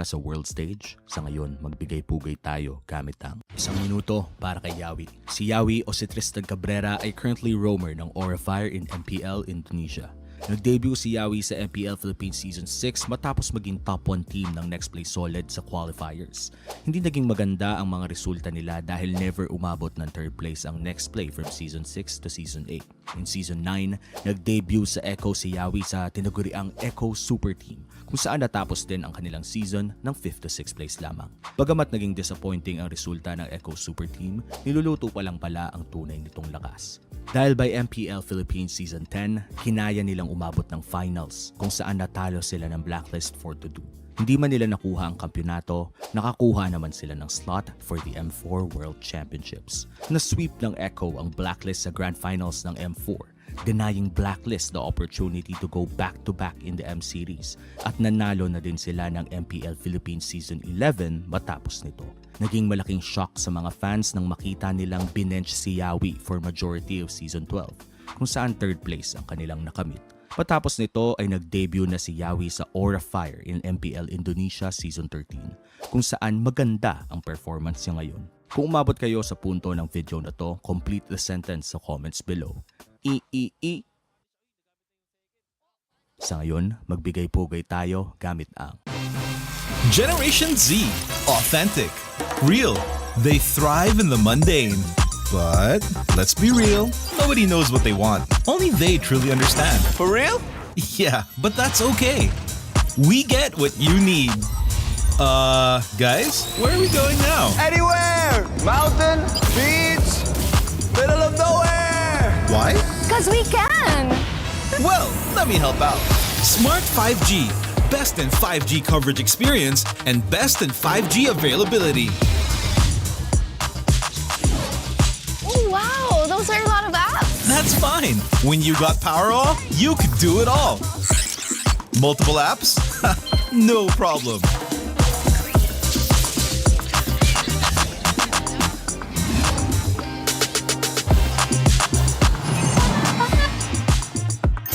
sa world stage. Sa ngayon, magbigay-pugay tayo gamit ang 1 minuto para kay Yawi. Si Yawi o si Tristan Cabrera ay currently roamer ng Aura Fire in MPL Indonesia. Nag-debut si Yawi sa MPL Philippines Season 6 matapos maging top 1 team ng Next Play Solid sa qualifiers. Hindi naging maganda ang mga resulta nila dahil never umabot ng 3rd place ang Next Play from Season 6 to Season 8. In Season 9, nag-debut sa Echo si Yawi sa tinaguriang Echo Super Team kung saan natapos din ang kanilang season ng 5th to 6th place lamang. Bagamat naging disappointing ang resulta ng Echo Super Team, niluluto pa lang pala ang tunay nitong lakas. Dahil by MPL Philippines Season 10, kinaya nilang umabot ng finals kung saan natalo sila ng Blacklist 4-2. Hindi man nila nakuha ang kampyonato, nakakuha naman sila ng slot for the M4 World Championships. Na-sweep ng Echo ang Blacklist sa Grand Finals ng M4, denying Blacklist the opportunity to go back-to-back in the M Series at nanalo na din sila ng MPL Philippines Season 11 matapos nito. Naging malaking shock sa mga fans nang makita nilang binench si Yawi for majority of Season 12 kung saan 3rd place ang kanilang nakamit. Patapos nito ay nag-debut na si Yawi sa Aura Fire in MPL Indonesia Season 13 kung saan maganda ang performance niya ngayon. Kung umabot kayo sa punto ng video na to, complete the sentence sa comments below. Sa ngayon, magbigay-pugay tayo gamit ang Generation Z. Authentic. Real. They thrive in the mundane. But, let's be real, nobody knows what they want. Only they truly understand. For real? Yeah, but that's okay. We get what you need. Guys, where are we going now? Anywhere! Mountain, beach, middle of nowhere! Why? Because we can! Well, let me help out. Smart 5G. Best in 5G coverage experience and best in 5G availability. Oh, wow! Those are a lot of apps! That's fine. When you got Powerall, you could do it all. Multiple apps? No problem.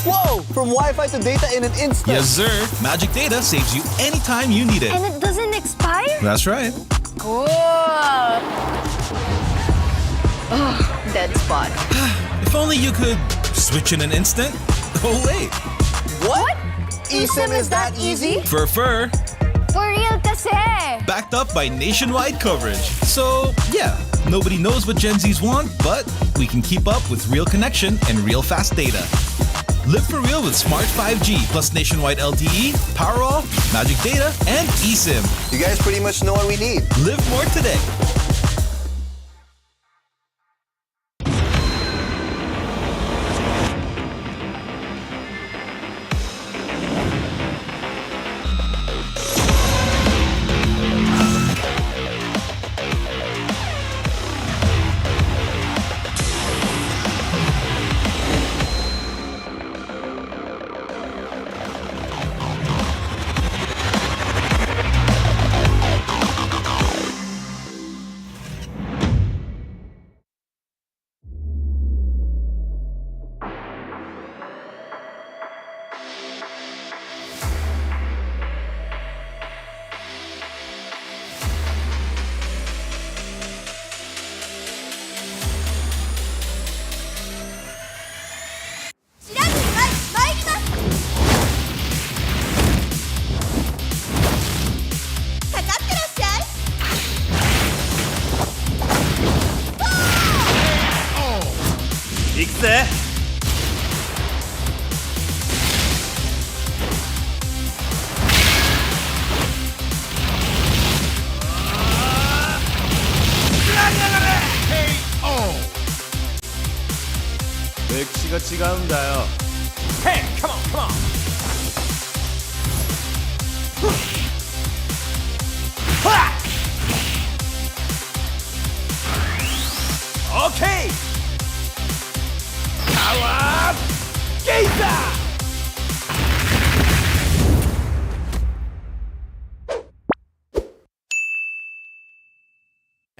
Whoa! From Wi-Fi to data in an instant. Yes, sir. Magic Data saves you anytime you need it. And it doesn't expire? That's right. Cool! Oh, dead spot. If only you could switch in an instant. Oh, wait. What? eSIM is that easy? For For real kasi! backed up by nationwide coverage. So, yeah, nobody knows what Gen Zs want, but we can keep up with real connection and real fast data. Live for real with Smart 5G plus nationwide LTE, Powerall, Magic Data, and eSIM. You guys pretty much know what we need. Live more today. 맥시가 지가운다요. Hey, come on, come on. Okay. Power Gazer.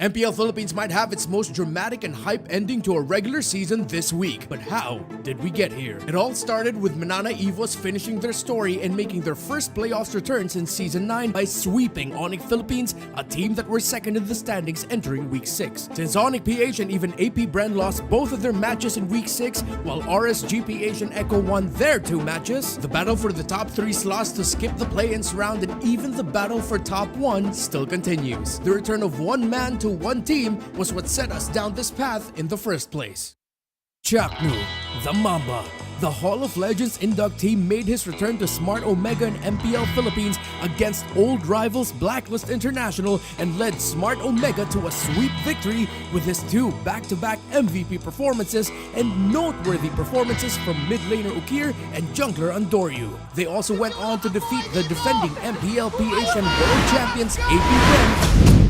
MPL Philippines might have its most dramatic and hype ending to a regular season this week. But how did we get here? It all started with MNNE Evos finishing their story and making their first playoffs return since Season 9 by sweeping ONIC Philippines, a team that were second in the standings entering Week 6. Since ONIC PH and even AP Bren lost both of their matches in Week 6, while RSG PH and Echo won their 2 matches, the battle for the top 3 slots to skip the play-ins round and even the battle for top 1 still continues. The return of one man to one team was what set us down this path in the first place. Chaknu, the Mamba, the Hall of Legends inductee, made his return to Smart Omega and MPL Philippines against old rivals Blacklist International and led Smart Omega to a sweep victory with his 2 back-to-back MVP performances and noteworthy performances from mid laner Ukir and jungler Andoryu. They also went on to defeat the defending MPL PH and world champions AP Bren.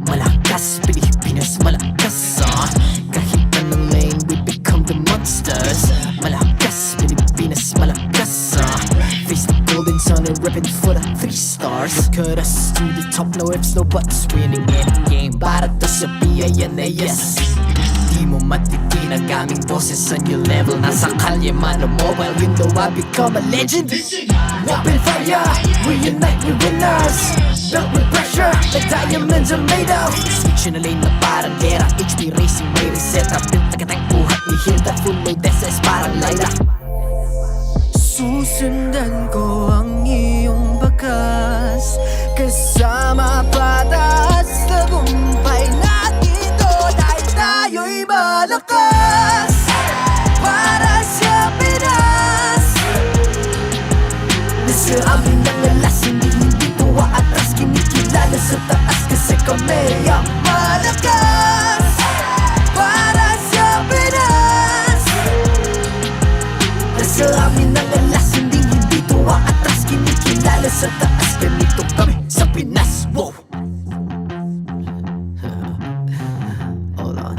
Malakas, Pilipinas, malakas kahit anong lane, we become the monsters. Malakas, Pilipinas, malakas face the golden sun and reppin' for the 3 stars. Look at us to the top, no ifs, no buts, winning any game para to sa PINAS. Di mo matitin ang aming boses sa new level. Nasa kalye man o mobile window, I become a legend. Open fire, reunite with winners. Built with pressure, the diamonds are made of. Switch na lane na parang gera, HP racing may reset up. Built agad ang buhat ni Hilda, full load SS parang Lyra. Susundan ko ang iyong bakas, kasama patas, tagumpay natin to dahil tayo'y malakas. Para sa Pinas, nasa amin ang alas, hindi tuwa atras, kinikilala sa taas kasi kami ang malakas. Para sa Pinas, nasa amin ang alas, hindi tuwa atras, kinikilala sa taas, ganito kami sa Pinas. Wow! Hold on,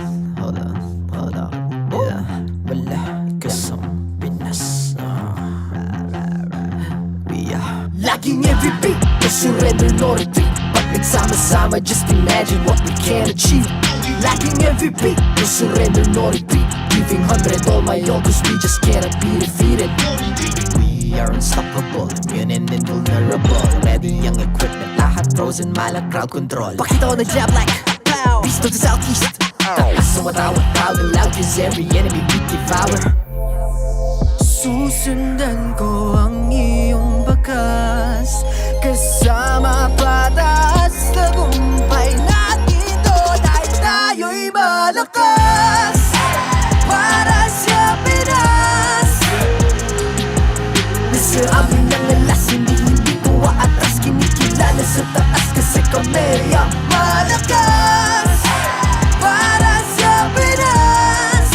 yeah, malakas ang Pinas. We are laging MVP, no surrender, no retreat. Pag nagsama-sama, just imagine what we can achieve. Laging MVP, no surrender, no retreat. Giving 100 all my all, cause we just cannot be defeated. We are unstoppable, immune and invulnerable. Ready ang equipment, lahat frozen, malang crowd control. Pakita ko na jab like pow, beast of the southeast. Taas sa matawag, proud and loud, cause every enemy we devour. Susundan ko ang iyong bakas, kasama patas, tagumpay natin to dahil tayo'y malakas. Para sa Pinas, nasa amin ang alas, hindi tuwa atras, kinikilala sa taas kasi kami ang malakas. Para sa Pinas,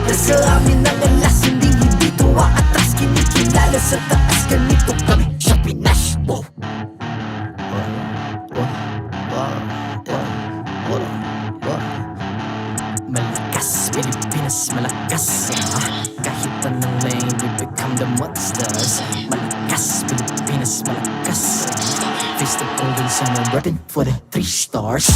nasa amin ang alas, hindi tuwa atras, kinikilala sa taas, ganito kami sa Pinas. Wow! monsters. Malakas, Pilipinas, malakas. Face the golden sun, I'm repping for the 3 stars.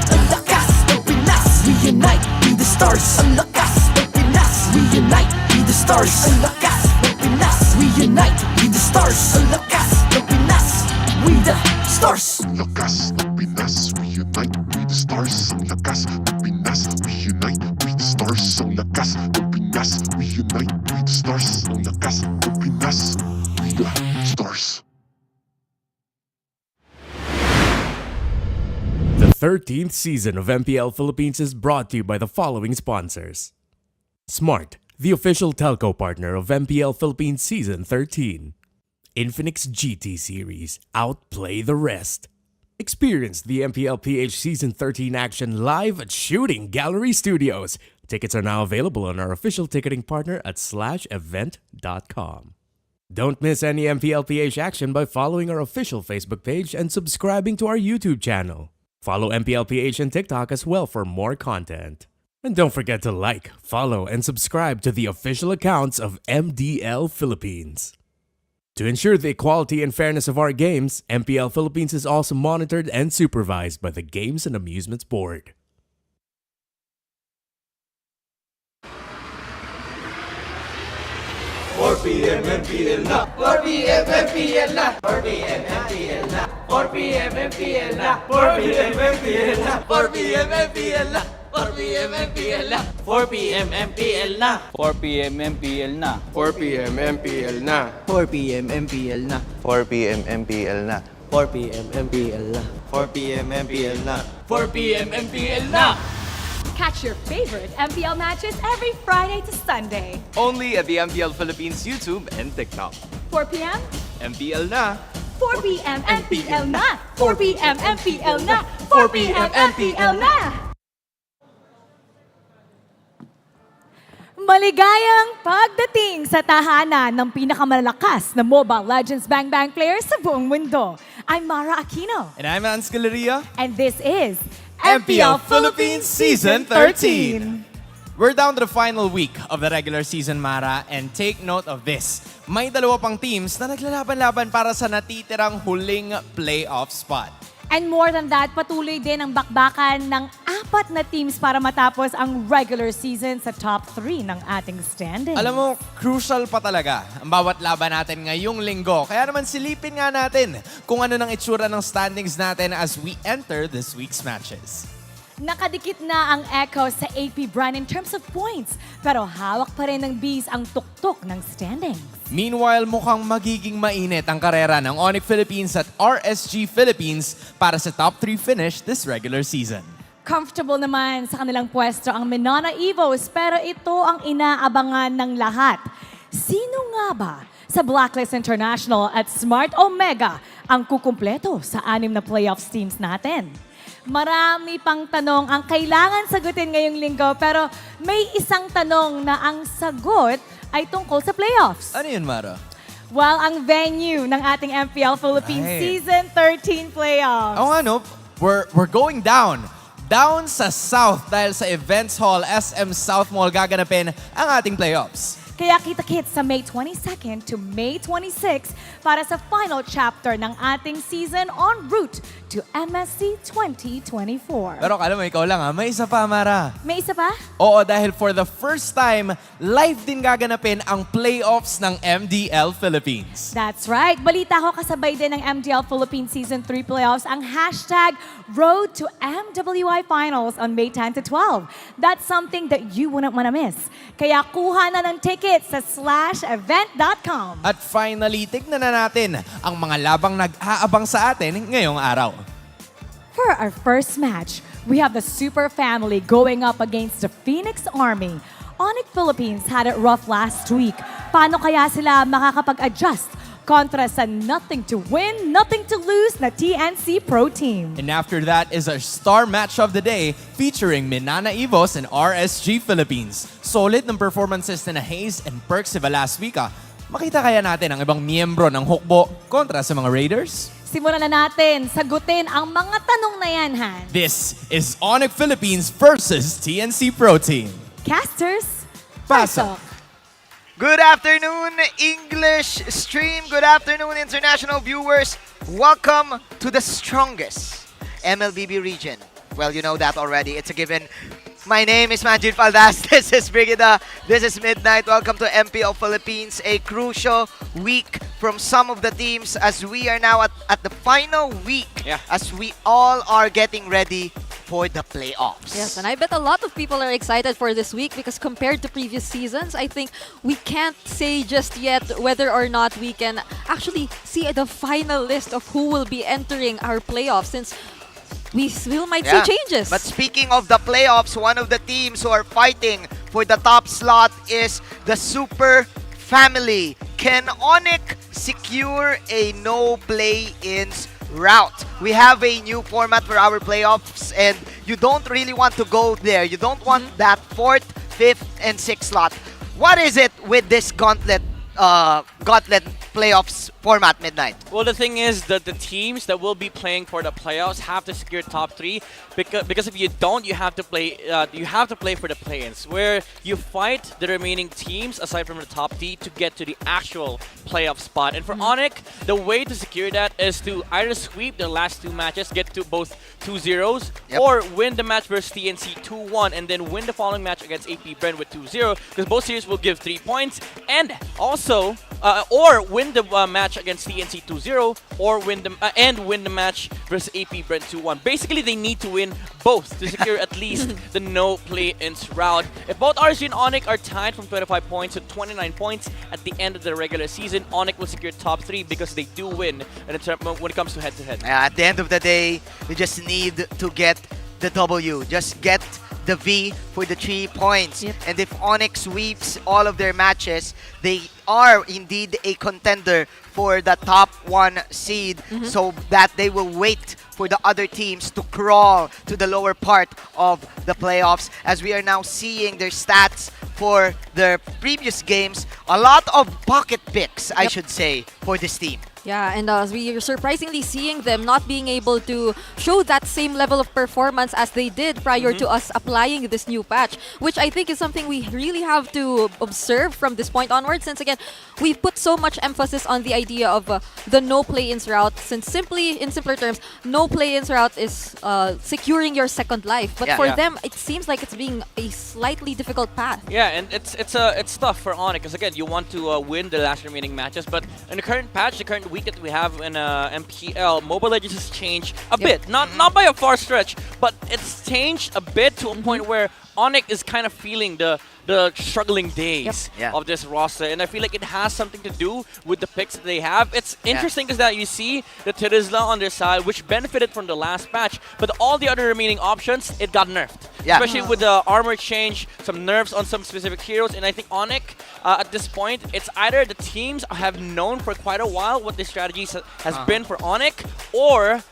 Ang lakas ng Pinas, reunite, be the stars. Ang lakas ng Pinas, reunite, be the stars. Ang lakas ng Pinas, reunite, be the stars. Ang lakas ng Pinas, we the stars. Ang lakas ng Pinas, reunite, we the stars. Ang lakas ng Pinas, reunite, we the stars. Ang lakas ng Pinas, reunite, we the stars. Ang lakas ng Pinas, we the stars. The 13th season of MPL Philippines is brought to you by the following sponsors. Smart, the official telco partner of MPL Philippines Season 13. Infinix GT Series, outplay the rest. Experience the MPL PH Season 13 action live at Shooting Gallery Studios. Tickets are now available on our official ticketing partner at /event.com. Don't miss any MPL PH action by following our official Facebook page and subscribing to our YouTube channel. Follow MPL PH on TikTok as well for more content. And don't forget to like, follow, and subscribe to the official accounts of MDL Philippines. To ensure the equality and fairness of our games, MPL Philippines is also monitored and supervised by the Games and Amusements Board. Catch your favorite MPL matches every Friday to Sunday. Only at the MPL Philippines YouTube and TikTok. 4 p.m. MPL na! 4 p.m. MPL na! 4 p.m. MPL na! 4 p.m. MPL na! Maligayang pagdating sa tahanan ng pinakamalalakas na Mobile Legends Bang Bang players sa buong mundo. I'm Mara Aquino. And I'm Ans Galeria. And this is MPL Philippines Season 13. We're down to the final week of the regular season, Mara, and take note of this. May dalawa pang teams na naglalaban-laban para sa natitirang huling playoff spot. And more than that, patuloy din ang bakbakan ng 4 na teams para matapos ang regular season sa top 3 ng ating standings. Alam mo, crucial pa talaga ang bawat laban natin ngayong linggo. Kaya naman silipin nga natin kung ano ng itsura ng standings natin as we enter this week's matches. Nakadikit na ang Echo sa AP brand in terms of points, pero hawak pa rin ng Bees ang tuktok ng standings. Meanwhile, mukhang magiging mainit ang karera ng ONIC Philippines at RSG Philippines para sa top 3 finish this regular season. Comfortable naman sa kanilang pwesto ang MNNE Evos, pero ito ang inaabangan ng lahat. Sino nga ba sa Blacklist International at Smart Omega ang kukumpleto sa 6 na playoffs teams natin? Marami pang tanong ang kailangan sagutin ngayong linggo, pero may isang tanong na ang sagot ay tungkol sa playoffs. Ano yun, Mara? Well, ang venue ng ating MPL Philippines Season 13 playoffs. Oo nga, no? We're going down. Down sa South dahil sa Events Hall SM South Mall gaganapin ang ating playoffs. Kaya kita-kits sa May 22nd to May 26 para sa final chapter ng ating season en route to MSC 2024. Pero kala mo, ikaw lang ha. May isa pa, Mara. May isa pa? Oo, dahil for the first time, live din gaganapin ang playoffs ng MDL Philippines. That's right. Balita ko kasabay din ng MDL Philippines Season 3 playoffs ang hashtag Road to MWI Finals on May 10 to 12. That's something that you wouldn't want to miss. Kaya kuha na ng tickets sa /event.com. At finally, tignan na natin ang mga labang nag-aabang sa atin ngayong araw. For our first match, we have the Super Family going up against the Phoenix Army. ONIC Philippines had it rough last week. Paano kaya sila makakapag-adjust kontra sa nothing to win, nothing to lose na TNC Pro Team? And after that is our star match of the day featuring MNNE Evos and RSG Philippines. Solid ng performances na Hayes and Perks last week. Makita kaya natin ang ibang miyembro ng Hukbo kontra sa mga Raiders? simulan na natin sagutin ang mga tanong na yan, Han. This is ONIC Philippines versus TNC Pro Team. Casters, Pasok. Good afternoon, English stream. Good afternoon, international viewers. Welcome to the strongest MLBB region. Well, you know that already. It's a given. My name is Majid Faldas. This is Brigida. This is Midnight. Welcome to MPL Philippines. A crucial week from some of the teams as we are now at the final week. As we all are getting ready for the playoffs. Yes, and I bet a lot of people are excited for this week because compared to previous seasons, I think we can't say just yet whether or not we can actually see the final list of who will be entering our playoffs since we still might see changes. But speaking of the playoffs, one of the teams who are fighting for the top slot is the Super Family. Can ONIC secure a no play-ins route? We have a new format for our playoffs and you don't really want to go there. You don't want that 4th, 5th, and 6th slot. What is it with this gauntlet playoffs format, Midnight? Well, the thing is that the teams that will be playing for the playoffs have to secure top 3 because if you don't, you have to play for the play-ins where you fight the remaining teams aside from the top 3 to get to the actual playoff spot. And for ONIC, the way to secure that is to either sweep the last 2 matches, get to both 2-0s, or win the match versus TNC 2-1 and then win the following match against AP Brent with 2-0 because both series will give 3 points, and also or win the match against TNC 2-0 or win the match versus AP Brent 2-1. Basically, they need to win both to secure at least the no play-ins route. If both RSG and ONIC are tied from 25 points to 29 points at the end of the regular season, ONIC will secure top 3 because they do win when it comes to head-to-head. At the end of the day, we just need to get the W. Just get the V for the 3 points. And if ONIC sweeps all of their matches, they are indeed a contender for the top 1 seed, so that they will wait for the other teams to crawl to the lower part of the playoffs. As we are now seeing their stats for their previous games, a lot of pocket picks, I should say, for this team. Yeah, and we are surprisingly seeing them not being able to show that same level of performance as they did prior to us applying this new patch, which I think is something we really have to observe from this point onward, since again, we've put so much emphasis on the idea of the no play-ins route, since in simpler terms, no play-ins route is securing your second life. But for them, it seems like it's being a slightly difficult path. Yeah, and it's tough for ONIC because again, you want to win the last remaining matches, but in the current patch, the current week that we have in MPL, Mobile Legends has changed a bit. Not by a far stretch, but it's changed a bit to a point where ONIC is kind of feeling the struggling days of this roster, and I feel like it has something to do with the picks that they have. It's interesting because that you see the Tirizla on their side, which benefited from the last patch, but all the other remaining options, it got nerfed. Especially with the armor change, some nerfs on some specific heroes, and I think ONIC, at this point, it's either the teams have known for quite a while what the strategies has been for ONIC, or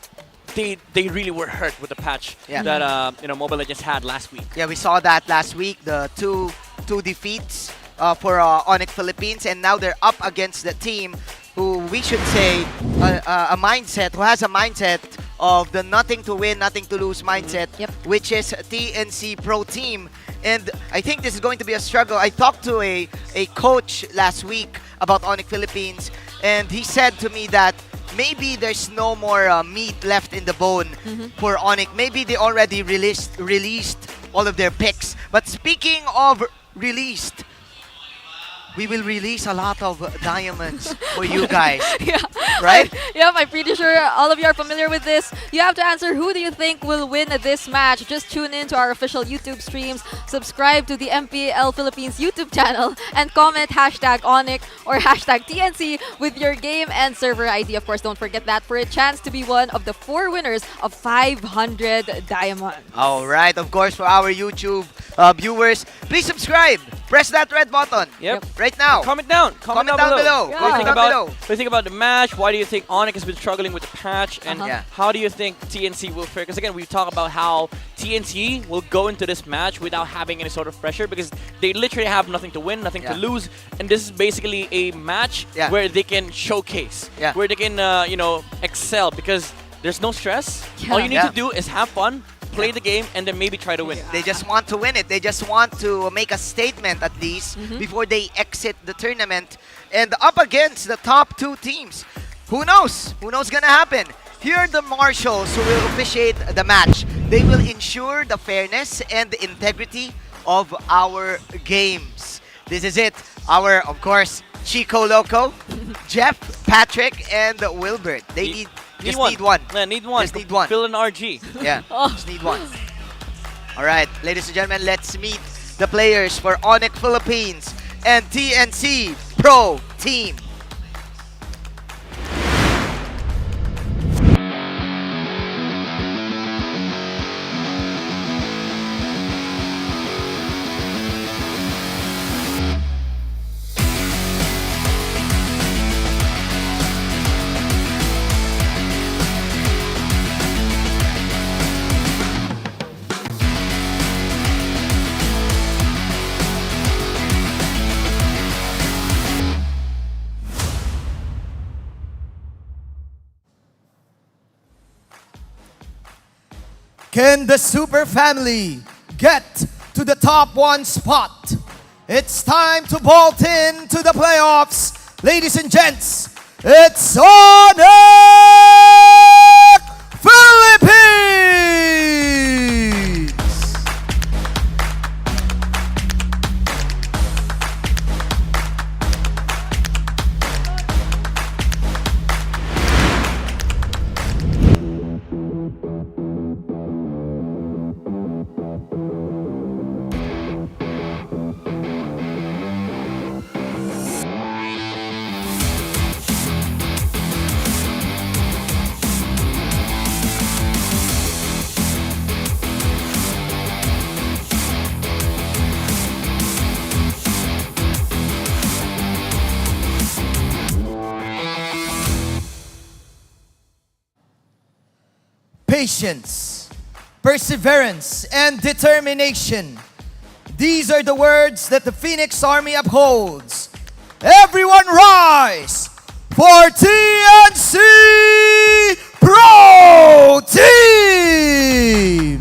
they really were hurt with the patch that Mobile Legends had last week. Yeah, we saw that last week, the two defeats for ONIC Philippines, and now they're up against the team who we should say who has a mindset of the nothing to win, nothing to lose mindset, which is TNC Pro Team. And I think this is going to be a struggle. I talked to a coach last week about ONIC Philippines, and he said to me that maybe there's no more meat left in the bone for ONIC. Maybe they already released all of their picks. But speaking of released, we will release a lot of diamonds for you guys. Right? I'm pretty sure all of you are familiar with this. You have to answer who do you think will win this match. Just tune in to our official YouTube streams, subscribe to the MPL Philippines YouTube channel, and comment #ONIC or #TNC with your game and server ID. Of course, don't forget that for a chance to be one of the 4 winners of 500 diamonds. All right. Of course, for our YouTube viewers, please subscribe Press that red button. Yep. Right now. Comment down. Comment down below. Yeah. What do you think Comment about? below. What do you think about the match? Why do you think ONIC has been struggling with the patch? And Yeah. how do you think TNC will fare? Because again, we talk about how TNC will go into this match without having any sort of pressure because they literally have nothing to win, nothing to lose, and this is basically a match where they can showcase, where they can excel because there's no stress. All you need to do is have fun, play the game, and then maybe try to win. They just want to win it. They just want to make a statement at least before they exit the tournament. And up against the top 2 teams. Who knows? Who knows gonna happen? Here are the marshals who will officiate the match. They will ensure the fairness and the integrity of our games. This is it. Our, of course, Chico Loco, Jeff, Patrick, and Wilbert. They need one. Yeah, need one. Just need one. Fill an RG. Yeah, just need one. All right, ladies and gentlemen, let's meet the players for ONIC Philippines and TNC Pro Team. Can the Super Family get to the top 1 spot? It's time to bolt in to the playoffs. Ladies and gents, it's ONIC Philippines! Patience, perseverance, and determination. These are the words that the Phoenix Army upholds. Everyone rise for TNC Pro Team!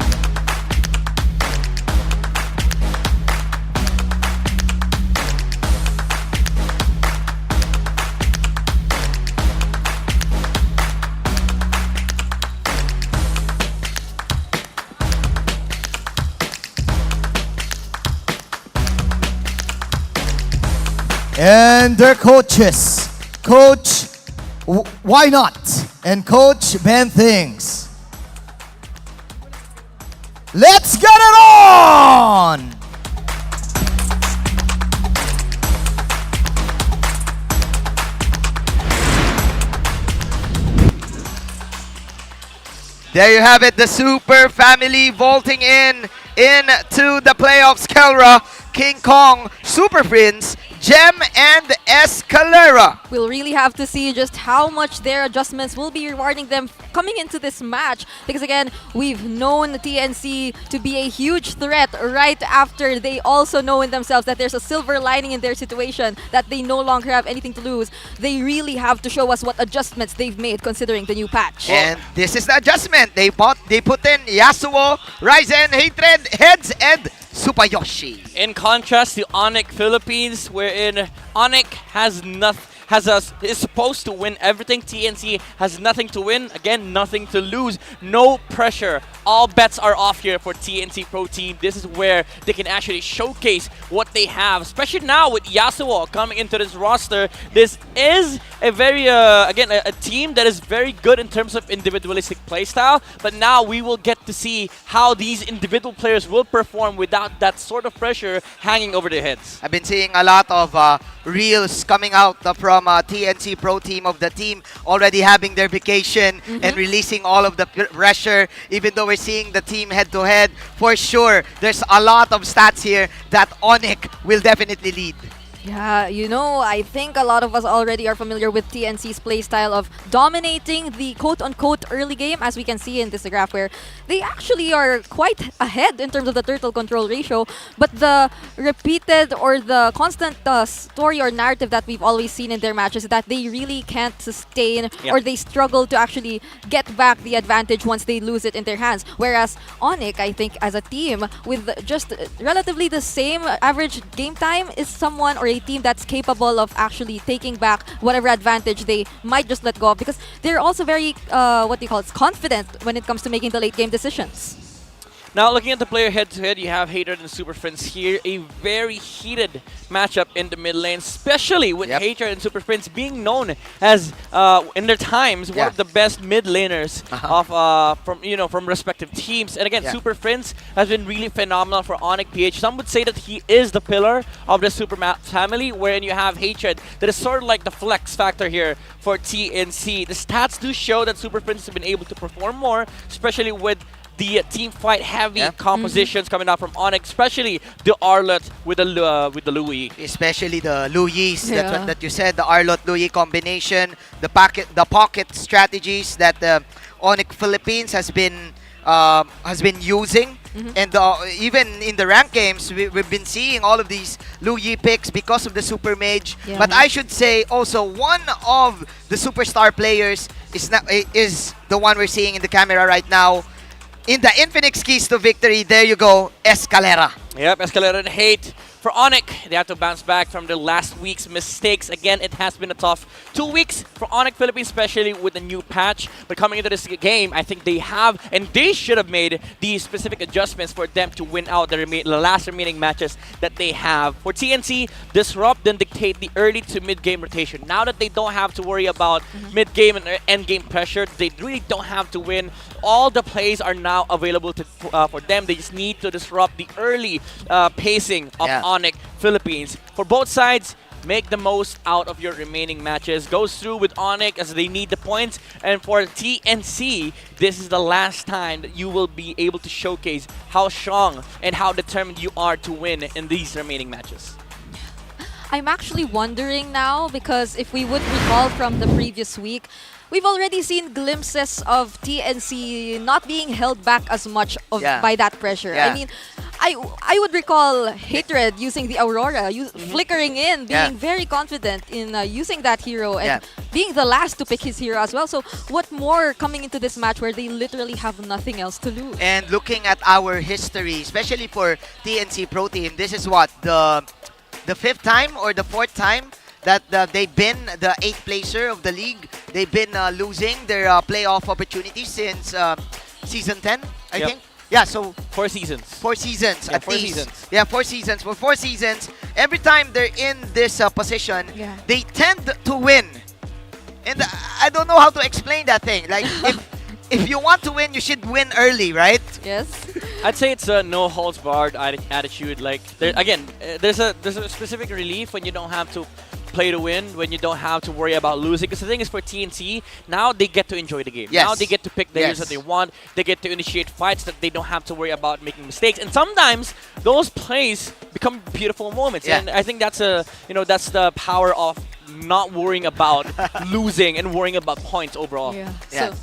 And their coaches, Coach Why Not and Coach Ben Things. Let's get it on! There you have it, the Super Family vaulting into the playoffs. Kelra, King Kong, Super Prince, Gem, and Escalera. We'll really have to see just how much their adjustments will be rewarding them coming into this match. Because again, we've known the TNC to be a huge threat right after they also know in themselves that there's a silver lining in their situation, that they no longer have anything to lose. They really have to show us what adjustments they've made considering the new patch. And this is the adjustment. They put in Yasuo, Ryzen, Hatred, Heads, and Supayoshi. In contrast to ONIC Philippines, wherein ONIC is supposed to win everything. TNC has nothing to win. Again, nothing to lose. No pressure. All bets are off here for TNC Pro Team. This is where they can actually showcase what they have, especially now with Yasuo coming into this roster. This is a very, a team that is very good in terms of individualistic playstyle, but now we will get to see how these individual players will perform without that sort of pressure hanging over their heads. I've been seeing a lot of reels coming out from TNC Pro Team of the team already having their vacation and releasing all of the pressure. Even though we're seeing the team head-to-head, for sure, there's a lot of stats here that ONIC will definitely lead. Yeah, you know, I think a lot of us already are familiar with TNC's playstyle of dominating the quote-unquote early game, as we can see in this graph, where they actually are quite ahead in terms of the turtle control ratio. But the repeated or the constant story or narrative that we've always seen in their matches is that they really can't sustain or they struggle to actually get back the advantage once they lose it in their hands. Whereas ONIC, I think, as a team with just relatively the same average game time, is someone or a team that's capable of actually taking back whatever advantage they might just let go of, because they're also very confident when it comes to making the late game decisions. Now, looking at the player head-to-head, you have Hatred and Super Friends here. A very heated matchup in the mid lane, especially with Hatred and Super Friends being known as, in their times, one of the best mid laners of from respective teams. And again, Super Friends has been really phenomenal for ONIC PH. Some would say that he is the pillar of the Super family, wherein you have Hatred that is sort of like the flex factor here for TNC. The stats do show that Super Friends have been able to perform more, especially with the team fight heavy compositions coming out from ONIC, especially the Arlott with the Louis. Especially the Louis, that you said, the Arlott Louis combination, the pocket strategies that ONIC Philippines has been using. And even in the ranked games, we've been seeing all of these Louis picks because of the Super Mage. But I should say also one of the superstar players is the one we're seeing in the camera right now. In the Infinix keys to victory, there you go, Escalera. Yep, Escalera and Hate. For ONIC, they have to bounce back from the last week's mistakes. Again, it has been a tough 2 weeks for ONIC Philippines, especially with the new patch. But coming into this game, I think they have, and they should have made these specific adjustments for them to win out the last remaining matches that they have. For TNC, disrupt and dictate the early to mid-game rotation. Now that they don't have to worry about mid-game and end-game pressure, they really don't have to win. All the plays are now available for them. They just need to disrupt the early pacing of ONIC Philippines. For both sides, make the most out of your remaining matches. Goes through with ONIC as they need the points. And for TNC, this is the last time that you will be able to showcase how strong and how determined you are to win in these remaining matches. I'm actually wondering now, because if we would recall from the previous week, we've already seen glimpses of TNC not being held back as much by that pressure. I mean, I would recall Hatred using the Aurora, flickering in, being very confident in using that hero and being the last to pick his hero as well. So what more coming into this match where they literally have nothing else to lose? And looking at our history, especially for TNC Pro Team, this is what, the fifth time or the fourth time that they've been the 8th placer of the league. They've been losing their playoff opportunities since season 10, I think. Yeah, so 4 seasons. 4 seasons Yeah, at 4 least. seasons. Yeah, 4 seasons. For 4 seasons, every time they're in this position, they tend to win. And I don't know how to explain that thing. Like, if you want to win, you should win early, right? Yes. I'd say it's a no holds barred attitude. Like, there's a specific relief when you don't have to play to win, when you don't have to worry about losing. Because the thing is, for TNC, now they get to enjoy the game. Now they get to pick the heroes that they want. They get to initiate fights that they don't have to worry about making mistakes. And sometimes those plays become beautiful moments. And I think that's that's the power of not worrying about losing and worrying about points overall. So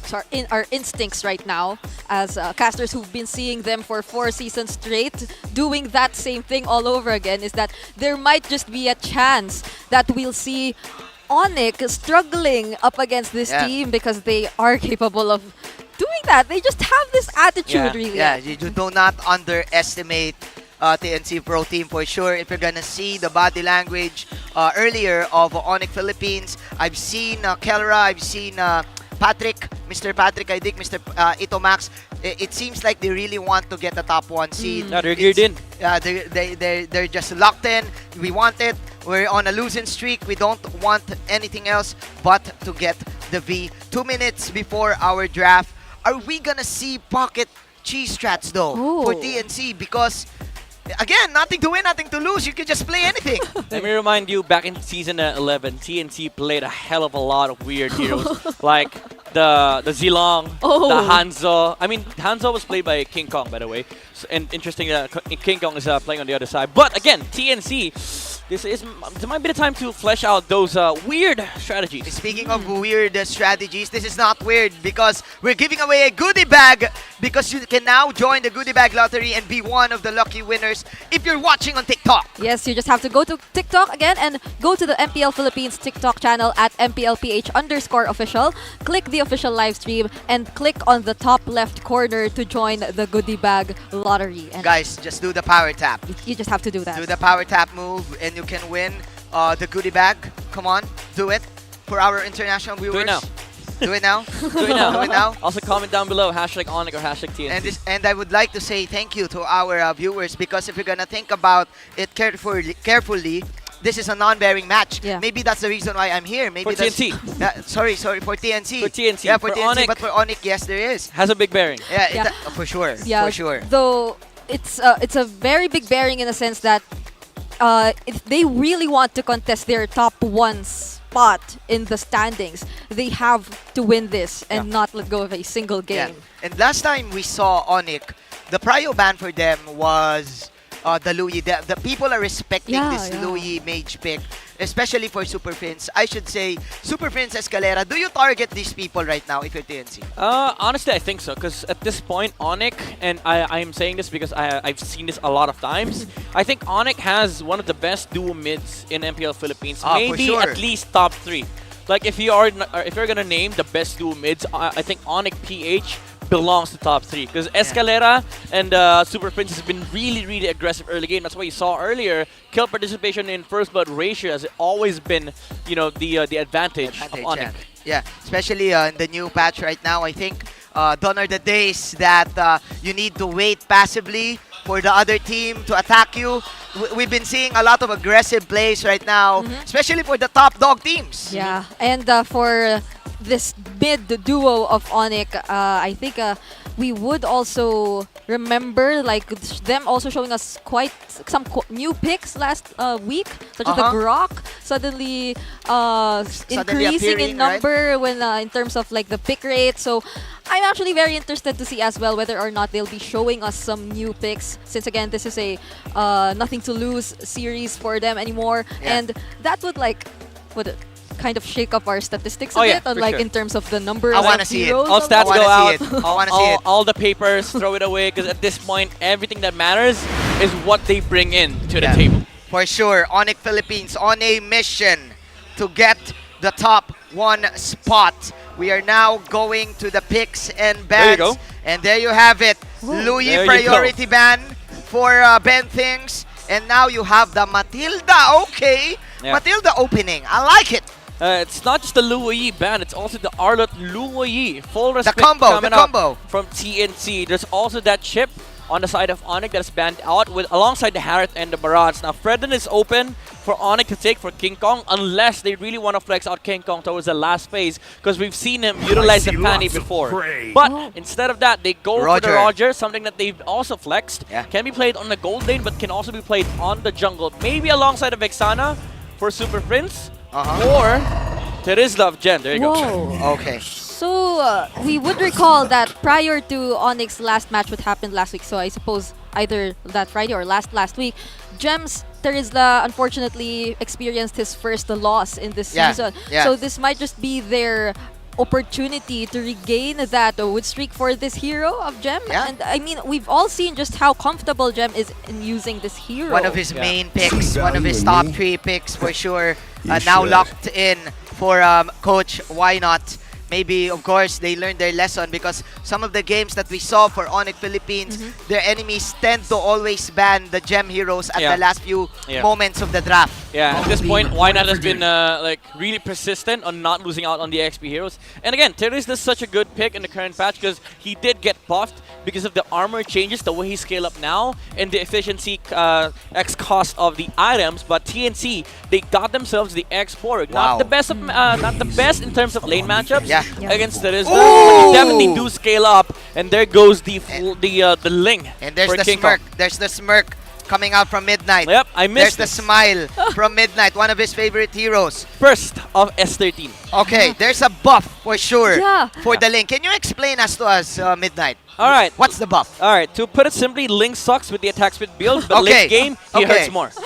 our instincts right now as casters who've been seeing them for 4 seasons straight doing that same thing all over again is that there might just be a chance that we'll see ONIC struggling up against this team because they are capable of doing that. They just have this attitude, really. Yeah, you do not underestimate TNC Pro Team for sure. If you're gonna see the body language earlier of ONIC Philippines, I've seen Kelra, I've seen Patrick, Mr. Patrick, I think Mr. Itomax. It seems like they really want to get the top 1 seed. They're geared in. They're just locked in. We want it. We're on a losing streak. We don't want anything else but to get the V. 2 minutes before our draft. Are we gonna see pocket cheese strats though for TNC? Because again, nothing to win, nothing to lose. You can just play anything. Let me remind you, back in season 11, TNC played a hell of a lot of weird heroes, like the Zilong, the Hanzo. I mean, Hanzo was played by King Kong, by the way. And interesting that King Kong is playing on the other side. But again, TNC, this might be the time to flesh out those weird strategies. Speaking of weird strategies, this is not weird because we're giving away a goodie bag because you can now join the goodie bag lottery and be one of the lucky winners if you're watching on TikTok. Yes, you just have to go to TikTok again and go to the MPL Philippines TikTok channel at MPL PH_official. Click the official live stream and click on the top left corner to join the goodie bag lottery. And guys, just do the power tap. You just have to do that. Do the power tap move and you can win the goodie bag. Come on, do it for our international viewers. Do it now. Do it now. Do it now. Do it now. Also comment down below, #ONIC or #TNC. And I would like to say thank you to our viewers because if you're gonna think about it carefully, this is a non-bearing match. Yeah. Maybe that's the reason why I'm here. Maybe For TNC. Sorry, for TNC. For TNC. Yeah, for For TNC, ONIC. but for ONIC, yes, there is. Has a big bearing. Yeah, for sure. Yeah, for sure. Though it's a very big bearing in the sense that if they really want to contest their top 1 spot in the standings, they have to win this and not let go of a single game. Yeah. And last time we saw ONIC, the prio ban for them was the Louis. The people are respecting this Louis mage pick, especially for Super Prince. I should say, Super Prince Escalera, do you target these people right now if you're TNC? Honestly, I think so, because at this point, ONIC, and I'm saying this because I've seen this a lot of times, I think ONIC has one of the best duo mids in MPL Philippines, maybe for sure. at least top 3. Like if you're gonna name the best duo mids, I think ONIC PH belongs to top 3 because Escalera and Super Prince has been really aggressive early game. That's why you saw earlier kill participation in first blood ratio has always been, you know, the advantage of ONIC. Yeah, especially in the new patch right now. I think gone are the days that you need to wait passively for the other team to attack you. We've been seeing a lot of aggressive plays right now, especially for the top dog teams. Yeah, and for this mid duo of ONIC, I think we would also remember like them also showing us quite some new picks last week, such as the Grok suddenly increasing in number when in terms of like the pick rate. So I'm actually very interested to see as well whether or not they'll be showing us some new picks, since again this is a nothing to lose series for them anymore, and that would like kind of shake up our statistics a bit, like in terms of the number of heroes. All stats go out. I want to see it. All the papers, throw it away, because at this point, everything that matters is what they bring in to the table. For sure, ONIC Philippines on a mission to get the top 1 spot. We are now going to the picks and bans. There you go. And there you have it. Louis priority ban for Ben Things. And now you have the Matilda. Okay. Yeah. Matilda opening. I like it. It's not just the Luo Yi band, it's also the Arlot Luo Yi. Full respect The combo up from TNC. There's also that chip on the side of ONIC that's banned out alongside the Harriet and the Barats. Now, Fredden is open for ONIC to take for King Kong unless they really want to flex out King Kong towards the last phase, because we've seen him utilize the Fanny before. But instead of that, they go for the Roger, something that they've also flexed. Can be played on the gold lane, but can also be played on the jungle. Maybe alongside of Vexana for Super Prince. Or Terislav Gen. There you go. Okay. So we would recall that prior to ONIC's last match, what happened last week, so I suppose either that Friday or last week, Gems Terizla unfortunately experienced his first loss in this season. So this might just be their opportunity to regain that win streak for this hero of Gem. And I mean, we've all seen just how comfortable Gem is in using this hero. One of his main picks, one of his top 3 picks for sure. Now locked in for Coach. Why not? Maybe, of course, they learned their lesson, because some of the games that we saw for ONIC Philippines, their enemies tend to always ban the gem heroes at the last few moments of the draft. Yeah, at this point, Why Not has been like really persistent on not losing out on the XP heroes. And again, Terrorist is such a good pick in the current patch because he did get buffed because of the armor changes, the way he scale up now, and the efficiency X cost of the items. But TNC, they got themselves the X4. Not the best of, not the best in terms of lane matchups against Terizla, but they definitely do scale up. And there goes the Ling. And there's the King smirk. Kong. There's the smirk coming out from Midnight. Yep, I missed There's the smile from Midnight, one of his favorite heroes. First of S13. Okay, there's a buff for sure Yeah. for the Link. Can you explain us to us, Midnight? All right. What's the buff? All right, to put it simply, Link sucks with the attack speed build, but Okay. late game, he Okay. hurts more. So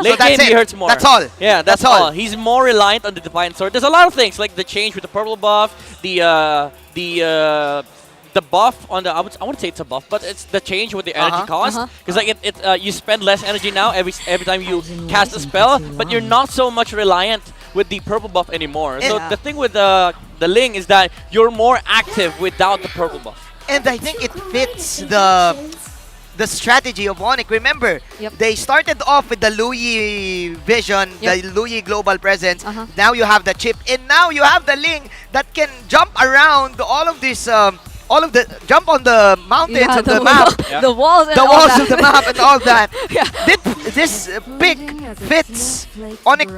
Late that's game, he it. hurts more. That's all. Yeah, that's That's all. all. He's more reliant on the Defiant Sword. There's a lot of things, like the change with the purple buff, the buff on the, I would say it's a buff, but it's the change with the energy cost. Because like you spend less energy now every time you cast a spell, but you're not so much reliant with the purple buff anymore. So the thing with the Ling is that you're more active without the purple buff. And I think it fits the strategy of ONIC. Remember, they started off with the Louis vision, the Louis global presence. Now you have the chip, and now you have the Ling that can jump around all of this. Jump on the mountains of the map, the walls, and the all walls that. of the map, and all that. This pick fits Onyx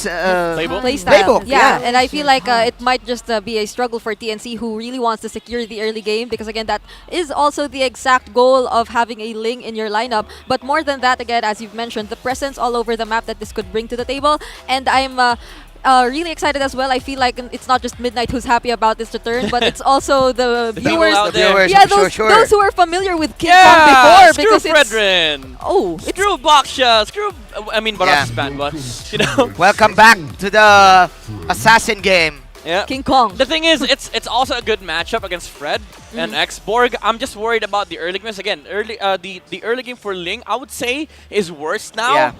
playbook. Yeah, and I feel like it might just be a struggle for TNC, who really wants to secure the early game, because again, that is also the exact goal of having a Ling in your lineup. But more than that, again, as you've mentioned, the presence all over the map that this could bring to the table, and I'm really excited as well. I feel like it's not just Midnight who's happy about this return, but it's also the viewers. out there. Yeah, sure, those who are familiar with King Kong before, screw because it's Fredrin. oh, Screw Baksha, screw, I mean, Baras's band, but, you know. Welcome back to the Assassin game. Yeah. King Kong. The thing is, it's also a good matchup against Fred and X-Borg. I'm just worried about the early games. Again, the early game for Ling, I would say, is worse now.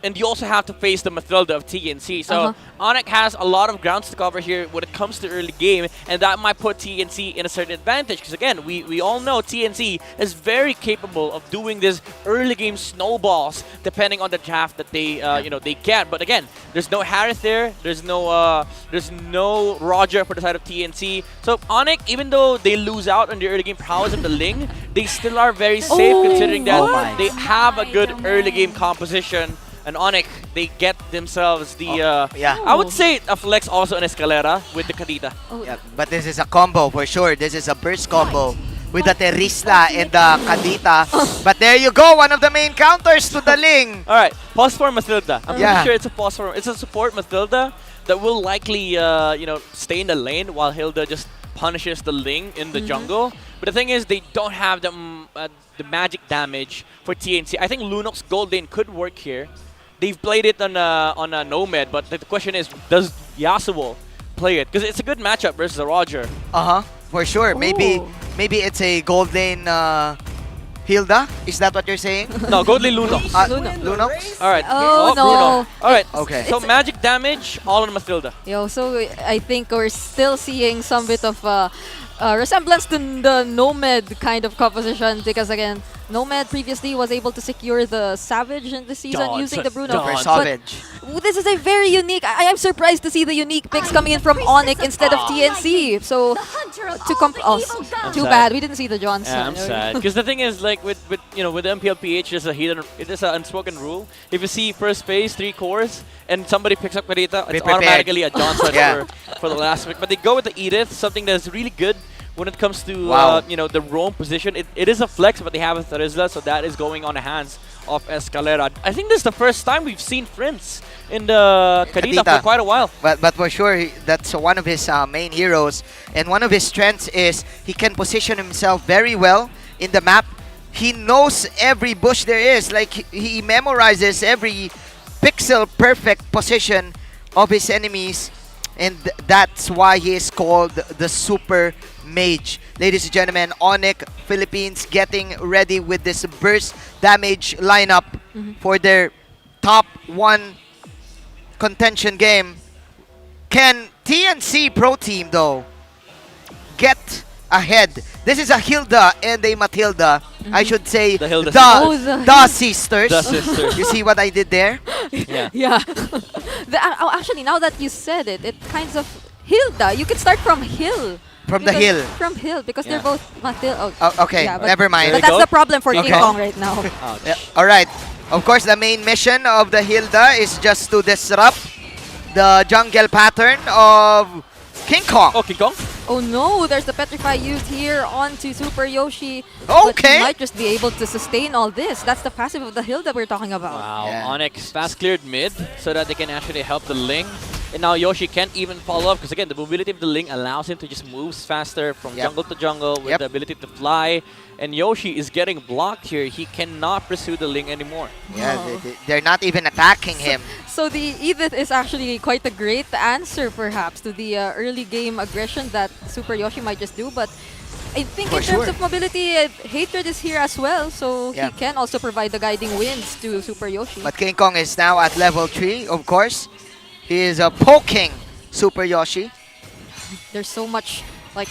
And you also have to face the Mathilda of TNC. So ONIC has a lot of grounds to cover here when it comes to early game, and that might put TNC in a certain advantage. Because again, we all know TNC is very capable of doing this early game snowballs, depending on the draft that they they get. But again, there's no Harith there. There's no Roger for the side of TNC. So ONIC, even though they lose out on the early game prowess of the Ling, they still are very safe, considering that they have a good early game composition. And ONIC, they get themselves the, I would say a flex also on Escalera with the Kadita. Yeah, but this is a combo for sure. This is a burst combo with the Terisla and the Kadita. But there you go, one of the main counters to the Ling. All right, pause for Mathilda. I'm pretty sure it's a pause for, it's a support Mathilda that will likely, stay in the lane while Hilda just punishes the Ling in the jungle. But the thing is, they don't have the magic damage for TNC. I think Lunox's gold lane could work here. They've played it on a Nomad, but the question is, does Yasuo play it? Because it's a good matchup versus a Roger. For sure. Maybe it's a gold lane Hilda. Is that what you're saying? No, gold lane Lunox. Lunox? All right. Oh, no. Bruno. All right. Okay. So magic damage, all on Mathilda. Yo, so I think we're still seeing some bit of resemblance to the Nomad kind of composition, because again, Nomad previously was able to secure the Savage in this season using the Bruno. For Savage. But this is a very unique. I am surprised to see the unique picks coming in from ONIC instead of TNC. So too bad we didn't see the Johnson. Yeah, I'm sad because the thing is, like with MPL PH, it is an unspoken rule. If you see first phase 3 cores and somebody picks up Karita, it's automatically a Johnson for the last pick. But they go with the Edith, something that's really good when it comes to the roam position. It is a flex, but they have a Terisla, so that is going on the hands of Escalera. I think this is the first time we've seen Prince in the Kadita for quite a while. But for sure, that's one of his main heroes, and one of his strengths is he can position himself very well in the map. He knows every bush there is. Like he memorizes every pixel perfect position of his enemies, and that's why he is called the Super Mage. Ladies and gentlemen, ONIC Philippines getting ready with this burst damage lineup for their top 1 contention game. Can TNC Pro Team though get ahead? This is a Hilda and a Matilda. I should say the sisters. The sisters. You see what I did there? Yeah. Actually, now that you said it, it kind of Hilda. You can start from Hill. From the hill. From Hill, because they're both Matil. Okay, never mind. But that's the problem for King Kong right now. All right. Of course, the main mission of the Hilda is just to disrupt the jungle pattern of King Kong. Oh, King Kong? Oh no, there's the Petrify used here onto Super Yoshi. Okay. But he might just be able to sustain all this. That's the passive of the hill that we're talking about. Wow, ONIC fast cleared mid so that they can actually help the Ling. And now Yoshi can't even follow up because again, the mobility of the Ling allows him to just move faster from jungle to jungle with the ability to fly. And Yoshi is getting blocked here. He cannot pursue the Ling anymore. Yeah, they're not even attacking him. So the Edith is actually quite a great answer, perhaps, to the early game aggression that Super Yoshi might just do. But I think in terms of mobility, Hatred is here as well. So he can also provide the guiding winds to Super Yoshi. But King Kong is now at level 3, of course. He is poking Super Yoshi. There's so much like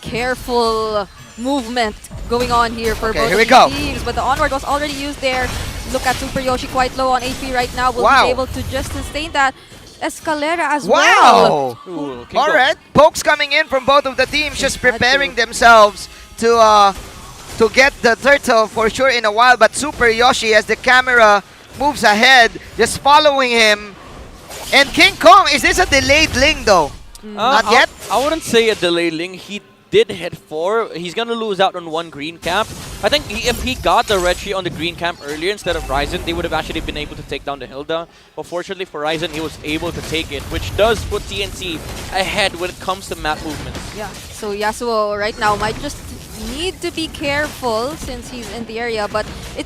careful movement going on here for both of these teams. But the onward was already used there. Look at Super Yoshi quite low on HP right now. Will be able to just sustain that. Escalera as well. Wow! Alright, pokes coming in from both of the teams, just preparing themselves to get the turtle for sure in a while. But Super Yoshi, as the camera moves ahead, just following him. And King Kong, is this a delayed Ling though? Not yet? I wouldn't say a delayed Ling. He did hit 4. He's going to lose out on 1 green camp. I think if he got the Retri on the green camp earlier instead of Ryzen, they would have actually been able to take down the Hilda. But fortunately for Ryzen, he was able to take it, which does put TNC ahead when it comes to map movements. Yeah, so Yasuo right now might just need to be careful since he's in the area, but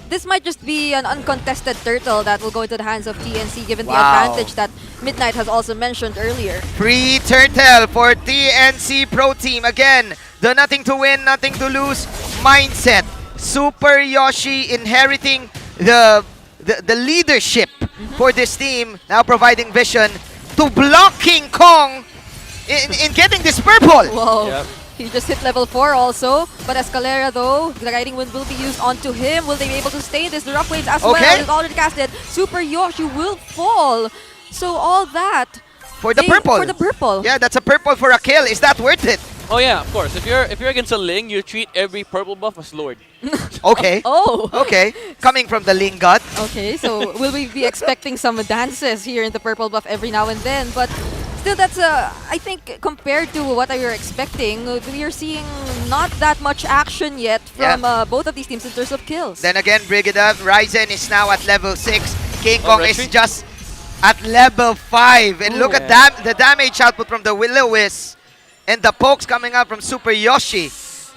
this might just be an uncontested turtle that will go into the hands of TNC given the advantage that Midnight has also mentioned earlier. Free turtle for TNC Pro Team. Again, the nothing to win, nothing to lose mindset. Super Yoshi inheriting the leadership for this team, now providing vision to block King Kong in getting this purple. Whoa. Yep. He just hit level 4 also, but Escalera though, the Guiding Wind will be used onto him. Will they be able to stay this? The Rough Waves as well is already casted. Super Yoshi will fall. So all that for the purple. For the purple. Yeah, that's a purple for a kill. Is that worth it? Oh yeah, of course. If you're against a Ling, you treat every purple buff as Lord. Okay. Okay. Coming from the Ling God. Okay, so will we be expecting some dances here in the purple buff every now and then? But still, that's I think compared to what we were expecting, we are seeing not that much action yet from both of these teams in terms of kills. Then again, Brigida, Ryzen is now at level 6. King Kong is just at level 5. And look at the damage output from the Will-O-Wisp. And the pokes coming out from Super Yoshi.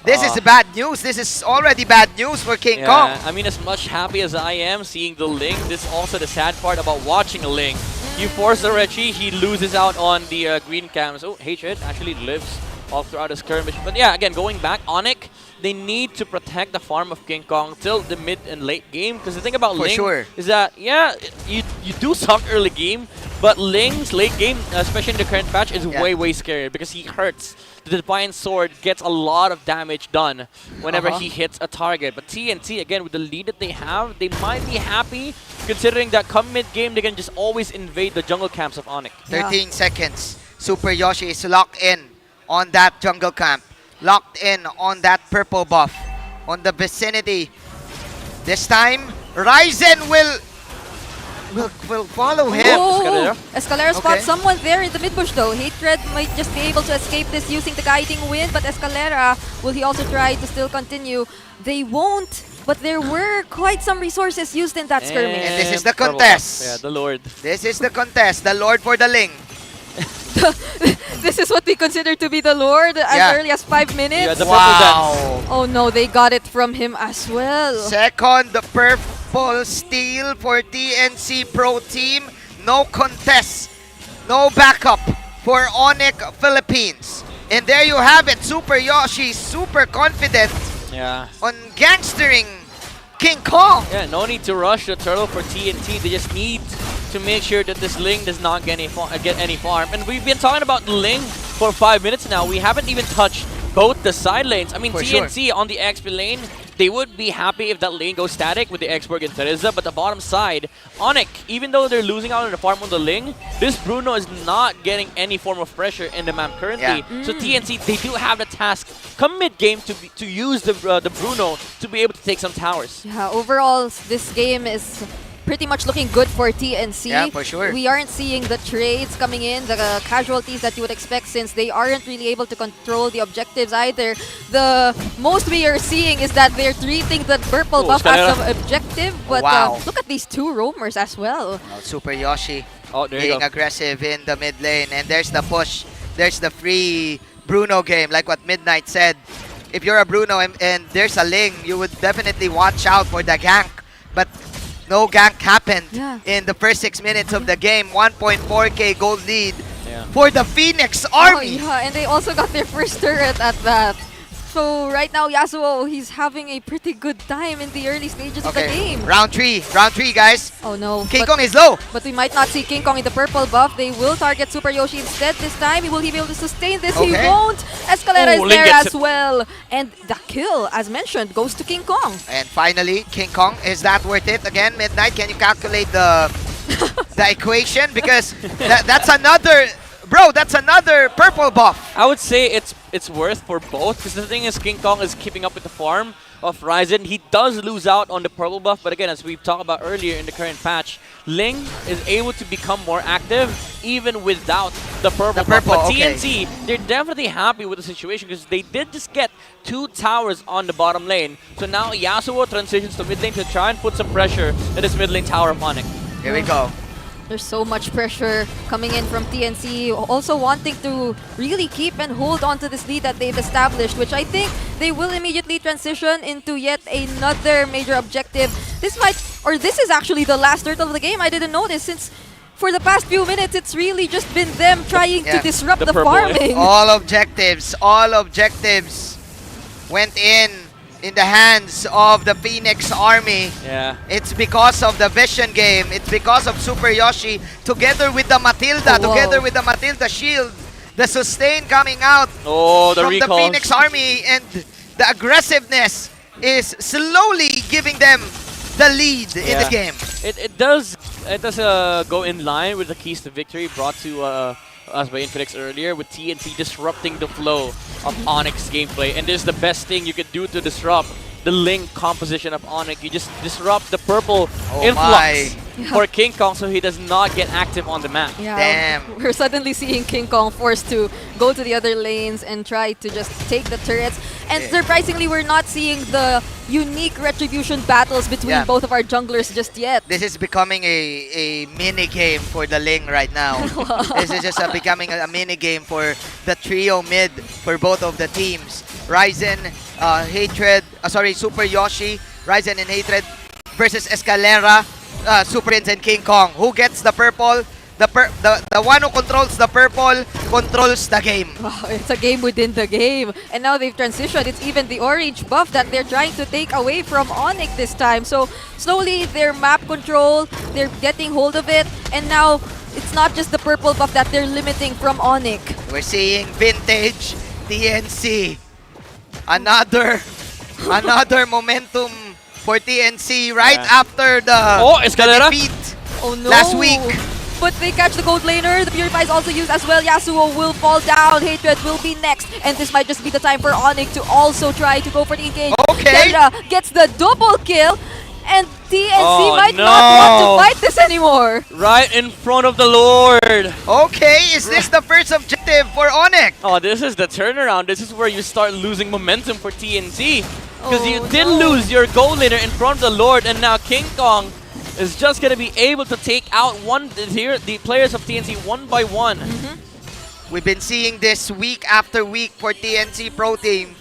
This is bad news. This is already bad news for King Kong. I mean, as much happy as I am seeing the Ling, this is also the sad part about watching a Ling. You force the Retri, he loses out on the green cams. Oh, Hatred actually lives all throughout his skirmish. But yeah, again, going back, ONIC, they need to protect the farm of King Kong till the mid and late game. Because the thing about Ling is that, you do suck early game, but Ling's late game, especially in the current patch, is way scarier because he hurts. The Defiant Sword gets a lot of damage done whenever he hits a target. But TNT, again, with the lead that they have, they might be happy considering that come mid-game, they can just always invade the jungle camps of ONIC. 13 seconds. Super Yoshi is locked in on that jungle camp. Locked in on that purple buff. On the vicinity. This time, Ryzen will follow him. Escalera spots someone there in the mid bush though. Hatred might just be able to escape this using the Guiding Wind, but Escalera, will he also try to still continue? They won't, but there were quite some resources used in that skirmish. And this is the contest. Yeah, the Lord. This is the contest. The Lord for the Ling. This is what we consider to be the Lord as early as 5 minutes. Yeah, the purple dance. Oh no, they got it from him as well. Second, the purple steal for TNC Pro Team. No contest, no backup for ONIC Philippines. And there you have it. Super Yoshi, super confident on gangstering King Kong. Yeah, no need to rush the turtle for TNT. They just need to make sure that this Ling does not get any farm. And we've been talking about Ling for 5 minutes now. We haven't even touched both the side lanes. I mean, TNC on the XP lane, they would be happy if that lane goes static with the Exborg and Teresa, but the bottom side, ONIC, even though they're losing out on the farm on the Ling, this Bruno is not getting any form of pressure in the map currently. So TNC, they do have the task come mid-game to use the Bruno to be able to take some towers. Yeah, overall, this game is pretty much looking good for TNC. Yeah, for sure. We aren't seeing the trades coming in, the casualties that you would expect since they aren't really able to control the objectives either. The most we are seeing is that they're treating the purple buff as an objective, but look at these two roamers as well. Super Yoshi there you being go. aggressive in the mid lane, and there's the push. There's the free Bruno game, like what Midnight said. If you're a Bruno and there's a Ling, you would definitely watch out for the gank. But no gank happened in the first 6 minutes of the game. 1.4k gold lead for the Phoenix Army. Oh, yeah, and they also got their first turret at that. So right now, Yasuo, he's having a pretty good time in the early stages of the game. Round 3, guys. Oh no. King Kong is low. But we might not see King Kong in the purple buff. They will target Super Yoshi instead this time. Will he be able to sustain this? He won't. Escalera is there as well. And the kill, as mentioned, goes to King Kong. And finally, King Kong, is that worth it? Again, Midnight, can you calculate the the equation? Because that's another... Bro, that's another purple buff. I would say it's worth for both, because the thing is, King Kong is keeping up with the farm of Ryzen. He does lose out on the purple buff, but again, as we've talked about earlier in the current patch, Ling is able to become more active even without the purple buff. But TNC, they're definitely happy with the situation because they did just get 2 towers on the bottom lane. So now Yasuo transitions to mid lane to try and put some pressure in this mid lane tower of ONIC. Here we go. There's so much pressure coming in from TNC, also wanting to really keep and hold on to this lead that they've established, which I think they will immediately transition into yet another major objective. This is actually the last turtle of the game. I didn't notice, since for the past few minutes, it's really just been them trying to disrupt the farming. All objectives went in the hands of the Phoenix Army. Yeah. It's because of the Vision game. It's because of Super Yoshi together with the Matilda, together with the Matilda shield. The sustain coming out from the Phoenix Army, and the aggressiveness is slowly giving them the lead in this game. It does go in line with the keys to victory brought to us by Infinix earlier, with TNC disrupting the flow of ONIC's gameplay. And this is the best thing you could do to disrupt the Ling composition of ONIC. You just disrupt the purple influx for King Kong so he does not get active on the map. Yeah. Damn. We're suddenly seeing King Kong forced to go to the other lanes and try to just take the turrets. And surprisingly, we're not seeing the unique retribution battles between both of our junglers just yet. This is becoming a mini game for the Ling right now. This is just becoming a mini game for the trio mid for both of the teams. Ryzen, Super Yoshi, Ryzen and Hatred versus Escalera, Super Prince and King Kong. Who gets the purple? The one who controls the purple controls the game. Wow, it's a game within the game. And now they've transitioned. It's even the orange buff that they're trying to take away from ONIC this time. So slowly their map control, they're getting hold of it. And now it's not just the purple buff that they're limiting from ONIC. We're seeing vintage TNC. Another momentum for TNC right after the defeat last week. But they catch the gold laner. The Purify is also used as well. Yasuo will fall down. Hatred will be next. And this might just be the time for ONIC to also try to go for the engage. Kendra gets the double kill. And TNC might not want to fight this anymore. Right in front of the Lord. Okay, is this the first objective for ONIC? Oh, this is the turnaround. This is where you start losing momentum for TNC. Because you did lose your gold laner in front of the Lord, and now King Kong is just going to be able to take out the players of TNC one by one. We've been seeing this week after week for TNC Pro Team.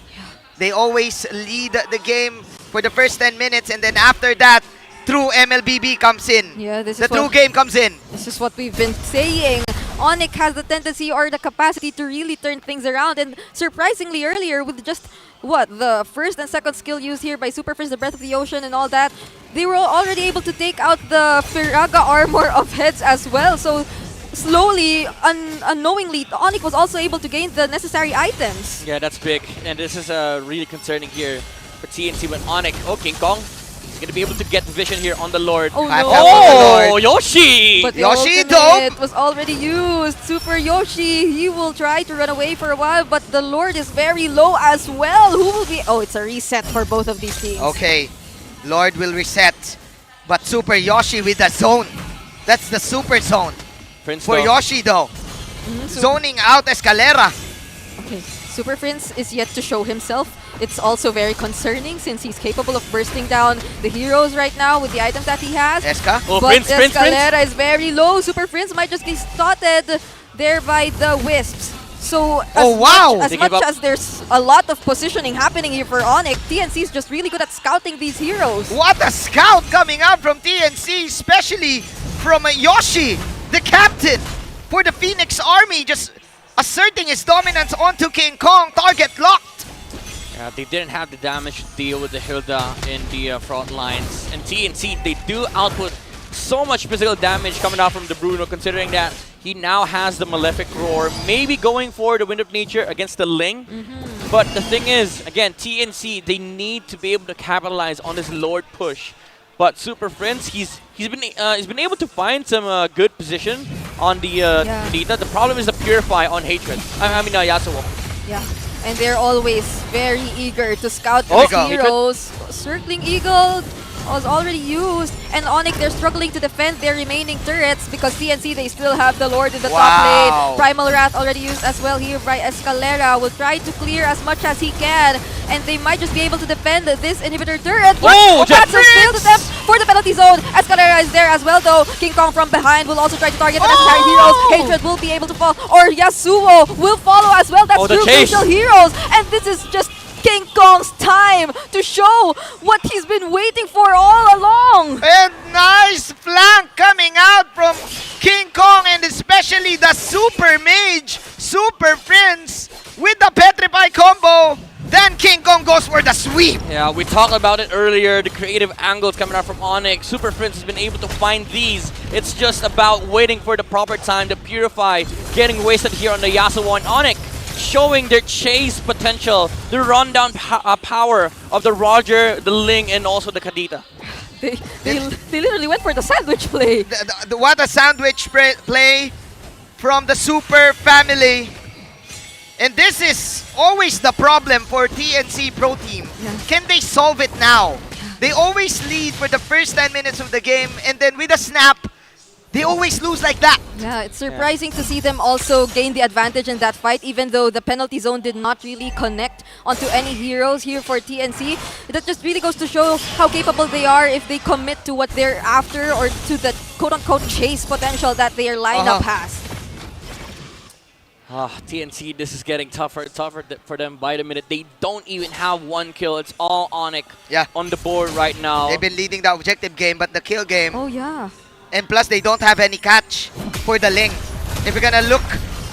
They always lead the game for the first 10 minutes, and then after that, true MLBB comes in. Yeah, the true game comes in. This is what we've been saying. ONIC has the tendency or the capacity to really turn things around, and surprisingly earlier with just the first and second skill used here by Superfish, the Breath of the Ocean and all that, they were already able to take out the Firaga armor of heads as well. So slowly, unknowingly, ONIC was also able to gain the necessary items. Yeah, that's big. And this is really concerning here for TNC when ONIC, King Kong, is going to be able to get vision here on the Lord. Oh, no. Oh, Yoshi! But the Yoshi ultimate was already used. Super Yoshi, he will try to run away for a while, but the Lord is very low as well. Who will be... Oh, it's a reset for both of these teams. Okay, Lord will reset. But Super Yoshi with the zone. That's the super zone. Prince For though. Yoshi though. Zoning out Escalera. Okay, Super Prince is yet to show himself. It's also very concerning since he's capable of bursting down the heroes right now with the items that he has. Eska? Oh, But Prince. Escalera is very low. Super Prince might just be spotted there by the Wisps. So as They much give up. as there's a lot of positioning happening here for ONIC, TNC is just really good at scouting these heroes. What a scout coming out from TNC, especially from Yoshi, the captain for the Phoenix Army, just asserting his dominance onto King Kong. Target locked. Yeah, they didn't have the damage to deal with the Hilda in the front lines. And TNC, they do output so much physical damage coming out from the Bruno, considering that he now has the Malefic Roar, maybe going for the Wind of Nature against the Ling. But the thing is, again, TNC, they need to be able to capitalize on this Lord push. But Super Prince, he's been able to find some good position on the Nita. The problem is the Purify on Hatred. I mean Yasuo. Yeah, and they're always very eager to scout Oh, these heroes. Circling Eagle was already used, and ONIC, they're struggling to defend their remaining turrets because TNC, they still have the Lord in the top lane. Primal Wrath already used as well here by Escalera. Will try to clear as much as he can, and they might just be able to defend this inhibitor turret. Oh, that's a failed attempt for the penalty zone. Escalera is there as well though. King Kong from behind will also try to target the necessary heroes. Hatred will be able to fall, or Yasuo will follow as well. That's two crucial heroes, and this is just King Kong's time to show what he's been waiting for all along. And nice flank coming out from King Kong, and especially the Super Mage, Super Prince with the Petrify combo. Then King Kong goes for the sweep. Yeah, we talked about it earlier, the creative angles coming out from ONIC. Super Prince has been able to find these. It's just about waiting for the proper time to Purify, getting wasted here on the Yasuo, and ONIC showing their chase potential, the rundown power of the Roger, the Ling, and also the Kadita. They literally went for the sandwich play. What a sandwich play from the Super family. And this is always the problem for TNC Pro Team. Can they solve it now? They always lead for the first 10 minutes of the game, and then with a snap, they always lose like that. Yeah, it's surprising to see them also gain the advantage in that fight, even though the penalty zone did not really connect onto any heroes here for TNC. That just really goes to show how capable they are if they commit to what they're after, or to the quote-unquote chase potential that their lineup has. TNC, this is getting tougher for them by the minute. They don't even have one kill. It's all ONIC on the board right now. They've been leading the objective game, but the kill game. Oh, yeah. And plus, they don't have any catch for the Ling. If you're gonna look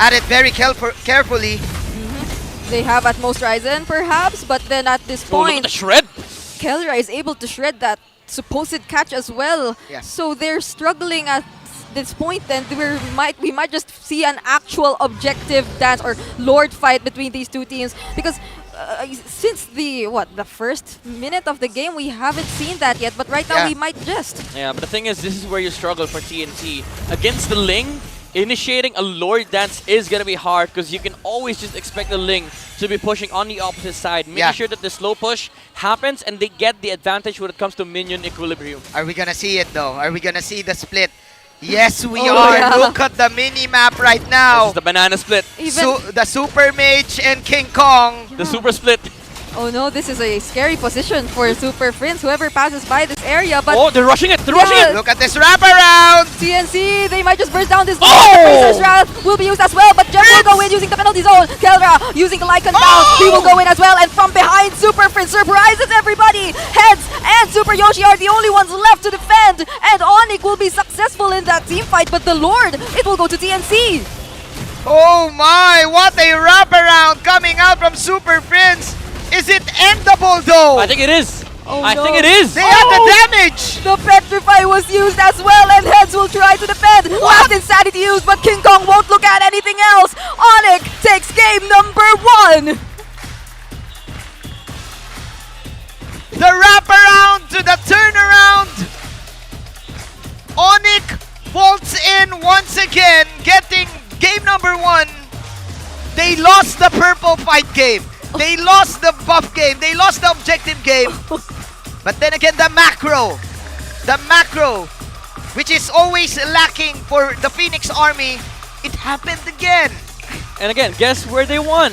at it very carefully. They have at most Ryzen, perhaps, but then at this point, look at the shred. Kelra is able to shred that supposed catch as well. So they're struggling at this point, then we might just see an actual objective dance or Lord fight between these two teams, because since the first minute of the game, we haven't seen that yet, but right now we might just. Yeah, but the thing is, this is where you struggle for TNT. Against the Ling, initiating a Lord dance is going to be hard, because you can always just expect the Ling to be pushing on the opposite side, making sure that the slow push happens and they get the advantage when it comes to minion equilibrium. Are we gonna see it though? Are we gonna see the split? Yes, we are. Yeah. Look at the mini-map right now. This is the banana split. The Super Mage and King Kong. The super split. Oh no, this is a scary position for Super Prince, whoever passes by this area. But oh, they're rushing it! They're rushing it! Look at this wraparound! TNC, they might just burst down this wall. Razor's Wrath will be used as well, but Gem will go in using the penalty zone. Kelra using the Lycan down. He will go in as well, and from behind, Super Prince surprises everybody. Heads and Super Yoshi are the only ones left to defend, and ONIC will be successful in that team fight, but the Lord, it will go to TNC. Oh my, what a wraparound coming out from Super Prince. Is it endable though? I think it is. Oh, I think it is. They have the damage. The Petrify was used as well, and Heads will try to defend. Last Insanity used, but King Kong won't look at anything else. ONIC takes game number 1. The wraparound to the turnaround. ONIC bolts in once again, getting game number 1. They lost the purple fight game. They lost the buff game. They lost the objective game. But then again, the macro. the macro, which is always lacking for the Phoenix Army, it happened again. And again, guess where they won?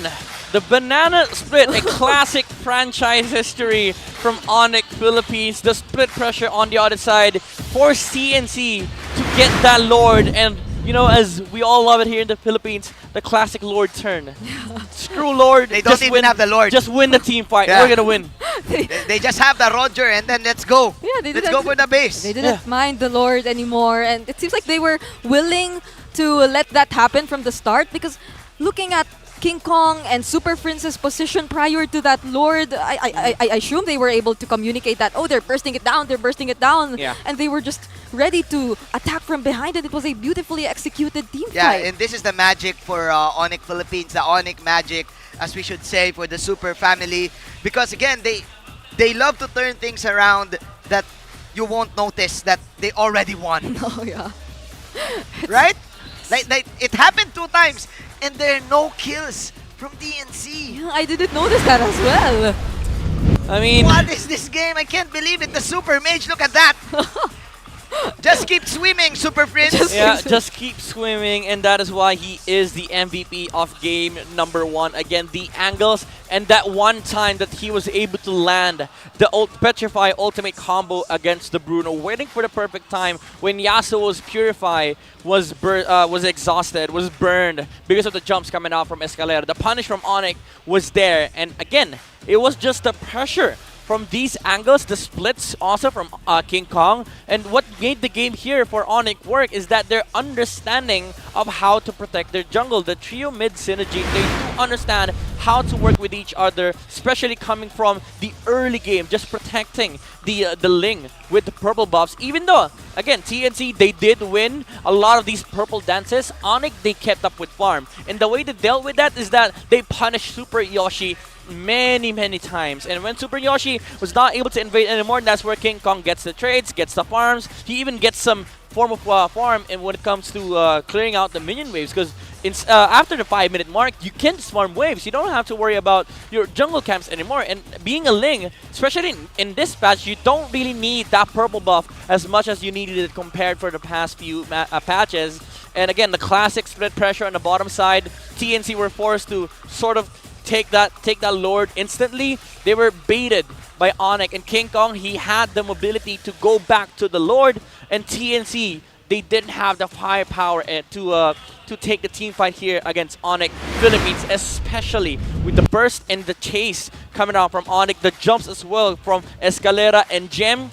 The banana split, a classic franchise history from ONIC Philippines. The split pressure on the other side forced TNC to get that Lord. And, you know, as we all love it here in the Philippines, the classic Lord turn. Screw Lord. They don't even have the Lord. Just win the team fight. Yeah. We're going to win. They just have the Roger and then let's go. Yeah, let's go for the base. They didn't mind the Lord anymore. And it seems like they were willing to let that happen from the start, because looking at King Kong and Super Prince's position prior to that Lord, I assume they were able to communicate that, oh, they're bursting it down, Yeah. and they were just ready to attack from behind, and it was a beautifully executed team Yeah, fight. and this is the magic for ONIC Philippines, the ONIC magic, as we should say, for the Super family, because again, they love to turn things around that you won't notice that they already won. Oh, yeah. Right? Like it happened 2 times, and there are no kills from DNC. Yeah, I didn't notice that as well. I mean, What is this game? I can't believe it. The Super Mage, look at that. Just keep swimming, Super Prince. Just keep swimming, and that is why he is the MVP of game number 1. Again, the angles, and that one time that he was able to land the Petrify ultimate combo against the Bruno, waiting for the perfect time when Yasuo's Purify was exhausted, was burned because of the jumps coming out from Escalera. The punish from ONIC was there, and again, it was just the pressure from these angles, the splits also from King Kong. And what made the game here for ONIC work is that their understanding of how to protect their jungle. The trio mid synergy, they do understand how to work with each other, especially coming from the early game, just protecting the Ling with the purple buffs. Even though, again, TNC, they did win a lot of these purple dances, ONIC, they kept up with farm. And the way they dealt with that is that they punished Super Yoshi many times, and when Super Yoshi was not able to invade anymore, that's where King Kong gets the trades, gets the farms. He even gets some form of farm, and when it comes to clearing out the minion waves, because after the 5-minute mark, you can just farm waves. You don't have to worry about your jungle camps anymore. And being a Ling, especially in this patch, you don't really need that purple buff as much as you needed it compared for the past few patches. And again, the classic split pressure on the bottom side, TNC were forced to sort of take that Lord instantly. They were baited by ONIC, and King Kong, he had the mobility to go back to the Lord, and TNC, they didn't have the firepower to take the team fight here against ONIC Philippines, especially with the burst and the chase coming out from ONIC, the jumps as well from Escalera and Gem.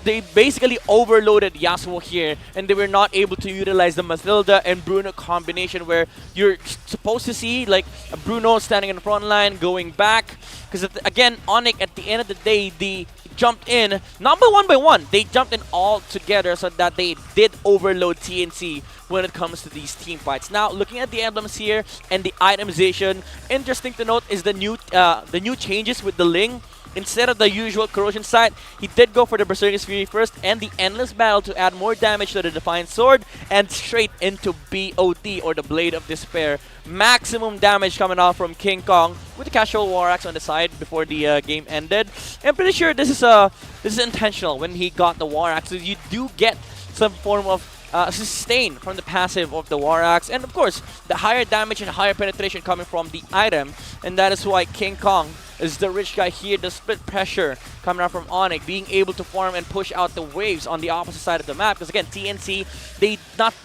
They basically overloaded Yasuo here, and they were not able to utilize the Mathilda and Bruno combination, where you're supposed to see like a Bruno standing in the front line, going back. Because again, ONIC, at the end of the day, they jumped in, not by one, they jumped in all together, so that they did overload TNC when it comes to these team fights. Now, looking at the emblems here and the itemization, interesting to note is the new changes with the Ling. Instead of the usual corrosion sight, he did go for the Berserker's Fury first and the Endless Battle to add more damage to the Defiant Sword, and straight into BOT, or the Blade of Despair. Maximum damage coming out from King Kong with the casual War Axe on the side before the game ended. I'm pretty sure this is intentional when he got the War Axe. So you do get some form of sustain from the passive of the War Axe, and of course the higher damage and higher penetration coming from the item, and that is why King Kong is the rich guy here. The split pressure coming out from ONIC, being able to farm and push out the waves on the opposite side of the map, because again, TNC,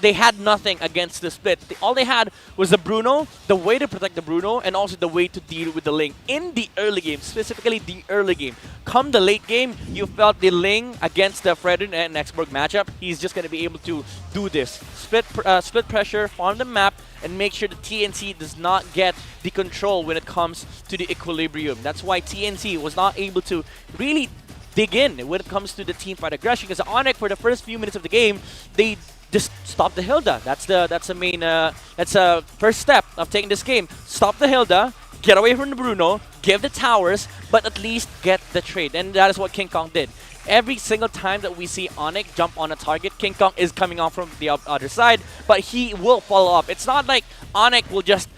they had nothing against the split. All they had was the Bruno, the way to protect the Bruno, and also the way to deal with the Ling in the early game, specifically the early game. Come the late game, you felt the Ling against the Fredrin and Nextberg matchup, he's just going to be able to do this. Split pressure, farm the map, and make sure the TNC does not get the control when it comes to the equilibrium. That's why TNC was not able to really dig in when it comes to the teamfight aggression, because ONIC, for the first few minutes of the game, they just stop the Hilda. That's the main first step of taking this game. Stop the Hilda, get away from the Bruno, give the towers, but at least get the trade. And that is what King Kong did. Every single time that we see ONIC jump on a target, King Kong is coming off from the other side, but he will follow up. It's not like ONIC will just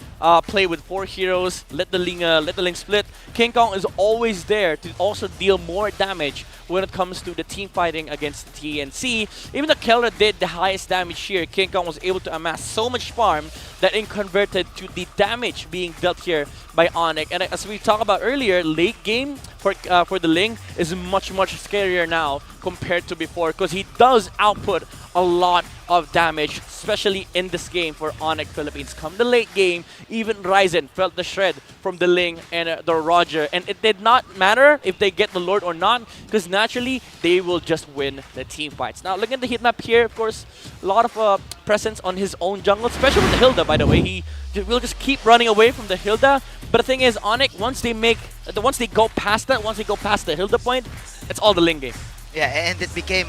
play with 4 heroes, let the Ling split. King Kong is always there to also deal more damage when it comes to the team fighting against the TNC. Even though Kelra did the highest damage here, King Kong was able to amass so much farm that it converted to the damage being dealt here by ONIC. And as we talked about earlier, late game for the Ling is much scarier now compared to before, because he does output a lot of damage, especially in this game for ONIC Philippines. Come the late game, even Ryzen felt the shred from the Ling and the Roger, and it did not matter if they get the Lord or not, because naturally they will just win the team fights. Now looking at the heat map here, of course, a lot of presence on his own jungle, especially with the Hilda, by the way. He will just keep running away from the Hilda. But the thing is, ONIC, once they go past the Hilda point, it's all the Ling game. Yeah, and it became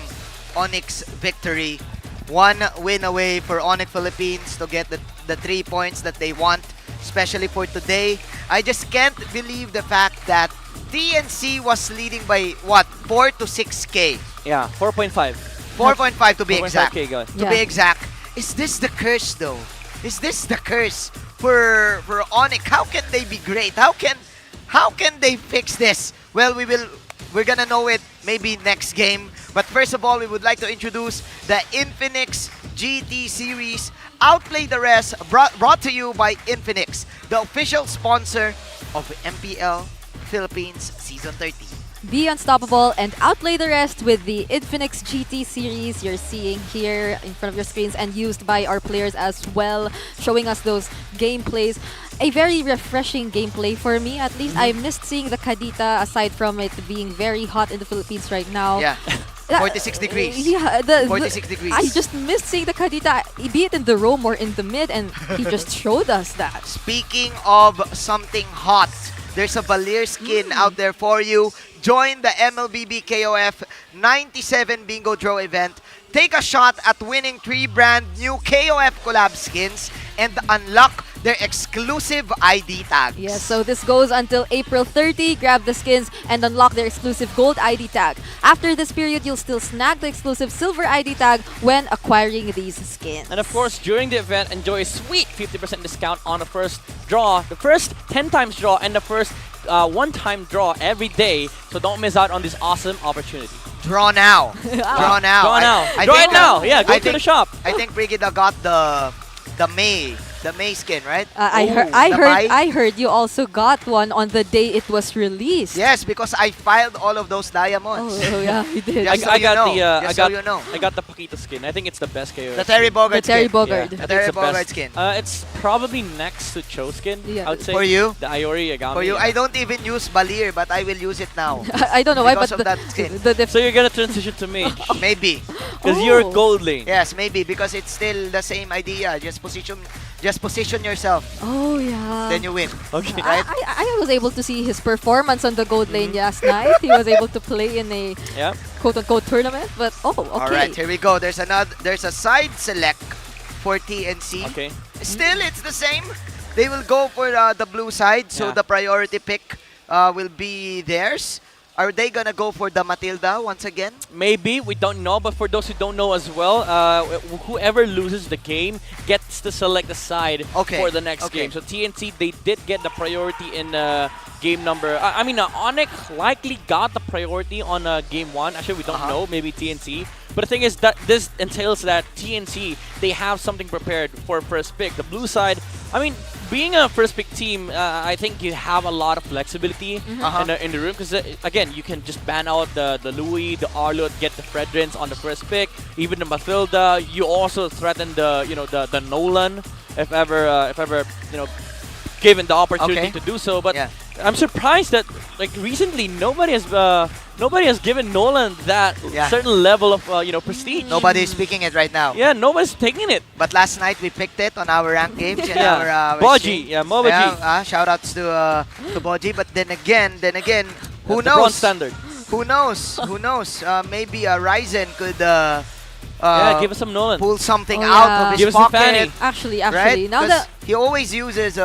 ONIC's victory. 1 win away for ONIC Philippines to get the 3 points that they want, especially for today. I just can't believe the fact that TNC was leading by, what, 4 to 6K? Yeah, 4.5. 4.5 to be exact. To be exact. Is this the curse, though? Is this the curse for ONIC? How can they be great? How can they fix this? Well, we're gonna know it maybe next game. But first of all, we would like to introduce the Infinix GT Series Outplay the Rest, brought to you by Infinix, the official sponsor of MPL Philippines Season 13. Be unstoppable and outplay the rest with the Infinix GT series you're seeing here in front of your screens and used by our players as well, showing us those gameplays. A very refreshing gameplay for me, at least. I missed seeing the Kadita, aside from it being very hot in the Philippines right now. Yeah, 46 degrees. Yeah, 46 degrees. I just missed seeing the Kadita, be it in the roam or in the mid, and he just showed us that. Speaking of something hot, there's a Valir skin out there for you. Join the MLBB KOF 97 Bingo Draw event. Take a shot at winning 3 brand new KOF collab skins and unlock their exclusive ID tags. Yes, so this goes until April 30. Grab the skins and unlock their exclusive gold ID tag. After this period, you'll still snag the exclusive silver ID tag when acquiring these skins. And of course, during the event, enjoy a sweet 50% discount on the first draw, the first 10 times draw, and the first one-time draw every day. So don't miss out on this awesome opportunity. Draw now. Draw now. Draw now. Draw it now. Yeah, go to the shop. I think Brigida got the May skin, right? I heard you also got one on the day it was released. Yes, because I filed all of those diamonds. Oh yeah, you did. I got the Paquita skin. I think it's the best KO. The Terry Bogard skin. The Terry Bogard skin. It's probably next to Cho skin, yeah. I would say. For you? The Iori Agami. For you, I don't even use Valir, but I will use it now. I don't know why, but because of that skin. So you're gonna transition to mage? Maybe. Because you're gold lane. Yes, maybe, because it's still the same idea. Just position yourself. Oh yeah. Then you win. Okay. Right? I was able to see his performance on the gold lane last night. He was able to play in a quote-unquote tournament. But okay. All right, here we go. There's a side select for TNC. Okay. Still, it's the same. They will go for the blue side, so the priority pick will be theirs. Are they gonna go for the Matilda once again? Maybe, we don't know, but for those who don't know as well, whoever loses the game gets to select the side for the next game. So TNC, they did get the priority in game number... ONIC likely got the priority on game 1. Actually, we don't know, maybe TNC. But the thing is that this entails that TNC, they have something prepared for first pick. The blue side, being a first pick team, I think you have a lot of flexibility in the room, because again, you can just ban out the Louis, the Arlut, get the Fredrins on the first pick, even the Mathilda. You also threaten the Nolan if ever given the opportunity to do so. But I'm surprised that recently nobody has given Nolan that certain level of prestige. Nobody is picking it right now. Yeah, nobody's taking it. But last night we picked it on our ranked games and our Boji, Mobaji. Shout outs to Boji. But then again, who knows? The bronze standard. Who knows? Maybe Ryzen could give us some Nolan. Pull something out of his pocket. Actually, right? now that he always uses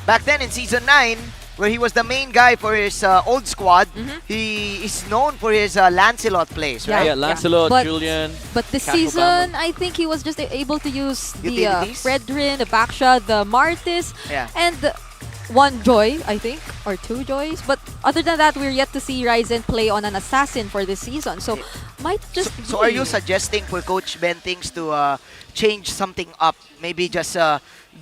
back then in season 9, where he was the main guy for his old squad. He is known for his Lancelot plays, right? Yeah, Lancelot, But- Julian. But this Casual season, I think he was just able to use the Utilities? Fredrin, the Baksha, the Martis, Yeah. and one Joy, I think, or two Joys. But other than that, we're yet to see Ryzen play on an assassin for this season. So might just So be. are you suggesting for Coach Bentings to change something up? Maybe just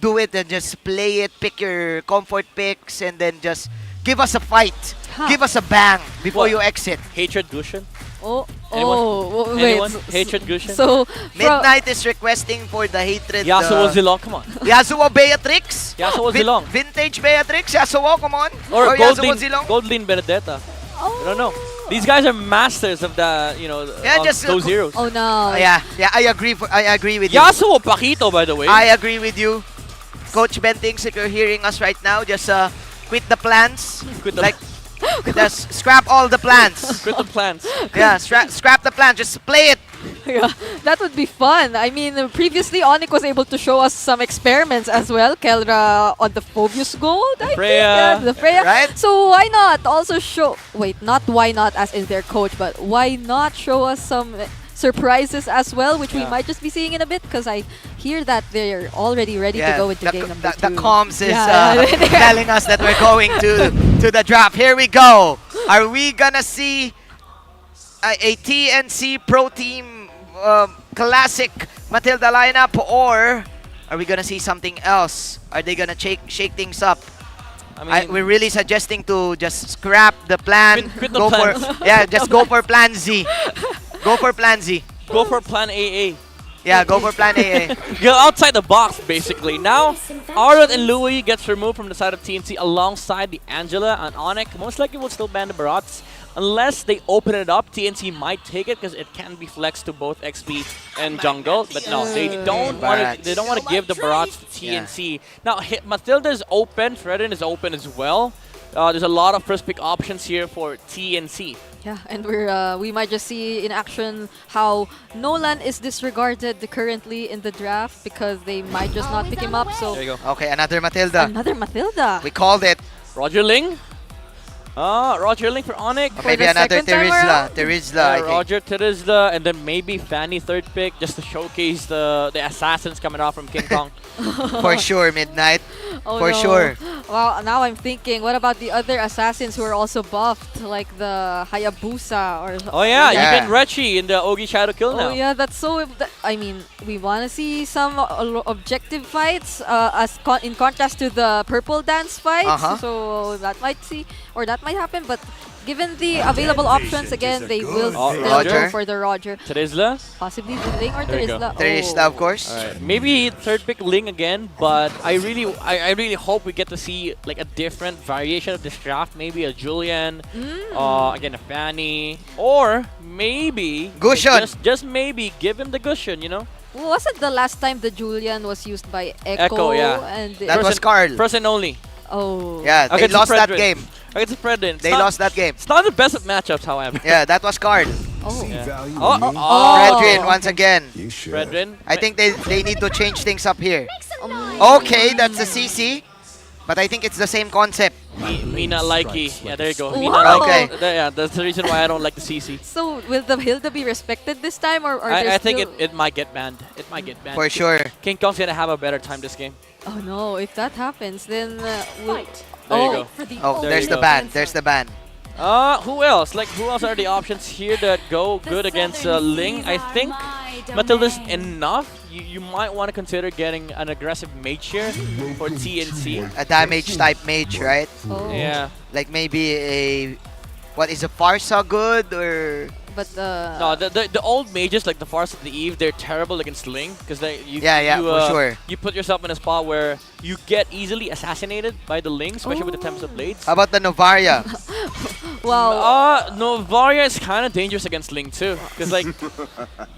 do it and just play it, pick your comfort picks, and then just give us a fight. Huh. Give us a bang before What? you exit. Hatred Gushin? Oh, Anyone? wait. Anyone? Hatred Gushin? So Midnight is requesting for the hatred. Yasuo Zilong, come on. Yasuo Beatrix. Yasuo Zilong. Vintage Beatrix. Yasuo, come on. Or Yasuo Zilong. Goldlin Benedetta. I don't know. These guys are masters of the, Yeah, of just, those heroes. Oh no. Yeah, I agree. I agree with you. Yasuo Paquito, by the way. I agree with you, Coach Bentings. If you're hearing us right now, just quit the plans. Quit the- Like, just scrap all the plans. Quit the plans. Yeah, scrap the plans. Just play it. Yeah, that would be fun. I mean, previously ONIC was able to show us some experiments as well. Kelra on the Phobius Gold, I Freya. think. Yeah, the Freya. Right? So why not also show... Wait, not why not as in their coach, but why not show us some surprises as well, which we might just be seeing in a bit, because I hear that they're already ready to go into the, game number the 2. comms is Yeah. telling us that we're going to the draft. Here we go. Are we gonna see a TNC Pro Team classic Matilda lineup, or are we gonna see something else? Are they gonna shake things up? I mean, We're really suggesting to just scrap the plan. Quit the go plans. for just go for plan Z. Go for plan Z. go for plan AA. Yeah, go for plan AA. Go outside the box, basically. Now, Arlott and Louis gets removed from the side of TNC alongside the Angela and ONIC. Most likely will still ban the Barats. Unless they open it up, TNC might take it because it can be flexed to both XP and jungle. But no, they don't want to. They don't want to give the Barats to TNC. Now, Matilda is open. Fredin is open as well. There's a lot of first pick options here for TNC. Yeah, and we might just see in action how Nolan is disregarded currently in the draft because they might just not pick him up. So There you go. Okay, another Matilda. another Matilda. We called it. Roger Ling. Roger Ling for ONIC. Or maybe the another second time around? Terizla, I think. Roger Terizla, and then maybe Fanny third pick just to showcase the assassins coming out from King Kong. For sure, Midnight. Oh, For no. sure. Well, now I'm thinking, what about the other assassins who are also buffed, like the Hayabusa or? Oh yeah, Yeah. even Rechi in the Ogi Shadow Kill now. Oh yeah, that's so. I mean, we want to see some objective fights, in contrast to the Purple Dance fights. So that might happen. But given the available options, again, they will still Roger. go for the Roger. Terizla. Possibly the Ling or There you go. Terizla. Terizla, of course. Alright, maybe third pick Ling again, but I really hope we get to see like a different variation of this draft. Maybe a Julian, again a Fanny, or maybe Gushin. Just maybe give him the Gushin, you know. Well, wasn't the last time the Julian was used by Echo? Echo, yeah. And That was Carl. First and only. oh. Yeah, they Against lost that Fredrin. game. Against Fredrin. They lost that game. It's not the best of matchups, however. Yeah, that was Carl. Oh. Fredrin once again. Fredrin. I think they need to change things up here. Okay, that's the CC. But I think it's the same concept. Mina likey. Yeah, there you go. Wow. Mina Okay. Yeah, that's the reason why I don't like the CC. So will the Hilda be respected this time, or I think still... it might get banned. It might get banned. For sure. King Kong's gonna have a better time this game. Oh no! If that happens, then we'll... There you go. Oh, There there's you the go. ban. There's the ban. Who else? Like, who else are the options here that go good against Ling? I think Matilda's enough. You might want to consider getting an aggressive mage here for TNC. A damage type mage, right? Oh. Yeah. Like maybe a... What, is a Farsa good or... But No, the old mages like the Farce of the Eve, they're terrible against Ling because you for sure. You put yourself in a spot where you get easily assassinated by the Ling, especially with the Tempest of Blades. How about the Novaria? Wow. Novaria is kind of dangerous against Ling too, because like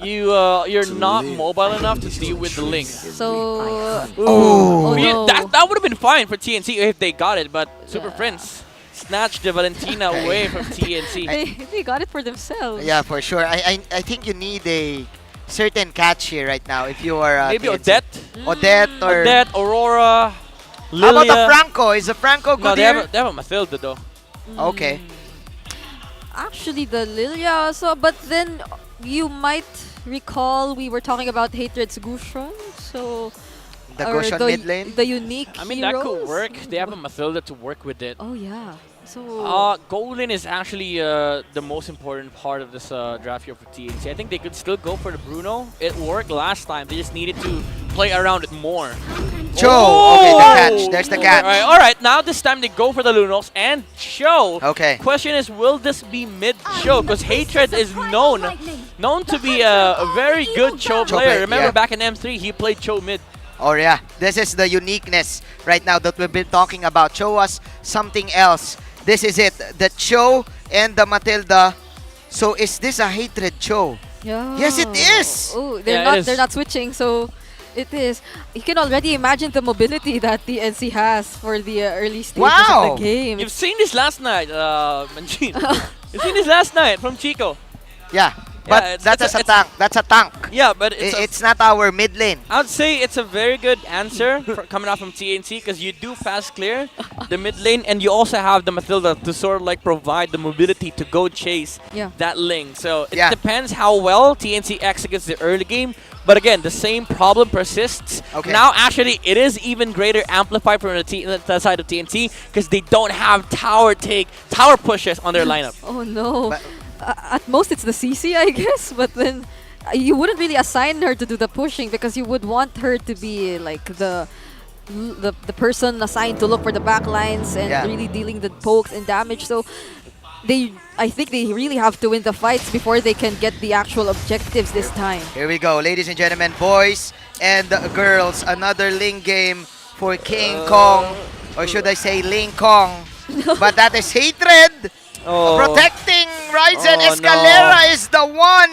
you're not mobile enough to deal with the Ling. So... Oh. no. That would have been fine for TNC if they got it, but Super Prince snatched the Valentina away from TNC. They got it for themselves. Yeah, for sure. I think you need a certain catch here right now if you are... Maybe TNC. Odette. Odette or... Odette, Aurora. How about the Franco? Is the Franco good No, they here? have a Mathilda though. Okay. Actually, the Lilia. So, but then you might recall we were talking about Hatred's Gushon. So, The or Gushon mid lane? the unique I mean, that could heroes. work. They have a Mathilda to work with it. Oh yeah. So Gold lane is actually the most important part of this draft here for TNC. I think they could still go for the Bruno. It worked last time. They just needed to play around it more. Joe! Okay, the catch. There's the catch. All right. Now this time they go for the Lunox and Cho. Okay. Question is, will this be mid-Cho? Because Hatred is known to be a very good Cho player. Remember back in M3, he played Cho mid. Oh yeah, this is the uniqueness right now that we've been talking about. Show us something else. This is it, the Cho and the Matilda. So is this a Hatred Cho? yeah. Yes, it is. Oh, Yeah, they're not switching. So it is. You can already imagine the mobility that the NC has for the early stages Wow. of the game. You've seen this last night, Manjin. You've seen this last night from Chico. Yeah, but that's a tank. That's a tank. Yeah, but It's not our mid lane. I would say it's a very good answer coming out from TNC because you do fast clear the mid lane and you also have the Mathilda to sort of like provide the mobility to go chase that lane. So it depends how well TNC executes the early game. But again, the same problem persists. Okay. Now, actually, it is even greater amplified from the side of TNC because they don't have tower pushes on their lineup. Oh no. At most it's the CC, I guess, but then you wouldn't really assign her to do the pushing because you would want her to be like the person assigned to look for the back lines and really dealing the pokes and damage. So I think they really have to win the fights before they can get the actual objectives this time. Here we go, ladies and gentlemen, boys and girls. Another Ling game for King Kong, or should I say Ling Kong? But that is Hatred. Protecting Ryzen. Escalera is the one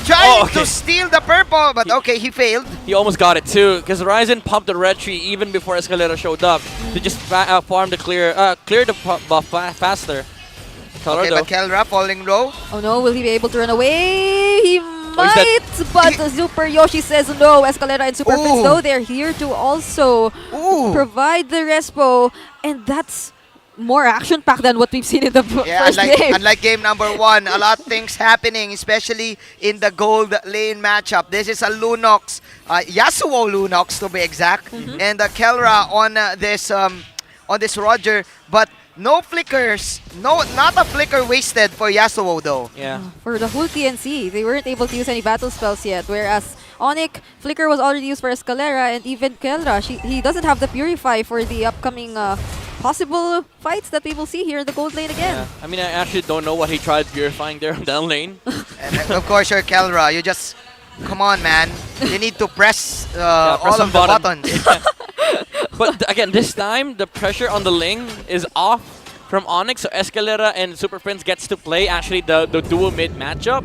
trying to steal the purple, but okay, he failed. He almost got it too, because Ryzen pumped the red tree even before Escalera showed up to just farm the clear the buff faster. Okay, but Kelra falling low. Oh no, will he be able to run away? He might, but Super Yoshi says no. Escalera and Super Prince, though, they're here to also provide the respo, and that's more action-packed than what we've seen in the first game. Unlike game number 1, a lot of things happening, especially in the gold lane matchup. This is a Lunox, Yasuo Lunox to be exact, and Kelra on this Roger, but no flickers, not a flicker wasted for Yasuo though. Yeah. For the whole TNC, they weren't able to use any battle spells yet, whereas ONIC, flicker was already used for Escalera, and even Kelra, he doesn't have the Purify for the upcoming possible fights that we will see here in the gold lane again. Yeah. I mean, I actually don't know what he tried purifying there on down lane. And of course, you're Kelra. You just, come on, man. You need to press, press all of the buttons. But again, this time, the pressure on the lane is off from ONIC, so Escalera and Super Prince gets to play actually the dual mid matchup.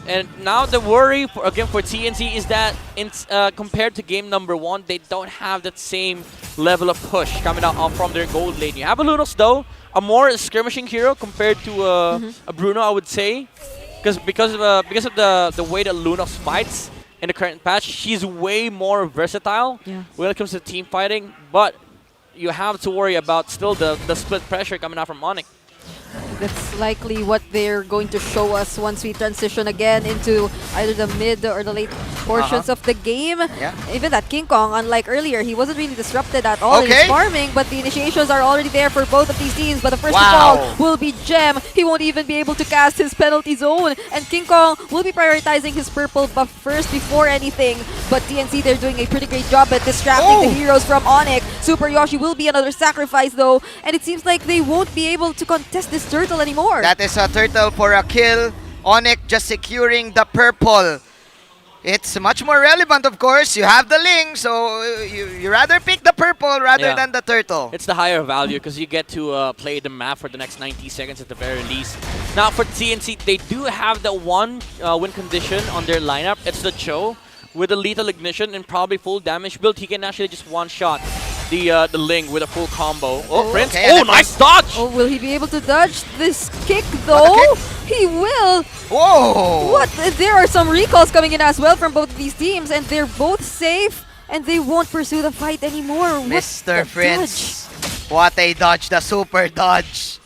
And now the worry for TNC is that compared to game number 1, they don't have that same level of push coming out from their gold lane. You have a Lunox though, a more skirmishing hero compared to a Bruno, I would say, because of the way that Lunox fights in the current patch. She's way more versatile when it comes to team fighting, but you have to worry about still the split pressure coming out from ONIC. That's likely what they're going to show us once we transition again into either the mid or the late portions of the game. Even that King Kong, unlike earlier, he wasn't really disrupted at all in his farming, but the initiations are already there for both of these teams. But the first to fall will be Gem. He won't even be able to cast his penalty zone, and King Kong will be prioritizing his purple buff first before anything. But TNC, they're doing a pretty great job at distracting the heroes from ONIC. Super Yoshi will be another sacrifice though, and it seems like they won't be able to contest this turtle anymore. That is a turtle for a kill. ONIC just securing the purple. It's much more relevant, of course. You have the Ling, so you rather pick the purple rather than the turtle. It's the higher value because you get to play the map for the next 90 seconds at the very least. Now for TNC, they do have the one win condition on their lineup. It's the Cho with a lethal ignition and probably full damage build. He can actually just one-shot the Ling with a full combo. Oh, Prince! Okay, nice dodge! Oh, will he be able to dodge this kick though? He will! Whoa! What? There are some recalls coming in as well from both of these teams, and they're both safe. and they won't pursue the fight anymore. What Mr. the Prince, what a dodge, the super dodge.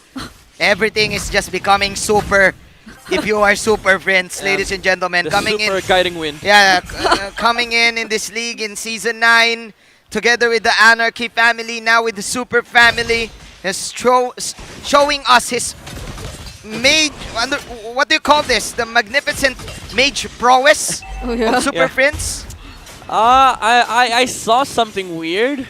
Everything is just becoming super. If you are Super Prince, ladies and gentlemen, The coming super in. guiding wind. Yeah, coming in this league in Season 9, together with the Anarchy family, now with the Super family, is showing us his mage, what do you call this? The magnificent mage prowess of Super Prince? I saw something weird.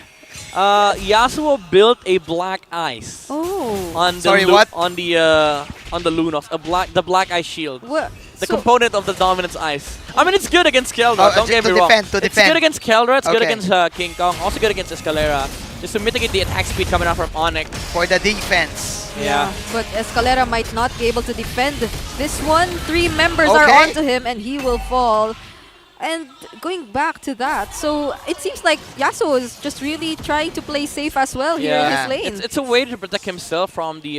Yasuo built a black ice. On the Sorry, what? On the Lunox, the black ice shield. What? The component of the dominance ice. I mean, it's good against Keldra. Don't get me wrong. It's good against Keldra. It's good against King Kong. Also good against Escalera. Just to mitigate the attack speed coming out from ONIC. For the defense. Yeah. But Escalera might not be able to defend this one. 3 members are onto him, and he will fall. And going back to that, so it seems like Yasuo is just really trying to play safe as well here in this lane. It's a way to protect himself from the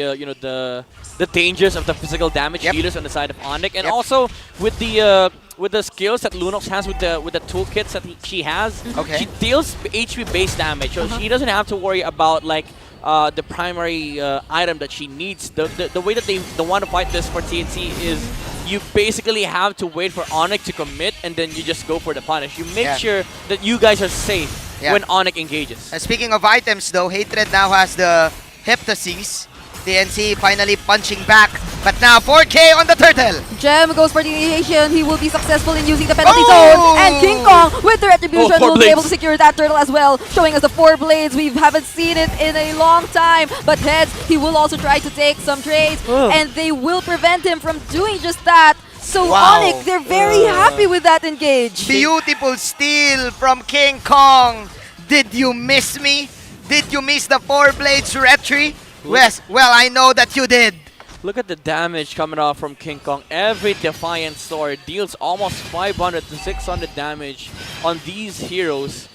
the dangers of the physical damage dealers on the side of ONIC, and also with the skills that Lunox has with the toolkits that she has. She deals HP based damage, so she doesn't have to worry about like the primary item that she needs. The way that they want to fight this for TNC is you basically have to wait for ONIC to commit, and then you just go for the punish. You make sure that you guys are safe when ONIC engages. Speaking of items though, Hatred now has the Heptasis. TNC finally punching back, but now 4K on the turtle. Gem goes for the initiation. He will be successful in using the penalty zone. And King Kong with the retribution will be able to secure that turtle as well, showing us the 4 blades. We haven't seen it in a long time. But heads, he will also try to take some trades, and they will prevent him from doing just that. So ONIC, they're very happy with that engage. Beautiful steal from King Kong. Did you miss me? Did you miss the 4 blades retry? Yes, well, I know that you did. Look at the damage coming off from King Kong. Every Defiant Sword deals almost 500 to 600 damage on these heroes.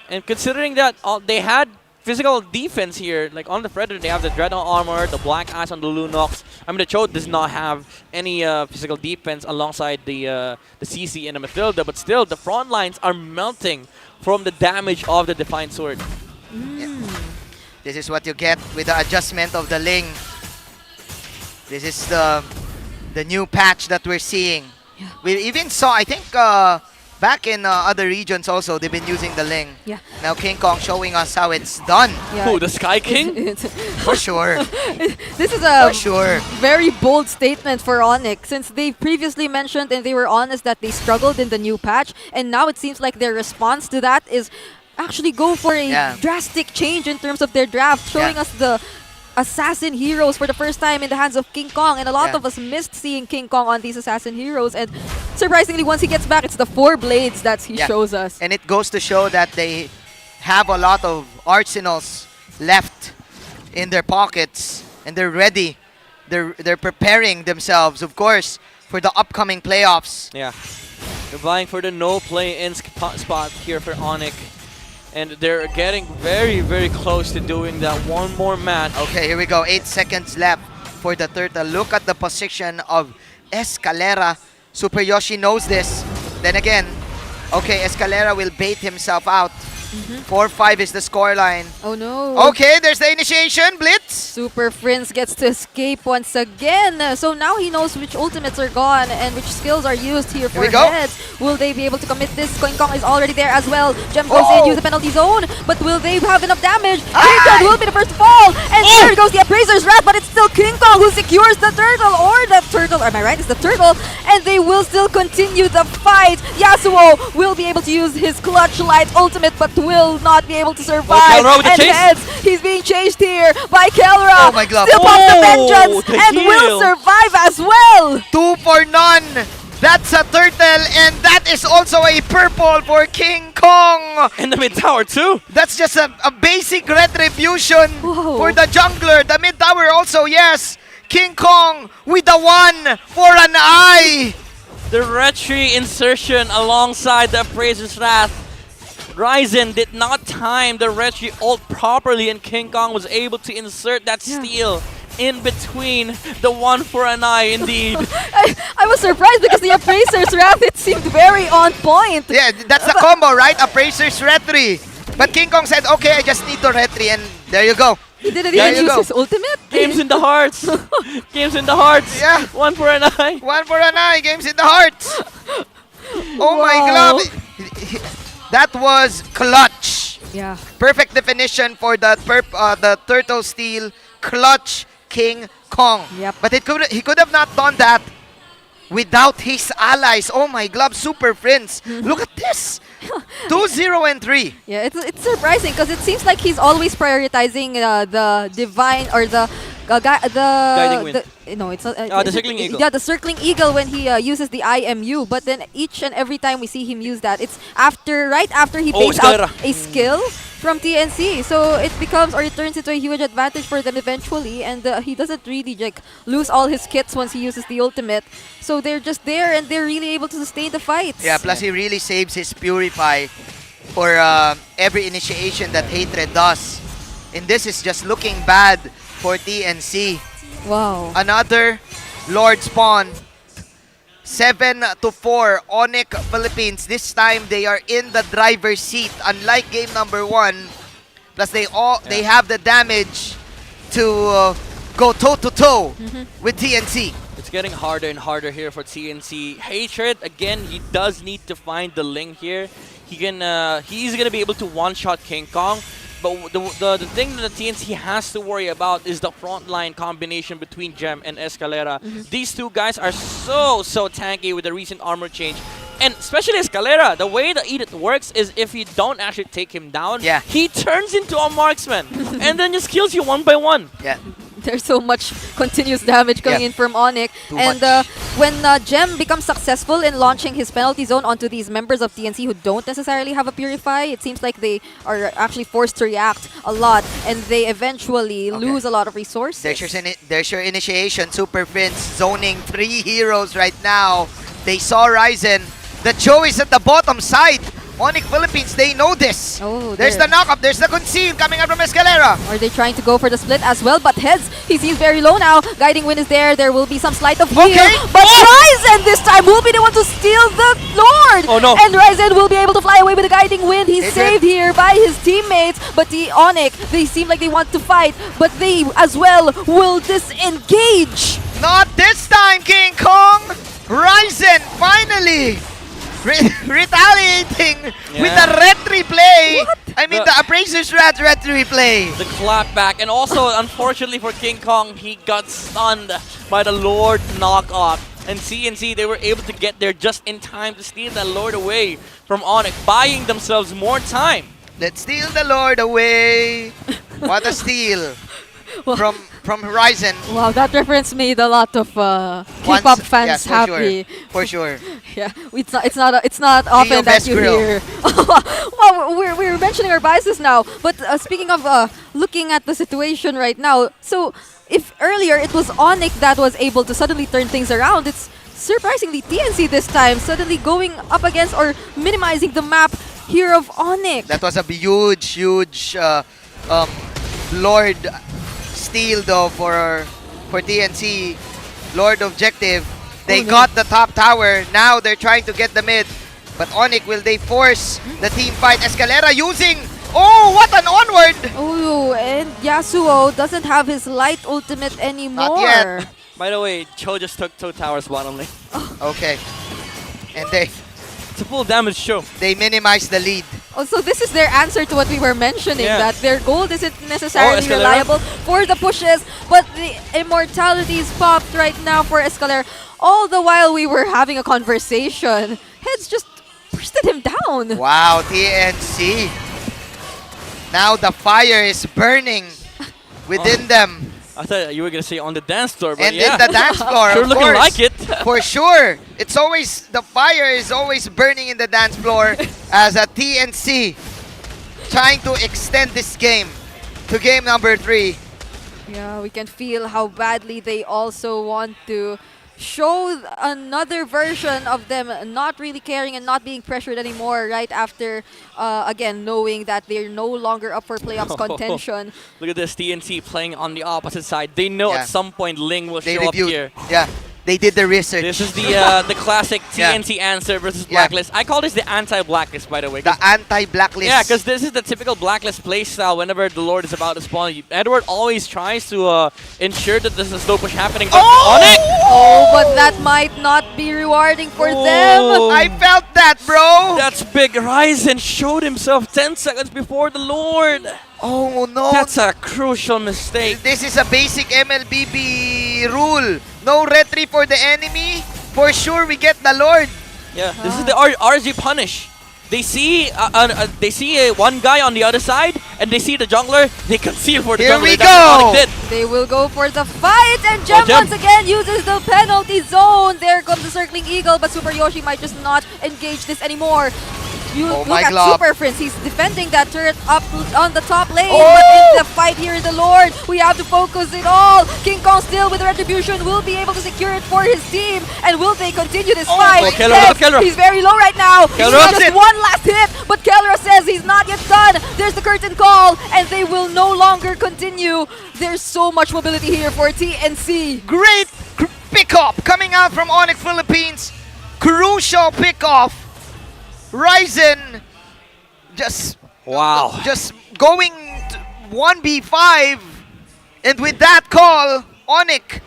And considering that they had physical defense here, like on the Predator, they have the Dreadnought armor, the Black Ice on the Lunox. I mean, the Chode does not have any physical defense alongside the CC and the Mathilda, but still, the front lines are melting from the damage of the Defiant Sword. This is what you get with the adjustment of the Ling. This is the new patch that we're seeing. We even saw, I think, back in other regions also, they've been using the Ling. Now King Kong showing us how it's done. Who, the Sky King? For sure. This is a very bold statement for ONIC, since they previously mentioned and they were honest that they struggled in the new patch, and now it seems like their response to that is actually go for a drastic change in terms of their draft, showing us the assassin heroes for the first time in the hands of King Kong, and a lot of us missed seeing King Kong on these assassin heroes, and surprisingly once he gets back, it's the 4 blades that he shows us. And it goes to show that they have a lot of arsenals left in their pockets, and they're ready. They're preparing themselves, of course, for the upcoming playoffs. Yeah, they're vying for the no play-in spot here for ONIC. And they're getting very, very close to doing that one more match. Okay, here we go. 8 seconds left for the turtle. Look at the position of Escalera. Super Yoshi knows this. Then again, okay, Escalera will bait himself out. 4-5 is the scoreline. Oh no. Okay, there's the initiation. Blitz. Super Prince gets to escape once again. So now he knows which ultimates are gone and which skills are used here for heads. Will they be able to commit this? King Kong is already there as well. Gem goes in, use the penalty zone. But will they have enough damage? King Kong will be the first to fall. And there goes the Appraiser's Wrath, but it's still King Kong who secures the turtle. Or the turtle, am I right? It's the turtle. And they will still continue the fight. Yasuo will be able to use his Clutch Light ultimate, but will not be able to survive. And heads, he's being chased here by Kelra. Oh my god. Still pops the vengeance and will survive as well. 2 for none. That's a turtle, and that is also a purple for King Kong. In the mid tower too. That's just a basic retribution for the jungler. The mid tower also, yes. King Kong with the 1 for an eye. The retry insertion alongside the Appraiser's Wrath. Ryzen did not time the retry ult properly, and King Kong was able to insert that steal in between between the one for an eye, indeed. I was surprised because the Appraiser's Wrath, it seemed very on point. Yeah, that's the combo, right? Appraiser's Retry. But King Kong said, okay, I just need to Retry, and there you go. He didn't There even you use go. his ultimate. Games in the hearts. Games in the hearts. Yeah. One for an eye. One for an eye, games in the hearts. Oh my Wow. god. That was clutch. Yeah. Perfect definition for the Turtle Steel clutch King Kong. Yep. But he could have not done that without his allies. Oh my god, super friends. Look at this. 2-0 and 3. Yeah, it's surprising because it seems like he's always prioritizing the divine or the Guiding Wind. no, it's not. The Circling Eagle. Yeah, the circling eagle when he uses the IMU. But then each and every time we see him use that, it's right after he baits out Escalera. a skill from TNC. So it becomes or it turns into a huge advantage for them eventually, and he doesn't really like lose all his kits once he uses the ultimate. So they're just there and they're really able to sustain the fights. Yeah, plus he really saves his Purify for every initiation that Hatred does. And this is just looking bad for TNC. Wow. Another Lord Spawn. 7-4, ONIC Philippines. This time they are in the driver's seat. Unlike game number 1, plus they have the damage to go toe-to-toe with TNC. It's getting harder and harder here for TNC. Hatred, again, he does need to find the Ling here. He's gonna be able to one-shot King Kong. But the thing that the TNC has to worry about is the frontline combination between Gem and Escalera. These two guys are so tanky with the recent armor change. And especially Escalera, the way the Edith works is if you don't actually take him down, he turns into a marksman and then just kills you one by one. Yeah. There's so much continuous damage coming in from ONIC. And when Gem becomes successful in launching his penalty zone onto these members of TNC who don't necessarily have a Purify, it seems like they are actually forced to react a lot and they eventually lose a lot of resources. There's your initiation. Super Friends zoning 3 heroes right now. They saw Ryzen. The Joe is at the bottom side. ONIC Philippines, they know this. Oh, there's the knock-up, there's the conceal coming out from Escalera. Are they trying to go for the split as well? But heads, he seems very low now. Guiding Wind is there. There will be some sleight of heel. But Ryzen this time will be the one to steal the Lord. Oh no. And Ryzen will be able to fly away with the Guiding Wind. He's saved here by his teammates. But the ONIC, they seem like they want to fight. But they as well will disengage. Not this time, King Kong. Ryzen finally retaliating with the retry play. I mean, the Appraiser's retry play. The clapback. And also, unfortunately for King Kong, he got stunned by the Lord knockoff. And CNC, they were able to get there just in time to steal that Lord away from ONIC, buying themselves more time. Let's steal the Lord away. What a steal from Horizon. Wow, that reference made a lot of K-pop fans happy. For sure. Yeah, it's not often that you hear. Well, we're mentioning our biases now, but speaking of looking at the situation right now, so if earlier it was ONIC that was able to suddenly turn things around, it's surprisingly TNC this time suddenly going up against or minimizing the map here of ONIC. That was a huge Lord steal though for TNC. Lord objective. They got the top tower. Now they're trying to get the mid. But ONIC, will they force the team fight? Escalera using... Oh, what an onward! Oh, and Yasuo doesn't have his light ultimate anymore. Not yet. By the way, Cho just took 2 towers bottom lane. Okay. And they... It's a full damage show. They minimize the lead. Oh, so this is their answer to what we were mentioning, that their gold isn't necessarily Escalera. reliable for the pushes, but the immortalities popped right now for Escalera. All the while we were having a conversation, Heads just bursted him down. Wow, TNC. Now the fire is burning within them. I thought you were going to say on the dance floor, but And in the dance floor, sure of looking course. like it. For sure. It's always, the fire is always burning in the dance floor as a TNC trying to extend this game to game number 3. Yeah, we can feel how badly they also want to show another version of them not really caring and not being pressured anymore right after, again, knowing that they're no longer up for playoffs contention. Look at this, TNC playing on the opposite side. They know Yeah. at some point Ling will They show reviewed. up here. Yeah, they did the research. This is the classic TNC answer versus Yeah. Blacklist. I call this the anti-Blacklist, by the way. The anti-blacklist. Yeah, because this is the typical Blacklist playstyle whenever the Lord is about to spawn. Edward always tries to ensure that there's a slow push happening. But ONIC! Oh, but that might not be rewarding for them. I felt that, bro. That's big. Ryzen showed himself 10 seconds before the Lord. Oh no. That's a crucial mistake. This is a basic MLBB rule. No retry for the enemy. For sure, we get the Lord. Yeah, this is the RSG punish. They see one guy on the other side, and they see the jungler. They conceal for the Here jungler. we That's what go. ONIC did. They will go for the fight, and Gem Gem. once again uses the penalty zone. There comes the circling eagle, but Super Yoshi might just not engage this anymore. You Oh look my at glove. Super Prince. He's defending that turret up on the top lane. Oh! But in the fight here, the Lord, we have to focus it all. King Kong still with the retribution will be able to secure it for his team. And will they continue this fight? Oh, Kellra, look at Kellra. He's very low right now. He Kellra. needs just one last hit, but Kellra says he's not yet done. There's the curtain call, and they will no longer continue. There's so much mobility here for TNC. Great pick-up coming out from ONIC Philippines. Crucial pick-off. Ryzen just going to 1v5, and with that call, ONIC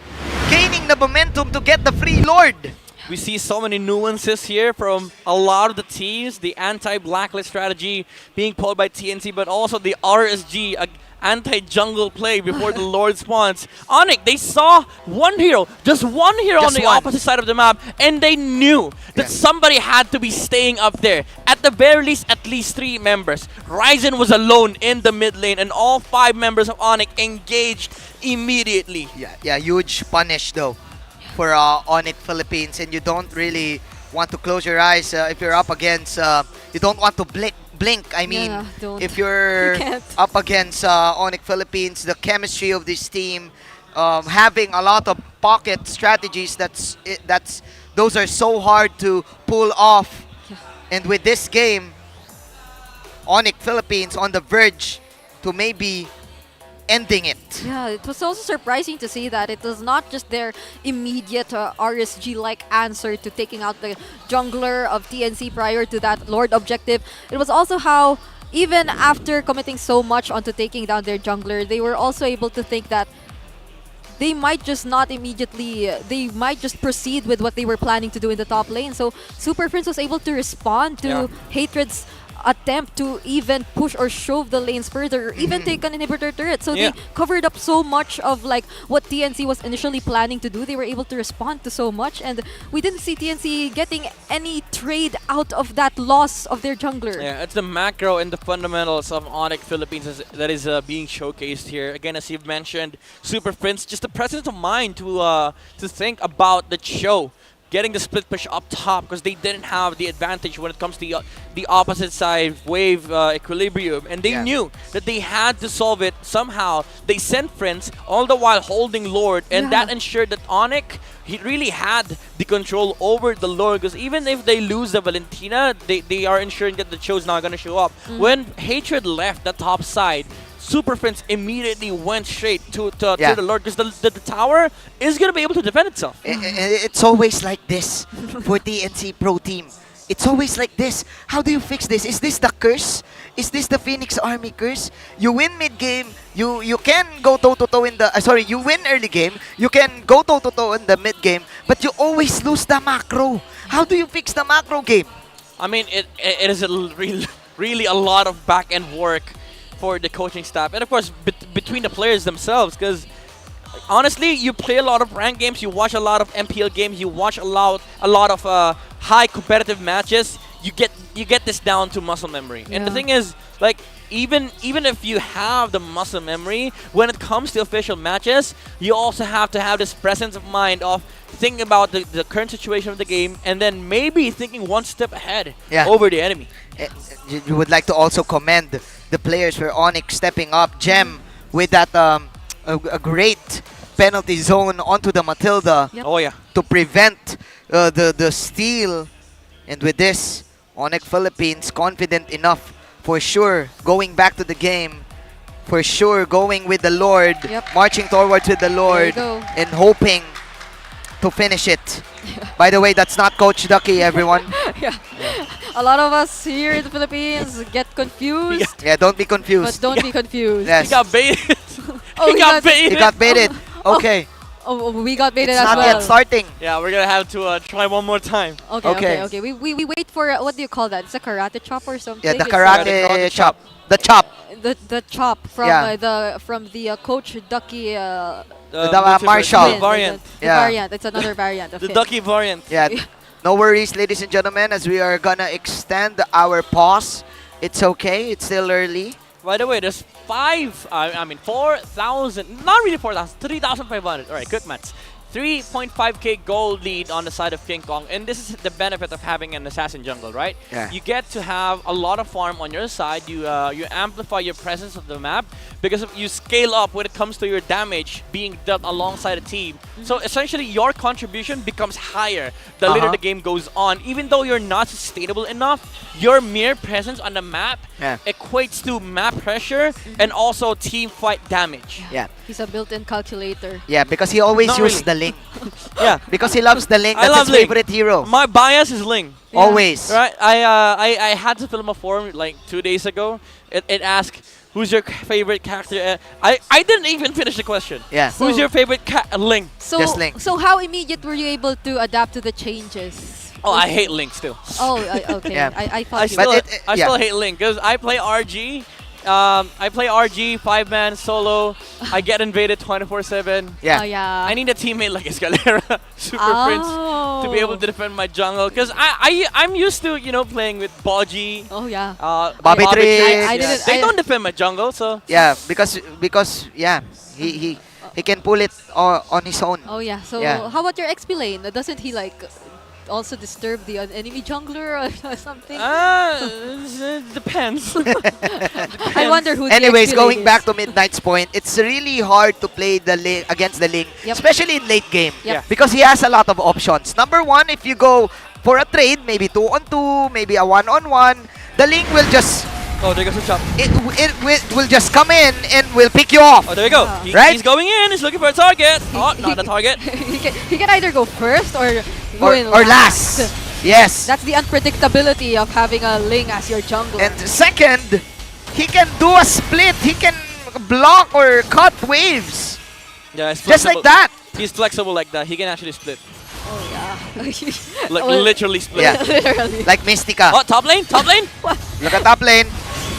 gaining the momentum to get the free Lord. We see so many nuances here from a lot of the teams. The anti-blacklist strategy being pulled by TNC, but also the RSG anti-jungle play before the Lord spawns. ONIC, they saw one hero, just one hero on the opposite side of the map, and they knew that somebody had to be staying up there. At the very least, at least 3 members. Ryzen was alone in the mid lane, and all 5 members of ONIC engaged immediately. Yeah, huge punish though for ONIC Philippines, and you don't really want to close your eyes if you're up against. You don't want to blink. I mean, Yeah, don't. if you're You can't. up against ONIC Philippines, the chemistry of this team, having a lot of pocket strategies. Those are so hard to pull off. And with this game, ONIC Philippines on the verge to maybe ending it. Yeah, it was also surprising to see that it was not just their immediate RSG-like answer to taking out the jungler of TNC prior to that Lord objective. It was also how, even after committing so much onto taking down their jungler, they were also able to think that they might just not immediately, they might just proceed with what they were planning to do in the top lane. So Super Prince was able to respond to Hatred's attempt to even push or shove the lanes further, or even take an inhibitor turret. So they covered up so much of like what TNC was initially planning to do. They were able to respond to so much, and we didn't see TNC getting any trade out of that loss of their jungler. Yeah, it's the macro and the fundamentals of ONIC Philippines that is being showcased here. Again, as you've mentioned, Super Prince, just the presence of mind to think about the show. Getting the split push up top because they didn't have the advantage when it comes to the opposite side wave equilibrium, and they knew that they had to solve it somehow. They sent Prince all the while holding Lord, and that ensured that ONIC, he really had the control over the Lord, because even if they lose the Valentina, they are ensuring that the show's not going to show up. When Hatred left the top side, Super Prince immediately went straight to the Lord, because the tower is going to be able to defend itself. It's always like this for TNC Pro Team. It's always like this. How do you fix this? Is this the curse? Is this the Phoenix Army curse? You win mid game, you can go toe to toe in the you win early game, you can go toe to toe in the mid game, but you always lose the macro. How do you fix the macro game? I mean, it is really a lot of back end work for the coaching staff, and of course between the players themselves, because honestly, you play a lot of ranked games, you watch a lot of MPL games, you watch a lot of high competitive matches. You get this down to muscle memory. And the thing is, like, even if you have the muscle memory, when it comes to official matches, you also have to have this presence of mind of thinking about the current situation of the game, and then maybe thinking one step ahead over the enemy. You would like to also commend the players for ONIC stepping up. Gem with that a great penalty zone onto the Matilda Oh yeah. to prevent the steal. And with this, ONIC Philippines confident enough for sure going back to the game. For sure going with the Lord, marching towards with the Lord, and hoping to finish it. By the way, that's not Coach Ducky, everyone. A lot of us here in the Philippines get confused. Yeah, don't be confused. But don't be confused. Yes. He got baited. Oh, he got baited. He got baited. Okay. Oh, we got baited It's as not well. yet starting. Yeah, we're gonna have to try one more time. Okay. We wait for what do you call that? It's a karate chop or something. Yeah, the It's karate chop. The chop. the chop from the Coach Ducky. The martial variant. The variant. It's another variant of The it. Ducky variant. Yeah. No worries, ladies and gentlemen, as we are gonna extend our pause. It's okay. It's still early. By the way, there's 4,000, not really 4,000, 3,500. All right, quick maths. 3.5k gold lead on the side of King Kong, and this is the benefit of having an assassin jungle, right? Yeah. You get to have a lot of farm on your side. You amplify your presence of the map because you scale up when it comes to your damage being dealt alongside a team. So essentially, your contribution becomes higher the later the game goes on. Even though you're not sustainable enough, your mere presence on the map equates to map pressure and also team fight damage. Yeah. He's a built-in calculator. Yeah, because he always Not uses really. the Ling. Yeah, Because he loves the Ling. I That's love his Ling. favorite hero. My bias is Ling. Always. Right? I had to film a forum like 2 days ago. It asked, who's your favorite character? I didn't even finish the question. Yeah. Who's your favorite Ling? Just Link. So how immediate were you able to adapt to the changes? Oh, I hate Link still. Oh, okay. Yeah. I I thought you still, would. I still hate Link because I play RG. I play RG 5-man solo. I get invaded 24/7. Yeah. Oh, yeah. I need a teammate like Escalera, Super Prince, to be able to defend my jungle. Because I'm used to playing with Boji, Oh, yeah. Bobby Tricks. I didn't- They I- don't defend my jungle, so Yeah, because he can pull it on his own. Oh, yeah. So Yeah. how about your XP lane? Doesn't he also disturb the enemy jungler or something? it depends. I wonder who. Anyways, the XP going lane back is. to Midnight's point, it's really hard to play the Ling against the Ling, Yep. especially in late game, Yep. because he has a lot of options. Number one, if you go for a trade, maybe 2-on-2, maybe a 1-on-1, the Ling will just Oh, there goes the chop. will just come in and will pick you off. Oh, there you go. Right? He's going in. He's looking for a target. Oh, not a target. he can either go first or go in or last. Yes. That's the unpredictability of having a Ling as your jungler. And second, he can do a split. He can block or cut waves. Yeah, he's Just like flexible. that. He's flexible like that. He can actually split. Oh, yeah. Like Well, literally split. Yeah. Literally. Like Mystica. Oh, top lane, top lane. Look at top lane.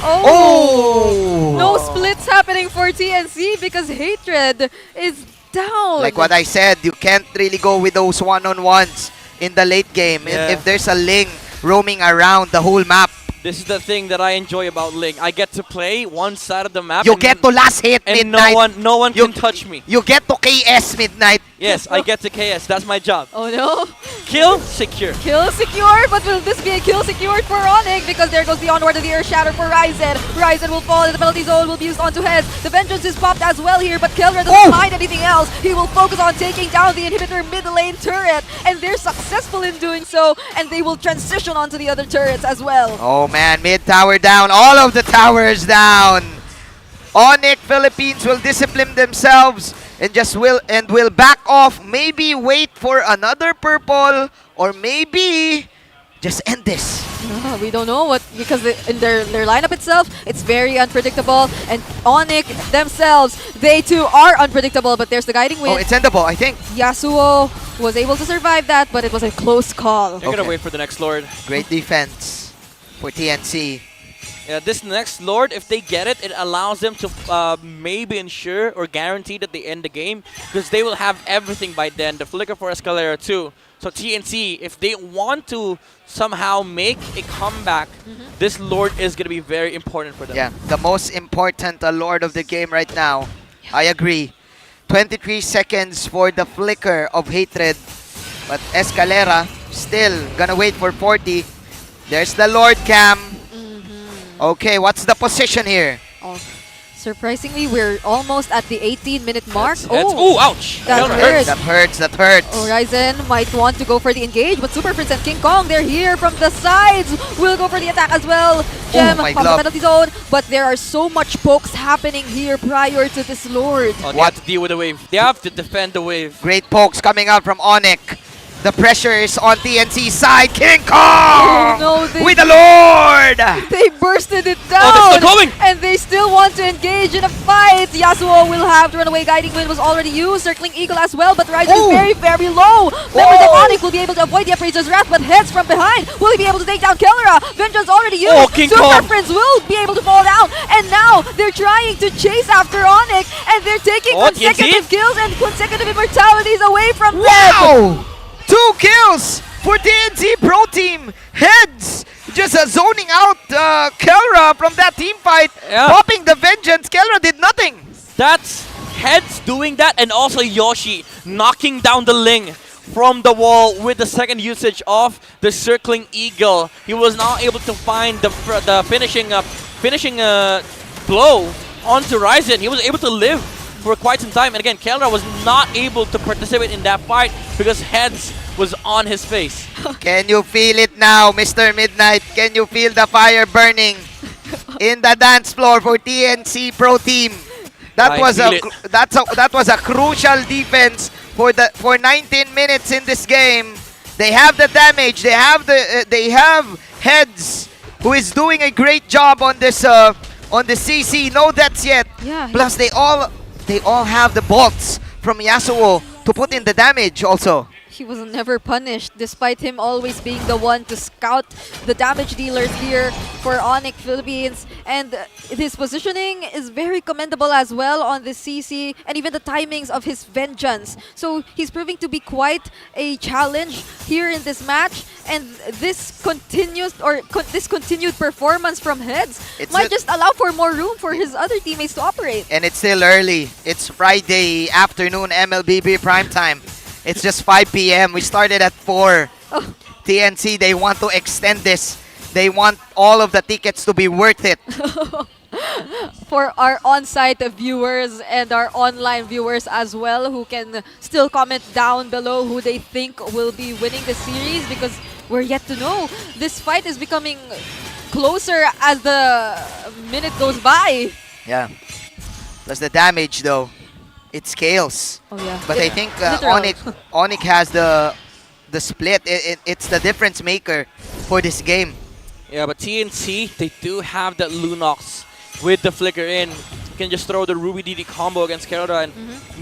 Oh! No splits happening for TNC because Hatred is down. Like what I said, you can't really go with those one-on-ones in the late game. Yeah. If there's a Ling roaming around the whole map, This is the thing that I enjoy about Ling. I get to play one side of the map. you and get to last hit and Midnight. no one can touch me. You get to KS Midnight. Yes, I get to KS. That's my job. Oh no. Kill, secure. Kill secure, but will this be a kill secured for ONIC? Because there goes the onward of the Earth Shatter for Ryzen. Ryzen will fall in the penalty zone, will be used onto heads. The Vengeance is popped as well here, but Kelra doesn't mind anything else. He will focus on taking down the inhibitor mid lane turret, and they're successful in doing so, and they will transition onto the other turrets as well. Oh man, mid tower down. All of the towers down. ONIC Philippines will discipline themselves and will back off. Maybe wait for another purple, or maybe just end this. We don't know what, because in their lineup itself, it's very unpredictable, and ONIC themselves, they too are unpredictable, but there's the guiding Oh, wind. it's endable, I think. Yasuo was able to survive that, but it was a close call. They're gonna wait for the next Lord. Great defense for TNC. Yeah, this next Lord, if they get it, it allows them to maybe ensure or guarantee that they end the game, because they will have everything by then. The Flicker for Escalera too. So TNC, if they want to somehow make a comeback, this Lord is going to be very important for them. Yeah, the most important Lord of the game right now. I agree. 23 seconds for the Flicker of Hatred. But Escalera still gonna wait for 40. There's the Lord Cam. Okay, what's the position here? Oh. Surprisingly, we're almost at the 18-minute mark. Ooh, ouch! That Kelra hurts. That hurts. Ryzen might want to go for the engage, but Super Prince and King Kong, they're here from the sides. Will go for the attack as well. Gem, my pop the glove. penalty zone, but there are so much pokes happening here prior to this Lord. Oh, they have to deal with the wave. They have to defend the wave. Great pokes coming out from ONIC. The pressure is on TNC's side. King Kong! Oh, no, with the Lord! They bursted it down! Oh, they're still going! And they still want to engage in a fight. Yasuo will have to run away. Guiding Wind was already used. Circling Eagle as well, but Ryzen is very, very low. Members of ONIC will be able to avoid the Appraiser's Wrath, but heads from behind. Will he be able to take down Kelra? Vengeance already used. Oh, King Super Kong. Prince will be able to fall down. And now they're trying to chase after ONIC, and they're taking consecutive kills and consecutive immortalities away from them. Wow! 2 kills for TNC Pro Team. Heads just zoning out Kelra from that team fight. Yeah. Popping the Vengeance. Kelra did nothing. That's Heads doing that, and also Yoshi knocking down the Ling from the wall with the second usage of the Circling Eagle. He was not able to find the finishing blow onto Ryzen. He was able to live for quite some time, and again, Kelra was not able to participate in that fight because Heads was on his face. Can you feel it now, Mr. Midnight? Can you feel the fire burning in the dance floor for TNC Pro Team? That was a crucial defense for 19 minutes in this game. They have the damage. They have Heads, who is doing a great job on this on the CC. No deaths yet. Yeah. Plus they all have the bolts from Yasuo to put in the damage also. He was never punished, despite him always being the one to scout the damage dealers here for ONIC Philippines. And his positioning is very commendable as well on the CC, and even the timings of his Vengeance. So he's proving to be quite a challenge here in this match. And this this continued performance from Heads might just allow for more room for his other teammates to operate. And it's still early. It's Friday afternoon, MLBB primetime. It's just 5 p.m. We started at 4. Oh. TNC, they want to extend this. They want all of the tickets to be worth it. For our on-site viewers and our online viewers as well, who can still comment down below who they think will be winning the series, because we're yet to know. This fight is becoming closer as the minute goes by. Yeah. Plus the damage though. It scales. Oh yeah. But I think ONIC has the split. It's the difference maker for this game. Yeah, but TNC, they do have that Lunox with the flicker in. You can just throw the Ruby DD combo against Kelra and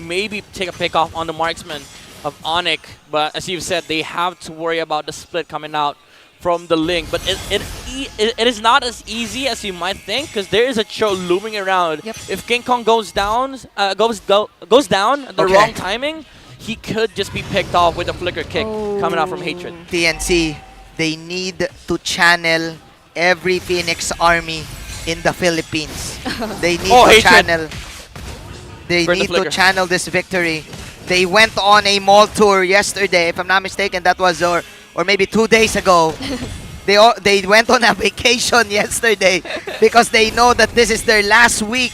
maybe take a pick off on the marksman of ONIC. But as you've said, they have to worry about the split coming out from the Link. But it is not as easy as you might think, because there is a Cho looming around. Yep. If King Kong goes down at the wrong timing, he could just be picked off with a flicker kick coming out from Hatred. TNC, they need to channel every Phoenix army in the Philippines. They need to channel. They Burn the need to flicker. channel this victory. They went on a mall tour yesterday, if I'm not mistaken. That was or maybe 2 days ago. They went on a vacation yesterday because they know that this is their last week,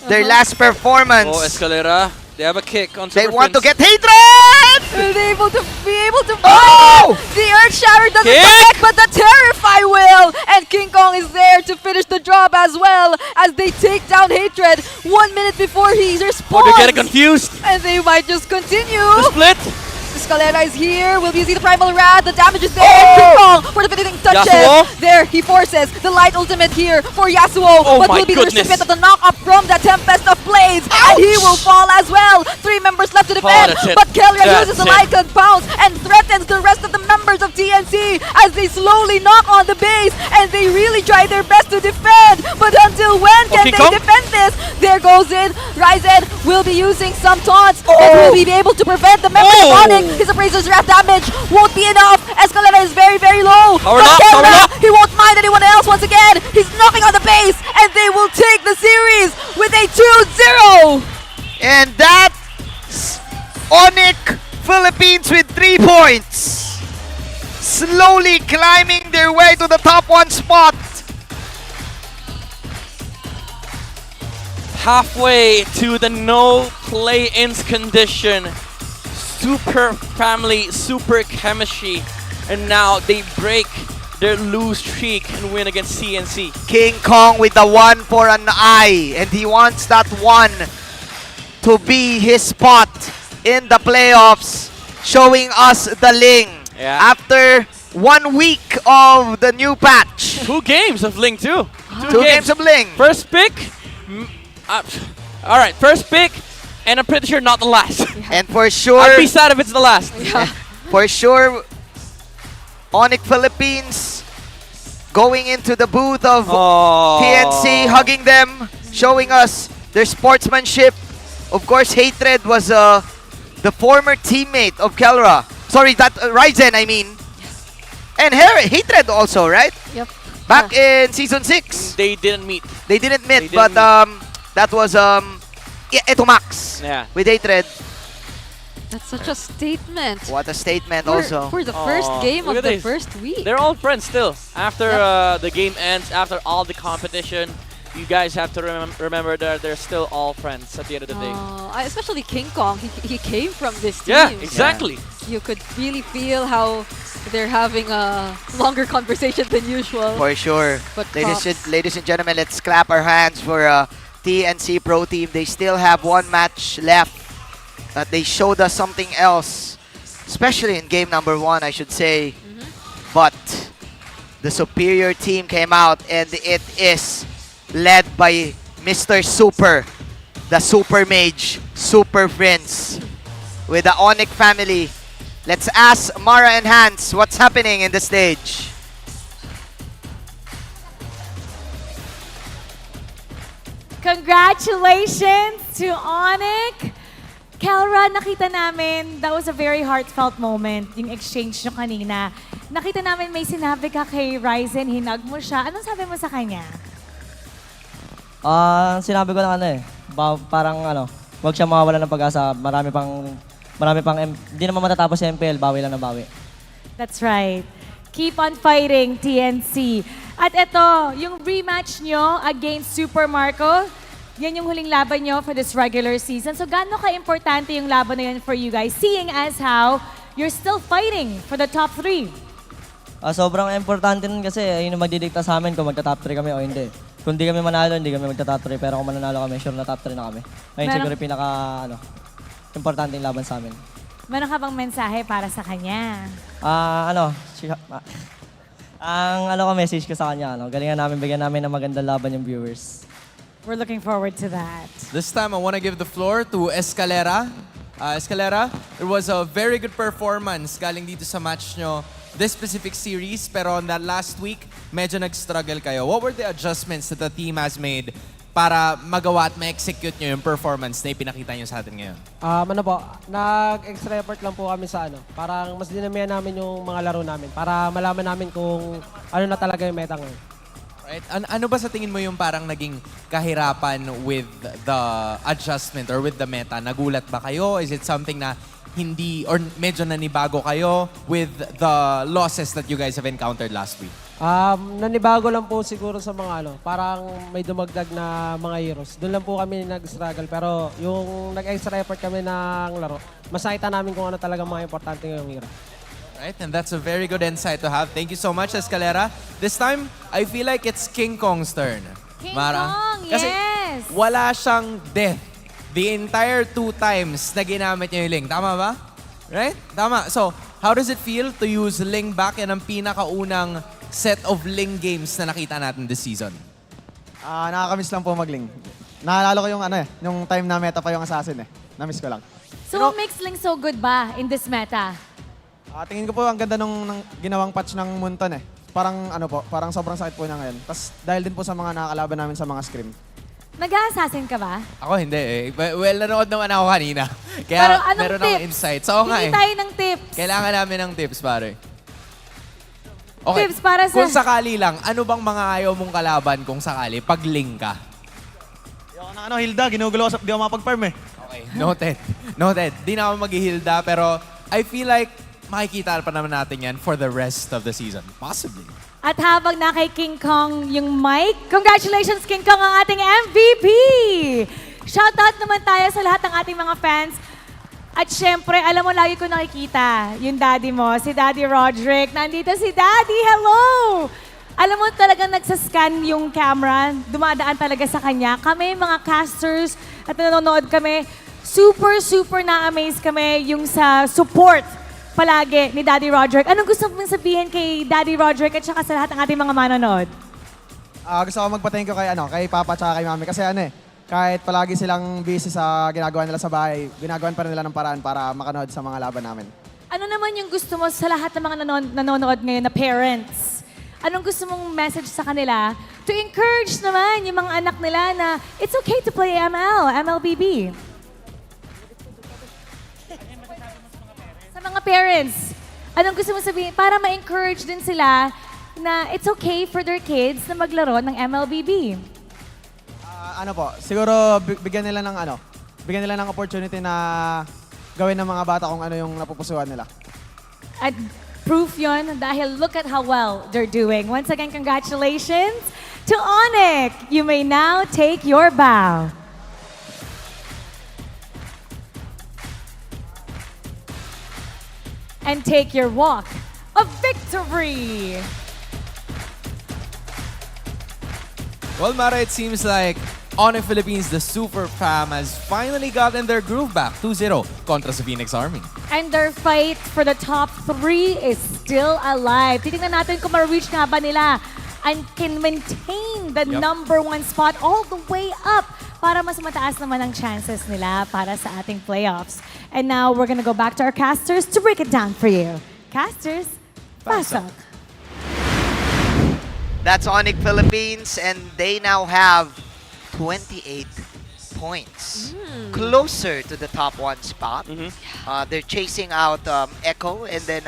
their last performance. Oh, Escalera, they have a kick on They Super want to Prince. get Hatred! Will they be able to Oh! The Earth Shatter doesn't Kick! connect, but the Terrify will! And King Kong is there to finish the job as well, as they take down Hatred 1 minute before he responds. Oh, they're getting confused. And they might just continue. The split. Scalera is here. Will we see the Primal Wrath? The damage is there. And King Kong for the finishing touches. Yasuo? There, he forces the Light Ultimate here for Yasuo. Oh but my will be the goodness. recipient of the knock-up from the Tempest of Blades. And he will fall as well. 3 members left to defend. that's it. But Kelra That's uses the it. Lycan Bounce and threatens the rest of the members of TNC as they slowly knock on the base. And they really try their best to defend. But until when can King they Kong? defend this? There goes in. Ryzen will be using some taunts. And will be able to prevent the members of ONIC. His Appraiser's Wrath damage won't be enough. Escalera is very, very low. Power But up, power Kelra, up. he won't mind anyone else once again. He's knocking on the base, and they will take the series with a 2-0. And that's ONIC Philippines with 3 points. Slowly climbing their way to the top 1 spot. halfway to the no play-ins condition. Super family, super chemistry, and now they break their lose streak and win against CNC. King Kong with the 1 for an eye, and he wants that 1 to be his spot in the playoffs, showing us the Ling. Yeah. After 1 week of the new patch. 2 games of Ling too. 2 games of Ling. First pick. All right, first pick, and I'm pretty sure not the last. And for sure, I'd be sad if it's the last. for sure, ONIC Philippines going into the booth of TNC, hugging them, showing us their sportsmanship. Of course, Hatred was the former teammate of Kelra. Sorry, that Ryzen, I mean. And Hatred also, right? Yep. Back in Season 6. They didn't meet. They didn't meet, They didn't but that was Etomax Yeah. with Hatred. That's such a statement. What a statement For, also. for the first game Look of at the this. first week. They're all friends still. After the game ends, after all the competition, you guys have to remember that they're still all friends at the end of the day. Especially King Kong. He came from this team. Yeah, exactly. You could really feel how they're having a longer conversation than usual. For sure. But Ladies and gentlemen, let's clap our hands for TNC Pro Team. They still have 1 match left. They showed us something else, especially in game number 1, I should say. But the superior team came out, and it is led by Mr. Super, the Super Mage, Super Prince, with the ONIC family. Let's ask Mara and Hans what's happening in the stage. Congratulations to ONIC! Kelra, nakita namin, that was a very heartfelt moment, yung exchange nyo kanina. Nakita namin may sinabi ka kay Ryzen, hinag mo siya. Anong sabi mo sa kanya? Sinabi ko na parang wag siya mawawala ng pag-asa. Marami pang, hindi naman matatapos si MPL, bawi lang na bawi. That's right. Keep on fighting, TNC. At ito, yung rematch nyo against Super Marco, yan yung huling laban nyo for this regular season. So gaano ka-importante yung laban na yun for you guys, seeing as how you're still fighting for the top 3? Sobrang importante nun kasi yun yung magdidikta sa amin kung magta-top 3 kami o hindi. Kung di kami manalo, hindi kami magta-top 3. Pero kung mananalo kami, sure na top 3 na kami. Ngayon siguro yung importante yung laban sa amin. Meron ka bang mensahe para sa kanya? Message ko sa kanya, galingan namin, bigyan namin ng magandang laban yung viewers. We're looking forward to that. This time, I want to give the floor to Escalera. Escalera, it was a very good performance galing dito sa match nyo this specific series, pero on that last week, medyo nag-struggle kayo. What were the adjustments that the team has made para magawa at ma-execute nyo yung performance na ipinakita nyo sa atin ngayon? Nag-extra effort lang po kami sa Parang mas dinamihan namin yung mga laro namin para malaman namin kung ano na talaga yung meta ngayon. Right. Ano ba sa tingin mo yung parang naging kahirapan with the adjustment or with the meta? Nagulat ba kayo? Is it something na hindi or medyo nanibago kayo with the losses that you guys have encountered last week? Nanibago lang po siguro sa mga parang may dumagdag na mga heroes. Doon lang po kami nag-struggle, pero yung nag-extra effort kami ng laro, mas nakita namin kung ano talaga mga importante ngayong hero. Right, and that's a very good insight to have. Thank you so much, Escalera. This time, I feel like it's King Kong's turn. King Mara. Kong, Kasi yes! wala siyang death the entire 2 times na ginamit niya yung Ling. Tama ba? Right? Tama. So, how does it feel to use Ling back? Yan ang pinakaunang set of Ling games na nakita natin this season. Nakakamiss lang po mag-Ling. Naalala ko yung yung time na meta pa yung assassin Namiss ko lang. So what makes Ling so good ba in this meta? Tingin ko po ang ganda nung ginawang patch ng Munton Parang parang sobrang sakit po niya ngayon. Tapos dahil din po sa mga nakakalaban namin sa mga scrim. Nag-a-assassin ka ba? Ako hindi Well, nanood naman ako kanina. Kaya Pero anong meron tips? akong insights. Oo nga Hindi tayo ng tips. Kailangan namin ng tips, pare. Okay. Tips para sa... Kung sakali lang, ano bang mga ayaw mong kalaban kung sakali pag Ling ka? Yung Hilda, ginugulo ko di ako mapag-farm Okay, noted. Noted. Di na ako mag-Hilda, pero I feel like makikita pa naman natin yan for the rest of the season. Possibly. At habang na kay King Kong yung mic, congratulations King Kong ang ating MVP! Shoutout naman tayo sa lahat ng ating mga fans. At syempre, alam mo, lagi ko nakikita yung daddy mo, si Daddy Roderick. Nandito si Daddy, hello! Alam mo, talagang nagsascan yung camera, dumadaan talaga sa kanya. Kami, mga casters, at nanonood kami, super na-amaze kami yung sa support palagi ni Daddy Roderick. Anong gusto mong sabihin kay Daddy Roderick at saka sa lahat ng ating mga manonood? Gusto ko magpa-thank you kay Papa at kay Mami kasi kahit palagi silang busy sa ginagawa nila sa bahay, ginagawan pa rin nila ng paraan para makanood sa mga laban namin. Ano naman yung gusto mo sa lahat ng mga nanonood ngayon na parents? Anong gusto mong message sa kanila to encourage naman yung mga anak nila na it's okay to play MLBB? Sa mga parents, anong gusto mo sabihin para ma-encourage din sila na it's okay for their kids na maglaro ng MLBB? Siguro bigyan nila ng opportunity na gawin ng mga bata kung ano yung napupusuan nila. At proof yon dahil look at how well they're doing. Once again, congratulations to ONIC. You may now take your bow. And take your walk of victory. Well, Mara, it seems like ONIC Philippines, the super fam, has finally gotten their groove back 2-0 kontra sa Phoenix Army. And their fight for the top 3 is still alive. Titingnan natin kung ma-reach nga ba nila and can maintain the number 1 spot all the way up para mas mataas naman ang chances nila para sa ating playoffs. And now we're gonna go back to our casters to break it down for you. Casters, pasok. That's ONIC Philippines, and they now have 28 points. Closer to the top 1 spot. They're chasing out Echo and then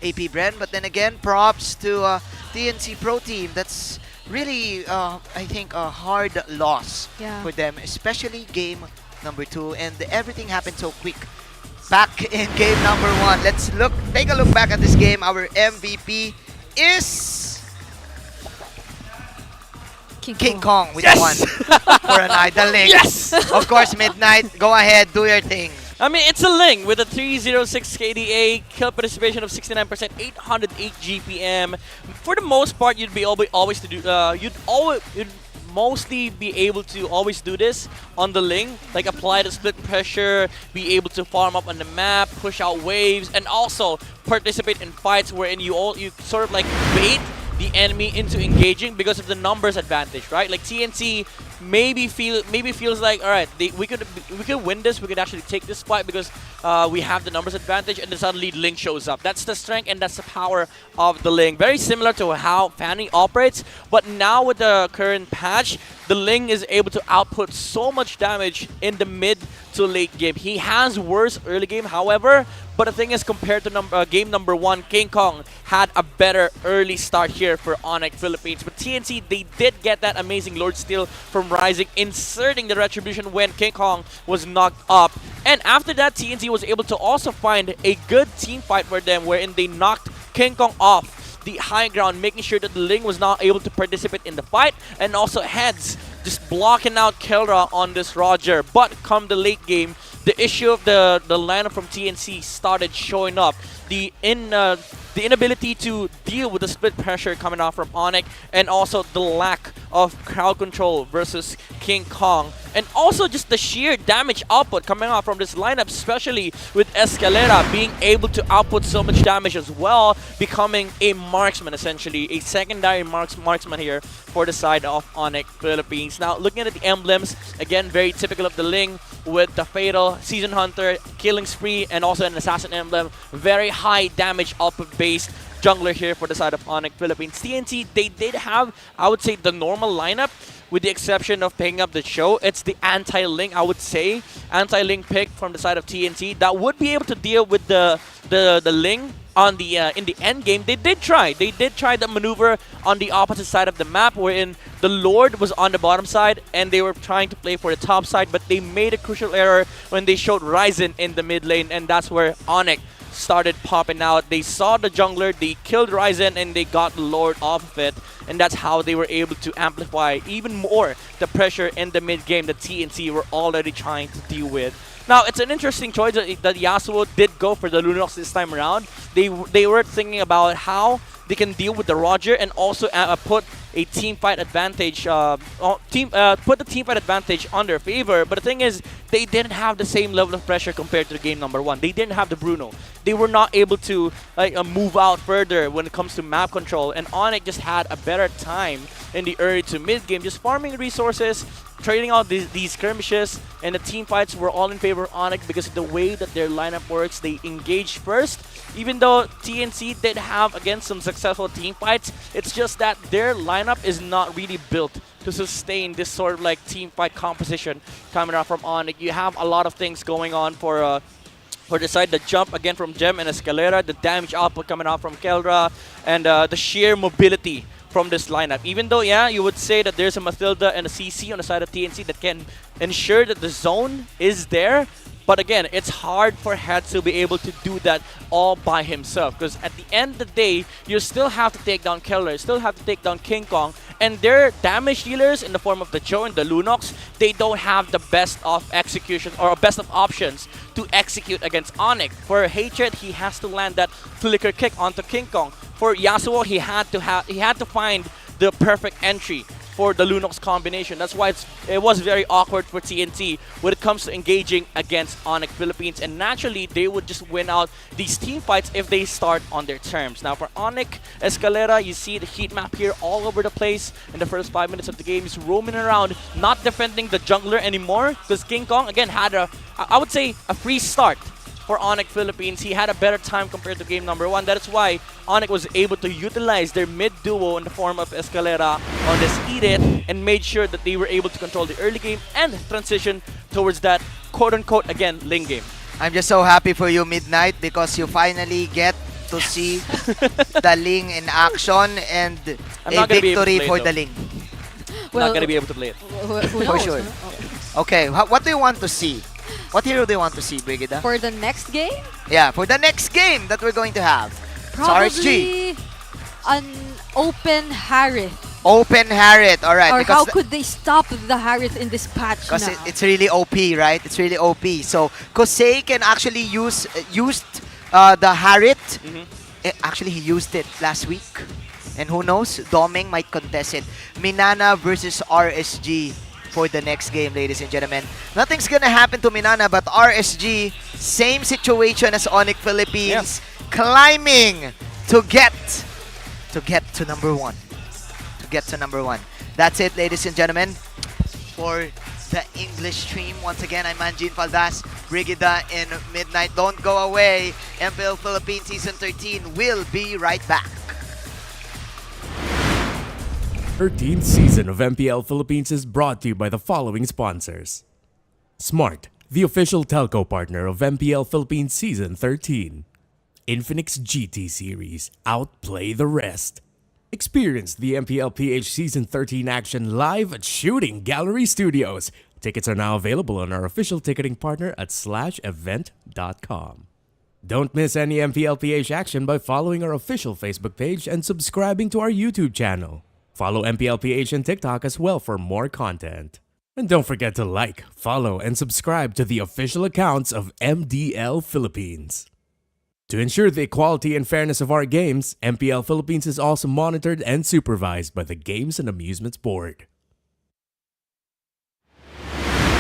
AP Bren. But then again, props to TNC Pro Team. That's really, I think, a hard loss for them, especially game number 2. And everything happened so quick. Back in game number 1. Let's take a look back at this game. Our MVP is King Kong with 1 for an idle link. Yes! Of course, Midnight, go ahead, do your thing. I mean, it's a Ling with a 306 KDA, kill participation of 69%, 808 GPM. For the most part, you'd mostly be able to always do this on the Ling, like apply the split pressure, be able to farm up on the map, push out waves, and also participate in fights wherein you sort of like bait the enemy into engaging because of the numbers advantage, right? Like TNC maybe feels like, all right, we could win this, we could actually take this fight because we have the numbers advantage, and then suddenly Ling shows up. That's the strength and that's the power of the Ling. Very similar to how Fanny operates, but now with the current patch, the Ling is able to output so much damage in the mid to late game. He has worse early game, however, but the thing is, compared to game number 1, King Kong had a better early start here for ONIC Philippines. But TNC, they did get that amazing Lord Steal from Rising, inserting the Retribution when King Kong was knocked up. And after that, TNC was able to also find a good team fight for them, wherein they knocked King Kong off the high ground, making sure that the Ling was not able to participate in the fight, and also Heads just blocking out Kelra on this Roger. But come the late game, the issue of the lineup from TNC started showing up. The inability to deal with the split pressure coming off from ONIC, and also the lack of crowd control versus King Kong, and also just the sheer damage output coming off from this lineup, especially with Escalera being able to output so much damage as well, becoming a marksman, essentially a secondary marksman here for the side of ONIC Philippines. Now looking at the emblems, again very typical of the Ling, with the Fatal, Season Hunter, Killing Spree, and also an Assassin emblem. Very high damage output-based jungler here for the side of ONIC Philippines. TNT, they did have, I would say, the normal lineup, with the exception of picking up the show. It's the anti-Ling, I would say. Anti-Ling pick from the side of TNT that would be able to deal with the Ling on the in the end game. They did try the maneuver on the opposite side of the map, wherein the Lord was on the bottom side and they were trying to play for the top side, but they made a crucial error when they showed Ryzen in the mid lane, and that's where ONIC started popping out. They saw the jungler, they killed Ryzen, and they got Lord off of it. And that's how they were able to amplify even more the pressure in the mid game that TNC were already trying to deal with. Now, it's an interesting choice that Yasuo did go for the Lunox this time around. They were thinking about how they can deal with the Roger and also put a team fight advantage, put the team fight advantage on their favor. But the thing is, they didn't have the same level of pressure compared to the game number 1. They didn't have the Bruno. They were not able to move out further when it comes to map control. And ONIC just had a better time in the early to mid game, just farming resources, trading out these skirmishes, and the team fights were all in favor of ONIC because of the way that their lineup works. They engage first. Even though TNC did have, again, some successful team fights, it's just that their lineup is not really built to sustain this sort of like team fight composition coming out from ONIC. You have a lot of things going on for the side, the jump again from Gem and Escalera, the damage output coming out from Keldra, and the sheer mobility from this lineup. Even though, yeah, you would say that there's a Mathilda and a CC on the side of TNC that can ensure that the zone is there. But again, it's hard for Head to be able to do that all by himself. Because at the end of the day, you still have to take down Keldra, you still have to take down King Kong. And their damage dealers in the form of the Joe and the Lunox, they don't have the best of execution or best of options to execute against ONIC. For Hatred, he has to land that flicker kick onto King Kong. For Yasuo, he had to find the perfect entry for the Lunox combination. That's why it was very awkward for TNT when it comes to engaging against ONIC Philippines. And naturally, they would just win out these team fights if they start on their terms. Now for ONIC, Escalera, you see the heat map here all over the place in the first 5 minutes of the game. He's roaming around, not defending the jungler anymore, because King Kong, again, had I would say, a free start for ONIC Philippines. He had a better time compared to game number 1. That is why ONIC was able to utilize their mid duo in the form of Escalera on this Eat It and made sure that they were able to control the early game and transition towards that quote-unquote, again, lane game. I'm just so happy for you, Midnight, because you finally get to see the Ling in action and a victory for the Ling. Well, not going to be able to play it. For sure. Okay, what do you want to see? What hero do you want to see, Brigida? For the next game? Yeah, for the next game that we're going to have. Probably an open Harith. Open Harith, alright. Or how could they stop the Harith in this patch Because now? it's really OP, right? It's really OP. So, Kosei can actually used the Harith. Actually, he used it last week. And who knows? Doming might contest it. Minana versus RSG for the next game, ladies and gentlemen. Nothing's gonna happen to Minana, but RSG, same situation as ONIC Philippines, climbing to get to number 1. To get to number 1. That's it, ladies and gentlemen, for the English stream. Once again, I'm Manjin Faldas, Brigida in Midnight. Don't go away. MPL Philippines Season 13 will be right back. 13th season of MPL Philippines is brought to you by the following sponsors. Smart, the official telco partner of MPL Philippines Season 13. Infinix GT Series, outplay the rest. Experience the MPL PH Season 13 action live at Shooting Gallery Studios. Tickets are now available on our official ticketing partner at /event.com. Don't miss any MPL PH action by following our official Facebook page and subscribing to our YouTube channel. Follow MPL PH on TikTok as well for more content. And don't forget to like, follow, and subscribe to the official accounts of MDL Philippines. To ensure the equality and fairness of our games, MPL Philippines is also monitored and supervised by the Games and Amusements Board.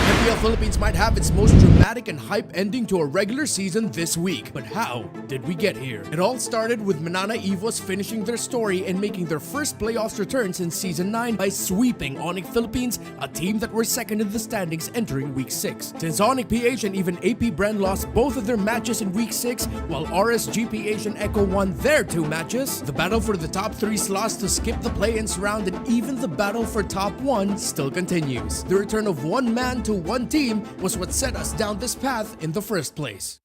MPL Philippines might have its most dramatic and hype ending to a regular season this week. But how did we get here? It all started with Manana Evos finishing their story and making their first playoffs return since Season 9 by sweeping ONIC Philippines, a team that were second in the standings entering Week 6. Since ONIC PH and even AP Brand lost both of their matches in Week 6, while RSG PH and Echo won their 2 matches, the battle for the top 3 slots to skip the play-ins round and even the battle for top 1 still continues. The return of one man to one team was what set us down this path in the first place.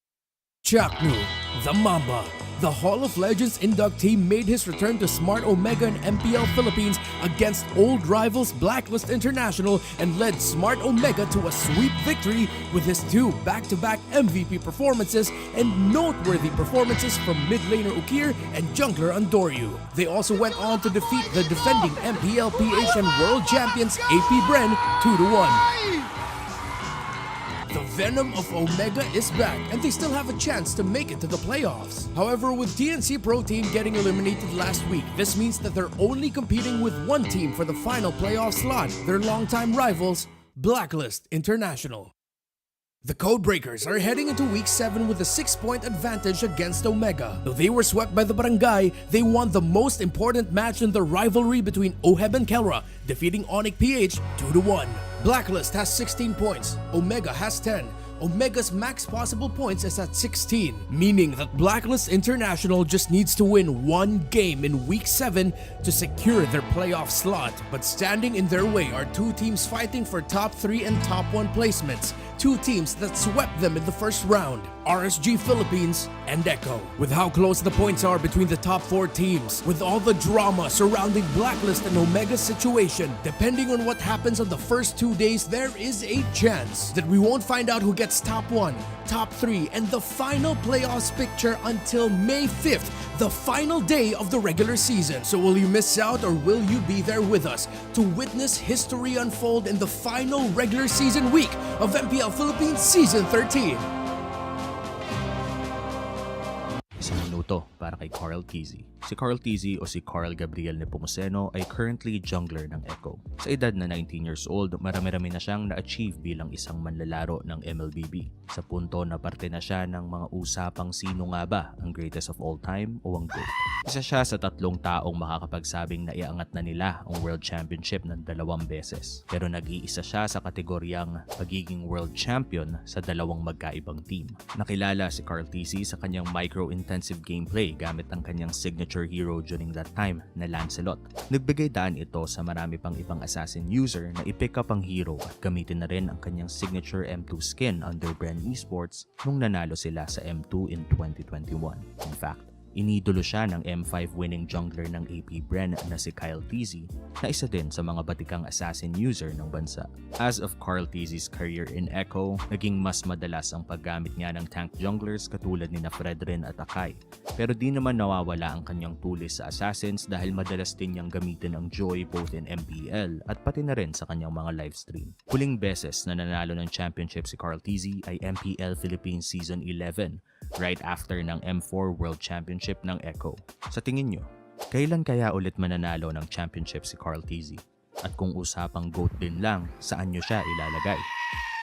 Chaknu, the Mamba, The Hall of Legends inductee made his return to Smart Omega and MPL Philippines against old rivals Blacklist International and led Smart Omega to a sweep victory with his 2 back-to-back MVP performances and noteworthy performances from mid laner Ukir and jungler Andoryu. They also went on to defeat the defending MPL PH and world champions AP Bren 2-1. The Venom of Omega is back, and they still have a chance to make it to the playoffs. However, with TNC Pro Team getting eliminated last week, this means that they're only competing with one team for the final playoff slot, their longtime rivals, Blacklist International. The Codebreakers are heading into Week 7 with a 6-point advantage against Omega. Though they were swept by the Barangay, they won the most important match in the rivalry between Oheb and Kelra, defeating ONIC PH 2-1. Blacklist has 16 points, Omega has 10. Omega's max possible points is at 16, meaning that Blacklist International just needs to win one game in Week 7 to secure their playoff slot. But standing in their way are 2 teams fighting for top 3 and top 1 placements, 2 teams that swept them in the first round, RSG Philippines and Echo. With how close the points are between the top 4 teams, with all the drama surrounding Blacklist and Omega's situation, depending on what happens on the first 2 days, there is a chance that we won't find out who gets top 1, top 3, and the final playoffs picture until May 5th, the final day of the regular season. So will you miss out or will you be there with us to witness history unfold in the final regular season week of MPL Philippines Season 13? Isang minuto para kay Carl TZ. Si Carl TZ o si Carl Gabriel Nepomuceno ay currently jungler ng Echo. Sa edad na 19 years old, marami-rami na siyang na-achieve bilang isang manlalaro ng MLBB. Sa punto na parte na siya ng mga usapang sino nga ba ang greatest of all time o ang GOAT. Isa siya sa 3 taong makakapagsabing naiangat na nila ang World Championship ng 2 beses. Pero nag-iisa siya sa kategoryang pagiging World Champion sa 2 magkaibang team. Nakilala si Carl TZ sa kanyang micro-intensive gameplay gamit ang kanyang signature hero during that time na Lancelot. Nagbigay daan ito sa marami pang ibang assassin user na i-pick up ang hero at gamitin na rin ang kanyang signature M2 skin under Bren Esports nung nanalo sila sa M2 in 2021. In fact, inidolo siya ng M5 winning jungler ng AP Bren na si Kyle TZ na isa din sa mga batikang assassin user ng bansa. As of Carl TZ's career in Echo, naging mas madalas ang paggamit niya ng tank junglers katulad ni Fredrin at Akai. Pero di naman nawawala ang kanyang tulis sa assassins dahil madalas din niyang gamitin ang Joy both in MPL at pati na rin sa kanyang mga livestream. Huling beses na nanalo ng championship si Carl TZ ay MPL Philippines Season 11, right after ng M4 World Championship ng Echo. Sa tingin nyo, kailan kaya ulit mananalo ng championship si Carl TZ? At kung usapang GOAT din lang, saan nyo siya ilalagay?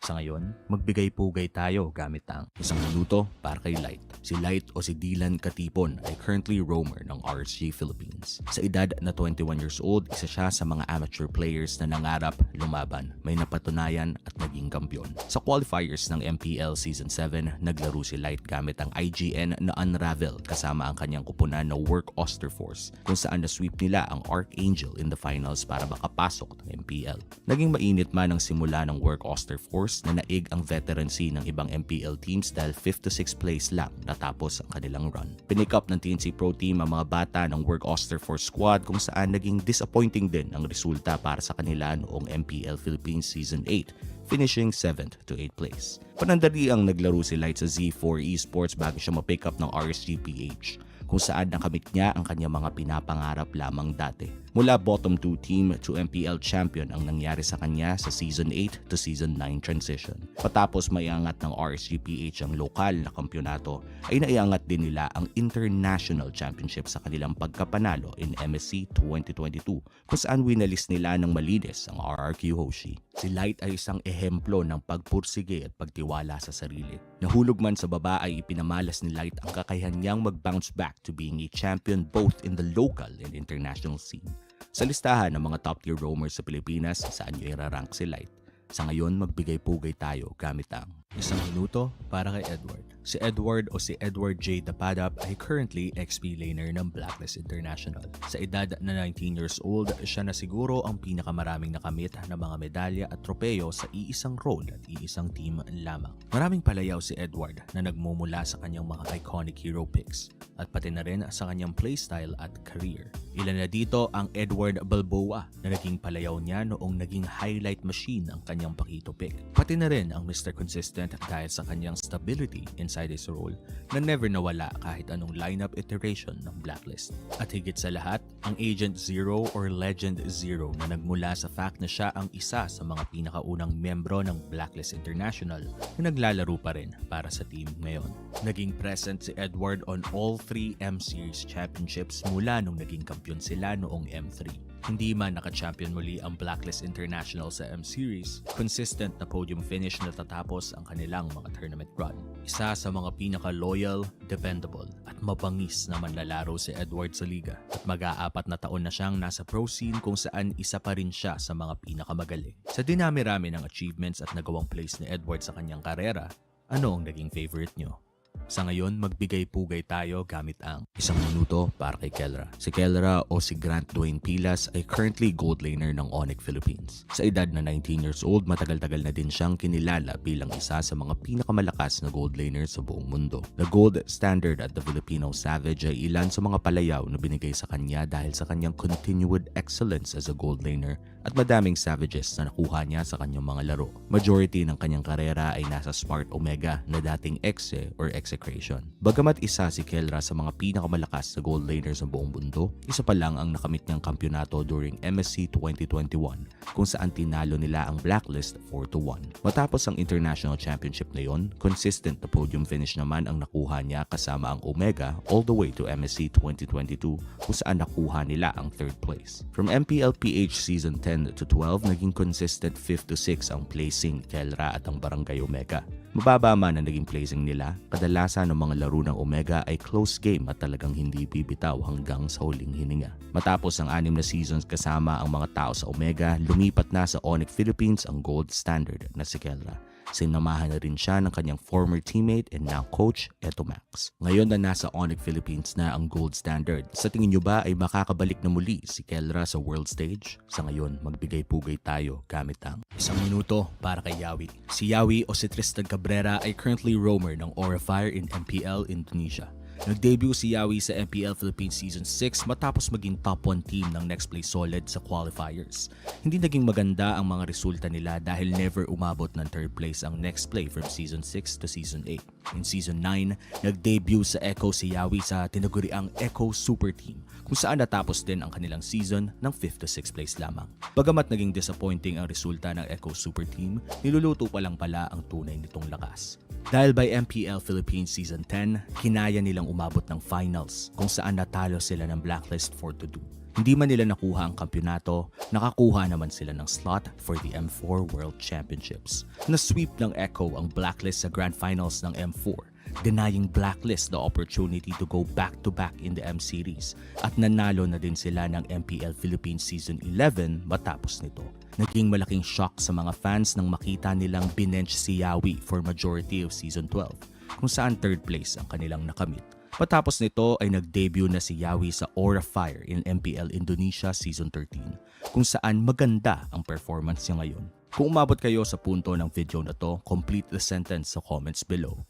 Sa ngayon, magbigay-pugay tayo gamit ang 1 minuto para kay Light. Si Light o si Dylan Katipon ay currently roamer ng RSG Philippines. Sa edad na 21 years old, isa siya sa mga amateur players na nangarap, lumaban, may napatunayan at naging kampiyon. Sa qualifiers ng MPL Season 7, naglaro si Light gamit ang IGN na Unravel kasama ang kanyang kupunan na Work Osterforce kung saan na-sweep nila ang Archangel in the finals para makapasok ng MPL. Naging mainit man ang simula ng Work Osterforce na naig ang veterancy ng ibang MPL teams dahil 5th to 6th place lang natapos ang kanilang run. Pinick up ng TNC Pro Team ang mga bata ng Work Osterforce squad kung saan naging disappointing din ang resulta para sa kanila noong MPL Philippines Season 8, finishing 7th to 8th place. Panandali ang naglaro si Light sa Z4 Esports bago siya ma-pick up ng RSG PH, kung saan nakamit niya ang kanyang mga pinapangarap lamang dati. Mula bottom 2 team to MPL champion ang nangyari sa kanya sa Season 8 to Season 9 transition. Patapos maiangat ng RSG PH ang lokal na kampyonato, ay naiangat din nila ang international championship sa kanilang pagkapanalo in MSC 2022, kung saan winalis nila ng malinis ang RRQ Hoshi. Si Light ay isang ehemplo ng pagpursige at pagtiwala sa sarili. Nahulog man sa baba ay ipinamalas ni Light ang kakayahan niyang mag-bounce back to being a champion both in the local and international scene. Sa listahan ng mga top-tier roamers sa Pilipinas, saan nyo irarank si Light? Sa ngayon, magbigay-pugay tayo gamit ang 1 minuto para kay Edward. Si Edward o si Edward J. Dapadap ay currently XP laner ng Blacklist International. Sa edad na 19 years old, siya na siguro ang pinakamaraming nakamit na mga medalya at tropeyo sa iisang role at iisang team lamang. Maraming palayaw si Edward na nagmumula sa kanyang mga iconic hero picks at pati na rin sa kanyang playstyle at career. Ilan na dito ang Edward Balboa na naging palayaw niya noong naging highlight machine ang kanyang pakito pick. Pati na rin ang Mr. Consistent dahil sa kanyang stability inside his role na never nawala kahit anong lineup iteration ng Blacklist. At higit sa lahat, ang Agent Zero or Legend Zero na nagmula sa fact na siya ang isa sa mga pinakaunang membro ng Blacklist International na naglalaro pa rin para sa team ngayon. Naging present si Edward on all 3 M-Series championships mula nung naging kampiyon sila noong M3. Hindi man naka-champion muli ang Blacklist International sa M-Series, consistent na podium finish na tatapos ang kanilang mga tournament run. Isa sa mga pinaka-loyal, dependable at mabangis na manlalaro si Edward sa liga at mag-aapat na taon na siyang nasa pro scene kung saan isa pa rin siya sa mga pinakamagaling. Sa dinami-rami ng achievements at nagawang plays ni Edward sa kanyang karera, ano ang naging favorite nyo? Sa ngayon, magbigay-pugay tayo gamit ang 1 minuto para kay Kelra. Si Kelra o si Grant Dwayne Pilas ay currently gold laner ng ONIC Philippines. Sa edad na 19 years old, matagal-tagal na din siyang kinilala bilang isa sa mga pinakamalakas na gold laner sa buong mundo. The gold standard at the Filipino Savage ay ilan sa mga palayaw na binigay sa kanya dahil sa kanyang continued excellence as a gold laner at madaming Savages na nakuha niya sa kanyang mga laro. Majority ng kanyang karera ay nasa Smart Omega na dating Exe or Execration. Bagamat isa si Kelra sa mga pinakamalakas na gold laner sa buong mundo, isa pa lang ang nakamit niyang kampyonato during MSC 2021 kung saan tinalo nila ang Blacklist 4-1. Matapos ang International Championship na yon, consistent na podium finish naman ang nakuha niya kasama ang Omega all the way to MSC 2022 kung saan nakuha nila ang 3rd place. From MPL PH Season 10 to 12, naging consistent 5th to 6 ang placing Kelra at ang Barangay Omega. Mababa man ang naging placing nila, kadalasan ng mga laro ng Omega ay close game at talagang hindi bibitaw hanggang sa huling hininga. Matapos ang 6 na seasons kasama ang mga tao sa Omega, lumipat na sa ONIC Philippines ang gold standard na si Kelra. Sinamahan na rin siya ng kanyang former teammate and now coach, Eto Max. Ngayon na nasa ONIC Philippines na ang gold standard, sa tingin nyo ba ay makakabalik na muli si Kelra sa world stage? Sa ngayon, magbigay-pugay tayo gamit ang 1 minuto para kay Yawi. Si Yawi o si Tristan Cabrera ay currently roamer ng Aura Fire in MPL Indonesia. Nag-debut si Yawi sa MPL Philippines Season 6 matapos maging top 1 team ng Next Play Solid sa qualifiers. Hindi naging maganda ang mga resulta nila dahil never umabot ng 3rd place ang Next Play from Season 6 to Season 8. In Season 9, nag-debut sa Echo si Yawi sa tinaguriang Echo Super Team kung saan natapos din ang kanilang season ng 5th to 6th place lamang. Bagamat naging disappointing ang resulta ng Echo Super Team, niluluto pa lang pala ang tunay nitong lakas. Dahil by MPL Philippines Season 10, kinaya nilang umabot ng finals kung saan natalo sila ng Blacklist 4-2. Hindi man nila nakuha ang kampyonato, nakakuha naman sila ng slot for the M4 World Championships. Na-sweep ng Echo ang Blacklist sa Grand Finals ng M4, denying Blacklist the opportunity to go back-to-back in the M-Series at nanalo na din sila ng MPL Philippines Season 11 matapos nito. Naging malaking shock sa mga fans nang makita nilang binench si Yawi for majority of Season 12, kung saan 3rd place ang kanilang nakamit. Patapos nito ay nag-debut na si Yawi sa Aura Fire in MPL Indonesia Season 13, kung saan maganda ang performance niya ngayon. Kung umabot kayo sa punto ng video na to, complete the sentence sa comments below.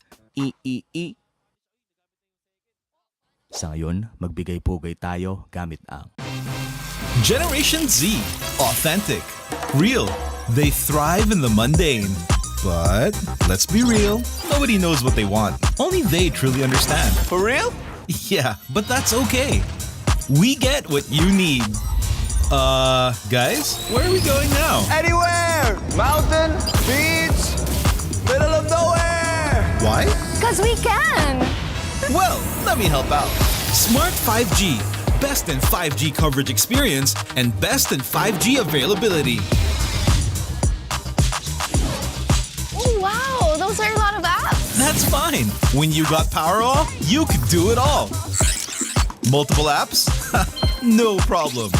Sa ngayon, magbigay-pugay tayo gamit ang Generation Z. Authentic. Real. They thrive in the mundane. But let's be real. Nobody knows what they want. Only they truly understand. For real? Yeah, but that's okay. We get what you need. Guys, where are we going now? Anywhere! Mountain, beach, middle of nowhere! Why? Because we can! Well, let me help out. Smart 5G. Best in 5G coverage experience and best in 5G availability. Oh, wow! Those are a lot of apps! That's fine. When you got power off, you could do it all. Multiple apps? No problem.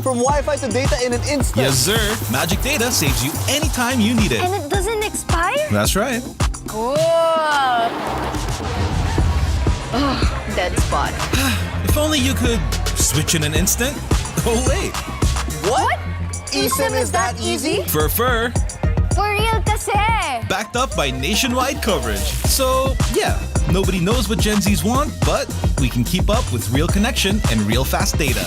from Wi-Fi to data in an instant. Yes, sir. Magic Data saves you anytime you need it. And it doesn't expire? That's right. Cool. Oh, dead spot. If only you could switch in an instant. Oh, wait. What? eSIM is that easy? For For real kasi. backed up by nationwide coverage. So, yeah, nobody knows what Gen Zs want, but we can keep up with real connection and real fast data.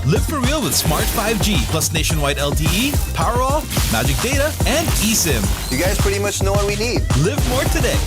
Live for real with Smart 5G plus nationwide LTE, power off, magic data, and eSIM. You guys pretty much know what we need. Live more today.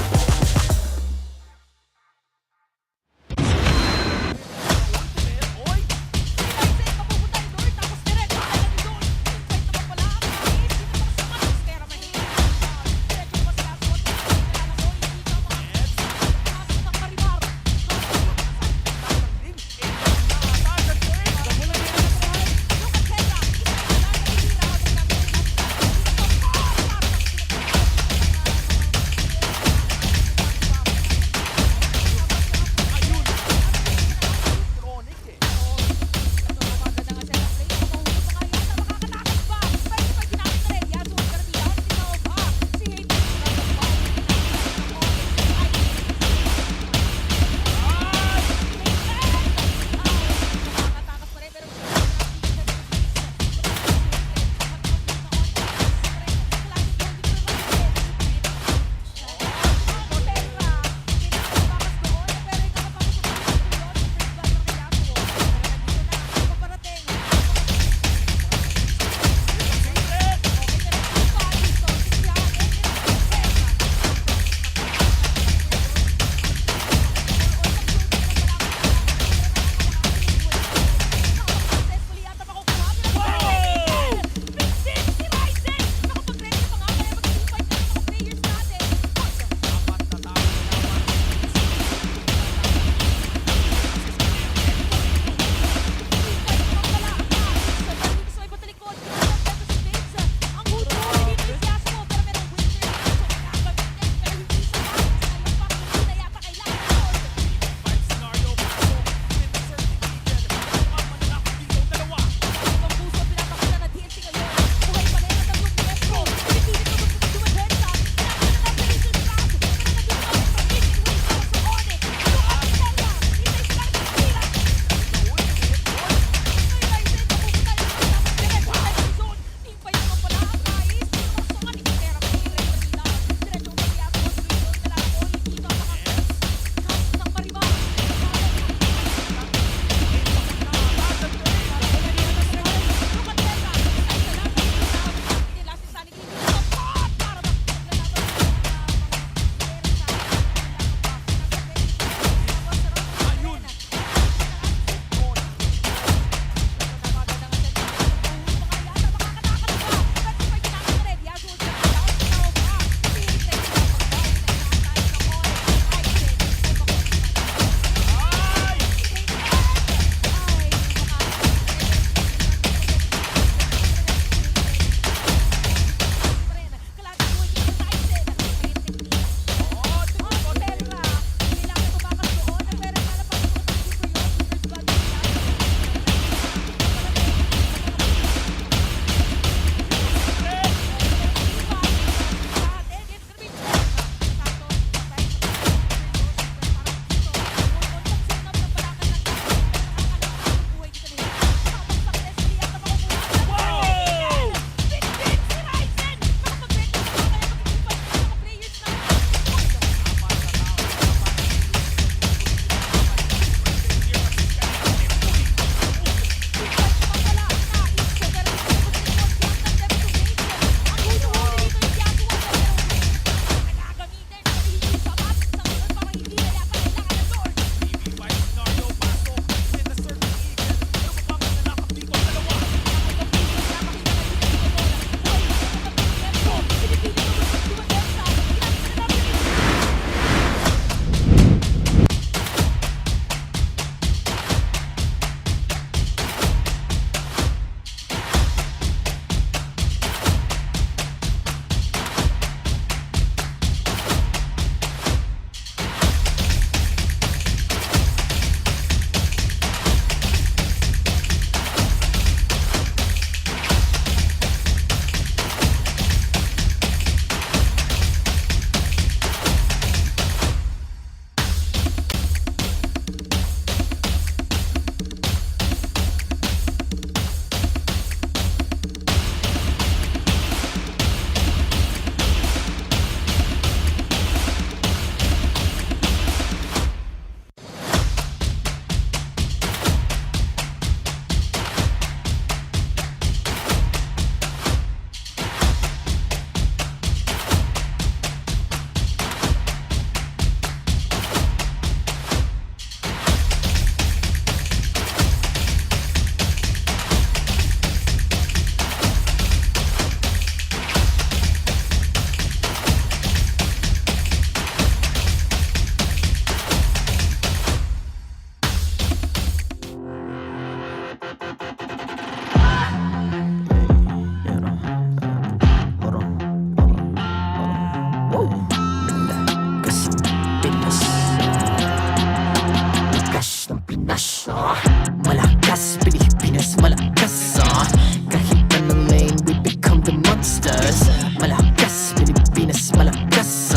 monsters. Malakas, Pilipinas, malakas.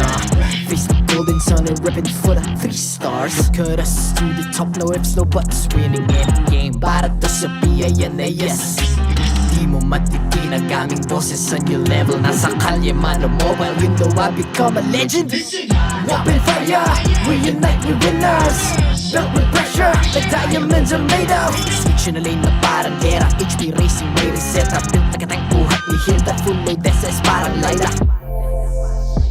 Face the golden sun and ripping for the 3 stars. Look at us to the top, no ifs, no buts. Winning any game, para to sa PINAS. Di mo matitin ang aming boses sa new level. Nasa kalye man o mobile, you know I become a legend. Open fire, we unite, we winners. Built with pressure, like diamonds are made of. Switch na lane na parang gera, HP racing, may reset. Built na kitang buhat, we hear that full load SS parang Lyra.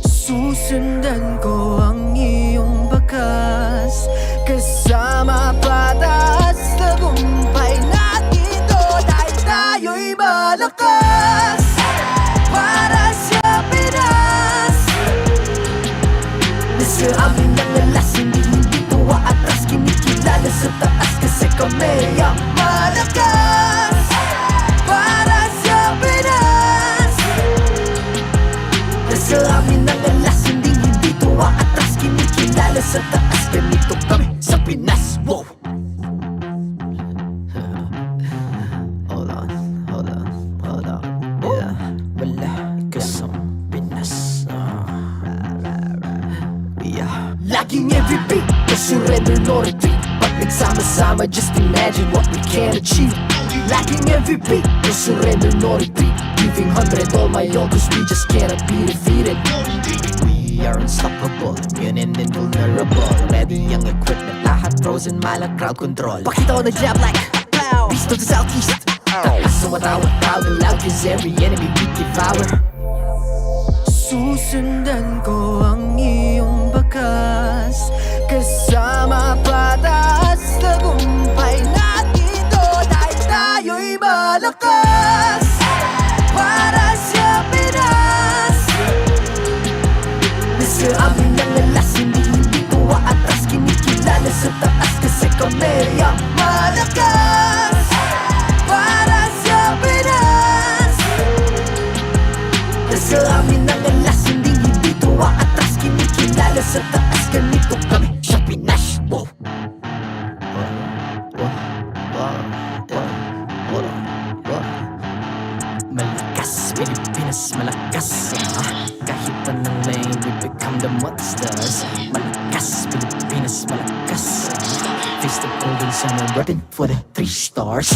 Susundan ko ang iyong bakas, kasama patas, tagumpay natin to. Dahil tayo'y malakas, para sa Pinas. Nasa amin ang alas, hindi tuwa atras. Kinikilala sa taas kasi kami ang malakas, para sa Pinas. Nasa amin ang alas, hindi tuwa atras. Kinikilala sa taas, ganito kami sa Pinas. Wow! Hold on. Yeah, malakas ang Pinas. Yeah. Laging every beat, no surrender, no retreat. Pag nagsama-sama, just imagine what we can achieve. Lacking every beat, no surrender, no retreat. Giving 100 all my all, cause we just cannot be defeated. We are unstoppable, immune and invulnerable. Ready ang equipment, lahat frozen, malang crowd control. Pakita ko na jab like beast of the southeast. Takas sa watawat-tawag loud, cause every enemy we devour. Susundan ko ang iyong bakas, kasama patas, tagumpay natin to. Dahil tayo'y malakas, para sa Pinas. Nasa amin ang alas, hindi tuwa atras. Kinikilala sa taas kasi kami ang malakas, para sa Pinas. Nasa amin ang alas, hindi tuwa atras. Kinikilala sa taas, ganito kami sa Pinas. Wow! Malakas, Pilipinas, malakas. Kahit anong lane, we become the monsters. Malakas, Pilipinas, malakas. Face the golden sun and repping for the 3 stars.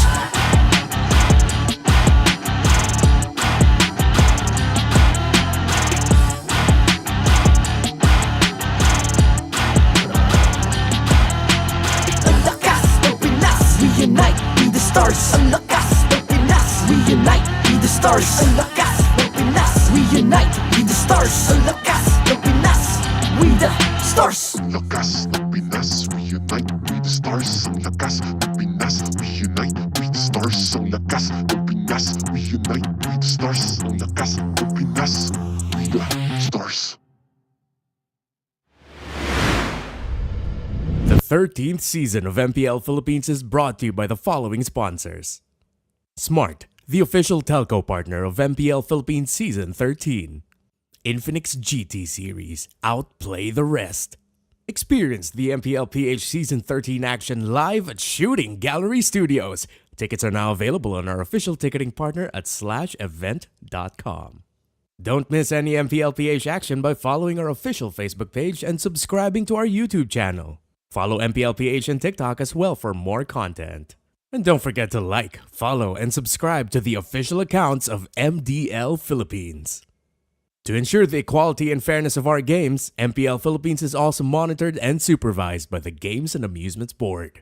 Unite, be the stars. Ang lakas ng Pinas, we unite, be the stars. Ang lakas ng Pinas, we unite, be the stars. Ang lakas ng Pinas, we the stars. Ang lakas ng Pinas, we unite, we the stars. Ang lakas ng Pinas, we unite, we the stars. Ang lakas ng Pinas, we unite, we the stars. Ang lakas ng Pinas, we the stars. The 13th season of MPL Philippines is brought to you by the following sponsors. Smart, the official telco partner of MPL Philippines Season 13. Infinix GT Series, outplay the rest. Experience the MPL PH Season 13 action live at Shooting Gallery Studios. Tickets are now available on our official ticketing partner at /event.com. Don't miss any MPL PH action by following our official Facebook page and subscribing to our YouTube channel. Follow MPL PH on TikTok as well for more content. And don't forget to like, follow, and subscribe to the official accounts of MDL Philippines. To ensure the equality and fairness of our games, MPL Philippines is also monitored and supervised by the Games and Amusements Board.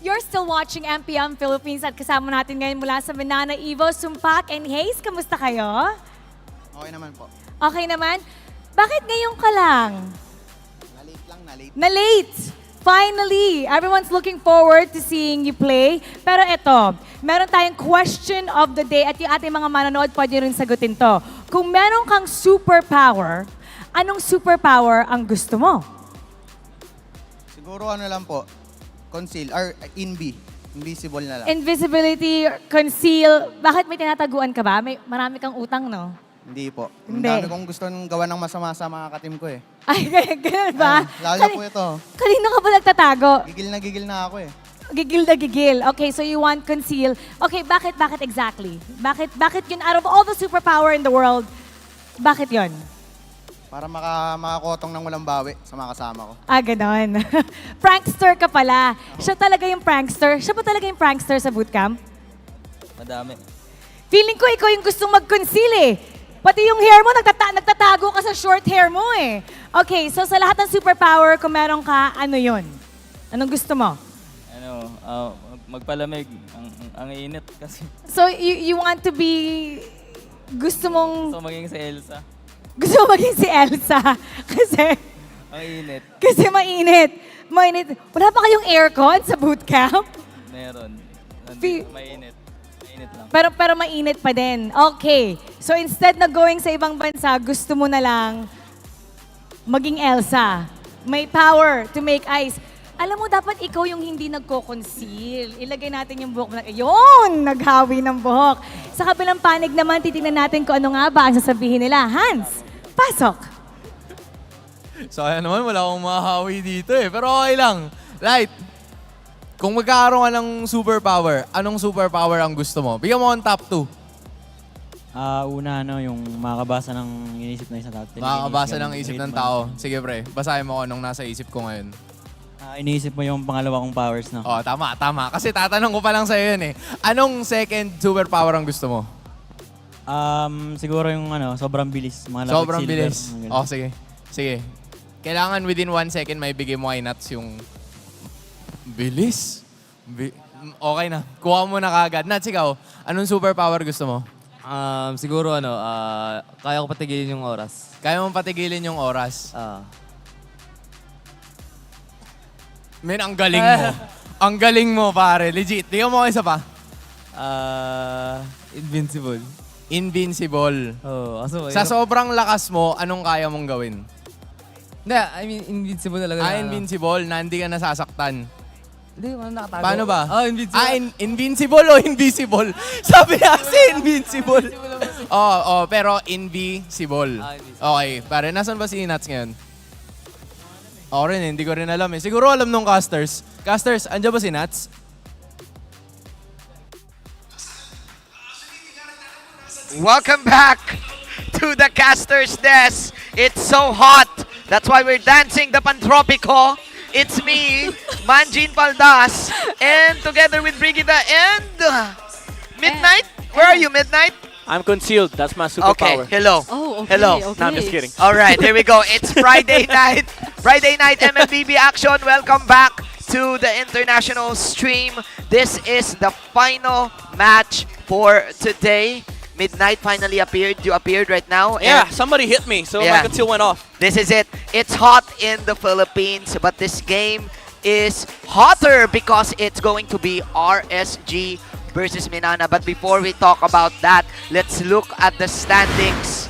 You're still watching MPL Philippines at kasama natin ngayon mula sa MNNE, Evo, Sumpak, and Hayes. Kamusta kayo? Okay naman po. Okay naman? Bakit ngayon ka lang? Na-late lang, na-late. Na-late! Finally! Everyone's looking forward to seeing you play. Pero eto, meron tayong question of the day at yung ating mga manonood pwede rin sagutin to. Kung meron kang superpower Anong superpower ang gusto mo? Siguro ano lang po, conceal, or invisible na lang. Invisibility, conceal. Bakit may tinataguan ka ba? Marami kang utang, no? Hindi po. Ang Hindi. dami kong gusto nang gawa ng masama sa mga katim ko eh. Ay, ganun ba? Lalo na po ito. Kanina ka ba nagtatago? Gigil na ako eh. Gigil na gigil. Okay, so you want conceal. Okay, bakit exactly? Bakit yun, out of all the superpower in the world, bakit yun? Para makakotong ng walang bawi sa mga kasama ko. Ah, ganon. Prankster ka pala. Siya talaga yung prankster. Siya ba talaga yung prankster sa bootcamp? Madami. Feeling ko ikaw yung gustong mag-conceal eh. Pati yung hair mo, nagtatago ka sa short hair mo eh. Okay, so sa lahat ng superpower, kung meron ka, ano yun? Anong gusto mo? Magpalamig. Ang init kasi. So you want to be, gusto mong... Gusto maging si Elsa. Gusto mo maging si Elsa. Kasi... Ang init. Kasi mainit. Wala pa kayong aircon sa bootcamp? Meron. Mainit. Mainit lang. Pero mainit pa din. Okay. So instead na going sa ibang bansa, gusto mo na lang maging Elsa. May power to make ice. Alam mo, dapat ikaw yung hindi nagko-conceal. Ilagay natin yung buhok na, yun! Naghawi ng buhok. Sa kabilang panig naman, titingnan natin kung ano nga ba ang sasabihin nila. Hans, pasok! So ayan naman, wala akong mahahawi dito eh. Pero okay lang. Light, kung magkakaroon ka ng superpower, anong superpower ang gusto mo? Bigyan mo ang top 2. Una, yung makakabasa ng inisip ng isang tao. Makakabasa ng isip ng tao. Sige pre, basahin mo kung anong nasa isip ko ngayon. Iniisip mo yung pangalawa kong powers, no? Oh, tama. Kasi tatanong ko pa lang sa'yo yun eh. Anong second superpower ang gusto mo? Siguro yung sobrang bilis. Mga Sobrang silver, bilis. Oh, sige. Kailangan within 1 second may bigay mo kay Nats yung bilis. Okay na. Kuha mo na kagad. Nats, ikaw, anong superpower gusto mo? Siguro kaya ko patigilin yung oras. Kaya mo patigilin yung oras? Men, ang galing mo. Ang galing mo, pare. Legit. Tingnan mo isa pa. Invincible. Invincible. Oo. Sa sobrang lakas mo, anong kaya mong gawin? Hindi, I mean, invincible talaga. Invincible, na hindi ka nasasaktan. Hindi, nakatago. Paano ba? Invincible. Invincible o invisible? Sabi niya kasi invincible. Pero invisible. Okay, pare, nasan ba si Nats ngayon? Ako rin, hindi ko rin alam eh. Siguro alam nung casters. Casters, andyan ba si Nats? Welcome back to the caster's desk. It's so hot. That's why we're dancing the Pantropico. It's me, Manjin Paldas, and together with Brigida and Midnight. Where are you, Midnight? I'm concealed. That's my superpower. Okay, hello. Oh, okay. Hello. Okay. No, I'm just kidding. All right, here we go. It's Friday night. Friday night MLBB action. Welcome back to the international stream. This is the final match for today. Midnight finally appeared. You appeared right now. Yeah, somebody hit me, so my conceal went off. This is it. It's hot in the Philippines, but this game is hotter because it's going to be RSG versus MNNE. But before we talk about that, let's look at the standings.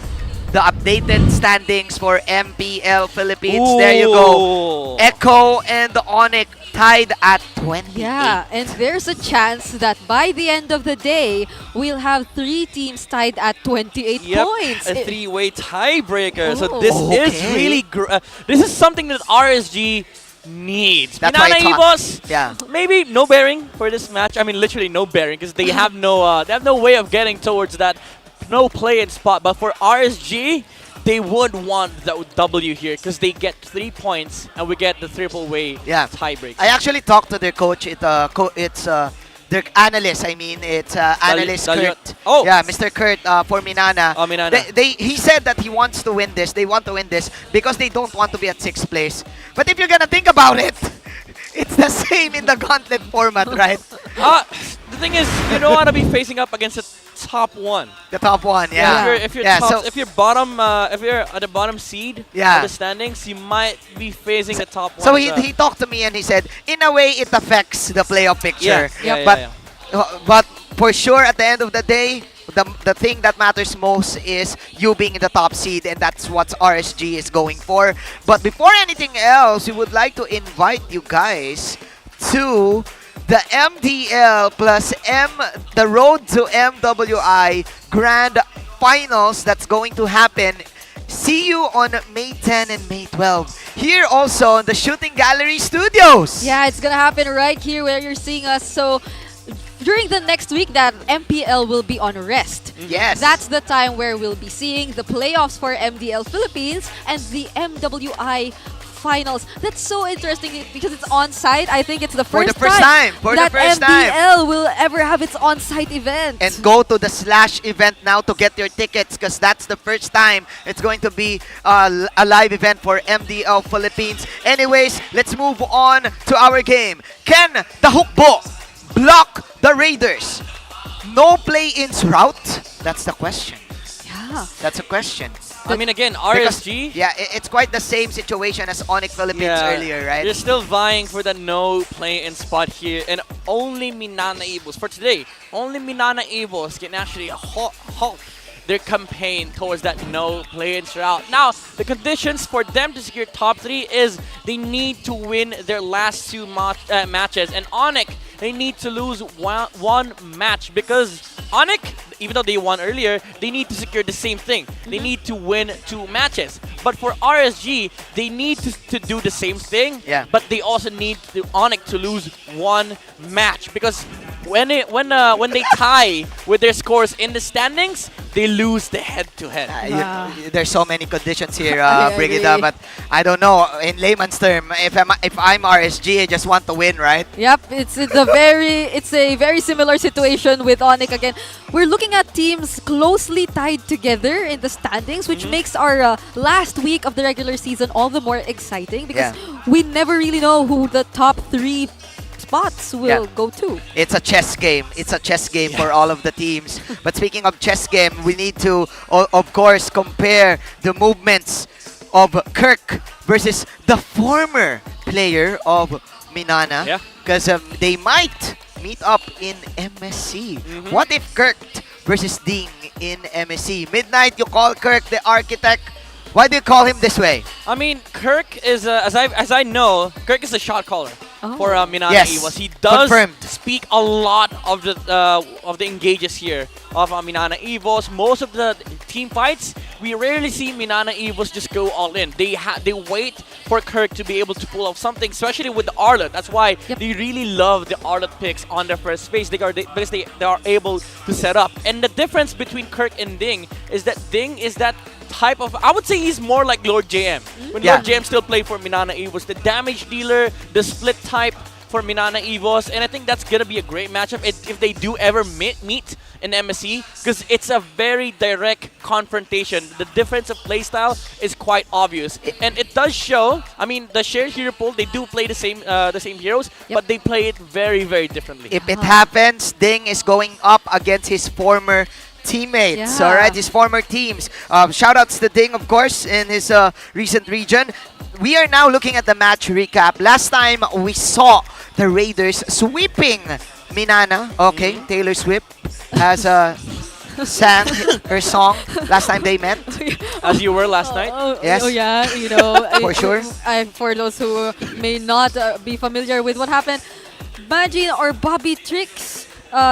The updated standings for MPL Philippines. Ooh. There you go. Echo and ONIC tied at 28. Yeah, and there's a chance that by the end of the day, we'll have 3 teams tied at 28 points. A 3-way tiebreaker. So Oh. this is really this is something that RSG needs. That's why MNNE it's hot. Evos, Yeah. maybe no bearing for this match. I mean, literally no bearing because they have no way of getting towards that no play-in spot. But for RSG, they would want the W here because they get 3 points and we get the triple-way tiebreak. I actually talked to their coach. It's their analyst. I mean, it's analyst Kurt. Oh, yeah, Mr. Kurt for MNNE. Oh, MNNE. He said that he wants to win this. They want to win this because they don't want to be at 6th place. But if you're gonna think about it, it's the same in the gauntlet format, right? The thing is, you don't want to be facing up against the top 1. The top 1, yeah. If you're if you're bottom, if you're at the bottom seed of the standings, you might be facing the top 1. So he talked to me and he said, in a way, it affects the playoff picture. Yeah. But for sure, at the end of the day, the thing that matters most is you being in the top seed, and that's what RSG is going for. But before anything else, we would like to invite you guys to the MDL plus the Road to MWI Grand Finals that's going to happen. See you on May 10 and May 12 here also in the Shooting Gallery Studios. Yeah, it's gonna happen right here where you're seeing us. So during the next week, that MPL will be on rest. Yes. That's the time where we'll be seeing the playoffs for MDL Philippines and the MWI finals. That's so interesting because it's on-site. I think it's the first time that MPL will ever have its on-site event. And go to the Slash event now to get your tickets, because that's the first time it's going to be a live event for MDL Philippines. Anyways, let's move on to our game. Can the Hukbo block the Raiders? No play-ins route? That's the question. Yeah. That's a question. I mean, again, RSG. Because, yeah, it's quite the same situation as ONIC Philippines earlier, right? They're still vying for the no play-in spot here, and only MNNE Evils for today. Only MNNE Evils can actually halt their campaign towards that no play-in route. Now, the conditions for them to secure top 3 is they need to win their last 2 matches, and ONIC, they need to lose one match, because ONIC, even though they won earlier, they need to secure the same thing. They need to win 2 matches. But for RSG, they need to do the same thing, but they also need ONIC to lose 1 match, because when they tie with their scores in the standings, they lose the head-to-head. There's so many conditions here, Brigida, but I don't know. In layman's term, if I'm RSG, I just want to win, right? Yep, it's a very similar situation with ONIC again. We're looking at teams closely tied together in the standings, which makes our last week of the regular season all the more exciting, because we never really know who the top 3 spots will go to. It's a chess game. It's a chess game for all of the teams. But speaking of chess game, we need to, of course, compare the movements of Kirk versus the former player of MNNE, because they might meet up in MSC. What if Kirk versus Ding in MSC? Midnight, you call Kirk the architect. Why do you call him this way? I mean, Kirk is, as I know, Kirk is a shot caller for MNNE Evils. He does speak a lot of the engages here of MNNE Evils. Most of the team fights, we rarely see MNNE Evils just go all in. They wait for Kirk to be able to pull off something, especially with the Arlet. That's why they really love the Arlet picks on their first phase, because they are able to set up. And the difference between Kirk and Ding is that Ding is that type of, I would say he's more like Lord JM. When Lord JM still played for MNNE Evils, the damage dealer, the split type for MNNE Evils, and I think that's gonna be a great matchup if they do ever meet in MSC, because it's a very direct confrontation. The difference of playstyle is quite obvious, and it does show. I mean, the shared hero pool, they do play the same heroes, but they play it very, very differently. If it happens, Ding is going up against his former teammates, all right, his former teams. Shoutouts to Ding, of course, in his recent region. We are now looking at the match recap. Last time we saw the Raiders sweeping MNNE. Okay, Taylor Swift has sang her song last time they met. As you were last night. Yes. Oh yeah, you know. For sure. For those who may not be familiar with what happened, Imagine or Bobby Tricks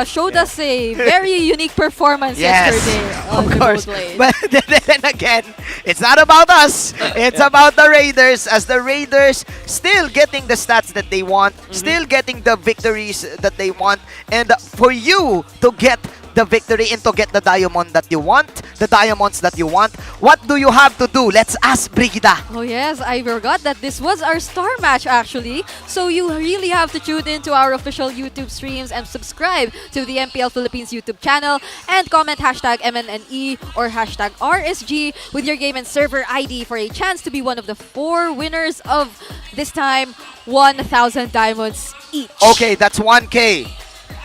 showed us a very unique performance yesterday on the course. gold lane. But then again, it's not about us. It's about the Raiders, as the Raiders still getting the stats that they want, still getting the victories that they want, and for you to get the victory and to get the diamonds that you want, what do you have to do? Let's ask Brigida. Oh yes, I forgot that this was our star match actually. So you really have to tune into our official YouTube streams and subscribe to the MPL Philippines YouTube channel and comment hashtag MNNE or hashtag RSG with your game and server ID for a chance to be one of the 4 winners of this time 1,000 diamonds each. Okay, that's 1K.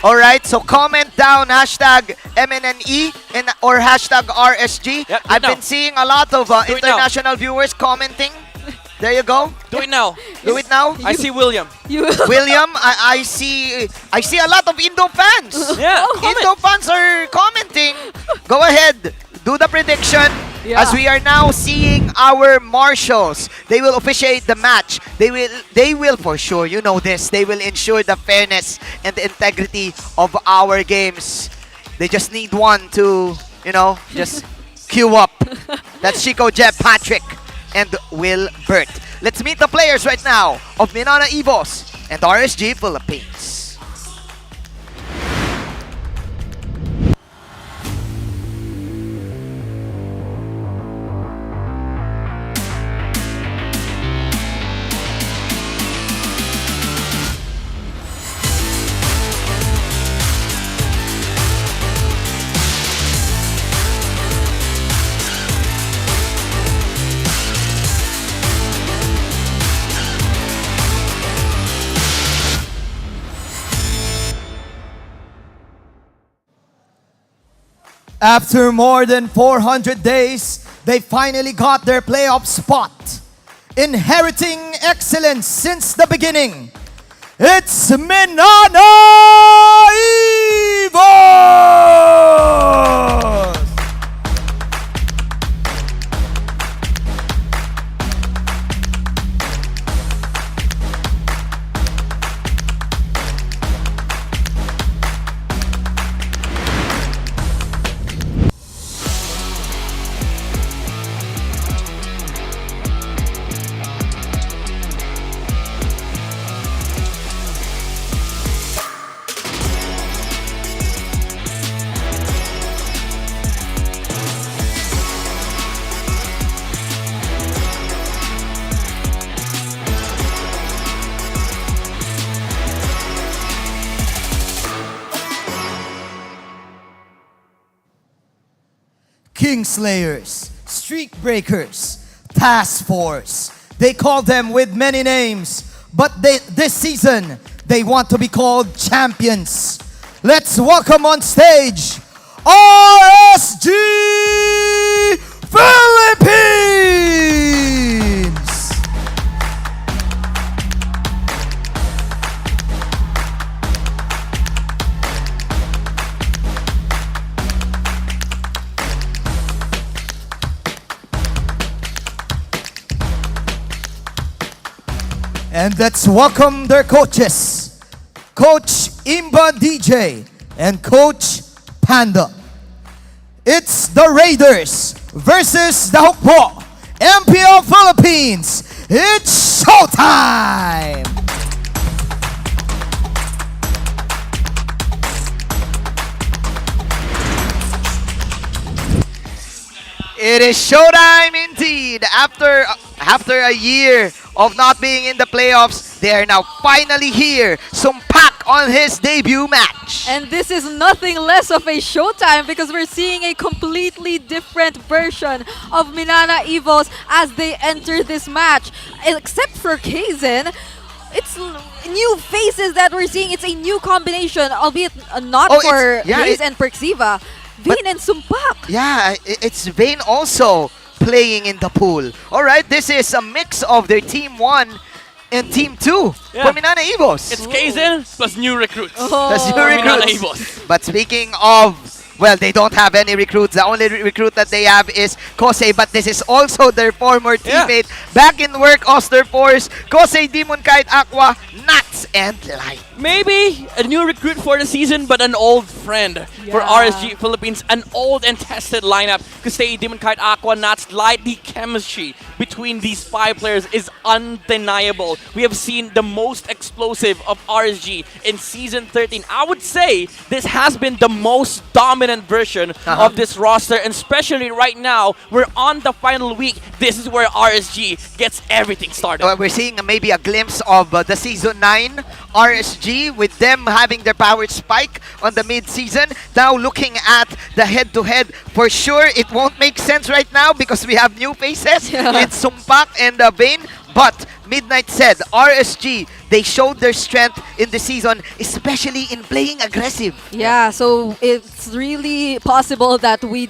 Alright, so comment down hashtag MNNE or hashtag RSG. I've been seeing a lot of international viewers commenting. There you go. Do it now. Do it now. I see William. William, I see a lot of Indo fans. Yeah. Indo fans are commenting. Go ahead. Do the prediction. As we are now seeing our marshals. They will officiate the match. They will for sure, you know this, they will ensure the fairness and the integrity of our games. They just need one to, you know, just queue up. That's Chico, Jeb, Patrick, and Will Burt. Let's meet the players right now of MNNE EVOS and RSG Philippines. After more than 400 days, they finally got their playoff spot. Inheriting excellence since the beginning, it's MNNE EVOS! Kingslayers, Streak Breakers, Task Force. They call them with many names, but this season, they want to be called champions. Let's welcome on stage, RSG Philippines! And let's welcome their coaches, Coach Imba DJ and Coach Panda. It's the Raiders versus the Hukbo, MPL Philippines. It's showtime! It is showtime indeed. After a year of not being in the playoffs, they are now finally here. Sumpak on his debut match. And this is nothing less of a showtime because we're seeing a completely different version of MNNE EVOS as they enter this match. Except for Kaizen, it's new faces that we're seeing. It's a new combination, albeit not for Raze and Perxiva. Vayne and Sumpak. Yeah, it's Vayne also playing in the pool. Alright, this is a mix of their Team 1 and Team 2 for MNNE EVOS. It's Kaizen plus new recruits. Plus new MNNE recruits. EVOS. But speaking of, well, they don't have any recruits. The only recruit that they have is Kosei, but this is also their former teammate. Back in work, Osterforce, Kosei, Demon Kite, Aqua, Nats, and Light. Maybe a new recruit for the season, but an old friend for RSG Philippines. An old and tested lineup. Kosei, Demon Kite, Aqua, Nats, Light. The chemistry between these 5 players is undeniable. We have seen the most explosive of RSG in Season 13. I would say this has been the most dominant version of this roster, and especially right now, we're on the final week. This is where RSG gets everything started. We're seeing maybe a glimpse of the Season 9 RSG with them having their power spike on the mid-season. Now looking at the head-to-head, for sure it won't make sense right now because we have new faces. It's Sumpak and Vayne, but Midnight said, RSG, they showed their strength in the season, especially in playing aggressive. Yeah, so it's really possible that we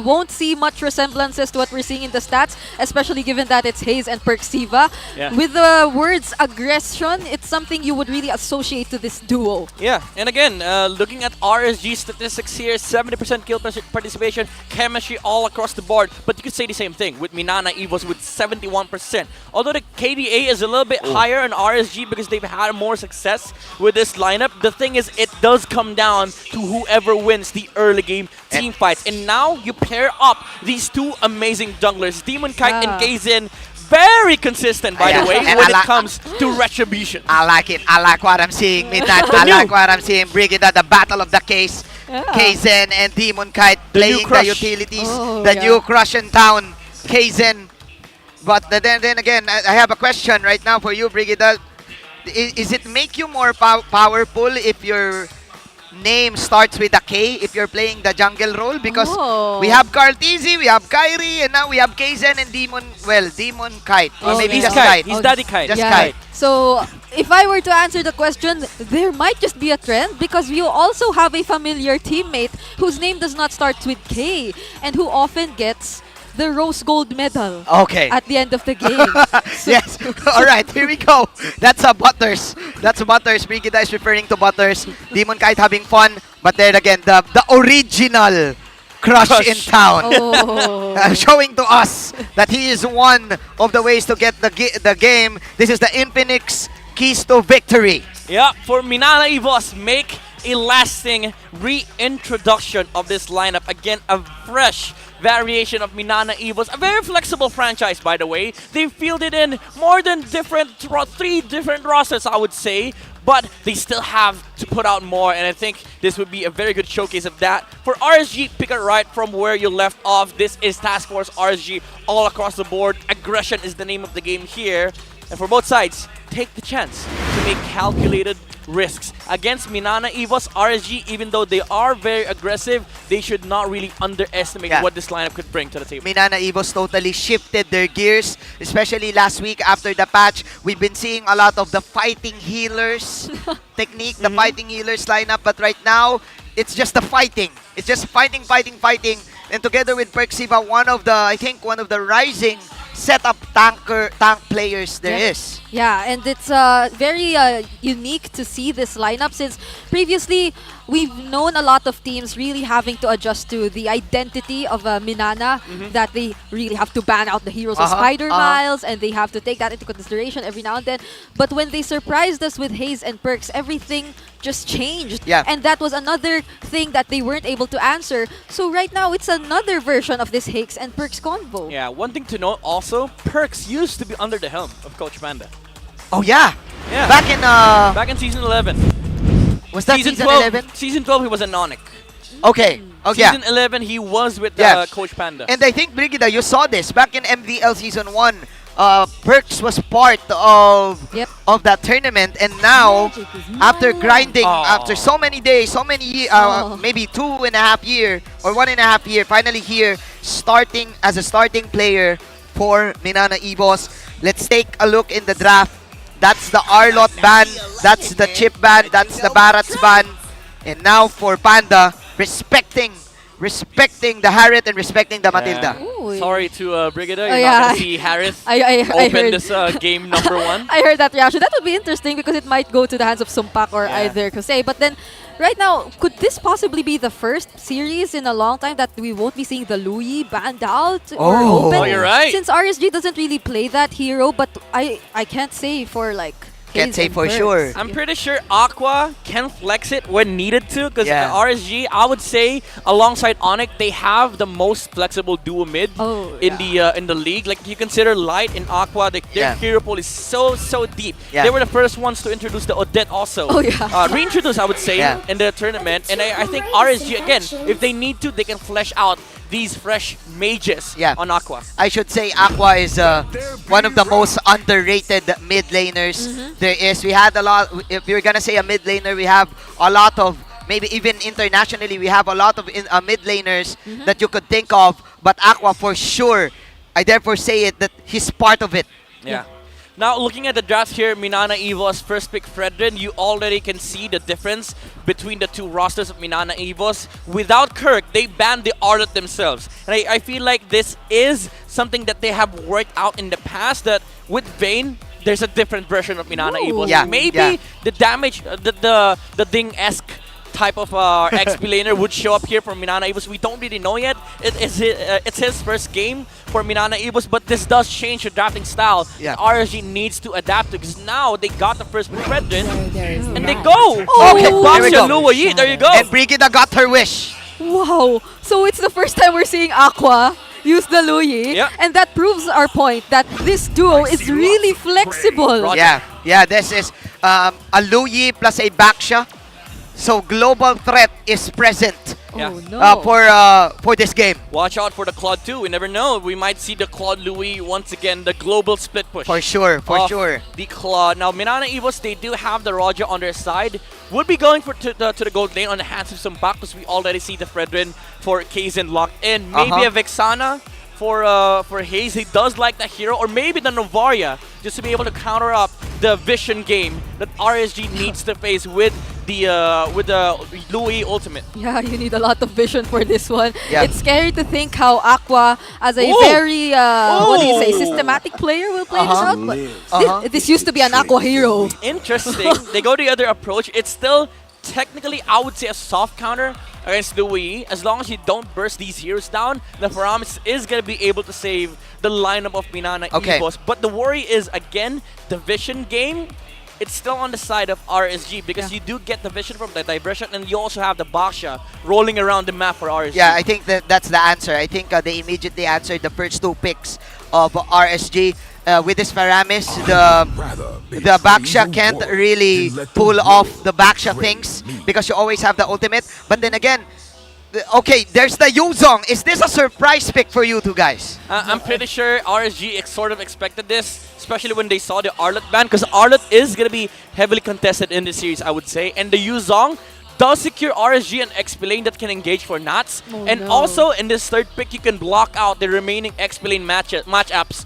won't see much resemblances to what we're seeing in the stats, especially given that it's Hayes and Perxiva. Yeah. With the words aggression, it's something you would really associate to this duo. Yeah, and again, looking at RSG statistics here, 70% kill participation, chemistry all across the board. But you could say the same thing with MNNE EVOS with 71%. Although the KDA is a little bit higher on RSG because they've had more success with this lineup, the thing is it does come down to whoever wins the early game team fights. And now you pair up these two amazing junglers, Demon Kite and Kaizen. Very consistent, by the way, And when it comes to Retribution. I like it. I like what I'm seeing, Midnight. I like what I'm seeing. Brigida, the battle of the case. Kaizen and Demon Kite playing the utilities. The new crush in town. Kaizen. But then again, I have a question right now for you, Brigida. Is it make you more powerful if your name starts with a K if you're playing the jungle role? Because we have Carteezy, we have Kyrie, and now we have Kaizen and Demon Kite. Or maybe just Kite. He's Daddy Kite. Just Kite. So, if I were to answer the question, there might just be a trend because you also have a familiar teammate whose name does not start with K and who often gets the rose gold medal at the end of the game. Yes. All right, here we go. That's Butters. That's Butters. Brigida is referring to Butters. Demon Kite having fun. But then again, the original crush in town. Showing to us that he is one of the ways to get the game. This is the Infinix keys to victory. Yeah, for MNNE EVOS, make a lasting reintroduction of this lineup. Again, a fresh variation of MNNE EVOS. A very flexible franchise, by the way. They fielded in more than 3 different rosters, I would say. But they still have to put out more, and I think this would be a very good showcase of that. For RSG, pick it right from where you left off. This is Task Force RSG all across the board. Aggression is the name of the game here. And for both sides, take the chance to make calculated risks. Against MNNE EVOS, RSG, even though they are very aggressive, they should not really underestimate what this lineup could bring to the table. MNNE EVOS totally shifted their gears, especially last week after the patch. We've been seeing a lot of the fighting healers technique, the fighting healers lineup, but right now, it's just the fighting. It's just fighting. And together with Perxiva, one of the rising setup tank players there is. Yeah, and it's very unique to see this lineup since previously we've known a lot of teams really having to adjust to the identity of MNNE, that they really have to ban out the heroes of Spider Miles and they have to take that into consideration every now and then. But when they surprised us with Hayes and Perks, everything just changed. And that was another thing that they weren't able to answer. So right now, it's another version of this Hayes and Perks combo. Yeah, one thing to note also, Perks used to be under the helm of Coach Panda. Oh yeah. Yeah. Back in season 11. Was that season 11? Season 12 he was a ONIC. Okay. Season 11 he was with Coach Panda. And I think, Brigida, you saw this back in MVL season 1. Perks was part of that tournament, and now after grinding, after so many days, maybe 2.5 years or 1.5 years, finally here starting as a starting player for MNNE EVOS. Let's take a look in the draft. That's the Arlot ban, that's the Chip ban, that's the Barats ban, and now for Panda, respecting the Harriet and respecting the Matilda. Sorry to Brigida, you're not going to see Harris open this game number 1. I heard that reaction. That would be interesting because it might go to the hands of Sumpak or either Kosei. But then, right now, could this possibly be the first series in a long time that we won't be seeing the Louis banned out or open? Oh, you're right. Since RSG doesn't really play that hero, but I can't say for like... Can't say for sure. I'm pretty sure Aqua can flex it when needed to, because RSG, I would say, alongside ONIC, they have the most flexible duo mid in the league. Like, you consider Light and Aqua, their hero pool is so deep. They were the first ones to introduce the Odette also. Reintroduce, I would say, in the tournament. And I think RSG, again, if they need to, they can flesh out these fresh mages on Aqua. I should say Aqua is one of the most underrated mid laners there is. We had a lot, if you're gonna say a mid laner, we have a lot of, maybe even internationally, we have a lot of mid laners that you could think of, but Aqua for sure, I therefore say it, that he's part of it. Yeah. Now, looking at the draft here, Minana Evos first pick Fredrin, you already can see the difference between the two rosters of Minana Evos. Without Kirk, they banned the Arlet themselves. And I feel like this is something that they have worked out in the past, that with Vayne, there's a different version of Minana Evos. Yeah, Maybe the damage, the Ding-esque type of XP laner would show up here for Minana Evos. We don't really know yet. It's his first game for Minana Evos, but this does change the drafting style. Yeah. RSG needs to adapt to, because now they got the first Fredrin, and they go. Okay, there we Baksha go. Luoyi, there you go. And Brigida got her wish. Wow. So it's the first time we're seeing Aqua use the Luyi. Yeah. And that proves our point that this duo is really flexible. Yeah, this is a Luyi plus a Baksha. So global threat is present for this game. Watch out for the Claude 2. We never know. We might see the Claude Louis once again, the global split push. For sure, for sure. The Claude. Now, Minana Evos, they do have the Roger on their side. Would be going to the gold lane on the hands of some back, because we already see the Fredrin for Kaizen locked in. Maybe a Vexana for Hayes. He does like the hero, or maybe the Novaria, just to be able to counter up the vision game that RSG needs to face with the Louis ultimate. Yeah, you need a lot of vision for this one. Yeah. It's scary to think how Aqua, as a very what do you say, systematic player, will play this out. But this used to be an Aqua hero. Interesting. They go the other approach. It's still technically, I would say, a soft counter against Louis. As long as you don't burst these heroes down, the Paramis is going to be able to save the lineup of Minana Evos. But the worry is, again, the vision game. It's still on the side of RSG, because you do get the vision from the diversion, and you also have the Baksha rolling around the map for RSG. Yeah, I think that's the answer. I think they immediately answered the first two picks of RSG. With this Paramis, the Baksha can't really pull off the Baksha things, because you always have the ultimate. But then again, okay, there's the Yuzong. Is this a surprise pick for you two guys? I'm pretty sure RSG sort of expected this, especially when they saw the Arlet ban, because Arlet is going to be heavily contested in this series, I would say. And the Yuzong does secure RSG an XP lane that can engage for Nats. Also, in this third pick, you can block out the remaining XP lane matchups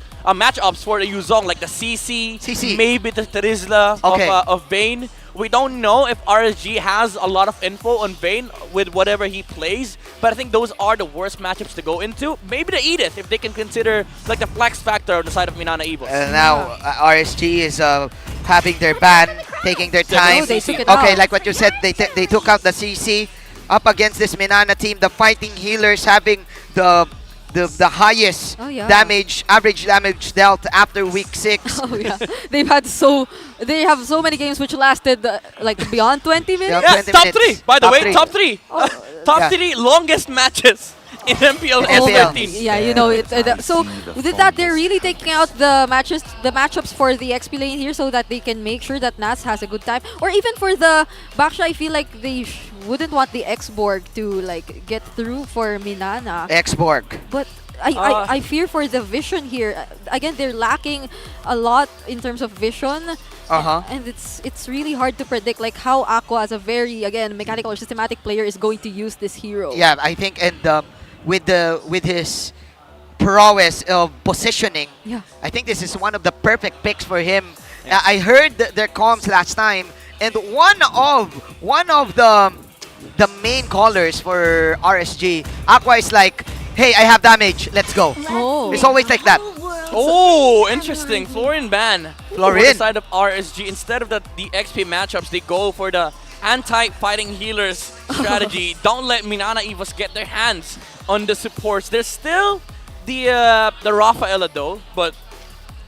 for the Yuzong, like the CC, maybe the Terizla of Vayne. We don't know if RSG has a lot of info on Vayne with whatever he plays, but I think those are the worst matchups to go into. Maybe the Edith, if they can consider like the flex factor on the side of Minana Evos. Now RSG is having their ban, taking their time. They took it okay, out. like what you said, they took out the CC up against this Minana team. The fighting healers having the highest average damage dealt after week 6. Oh yeah, they have so many games which lasted like beyond 20 minutes. Yeah, top 3. By the way, top 3. Top 3 longest matches in MPL S13. Yeah, you know it. So with that, they're really taking out the matchups for the XP lane here, so that they can make sure that Nats has a good time. Or even for the Baksha, I feel like they wouldn't want the X-Borg to like get through for Minana. X-Borg. But I fear for the vision here. Again, they're lacking a lot in terms of vision. And it's really hard to predict like how Aqua, as a very, again, mechanical or systematic player, is going to use this hero. Yeah, I think, and with his prowess of positioning, I think this is one of the perfect picks for him. I heard their comms last time, and one of the main callers for RSG, Aqua, is like, hey, I have damage, let's go. It's always like that. Oh, interesting. Florian ban. Florian. For the side of RSG. Instead of the XP matchups, they go for the anti-fighting healers strategy. Don't let Minana Evos get their hands on the supports. There's still the Rafaela though, but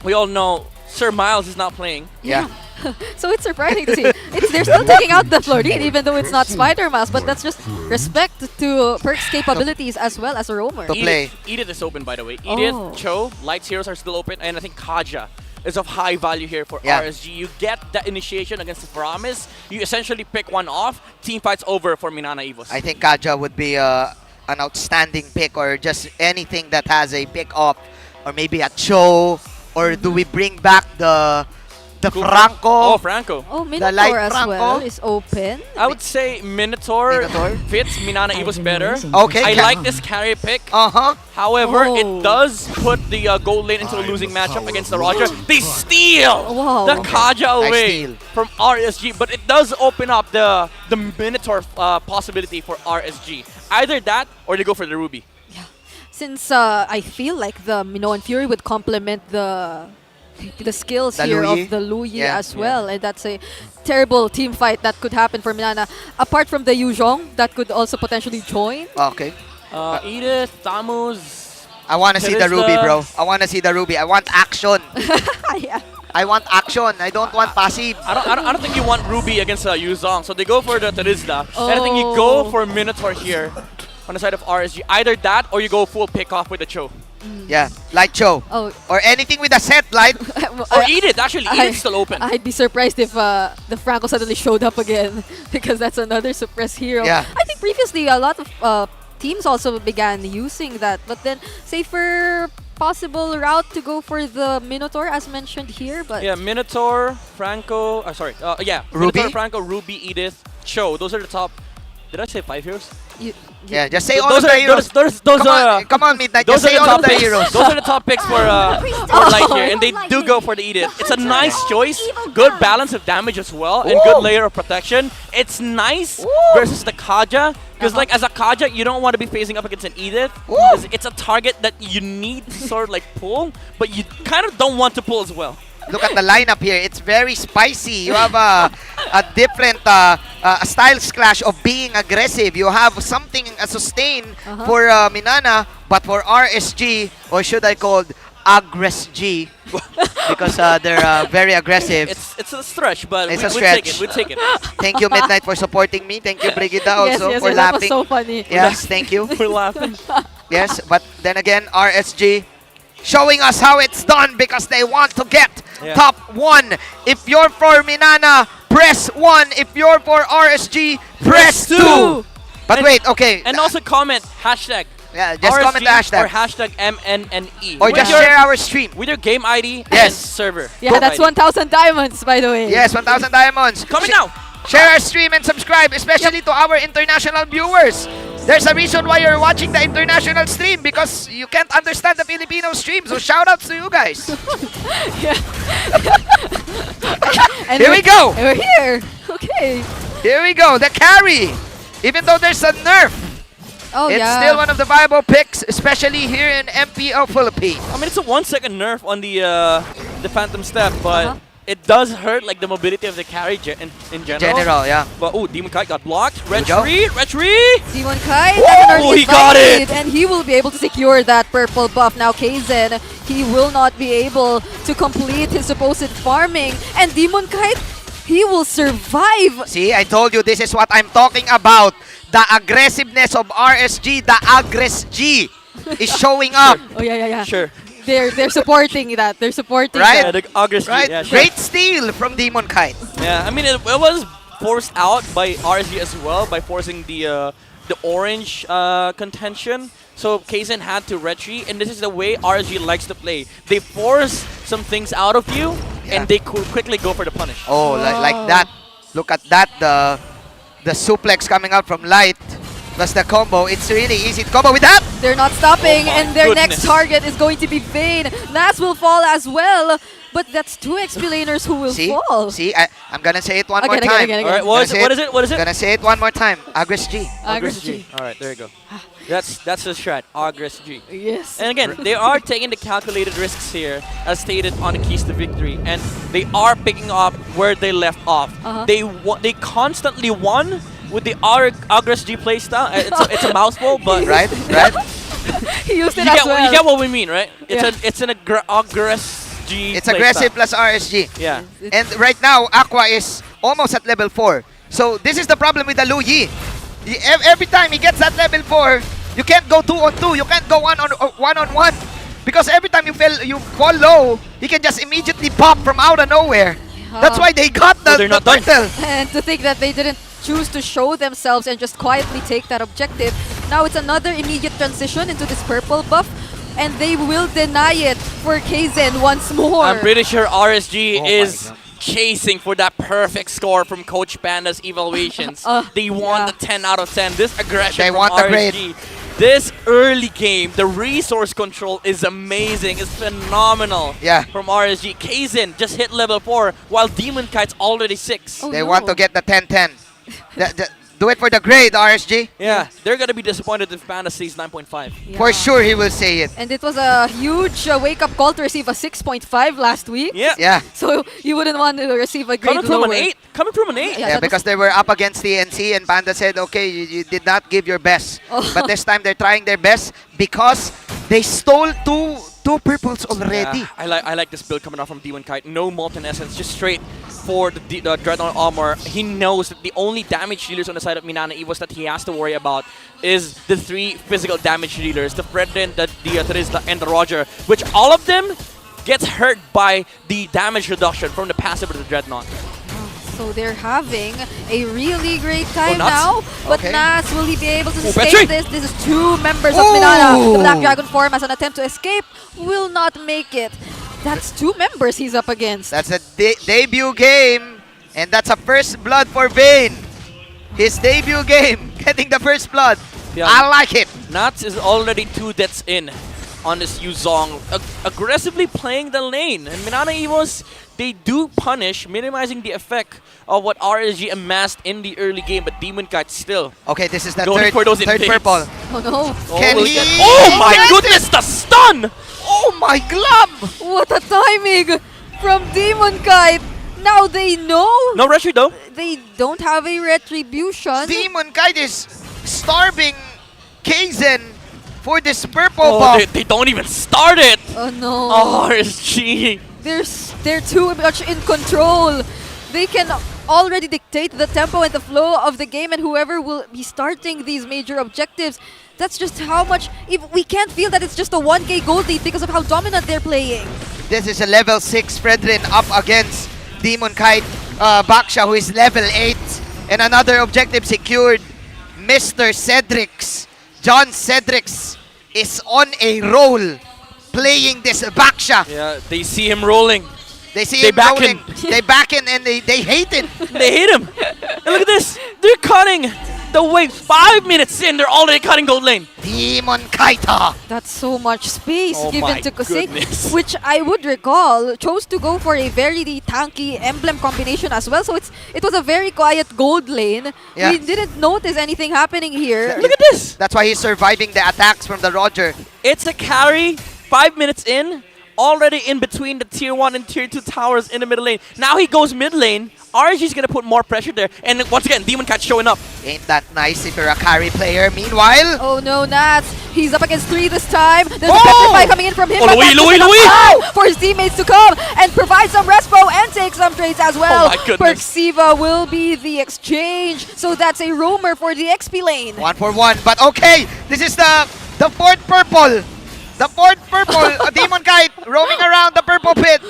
we all know Sir Miles is not playing. Yeah. So it's surprising to see. They're still taking out the Florine, even though it's not Spider Mouse, but that's just respect to Perk's capabilities as well as a roamer. Edith is open, by the way. Edith, Cho, Lights Heroes are still open, and I think Kaja is of high value here for RSG. You get that initiation against the Promise. You essentially pick one off. Team fight's over for Minana Evos. I think Kaja would be an outstanding pick, or just anything that has a pick off, or maybe a Cho, or do we bring back the The Franco. Oh, Franco. Oh, The light Minotaur as Franco. well is open. I would say Minotaur fits Minana Evo's better. Okay. I like this carry pick. Uh-huh. However, it does put the gold lane into a losing matchup against the Roger. They steal the Kaja away from RSG, but it does open up the Minotaur possibility for RSG. Either that or they go for the Ruby. Since I feel like the Minoan Fury would complement the skills The here Luyi. of the Luyi Yeah. as well, and that's a terrible team fight that could happen for Minana. Apart from the Yuzhong, that could also potentially join. Okay. Edith, Tamus. I want to see the Ruby, bro. I want to see the Ruby. I want action. I want action. I don't want passive. I don't think you want Ruby against Yuzong, so they go for the Terizda. And I think you go for Minotaur here on the side of RSG. Either that or you go full pick off with the Cho. Yeah, light show. Oh. Or anything with a set light. Or Edith, actually. Edith's still open. I'd be surprised if the Franco suddenly showed up again because that's another suppressed hero. Yeah. I think previously a lot of teams also began using that, but then safer possible route to go for the Minotaur as mentioned here. But Yeah, Minotaur, Franco, Ruby? Minotaur, Franco, Ruby, Edith, Cho. Those are the top. Did I say 5 heroes? Yeah, just say all of the heroes. Come on, Midnight. Those Just say are the all top of the picks. heroes. Those are the top picks for Light here, and they do go for the Edith. It's a nice choice. Good balance of damage as well, and good layer of protection. It's nice versus the Kaja, because like as a Kaja, you don't want to be facing up against an Edith. It's a target that you need to sort of like pull, but you kind of don't want to pull as well. Look at the lineup here. It's very spicy. You have a different styles clash of being aggressive. You have something, a sustain for Minana, but for RSG, or should I call AggressG, because they're very aggressive. It's a stretch, but It's we, a we'll stretch. take it. We'll take it. Thank you, Midnight, for supporting me. Thank you, Brigida, also for that laughing. was so funny. Yes, thank you. We're laughing. Yes, but then again, RSG showing us how it's done because they want to get top 1. If you're for Minana, press 1. If you're for RSG, press 2. But And- wait, okay. And also comment hashtag. Yeah, just RSG comment the hashtag. or hashtag MNNE. Or With just your- share our stream. with your game ID Yes. and server. Yeah, that's 1,000 diamonds, by the way. Yes, 1,000 diamonds. Comment now. Share our stream and subscribe, especially to our international viewers. There's a reason why you're watching the international stream, because you can't understand the Filipino stream. So shout outs to you guys. And Here we go. We're here. Okay. Here we go. The carry. Even though there's a nerf, Oh, it's yeah. still one of the viable picks, especially here in MPL Philippines. I mean, it's a 1 second nerf on the Phantom Step, but it does hurt like the mobility of the carry in general. Yeah. But oh, Demon Kite got blocked. Good job. Retreat. Demon Kai, Oh, he got it. and he will be able to secure that purple buff. Now Kaizen, he will not be able to complete his supposed farming, and Demon Kite, he will survive. See, I told you, this is what I'm talking about. The aggressiveness of RSG, the AggressG is showing up. Oh yeah. Sure. They're supporting that. They're supporting Right? that. The August. Right? Yeah, sure. Great steal from Demon Kite. Yeah, I mean, it was forced out by RSG as well by forcing the orange contention. So Kaizen had to retreat, and this is the way RSG likes to play. They force some things out of you, and they quickly go for the punish. Oh, like that. Look at that. The suplex coming out from Light. Plus the combo. It's really easy to combo with that. They're not stopping, and their next goodness. target is going to be Vayne. Nas will fall as well, but that's 2 explainers who will fall. See, I'm gonna say it one more Again, time. again. All right, what is it? What is it? Gonna say it one more time. AggressG. AggressG. All right, there you go. That's the strat. AggressG. Yes. And again, they are taking the calculated risks here, as stated on the keys to victory, and they are picking up where they left off. They constantly won with the AggressG playstyle. It's a mouthful, but right. He used it you as get, well. you get what we mean, right? Yeah. It's an AggressG. It's aggressive plus RSG. Yeah. And right now, Aqua is almost at level 4. So this is the problem with the Luyi. Every time he gets that level 4, you can't go 2-on-2. You can't go 1-on-1. Because every time you fall low, he can just immediately pop from out of nowhere. That's why they got the turtle. And to think that they didn't choose to show themselves and just quietly take that objective. Now it's another immediate transition into this purple buff, and they will deny it for Kaizen once more. I'm pretty sure RSG is chasing for that perfect score from Coach Panda's evaluations. They want the 10 out of 10. This aggression They from want the grade. RSG. This early game, the resource control is amazing. It's phenomenal from RSG. Kaizen just hit level 4 while Demon Kite's already 6. They want to get the 10-10. Do it for the grade, RSG. Yeah, they're going to be disappointed if Panda sees 9.5. For sure he will say it. And it was a huge wake-up call to receive a 6.5 last week. Yeah. So you wouldn't want to receive a grade Coming from an lower. 8. Coming from an 8. Yeah, because they were up against TNC and Panda said, okay, you did not give your best. But this time they're trying their best because they stole two purples already. Yeah, I like this build coming out from Demon Kite. No Molten Essence, just straight for the Dreadnought armor. He knows that the only damage dealers on the side of MNNE EVOS that he has to worry about is the 3 physical damage dealers, the Fredrin, the Trizla, and the Roger, which all of them gets hurt by the damage reduction from the passive of the Dreadnought. So they're having a really great time Nuts. now. But Okay. Nas, will he be able to sustain Petri! this? This is 2 members of MNNE. The Black Dragon form as an attempt to escape will not make it. That's 2 members he's up against. That's a debut game. And that's a first blood for Vayne. His debut game, getting the first blood. Yeah. I like it. Nats is already 2 deaths in on this Yuzong, aggressively playing the lane. And MNNE EVOS, they do punish, minimizing the effect of what RSG amassed in the early game, but Demon Kite still. Okay, this is the going for those third invades. purple. Oh no. Can he? Oh my goodness, the stun! Oh my glove! What a timing from Demon Kite. Now they know. No retry though. They don't have a retribution. Demon Kite is starving Kaizen for this purple buff. They don't even start it! Oh no. RSG! They're too much in control. They can already dictate the tempo and the flow of the game, and whoever will be starting these major objectives, that's just how much. If we can't feel that it's just a 1k gold lead because of how dominant they're playing. This is a level 6 Fredrin up against Demon Kite Baksha, who is level 8. And another objective secured. Mr. Cedrics. John Cedrics is on a roll playing this Baksha. Yeah, they see him rolling. They see They him back rolling. in. They back in and they hate it. They hate him. And look at this. They're cutting the wave. 5 minutes in, they're already cutting gold lane. Demon Kaita. That's so much space Oh given my to Kosei, goodness. which I would recall chose to go for a very tanky emblem combination as well. So it was a very quiet gold lane. Yeah. We didn't notice anything happening here. Look at this. That's why he's surviving the attacks from the Roger. It's a carry. 5 minutes in. Already in between the tier 1 and tier 2 towers in the middle lane. Now he goes mid lane. RSG's gonna put more pressure there. And once again, Demon Cat showing up. Ain't that nice if you're a carry player? Meanwhile, Oh no, Nats. He's up against 3 this time. There's a petrify coming in from him. Oh, but Louis, that's Louis, enough Louis! time for his teammates to come and provide some respo and take some trades as well. Oh my goodness. Perxiva will be the exchange. So that's a roamer for the XP lane. 1 for 1. But okay, this is the fourth purple. The fourth purple, a Demon Kite roaming around the purple pit.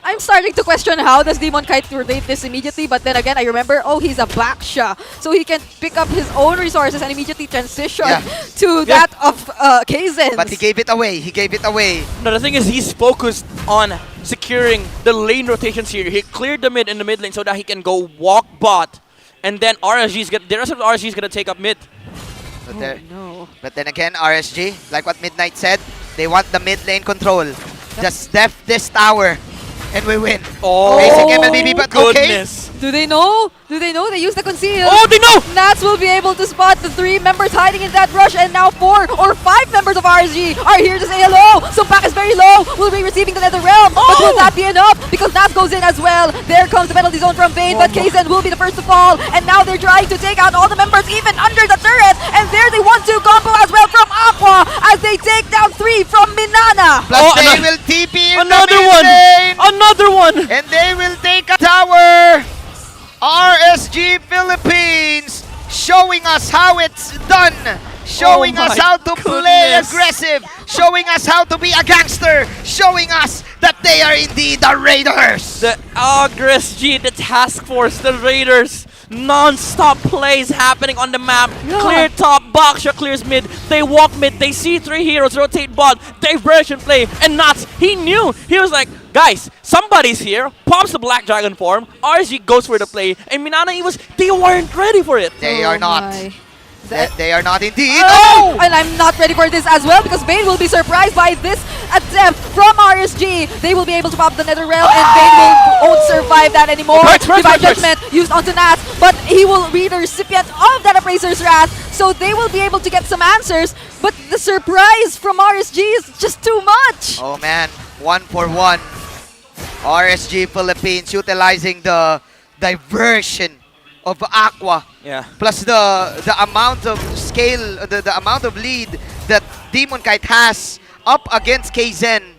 I'm starting to question how does Demon Kite relate this immediately, but then again I remember, oh, he's a Baksha, so he can pick up his own resources and immediately transition to that of Kaizen. But he gave it away. He gave it away. No, the thing is, he's focused on securing the lane rotations here. He cleared the mid in the mid lane so that he can go walk bot. And then the rest of the RSG is going to take up mid. But then again, RSG, like what Midnight said, they want the mid lane control. Just def this tower and we win. Oh, basic MLBB, but goodness. Do they know? Do they know? They use the conceal. Oh, they know! Nats will be able to spot the 3 members hiding in that rush, and now 4 or 5 members of RSG are here to say hello. Sumpac is very low. Will be receiving the Nether Realm, but will that be enough? Because Nats goes in as well. There comes the penalty zone from Vayne, but Kaizen will be the first to fall. And now they're trying to take out all the members, even under the turret. And there they want to combo as well from Aqua as they take down 3 from MNNE. Plus they will TP in another the mid one. lane. Another one. And they will take a tower. RSG Philippines showing us how it's done. Showing Oh us my how to play goodness. aggressive. Showing us how to be a gangster. Showing us that they are indeed the Raiders. The RSG, the task force, the Raiders, Non-stop plays happening on the map. Clear top, Baksha clears mid. They walk mid. They see 3 heroes rotate bot. Diversion play. And Nuts, he knew. He was like, guys, somebody's here. Pops the Black Dragon form. RSG goes for the play. And Minana Evos, they weren't ready for it. They are not. They are not indeed. Oh! And I'm not ready for this as well because Vayne will be surprised by this attempt from RSG. They will be able to pop the Nether Realm and Vayne won't survive that anymore. Divine Judgment used onto Nats, but he will be the recipient of that Appraiser's Wrath, so they will be able to get some answers, but the surprise from RSG is just too much. Oh man, 1-for-1. RSG Philippines utilizing the diversion of Aqua. Yeah. Plus the amount of scale, the amount of lead that Demon Kite has up against KZen.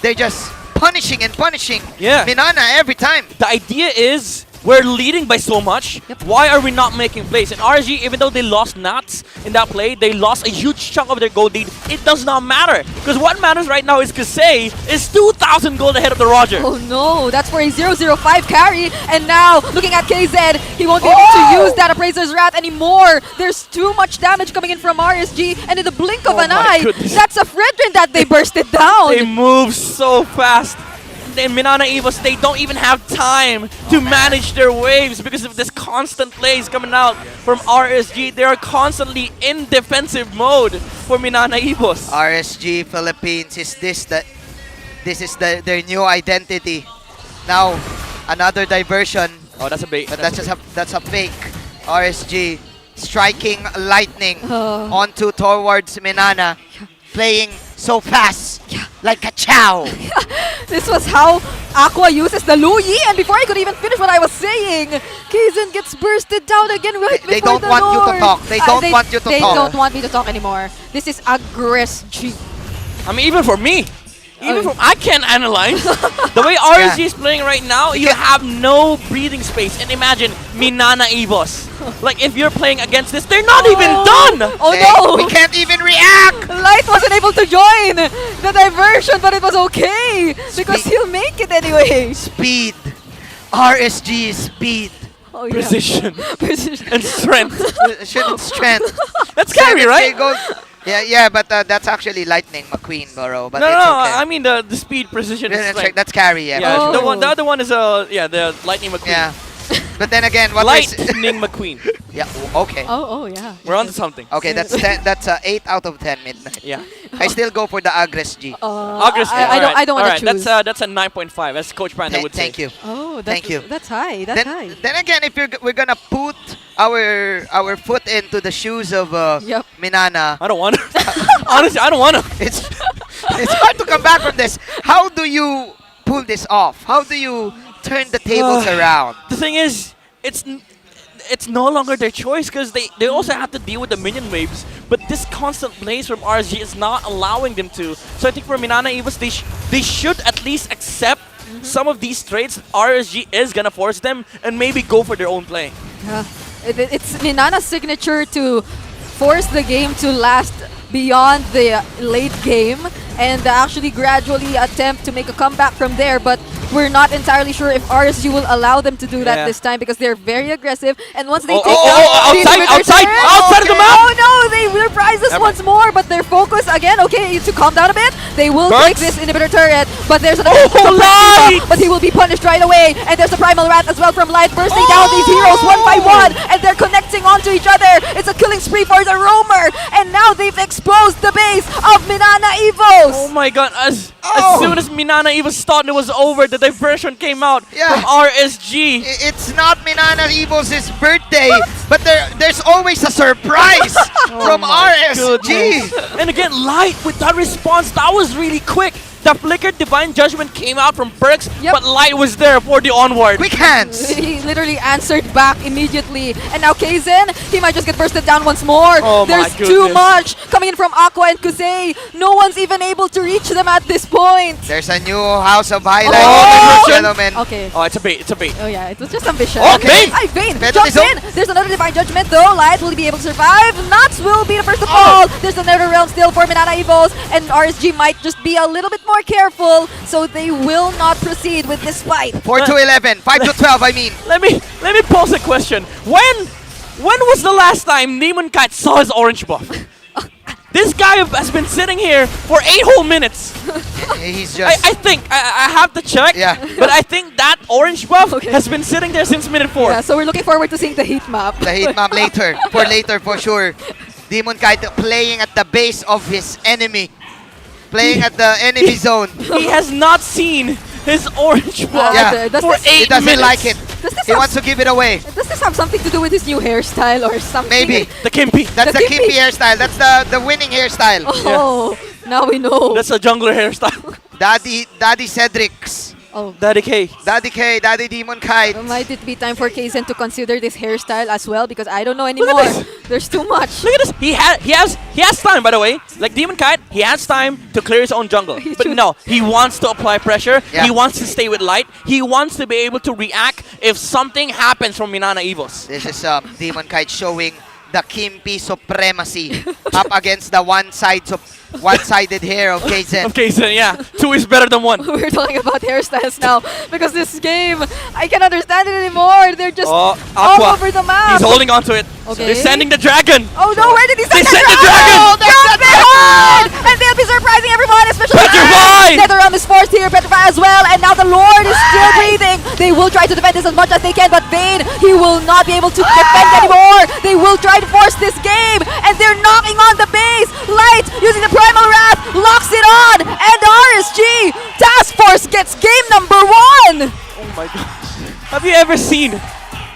They're just punishing and punishing Minana every time. The idea is we're leading by so much. Why are we not making plays? And RSG, even though they lost Nats in that play, they lost a huge chunk of their gold lead. It does not matter. Because what matters right now is Kasei is 2,000 gold ahead of the Roger. Oh no, that's for a 0-0-5 carry. And now, looking at KZ, he won't be able to use that Appraiser's Wrath anymore. There's too much damage coming in from RSG. And in the blink of an eye, that's a Fredrin that they bursted down. They move so fast. And Minana Evos, they don't even have time to manage their waves because of this constant plays coming out from RSG. They are constantly in defensive mode for Minana Evos. RSG Philippines, is this their new identity? Now, another diversion. Oh, that's a bait. That's a fake. RSG striking lightning onto towards Minana, playing so fast, like a chow. This was how Aqua uses the Lu Yi, and before I could even finish what I was saying, Kaizen gets bursted down again right before They don't the want Lord. you to talk. They don't want you to They talk. don't want me to talk anymore. This is aggressive. I mean, even for me. I can't analyze. The way RSG is playing right now, you have no breathing space. And imagine Minana Evos. Like, if you're playing against this, they're not even done! Oh no! We can't even react! Light wasn't able to join the diversion, but it was okay because he'll make it anyway. Speed. RSG is speed. Oh, Precision. Precision. And strength. Precision and strength. That's scary, right? Yeah, but that's actually Lightning McQueen, bro. But No, it's okay. I mean the speed, precision, and strength. That's carry, yeah. Yeah, the other one is the Lightning McQueen. Yeah. But then again, what Lightning McQueen. Yeah, okay. Oh, yeah. We're on to something. Okay, that's 8 out of 10 midnight. Yeah. I still go for the Aggress G. Aggress G. I don't want to choose. That's a 9.5. That's Coach Panda would say. Thank you. Oh, thank you. That's high. Then again, if we're gonna put our foot into the shoes of Minana, I don't want to. Honestly, I don't want to. It's hard to come back from this. How do you pull this off? How do you turn the tables around? The thing is, it's no longer their choice because they also have to deal with the minion waves. But this constant plays from RSG is not allowing them to. So I think for Minana Evos, they should at least accept some of these traits RSG is gonna force them and maybe go for their own play. It's Minana's signature to force the game to last beyond the late game and actually gradually attempt to make a comeback from there, but we're not entirely sure if RSG will allow them to do that this time because they're very aggressive, and once they take outside of the map! Oh no, they reprise this once more, but their focus again, okay, to calm down a bit, they will take this inhibitor turret, but there's an Light! but he will be punished right away, and there's a Primal Wrath as well from Light bursting down these heroes one by one, and they're connecting onto each other. It's a killing spree for the Roamer, and now they've exposed the base of Minana Evos. Oh my god, as soon as Minana Evos thought it was over, the diversion came out from RSG. It's not Minana Evos' birthday, but there's always a surprise from RSG. And again, Light with that response, that was really quick. The flickered Divine Judgment came out from Perks, but Light was there for the onward. Quick hands! He literally answered back immediately. And now Kaizen, he might just get bursted down once more. There's too much coming in from Aqua and Kusei. No one's even able to reach them at this point. There's a new house of highlights, gentlemen. Okay. Oh, it's a bait. It's a bait. Oh yeah, it was just ambition. Okay. Vayne jumps in. There's another Divine Judgment though. Light will be able to survive. Nuts will be the first to fall. There's another realm still for Minana Evos. And RSG might just be a little bit more more careful, so they will not proceed with this fight. 4-11, 5-12, I mean. Let me pose a question. When was the last time Demon Kite saw his orange buff? This guy has been sitting here for 8 whole minutes. He's just... I think, I have to check, but I think that orange buff has been sitting there since minute 4. Yeah, so we're looking forward to seeing the heat map. The heat map later for sure. Demon Kite playing at the base of his enemy. Playing at the enemy zone. He has not seen his orange buff for 8 minutes. He doesn't like it. He wants to give it away. Does this have something to do with his new hairstyle or something? Maybe. The Kimpy. That's the Kimpy hairstyle. That's the winning hairstyle. Oh, now we know. That's a jungler hairstyle. Daddy Cedric's. Oh. Daddy K. Daddy Demon Kite. Might it be time for Kaysen to consider this hairstyle as well? Because I don't know anymore. There's too much. Look at this. He has time, by the way. Like Demon Kite, he has time to clear his own jungle. But no, he wants to apply pressure. Yeah. He wants to stay with light. He wants to be able to react if something happens from Minana Evos. This is Demon Kite showing the Kimpy supremacy up against the one-sided hair of Kaysen. Of Kaysen, yeah. 2 is better than 1. We're talking about hairstyles now because this game, I can't understand it anymore. They're just all over the map. He's holding on to it. Okay. They're sending the dragon. Oh no, where did he send the dragon? Oh, that's behind! And they'll be surprising everyone, especially Petrified! NetherRealm is forced here, Petrified as well, and now the Lord is still breathing. They will try to defend this as much as they can, but Vayne, he will not be able to defend anymore. They will try to force this game, and they're knocking on the base. Light, using the Primal Wrath, locks it on, and RSG Task Force gets game number 1. Oh my gosh. Have you ever seen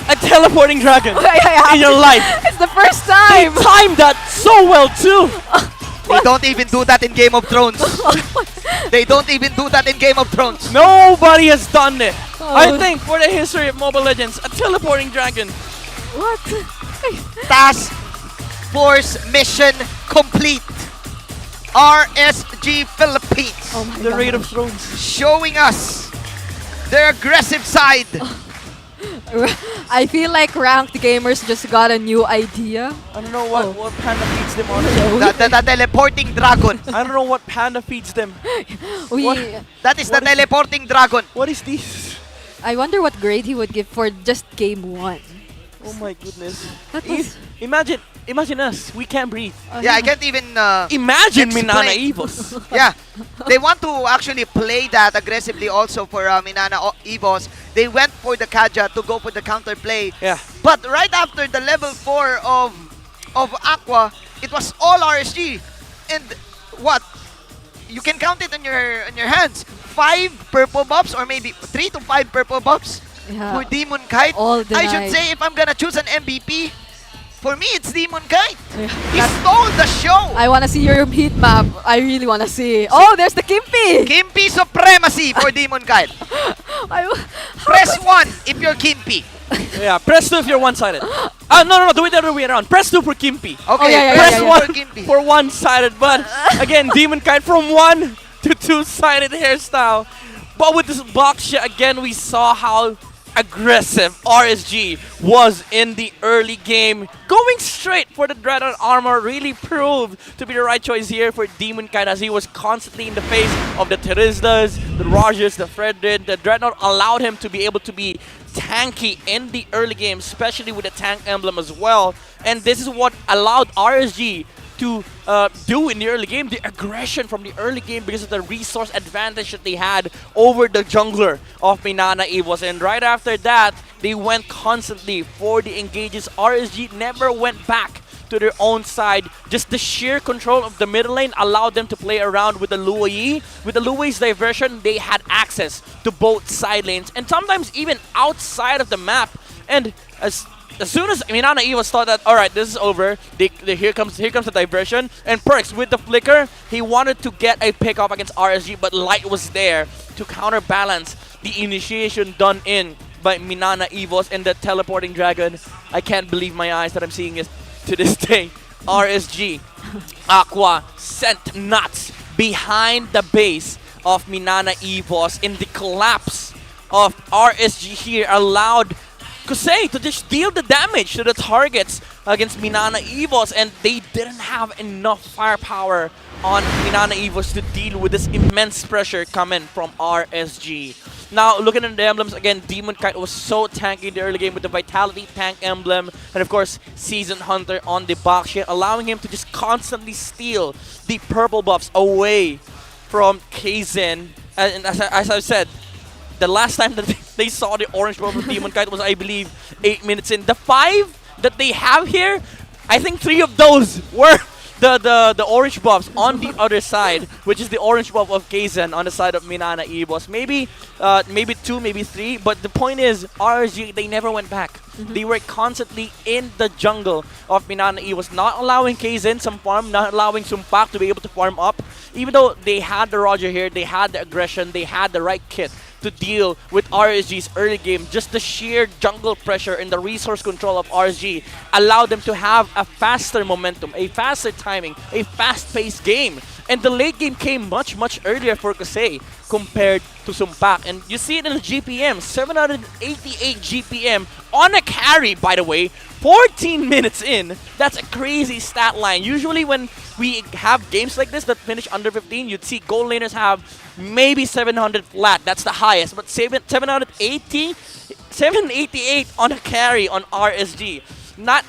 a teleporting dragon in your life? It's the first time. They timed that so well too. They don't even do that in Game of Thrones. They don't even do that in Game of Thrones. Nobody has done it. I think for the history of Mobile Legends, a teleporting dragon. What? Task Force mission complete. RSG Philippines. Oh my The Raid of Thrones. Showing us their aggressive side. I feel like ranked gamers just got a new idea. I don't know what panda feeds them on. The teleporting dragon. I don't know what panda feeds them. That is the teleporting dragon. What is this? I wonder what grade he would give for just game 1. Oh my goodness. That was... Imagine us. We can't breathe. Yeah, I can't even imagine explain. Minana Evos. Yeah, they want to actually play that aggressively also for Minana Evos. They went for the Kaja to go for the counter play. Yeah. But right after the level 4 of Aqua, it was all RSG. And what? You can count it on your hands. 5 purple buffs or maybe 3 to 5 purple buffs for Demon Kite. All I should say if I'm gonna choose an MVP, for me it's Demon Kite. He stole the show. I want to see your heat map. I really want to see. Oh, there's the Kimpy. Kimpy supremacy for Demon Kite. Press 1 if you're Kimpy. Yeah, press 2 if you're one-sided. No, do it the other way around. Press 2 for Kimpy. Okay, press 1 for one-sided. But again, Demon Kite from 1 to 2-sided hairstyle. But with this box shot, again, we saw how aggressive RSG was in the early game. Going straight for the Dreadnought armor really proved to be the right choice here for Demon Kite, as he was constantly in the face of the Terizdas, the Rogers, the Fredrid. The Dreadnought allowed him to be able to be tanky in the early game, especially with the tank emblem as well. And this is what allowed RSG to do in the early game, the aggression from the early game because of the resource advantage that they had over the jungler of Minana Evos. And right after that, they went constantly for the engages. RSG never went back to their own side. Just the sheer control of the middle lane allowed them to play around with the Lua Yi. With the Lua Yi's diversion, they had access to both side lanes and sometimes even outside of the map. And as soon as Minana Evos thought that, alright, this is over, here comes the diversion, and Perks with the flicker, he wanted to get a pick off against RSG, but Light was there to counterbalance the initiation done in by Minana Evos and the teleporting dragon. I can't believe my eyes that I'm seeing it to this day. RSG, Aqua sent nuts behind the base of Minana Evos, in the collapse of RSG here allowed Kusei to just deal the damage to the targets against Minana Evos, and they didn't have enough firepower on MNNE EVOS to deal with this immense pressure coming from RSG. Now, looking at the emblems, again, Demon Kite was so tanky in the early game with the Vitality Tank emblem, and of course, Season Hunter on the box shield, allowing him to just constantly steal the purple buffs away from Kaizen. And as I've said, the last time that they saw the orange buff of Demon Kite was, I believe, 8 minutes in. The 5 that they have here, I think 3 of those were the orange buffs on the other side, which is the orange buff of Kaizen on the side of MNNE EVOS. Maybe 2, maybe 3, but the point is, RSG, they never went back. They were constantly in the jungle of MNNE EVOS, not allowing Kaizen some farm, not allowing Sumpak to be able to farm up. Even though they had the Roger here, they had the aggression, they had the right kit to deal with RSG's early game. Just the sheer jungle pressure and the resource control of RSG allowed them to have a faster momentum, a faster timing, a fast-paced game. And the late game came much, much earlier for Kosei compared to Sumpak. And you see it in the GPM, 788 GPM on a carry, by the way, 14 minutes in. That's a crazy stat line. Usually when we have games like this that finish under 15, you'd see gold laners have maybe 700 flat. That's the highest. But 788 on a carry on RSG.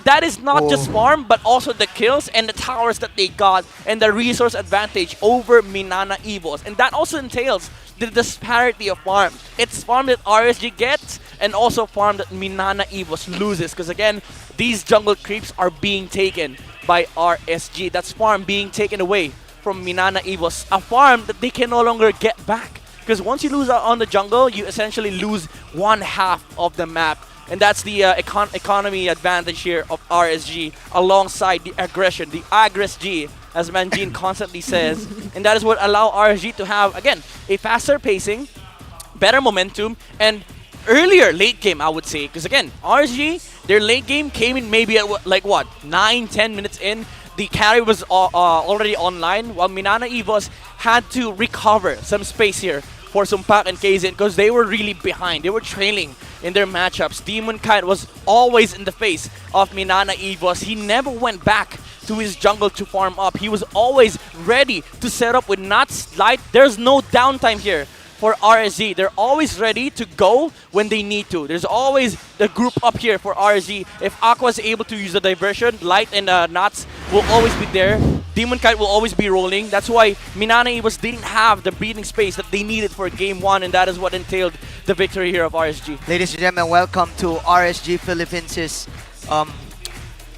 That is not just farm, but also the kills and the towers that they got and the resource advantage over MNNE EVOS. And that also entails the disparity of farm. It's farm that RSG gets and also farm that MNNE EVOS loses. Because again, these jungle creeps are being taken by RSG. That's farm being taken away from MNNE EVOS. A farm that they can no longer get back. Because once you lose out on the jungle, you essentially lose 1/2 of the map. And that's the economy advantage here of RSG alongside the aggression, the Aggress-G, as Manjin constantly says. And that is what allow RSG to have, again, a faster pacing, better momentum, and earlier late game, I would say. Because again, RSG, their late game came in maybe at like what, 9-10 minutes in. The carry was already online, while MNNE EVOS had to recover some space here for Sumpak and Kaizen because they were really behind. They were trailing in their matchups. Demon Kite was always in the face of MNNE EVOS. He never went back to his jungle to farm up. He was always ready to set up with Nuts Light. There's no downtime here for RSG. They're always ready to go when they need to. There's always the group up here for RSG. If Aqua is able to use the diversion, Light and Nuts will always be there. Demon Kite will always be rolling. That's why MNNE EVOS didn't have the breathing space that they needed for game 1, and that is what entailed the victory here of RSG. Ladies and gentlemen, welcome to RSG Philippines'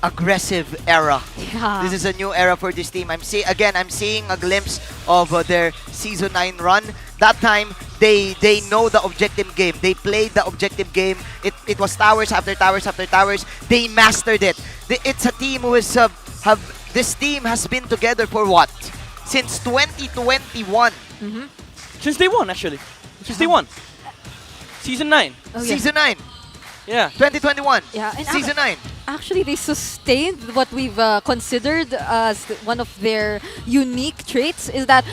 aggressive era. Yeah. This is a new era for this team. I'm seeing a glimpse of their Season 9 run. That time, they know the objective game. They played the objective game. It was towers after towers after towers. They mastered it. It's a team who is this team has been together for what? Since 2021. Since day 1, actually. Since day 1. Season 9. Oh, yeah. Season 9. Yeah. 2021. Yeah, and Season 9. Actually, they sustained what we've considered as one of their unique traits, is that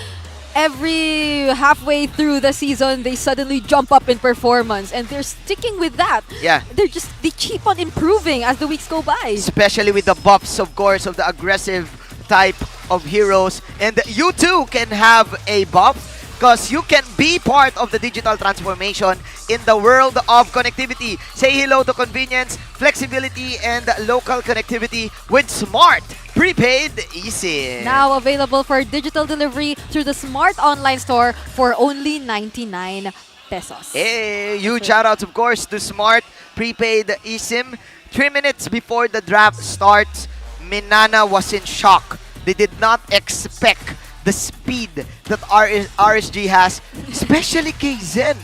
every halfway through the season, they suddenly jump up in performance, and they're sticking with that. Yeah. They keep on improving as the weeks go by. Especially with the buffs, of course, of the aggressive type of heroes. And you too can have a buff, because you can be part of the digital transformation in the world of connectivity. Say hello to convenience, flexibility, and local connectivity with Smart Prepaid eSIM. Now available for digital delivery through the Smart Online Store for only 99 pesos. Hey, huge shoutouts, of course, to Smart Prepaid eSIM. 3 minutes before the draft starts, MNNE was in shock. They did not expect the speed that RSG has, especially Kaizen.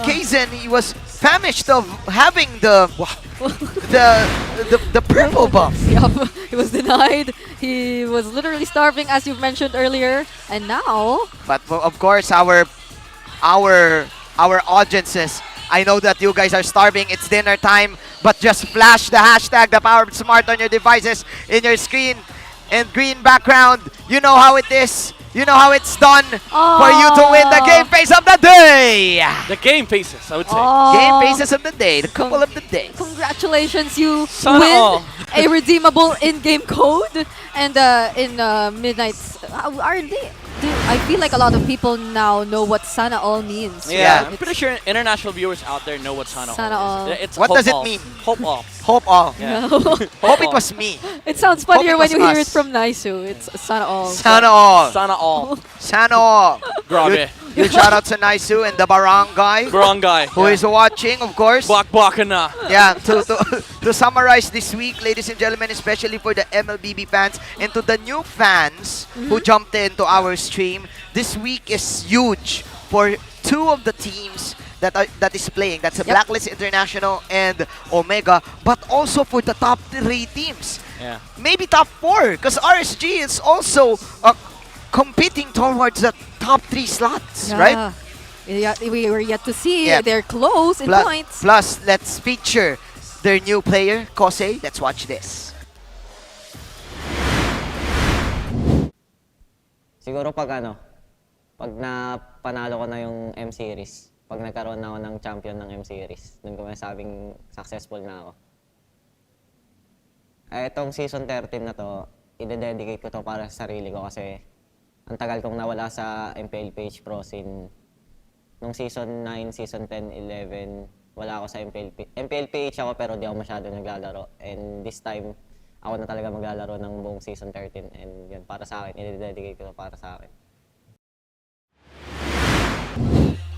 Kaizen, he was famished of having the purple buff. Yup, he was denied. He was literally starving, as you mentioned earlier, and now. But of course, our audiences, I know that you guys are starving. It's dinner time, but just flash the hashtag the Power Smart on your devices, in your screen, and green background. You know how it is. You know how it's done for you to win the game face of the day. The game faces, I would say. Game faces of the day, the couple of the day. Congratulations, you Sana win all. a redeemable in-game code. And in Midnight's, are they? I feel like a lot of people now know what Sana all means. Yeah, right? I'm pretty sure international viewers out there know what Sana Sana all all. is. It's What hope does it all. mean? Hope all. Hope all. Yeah. Hope it was me. It sounds Hope funnier it when was you hear us. it from Naisu. It's Sana all. Sana all. Sana all. Sana all. Grabe. Good shout out to Naisu and the barangay. Barangay. Who is watching, of course. Baka na. Yeah, to summarize this week, ladies and gentlemen, especially for the MLBB fans and to the new fans who jumped into our stream, this week is huge for two of the teams that is playing. That's a Blacklist International and Omega, but also for the top 3 teams. Yeah. Maybe top 4, because RSG is also competing towards the top 3 slots, right? Yeah, we were yet to see. Yeah. They're close in points. Plus, let's feature their new player, Kosei. Let's watch this. Siguro pag panalo ko na yung M Series, pag nagkaroon na ako ng champion ng M Series, doon ko masabing successful na ako. Itong season 13 na to, i-dedicate ko to para sa sarili ko kasi ang tagal kong nawala sa MPL PH Pro scene. Nung season 9, season 10, 11, wala ako sa MPL PH ako pero di ako masyado naglalaro. And this time, ako na talaga maglalaro ng buong season 13. And yun, para sa akin, i-dedicate ko to para sa akin.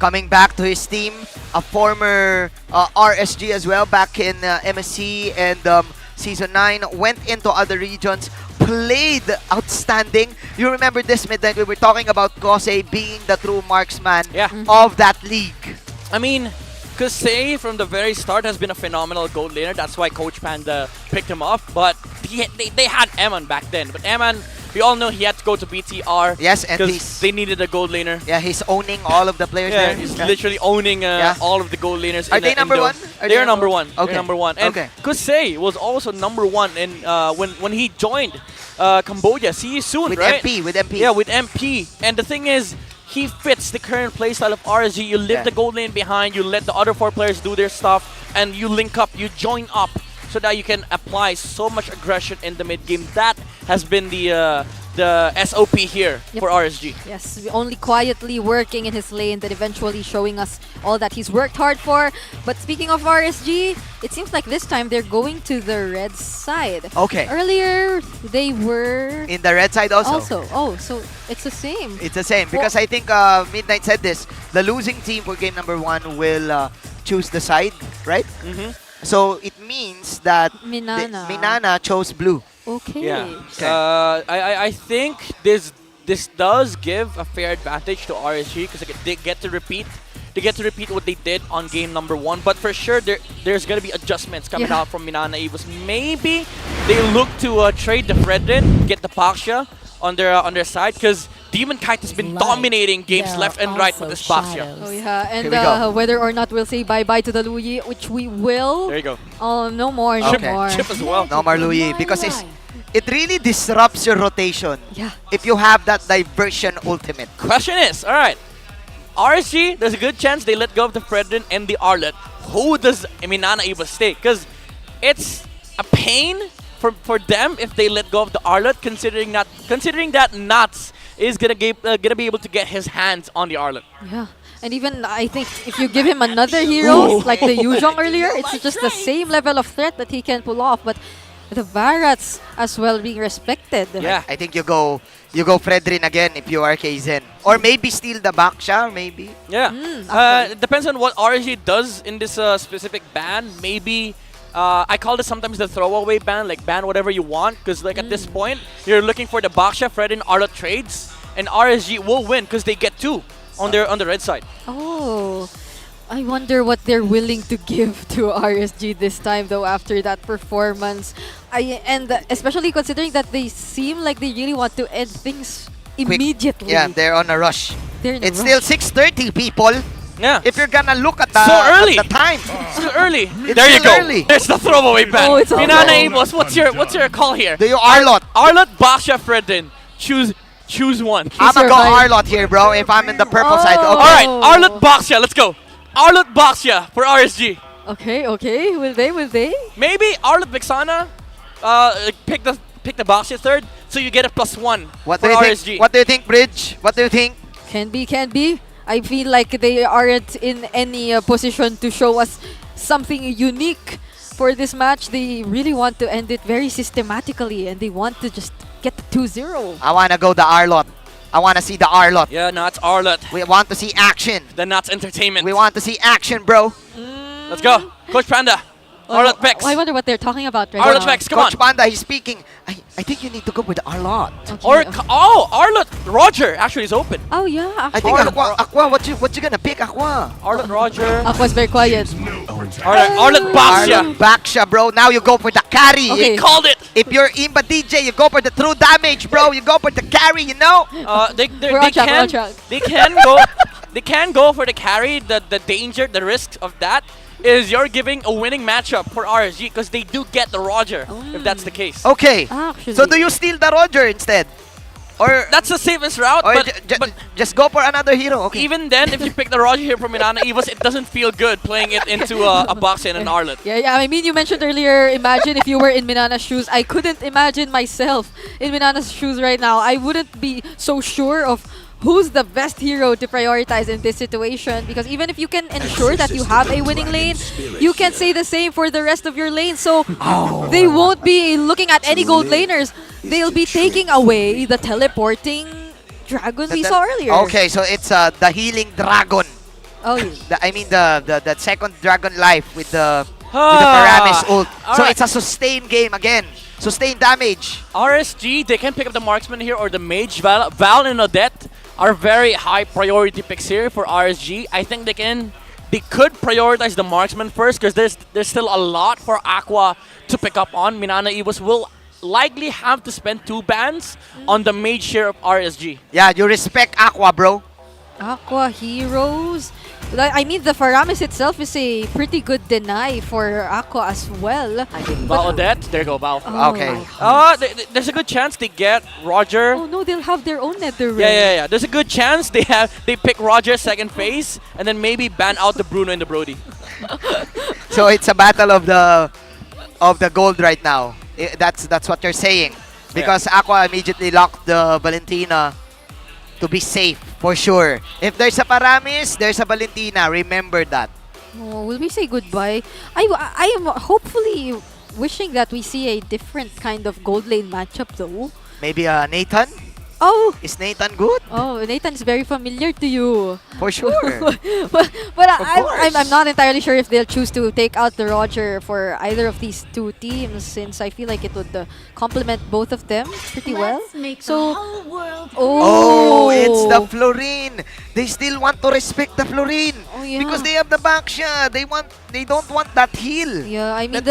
Coming back to his team, a former RSG as well, back in MSC and Season 9, went into other regions, played outstanding. You remember this, Midnight, we were talking about Kosei being the true marksman of that league. I mean, Kosei from the very start has been a phenomenal gold laner. That's why Coach Panda picked him up. But they had Eman back then. But Eman, we all know he had to go to BTR. Yes, and because they needed a gold laner. Yeah, he's owning all of the players Yeah, there. he's literally owning all of the gold laners. Are they number one? They're number one. Okay. They're number one. And Kosei was also number one in when he joined Cambodia. See you soon, with right? MP, with MP. Yeah, with MP. And the thing is, he fits the current playstyle of RSG. You leave the gold lane behind, you let the other 4 players do their stuff, and you link up, you join up, so that you can apply so much aggression in the mid game. That has been the SOP here for RSG. Yes, only quietly working in his lane, but eventually showing us all that he's worked hard for. But speaking of RSG, it seems like this time they're going to the red side. Okay. Earlier, they were... In the red side also. Oh, so it's the same. It's the same, because I think Midnight said this, the losing team for game number 1 will choose the side, right? Mm-hmm. So it means that Minana chose blue. Okay. Yeah. I think this does give a fair advantage to RSG because they get to repeat. They get to repeat what they did on game number 1. But for sure, there's gonna be adjustments coming out from Minana Evos. Maybe they look to trade the Fredrin, get the Paksha on their side, because Demon Kite has been dominating games left and right with this Paksha. Oh yeah, and whether or not we'll say bye-bye to the Luyi, which we will. There you go. Oh, no more, no more. Chip as well. No more Luyi, because it really disrupts your rotation if you have that diversion ultimate. Question is, alright, RSG, there's a good chance they let go of the Fredrin and the Arlet. Who does Minana Evos take? Because it's a pain for them if they let go of the Arlet, considering that Nuts is gonna be able to get his hands on the Arlet. Yeah. And even, I think, if you give him another hero, like the Yuzhong earlier, it's just the same level of threat that he can pull off. But the Varats as well being respected. Yeah, I think you go Fredrin again if you are Kaizen. Or maybe steal the Baksha, maybe. Yeah. It depends on what RSG does in this specific ban. Maybe I call this sometimes the throwaway ban, like ban whatever you want, because like at this point, you're looking for the Baksha, Fredrin, Arlet trades, and RSG will win because they get 2 on the red side. Oh, I wonder what they're willing to give to RSG this time, though, after that performance. And especially considering that they seem like they really want to end things immediately. Yeah, they're on a rush. It's still 6:30, people. Yeah. If you're gonna look at the, so early. at the time. It's too early. It's there you go. Early. There's the throwaway ban. Minana Evos, what's your call here? Do you Arlot? Arlot, Baksha, Fredrin. Choose Choose one. I'm gonna go Arlot here, bro, if I'm in the purple side. Okay. Alright, Arlot Boxia, let's go. Arlot Boxia for RSG. Okay, okay. Will they? Will they? Maybe Arlot Vixana pick the Boxia third, so you get a +1 What for do you RSG. think? What do you think, Bridge? What do you think? Can be, can be. I feel like they aren't in any position to show us something unique for this match. They really want to end it very systematically, and they want to just get the 2-0. I wanna go the Arlot. I wanna see the Arlot. Yeah, no, it's Arlot. We want to see action. Then that's entertainment. We want to see action, bro. Let's go. Coach Panda. Arlot Vex. I wonder what they're talking about right Arlot now. Vex, come Coach on. Panda, he's speaking. I think you need to go with the Arlot. Or Arlot Roger actually is open. Oh yeah. I think Aqua. What you gonna pick, Aqua? Arlot Roger. Aqua's very quiet. Arlot Boxia. Arlot Boxia, bro. Now you go for the carry. Okay. He called it. If you're Imba DJ, you go for the true damage, bro. You go for the carry, you know? We're on track, we're on track. They can go for the carry. The danger, the risk of that is you're giving a winning matchup for RSG because they do get the Roger if that's the case. Okay. Actually. So do you steal the Roger instead? Or That's the safest route, or but just go for another hero. Okay. even then, if you pick the Roger here from MNNE EVOS, it doesn't feel good playing it into a box and an Arlot. Yeah, I mean, you mentioned earlier, imagine if you were in Minana's shoes. I couldn't imagine myself in Minana's shoes right now. I wouldn't be so sure of who's the best hero to prioritize in this situation, because even if you can ensure that you have a winning lane, you can say the same for the rest of your lane. So they won't be looking at any gold laners. They'll be taking away the teleporting dragon we saw earlier. Okay, so it's the healing dragon. Oh, yeah. I mean the second dragon life with the Paramis ult. So Alright. it's a sustained game again. Sustained damage. RSG, they can pick up the marksman here or the mage. Val and Odette are very high priority picks here for RSG. I think they could prioritize the marksman first because there's still a lot for Aqua to pick up on. MNNE EVOS will likely have to spend 2 bans on the mage share of RSG. Yeah, you respect Aqua, bro. Aqua heroes. I mean, the Faramis itself is a pretty good deny for Aqua as well. Val Odette, there you go, Val. Oh Okay. There's a good chance they get Roger. Oh no, they'll have their own nether ring. Yeah. There's a good chance they pick Roger second phase and then maybe ban out the Bruno and the Brody. So it's a battle of the gold right now. That's what you're saying. Because Aqua immediately locked the Valentina to be safe, for sure. If there's a Paramis, there's a Valentina. Remember that. Oh, will we say goodbye? I am hopefully wishing that we see a different kind of gold lane matchup though. Maybe Nathan? Oh! Is Nathan good? Oh, Nathan's very familiar to you. For sure. but I'm not entirely sure if they'll choose to take out the Roger for either of these two teams, since I feel like it would complement both of them pretty well. So, Oh, it's the Florine. They still want to respect the Florine. Oh, yeah. Because they have the backshot. They don't want that heal. Yeah, I mean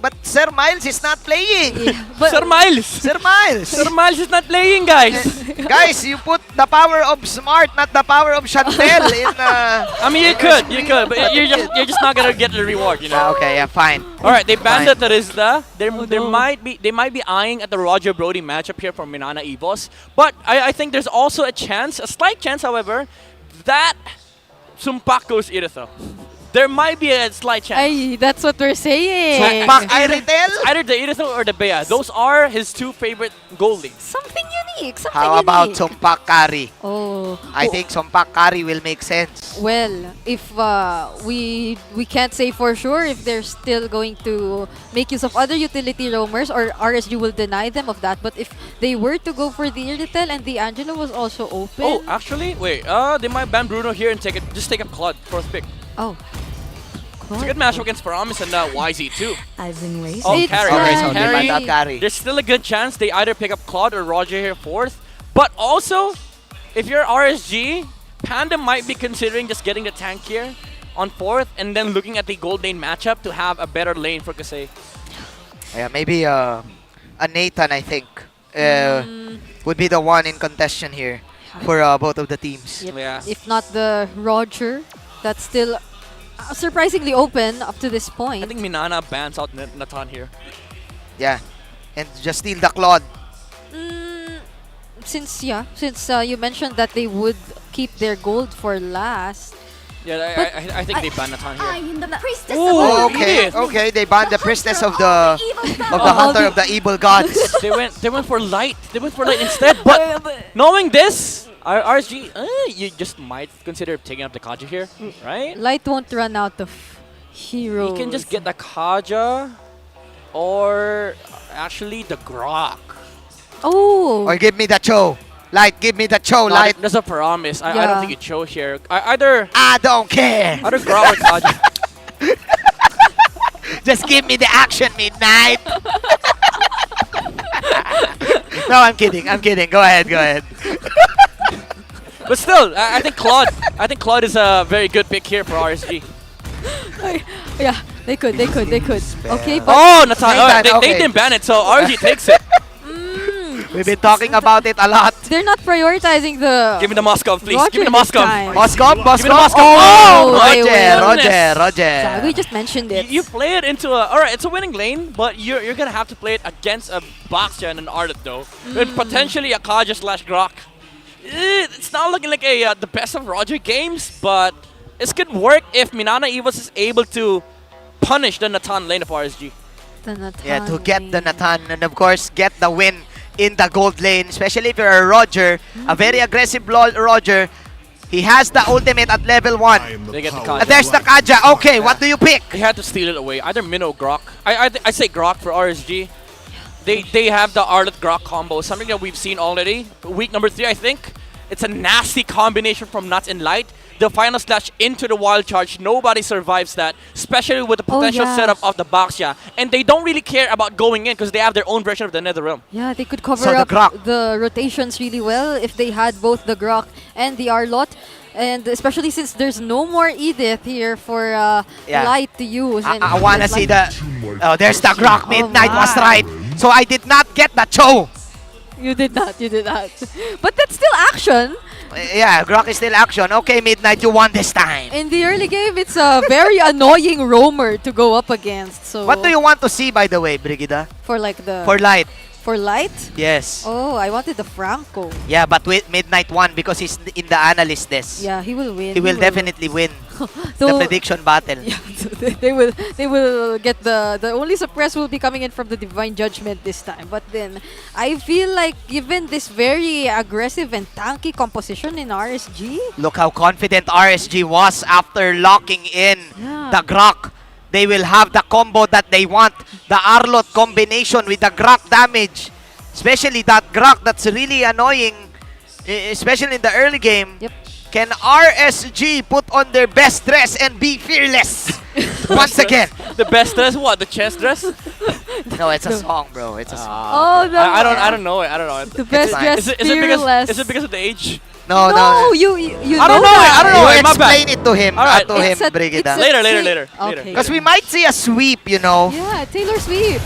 But Sir Miles is not playing. Sir Miles! Sir Miles! Sir Miles is not playing, guys! Guys, you put the power of Smart, not the power of Chantel in I mean, you could, but you're just not gonna get the reward, you know. Okay, yeah, fine. All right, they banned Fine. the Terizla. They might be eyeing at the Roger Brody matchup here from MNNE EVOS. But I think there's also a slight chance, however, that Sumpak goes Iritho. There might be a slight chance. Ay, that's what we're saying. Either the Iritho or the Bea. Those are his 2 favorite goalies. Something unique. How about Sumpak Kari? Oh. I think Sumpak Kari will make sense. Well, if we can't say for sure if they're still going to make use of other utility roamers, or RSG will deny them of that. But if they were to go for the Iritel and the Angelo was also open. Oh, actually, wait. They might ban Bruno here and just take up Claude, 4th pick. Oh. It's a good matchup against Paramis and YZ too. I've been waiting. Oh, It's carry. Okay, so Carry. they banned out Kari. There's still a good chance they either pick up Claude or Roger here 4th. But also, if you're RSG, Panda might be considering just getting the tank here on 4th and then looking at the gold lane matchup to have a better lane for Kasei. Yeah, maybe a Nathan, I think, would be the one in contention here for both of the teams. Yep. Yeah. If not the Roger, that's still surprisingly open up to this point. I think Minana bans out Nathan here. Yeah, and just steal the Claude. since you mentioned that they would keep their gold for last. Yeah, I think they banned Natan here. am the priestess Oh, of okay, okay. They banned the priestess of the hunter of the evil gods. They went for light. They went for light instead. But knowing this, RSG, you just might consider taking up the Kaja here, right? Light won't run out of heroes. You can just get the Kaja, or actually the Grok. Oh. Or give me the Cho. Light, give me the Cho, No, Light. That's a promise. I don't think you Cho here. Either I don't care. Either Grok or Kaja. Just give me the action, Midnight. No, I'm kidding. I'm kidding. Go ahead. Go ahead. But still, I think Claude. I think Claude is a very good pick here for RSG. Yeah, they could. Okay, but Oh, Natan. Okay. They didn't ban it, so RSG takes it. We've been talking about it a lot. they're not prioritizing the. Give me the Moskov, please. Roger Give me the this Moskov. time. Moskov? Give me the Moskov? Moskov. Oh, they will. Roger. Yeah, we just mentioned it. You play it into a. Alright, it's a winning lane, but you're gonna have to play it against a Baxia and an Ardent though. And potentially a Kaja / Grok. It's not looking like the best of Roger games, but it could work if Minana Evos is able to punish the Natan lane of RSG. Yeah, to get the Natan and of course get the win in the gold lane, especially if you're a Roger, a very aggressive Roger. He has the ultimate at level 1. They get the Kaja. There's the Kaja. Okay, what do you pick? They had to steal it away. Either Minnow Grok. I say Grok for RSG. They have the Ardent Grok combo, something that we've seen already. Week number 3, I think. It's a nasty combination from Nuts and Light. The final slash into the wild charge, nobody survives that, especially with the potential setup of the Baxia. And they don't really care about going in because they have their own version of the Nether Realm. Yeah, they could cover up the rotations really well if they had both the Grok and the Arlot. And especially since there's no more Edith here for Light to use. And I want to see the... Oh, there's the Grok. Midnight was right. So I did not get the Cho. You did not. But that's still action. Yeah, Grok is still action. Okay, Midnight, you won this time. In the early game, it's a very annoying roamer to go up against. So What do you want to see, by the way, Brigida? For like the... For Light. For Light? Yes. Oh, I wanted the Franco. Yeah, but with Midnight won because he's in the analyst desk. Yeah, he will win. He will definitely win So- the prediction battle. Yeah, so they will get the only suppress will be coming in from the Divine Judgment this time. But then I feel like given this very aggressive and tanky composition in RSG, Look how confident RSG was after locking in the Grok. They will have the combo that they want. The Arlot combination with the Grok damage. Especially that Grok that's really annoying. Especially in the early game. Yep. Can RSG put on their best dress and be fearless? Once again. The best dress? What? The chest dress? No, it's a song, bro. It's a song. Oh, no. I don't know it. I don't know it. The best dress Is it because of the age? No. you I don't know it. I don't know You it. My bad. explain it to him, Alright. not to him, Brigida. Later. Okay. Because we might see a sweep, you know. Yeah, Taylor Swift.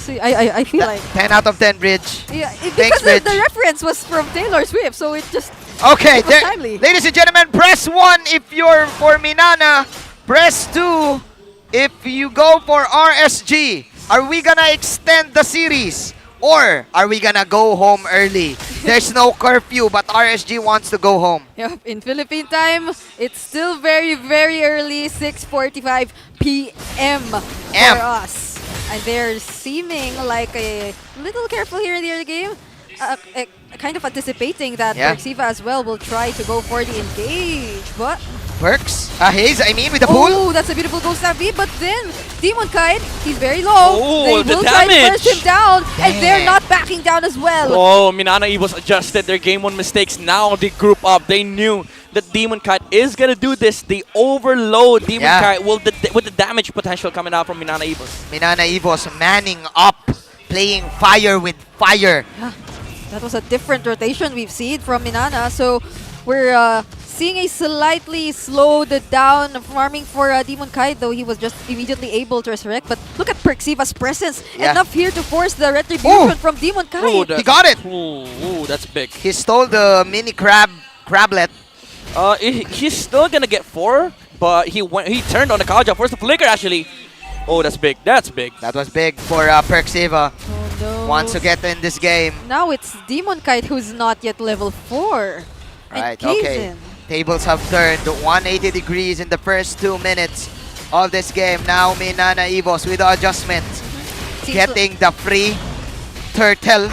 See, I feel like 10 out of 10, Bridge. yeah, Thanks, because the Bridge. reference was from Taylor Swift, so it just Okay, it was timely. ladies and gentlemen, press 1 if you're for Minana. Press 2 if you go for RSG. Are we gonna extend the series? Or are we gonna go home early? There's no curfew, but RSG wants to go home. Yep, in Philippine time, it's still very, very early, 6:45 p.m. for us. And they're seeming like a little careful here in the early game. Kind of anticipating that Perxiva as well will try to go for the engage, but... Perks? Haze, I mean, with the pool? Oh, that's a beautiful Ghost Stampede, but then Demon Kite, he's very low. Oh, they the will try to damage. burst him down, and they're not backing down as well. Oh, Minana Evos adjusted their game 1 mistakes. Now they group up. They knew that Demon Kite is gonna do this. They overload Demon Kite with the damage potential coming out from Minana Evos. Minana Evos manning up, playing fire with fire. Yeah, that was a different rotation we've seen from Minana. So we're seeing a slightly slowed down farming for Demon Kite, though he was just immediately able to resurrect. But look at Perxiva's presence. Enough here to force the retribution from Demon Kite. He got it! Ooh, that's big. He stole the mini crablet. He's still gonna get 4, but he turned on the Kaja. Forced the flicker actually. Oh, that's big. That's big. That was big for Perxiva. Oh no. wants to get in this game. Now it's Demon Kite who's not yet level 4. Right, and okay. Tables have turned 180 degrees in the first 2 minutes of this game. Now MNNE Evos with the adjustment. Getting the free turtle.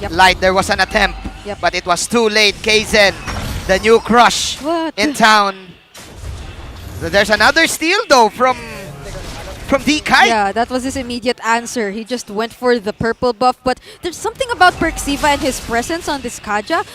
Light, there was an attempt, but it was too late. Kaizen, the new crush in town. There's another steal though from D-Kite. Yeah, that was his immediate answer. He just went for the purple buff, but there's something about Perxiva and his presence on this Kaja.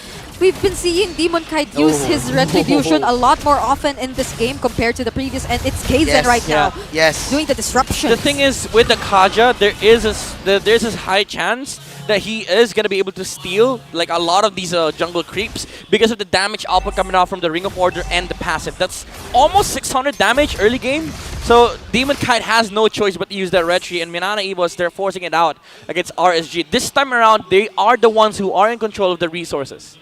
We've been seeing Demon Kite use his Retribution a lot more often in this game compared to the previous, and it's Kaizen right now. Yes. Doing the disruption. The thing is, with the Kaja, there's a high chance that he is going to be able to steal like a lot of these jungle creeps because of the damage output coming out from the Ring of Order and the passive. That's almost 600 damage early game. So Demon Kite has no choice but to use that Retri, and MNNE Evos, they're forcing it out against RSG. This time around, they are the ones who are in control of the resources.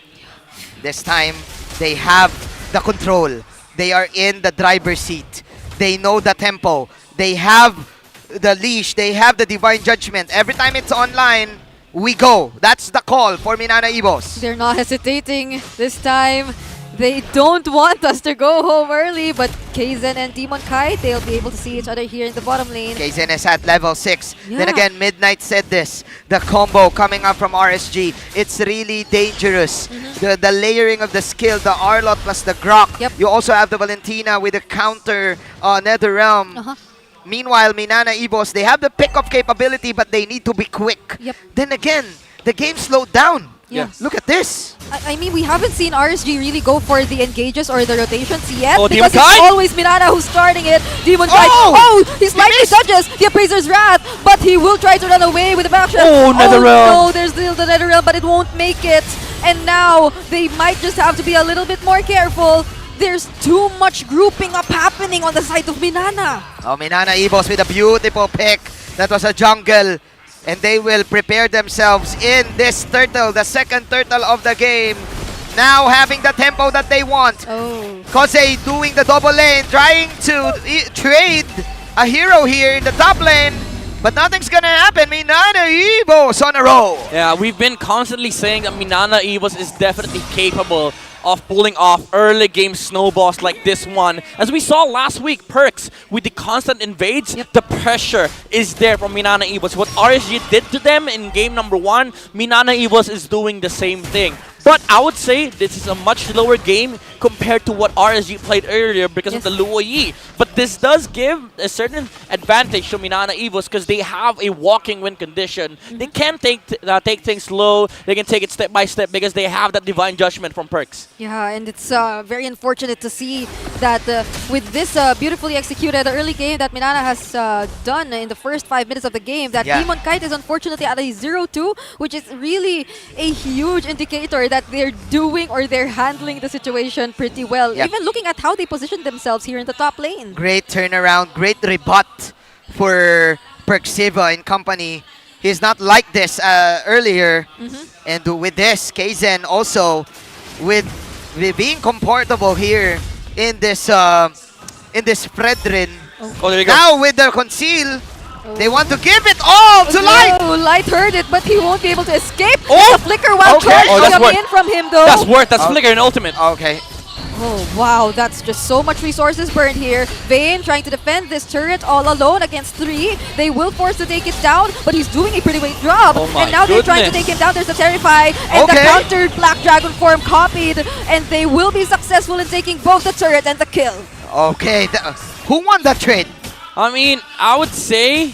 This time, they have the control. They are in the driver's seat. They know the tempo. They have the leash. They have the Divine Judgment. Every time it's online, we go. That's the call for MNNE Evos. They're not hesitating this time. They don't want us to go home early, but Kaizen and Demon Kite, they'll be able to see each other here in the bottom lane. Kaizen is at level 6. Then again, Midnight said this. The combo coming up from RSG, it's really dangerous. The layering of the skill, the Arlot plus the Grok. You also have the Valentina with the counter Netherrealm. Meanwhile, MNNE Evos, they have the pick-up capability, but they need to be quick. Then again, the game slowed down. Look at this. I mean, we haven't seen RSG really go for the engages or the rotations yet Demon because it's always MNNE who's starting it. Demon Kite, he slightly dodges the Appraiser's Wrath, but he will try to run away with the backshot. Netherrealm. No, there's still the Netherrealm, but it won't make it. And now, they might just have to be a little bit more careful. There's too much grouping up happening on the side of MNNE. Oh, MNNE Evos with a beautiful pick. That was a jungle. And they will prepare themselves in this turtle, the second turtle of the game. Now having the tempo that they want. Kosei doing the double lane, trying to trade a hero here in the top lane. But nothing's gonna happen. MNNE Evos on a roll. Yeah, we've been constantly saying that MNNE Evos is definitely capable of pulling off early game snowballs like this one. As we saw last week, Perks, with the constant invades, the pressure is there from MNNE Evos. What RSG did to them in game number 1, MNNE Evos is doing the same thing. But I would say this is a much lower game compared to what RSG played earlier because of the Luo Yi. But this does give a certain advantage to MNNE Evos because they have a walking win condition. They can take things slow. They can take it step by step because they have that Divine Judgment from Perks. Yeah, and it's very unfortunate to see that with this beautifully executed early game that MNNE has done in the first 5 minutes of the game, that Demon Kite is unfortunately at a 0-2, which is really a huge indicator that they're doing or they're handling the situation pretty well. Even looking at how they position themselves here in the top lane. Great turnaround, great rebut for Perxiva and company. He's not like this earlier. And with this, Kaizen also with being comfortable here in this Fredrin. Now with the conceal, they want to give it all to Light! Light heard it, but he won't be able to escape. The flicker while charge coming in from him though. That's worth, that's flicker and ultimate. Okay. Oh wow, that's just so much resources burned here. Vayne trying to defend this turret all alone against 3. They will force to take it down, but he's doing a pretty great job. And now they're trying to take him down. There's a Terrify, and the countered Black Dragon form copied, and they will be successful in taking both the turret and the kill. Okay, who won that trade? I mean, I would say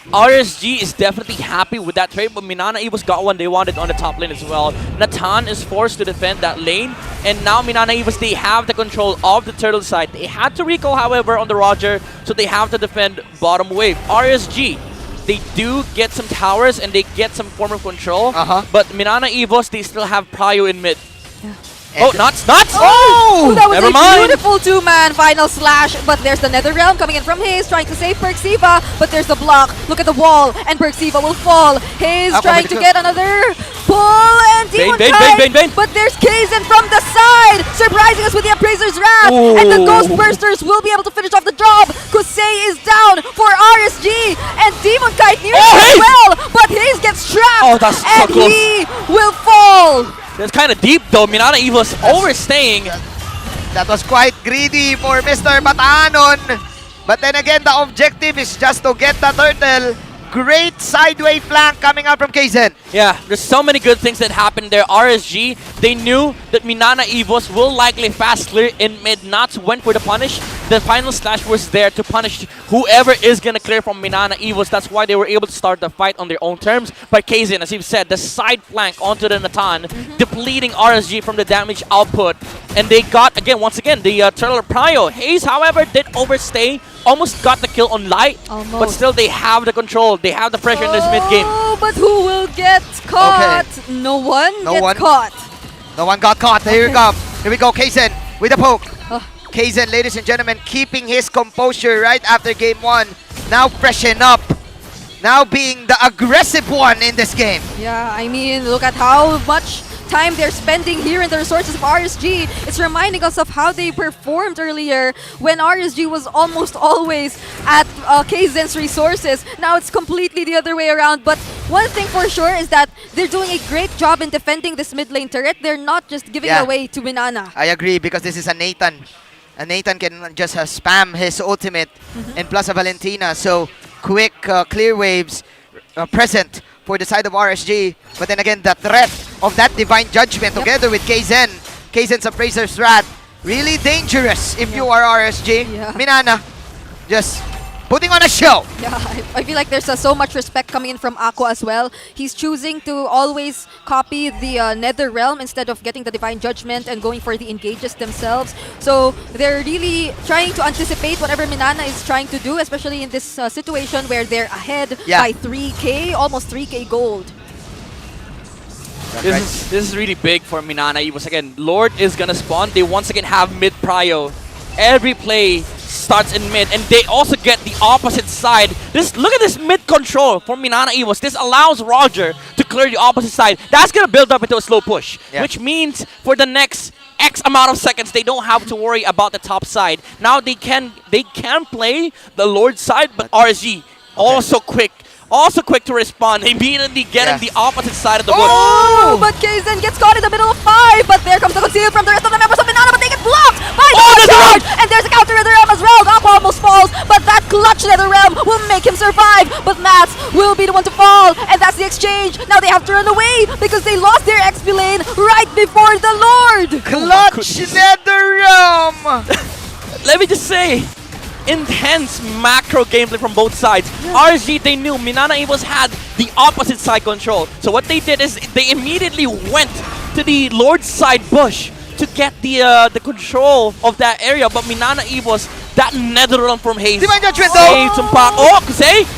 RSG is definitely happy with that trade, but MNNE Evos got one they wanted on the top lane as well. Natan is forced to defend that lane, and now MNNE Evos, they have the control of the turtle side. They had to recall, however, on the Roger, so they have to defend bottom wave. RSG, they do get some towers and they get some form of control, but MNNE Evos, they still have prio in mid. Oh, nuts! Oh, that was never a mind. beautiful 2-man final slash. But there's the Netherrealm coming in from Haze, trying to save Perxiva. But there's the block. Look at the wall, and Perxiva will fall. Haze trying to get another pull, and Demon Kite. But there's Kaizen from the side, surprising us with the Appraiser's Wrath. And the Ghost Bursters will be able to finish off the job. Kosei is down for RSG, and Demon Kite near as well. But Haze gets Oh, that's so And close. he will fall. That's kind of deep though. MNNE Evo's overstaying. That was quite greedy for Mr. Batanon. But then again, the objective is just to get the turtle. Great sideway flank coming out from KZ. Yeah, there's so many good things that happened there. RSG, they knew that MNNE Evos will likely fast clear in mid. Nats went for the punish. The final slash was there to punish whoever is going to clear from MNNE Evos. That's why they were able to start the fight on their own terms. But KZ, as you've said, the side flank onto the Natan, depleting RSG from the damage output. And they got, once again, the Turtle Prio. Hayes, however, did overstay. Almost got the kill on Light. But still, they have the control. They have the pressure in this mid-game. Oh, but who will get caught? No one gets caught. No one got caught. Here we go. Here we go. Kaizen with a poke. Kaizen, ladies and gentlemen, keeping his composure right after game 1. Now freshen up. Now being the aggressive one in this game. Yeah, I mean, look at how much time they're spending here in the resources of RSG. It's reminding us of how they performed earlier when RSG was almost always at Kaizen's resources. Now it's completely the other way around. But one thing for sure is that they're doing a great job in defending this mid lane turret. They're not just giving it away to MNNE. I agree, because this is a Nathan. And Nathan can just spam his ultimate and plus a Valentina. So quick clear waves present for the side of RSG. But then again, the threat of that Divine Judgment together with Kaizen. Kaizen's Appraiser strat. Really dangerous if you are RSG. MNNE just putting on a show. Yeah, I feel like there's so much respect coming in from Aqua as well. He's choosing to always copy the Nether Realm instead of getting the Divine Judgment and going for the engages themselves. So they're really trying to anticipate whatever MNNE is trying to do, especially in this situation where they're ahead by 3k, almost 3k gold. This is really big for MNNE Evos. Again, Lord is gonna spawn. They once again have mid prio. Every play starts in mid, and they also get the opposite side. Look at this mid control from MNNE Evos. This allows Roger to clear the opposite side. That's gonna build up into a slow push, which means for the next X amount of seconds, they don't have to worry about the top side. Now they can play the Lord side, but RSG also quick to respond, immediately getting the opposite side of the bush. Oh, but Kaizen gets caught in the middle of 5, but there comes the conceal from the rest of the members of MNNE, but they get blocked by the charge! And there's a counter Nether Realm as well. Aqua almost falls, but that clutch Nether Realm will make him survive. But Mats will be the one to fall, and that's the exchange. Now they have to run away because they lost their XP lane right before the Lord. Clutch Nether Realm! Let me just say, intense macro gameplay from both sides. RSG, they knew MNNE Evos had the opposite side control. So what they did is they immediately went to the Lord side bush to get the control of that area. But MNNE Evos, that Nether Realm from Hayes. Divine Judgment though!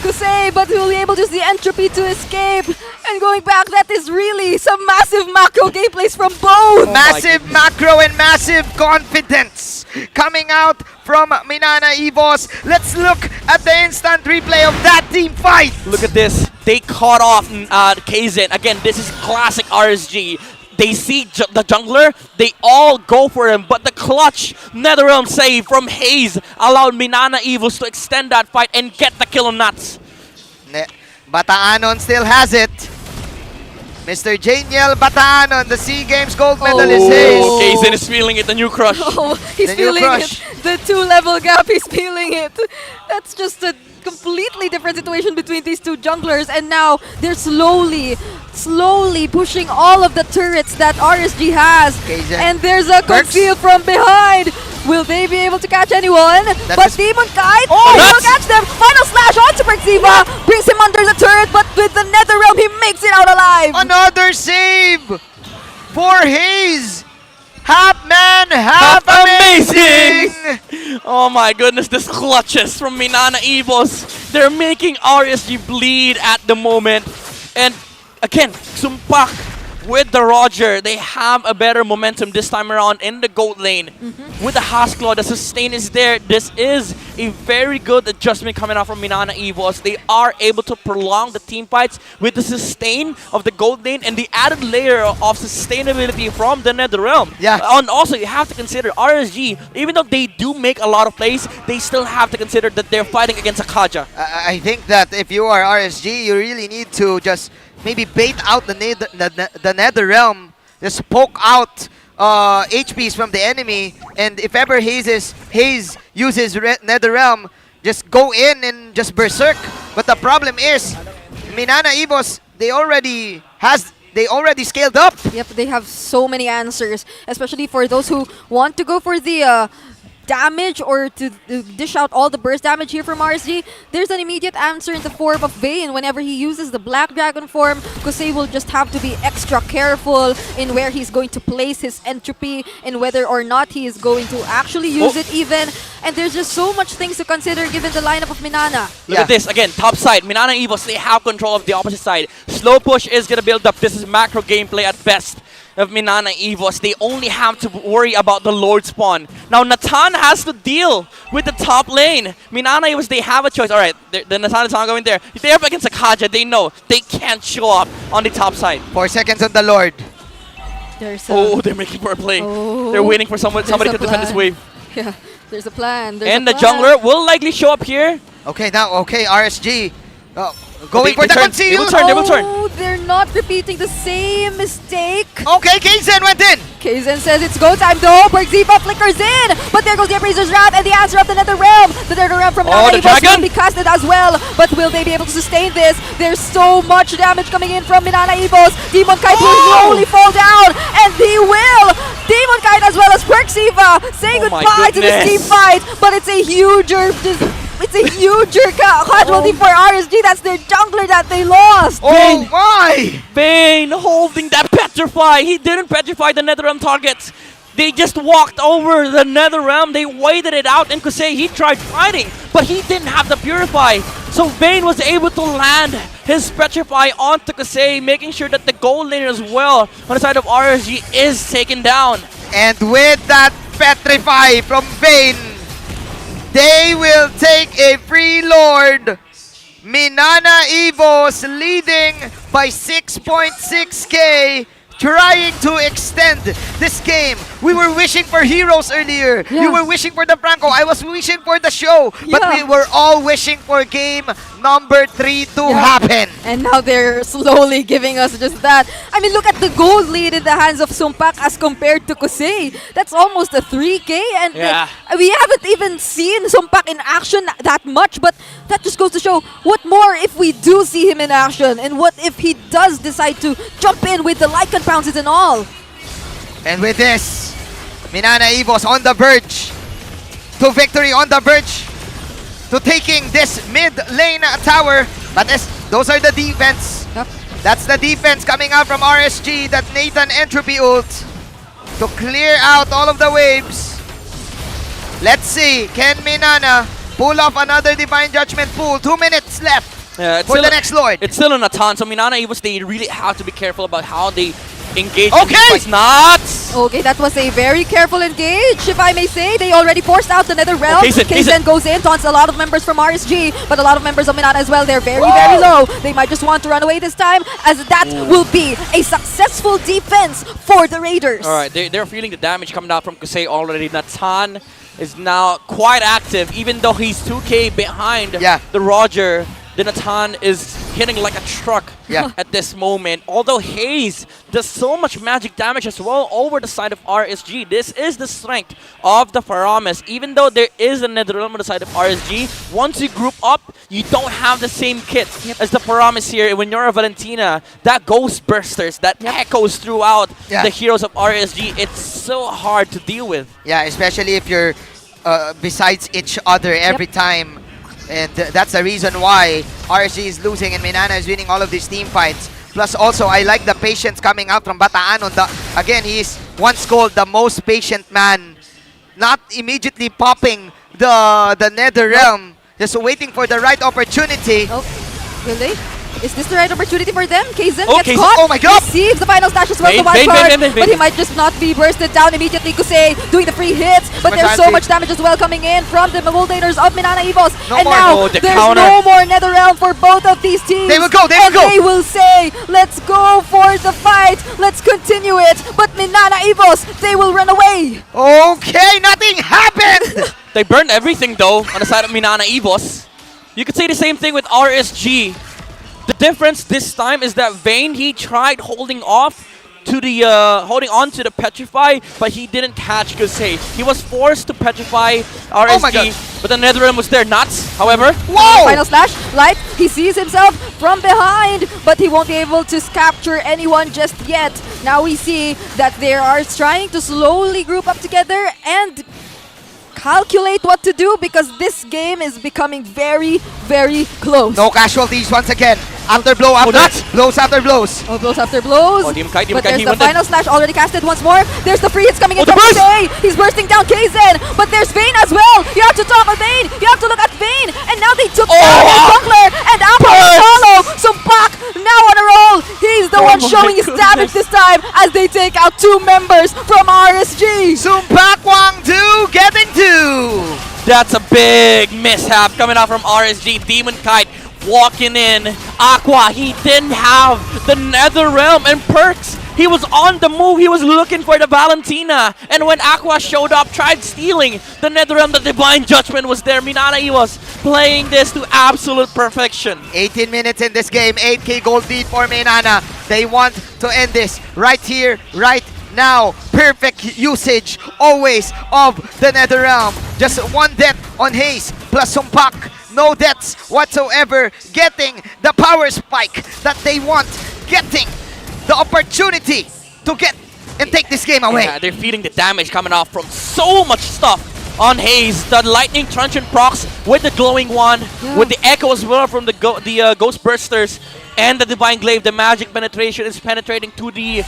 Kusei, but he'll be able to use the entropy to escape. And going back, that is really some massive macro gameplays from both. Massive macro and massive confidence coming out from MNNE Evos. Let's look at the instant replay of that team fight. Look at this. They caught off Kaizen. Again, this is classic RSG. They see the jungler, they all go for him, but the clutch NetherRealm save from Hayes allowed MNNE Evos to extend that fight and get the kill on Nats. Bataanon still has it. Mr. Janiel Bataanon, the SEA Games gold medalist. Kaizen is feeling it, the new crush. Oh, he's feeling it. The 2-level gap, he's feeling it. That's just a completely different situation between these two junglers, and now they're slowly pushing all of the turrets that RSG has. And there's a conceal from behind. Will they be able to catch anyone? But Demon Kite will catch them. Final slash on Super Xiva brings him under the turret, but with the Nether Realm, he makes it out alive. Another save for Hayes. Half man, half amazing! Oh my goodness, this clutches from MNNE Evos. They're making RSG bleed at the moment. And again, Sumpak with the Roger, they have a better momentum this time around in the gold lane. With the Hasclaw, the sustain is there. This is a very good adjustment coming out from MNNE Evos. They are able to prolong the team fights with the sustain of the gold lane and the added layer of sustainability from the Nether Realm. And also, you have to consider RSG, even though they do make a lot of plays, they still have to consider that they're fighting against a Kaja. I think that if you are RSG, you really need to just maybe bait out the Nether Realm, just poke out HPs from the enemy, and if ever Hayes uses Nether Realm, just go in and just berserk. But the problem is, Minana Evos, they already scaled up. Yep, they have so many answers, especially for those who want to go for the damage or to dish out all the burst damage here from RSG. There's an immediate answer in the form of Vayne. Whenever he uses the Black Dragon form, Kosei will just have to be extra careful in where he's going to place his entropy and whether or not he is going to actually use it even. And there's just so much things to consider given the lineup of Minana. Look at this, again, top side. Minana Evos, they have control of the opposite side. Slow push is going to build up. This is macro gameplay at best of Minana Evos. They only have to worry about the Lord spawn. Now, Natan has to deal with the top lane. Minana Evos, they have a choice. Alright, the Natan is not going there. If they're up against a Kaja, they know they can't show up on the top side. 4 seconds on the Lord. Oh, they're making for a play. They're waiting for somebody to defend this wave. Yeah, there's a plan. And the jungler will likely show up here. Okay, RSG. Going for the conceal. They will turn. Oh, they're not repeating the same mistake. Okay, Kaizen went in. Kaizen says it's go time though. Bergziva flickers in. But there goes the Appraiser's Wrath and the answer of the Nether Realm. The Nether Realm from Minana Evos will be casted as well. But will they be able to sustain this? There's so much damage coming in from Minana Evos. Demon Kite will slowly fall down. And he will. Demon Kite as well as Bergziva say goodbye to this team fight. But it's a huger casualty for RSG. That's their jungler that they lost. Oh my! Vayne holding that petrify. He didn't petrify the Nether Realm targets. They just walked over the Nether Realm. They waited it out. And Kosei, he tried fighting, but he didn't have the purify. So Vayne was able to land his petrify onto Kosei, making sure that the gold lane as well on the side of RSG is taken down. And with that petrify from Vayne, they will take a free Lord. Minana Evos leading by 6.6k, trying to extend this game. We were wishing for heroes earlier. Yeah. You were wishing for the Franco. I was wishing for the show. But we were all wishing for game number 3 to happen. And now they're slowly giving us just that. I mean, look at the gold lead in the hands of Sumpak as compared to Kosei. That's almost a 3k. And we haven't even seen Sumpak in action that much. But that just goes to show what more if we do see him in action. And what if he does decide to jump in with the Lycan pounces and all. And with this, Minana Evos on the verge to victory, on the verge to taking this mid lane tower. But those are the defense. That's the defense coming out from RSG, that Nathan Entropy ult to clear out all of the waves. Let's see, can Minana pull off another Divine Judgment pool? 2 minutes left for the next Lord. It's still on a ton, so Minana Evos, they really have to be careful about how they engage. Okay! Not! Okay, that was a very careful engage, if I may say. They already forced out the Nether Realm. Kaizen goes in, taunts a lot of members from RSG, but a lot of members of Minana as well. They're very, very low. They might just want to run away this time, as that will be a successful defense for the Raiders. Alright, they're feeling the damage coming out from Kosei already. Natan is now quite active, even though he's 2k behind the Roger. The Natan is hitting like a truck at this moment. Although Hayes does so much magic damage as well over the side of RSG. This is the strength of the Faramis. Even though there is a Nether Realm on the side of RSG, once you group up, you don't have the same kit as the Faramis here. When you're a Valentina, that Ghost Bursters, that echoes throughout the heroes of RSG, it's so hard to deal with. Yeah, especially if you're besides each other every time. And that's the reason why RSG is losing and Minana is winning all of these team fights. Plus also, I like the patience coming out from Bataan. Again, he's once called the most patient man. Not immediately popping the Nether Realm. Just waiting for the right opportunity. Oh, really? Is this the right opportunity for them? Kaizen gets Kaizen, caught. oh my god! Receives the final stash as well, the wild card. But he might just not be bursted down immediately. Kosei doing the free hits. But there's so much damage as well coming in from the Moldators of Minana Evos. And now, there's no more Nether Realm for both of these teams. They will go, they will go! They will say, let's go for the fight. Let's continue it. But Minana Evos, they will run away. Okay, nothing happened! They burned everything though on the side of Minana Evos. You could say the same thing with RSG. The difference this time is that Vayne, he tried holding on to the Petrify, but he didn't catch Gusei. He was forced to Petrify RSG, but the Netherrealm was there. Nuts, however. Whoa! Final slash. Light, he sees himself from behind, but he won't be able to capture anyone just yet. Now we see that they are trying to slowly group up together and calculate what to do because this game is becoming very, very close. No casualties once again. After blow after blows after blows. Oh, blows after blows. Oh, Demon Kite, but there's the final slash already casted once more. There's the free hits coming in from burst! Jay. He's bursting down KZ, but there's Vayne as well. You have to talk about Vayne. You have to look at Vayne. And now they took down their jungler and Apple follow. So Bak now on a roll. He's the one showing his damage this time as they take out 2 members from RSG. Sumpak Wangdu getting 2. That's a big mishap coming out from RSG. Demon Kite walking in. Aqua, he didn't have the Netherrealm and Perks. He was on the move. He was looking for the Valentina. And when Aqua showed up, tried stealing the Netherrealm, the Divine Judgment was there. MNNE was playing this to absolute perfection. 18 minutes in this game. 8k gold lead for MNNE. They want to end this right here, right now. Perfect usage always of the Netherrealm. Just 1 death on Haze plus Sumpak. No deaths whatsoever. Getting the power spike that they want. Getting the opportunity to get and take this game away. Yeah, they're feeding the damage coming off from so much stuff on Haze. The Lightning Truncheon procs with the glowing one, with the echo as well from the Ghost Bursters and the Divine Glaive. The magic penetration is penetrating to the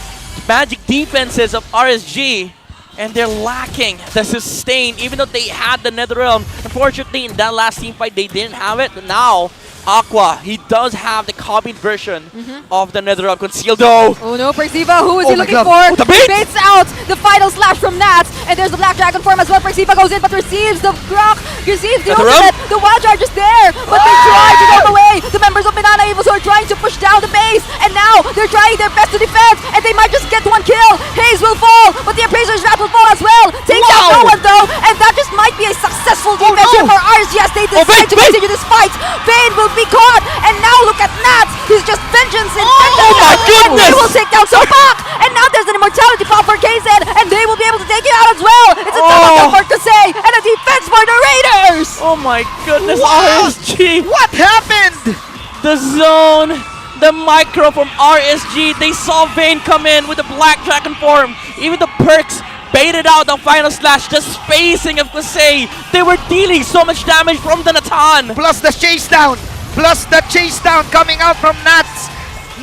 magic defenses of RSG. And they're lacking the sustain, even though they had the Netherrealm. Unfortunately, in that last team fight, they didn't have it. But now, Aqua, he does have the copied version of the Netherrealm concealed though. Oh no, Perxiva, who is he looking for? Oh, the bait! Baits out the final slash from Nats, and there's the Black Dragon form as well. Perxiva goes in, but receives the Grok, receives the ultimate. The Wild Charge is there, but they try to go away. The members of MNNE Evils who are trying to push down the base, and now they're trying their best to defend, and they might just get 1 kill. Haze will fall, but the Appraiser's Wrath will fall as well. Takes out no one though, and that just might be a successful defense here for RSG as they decide to continue this fight. Vayne will be caught, and now look at Nats. He's just vengeance in vengeance. Oh my goodness! And they will take down Sumpak, and now there's an immortality pop for KZ, and they will be able to take it out as well. It's a double kill for Kasei, and a defense for the Raiders. Oh my goodness, What? RSG! What happened? The zone, the micro from RSG. They saw Vayne come in with the Black Dragon form. Even the Perks baited out the final slash, the spacing of Kasei. They were dealing so much damage from the Natan. Plus the chase down. Plus the chase down coming out from Nats.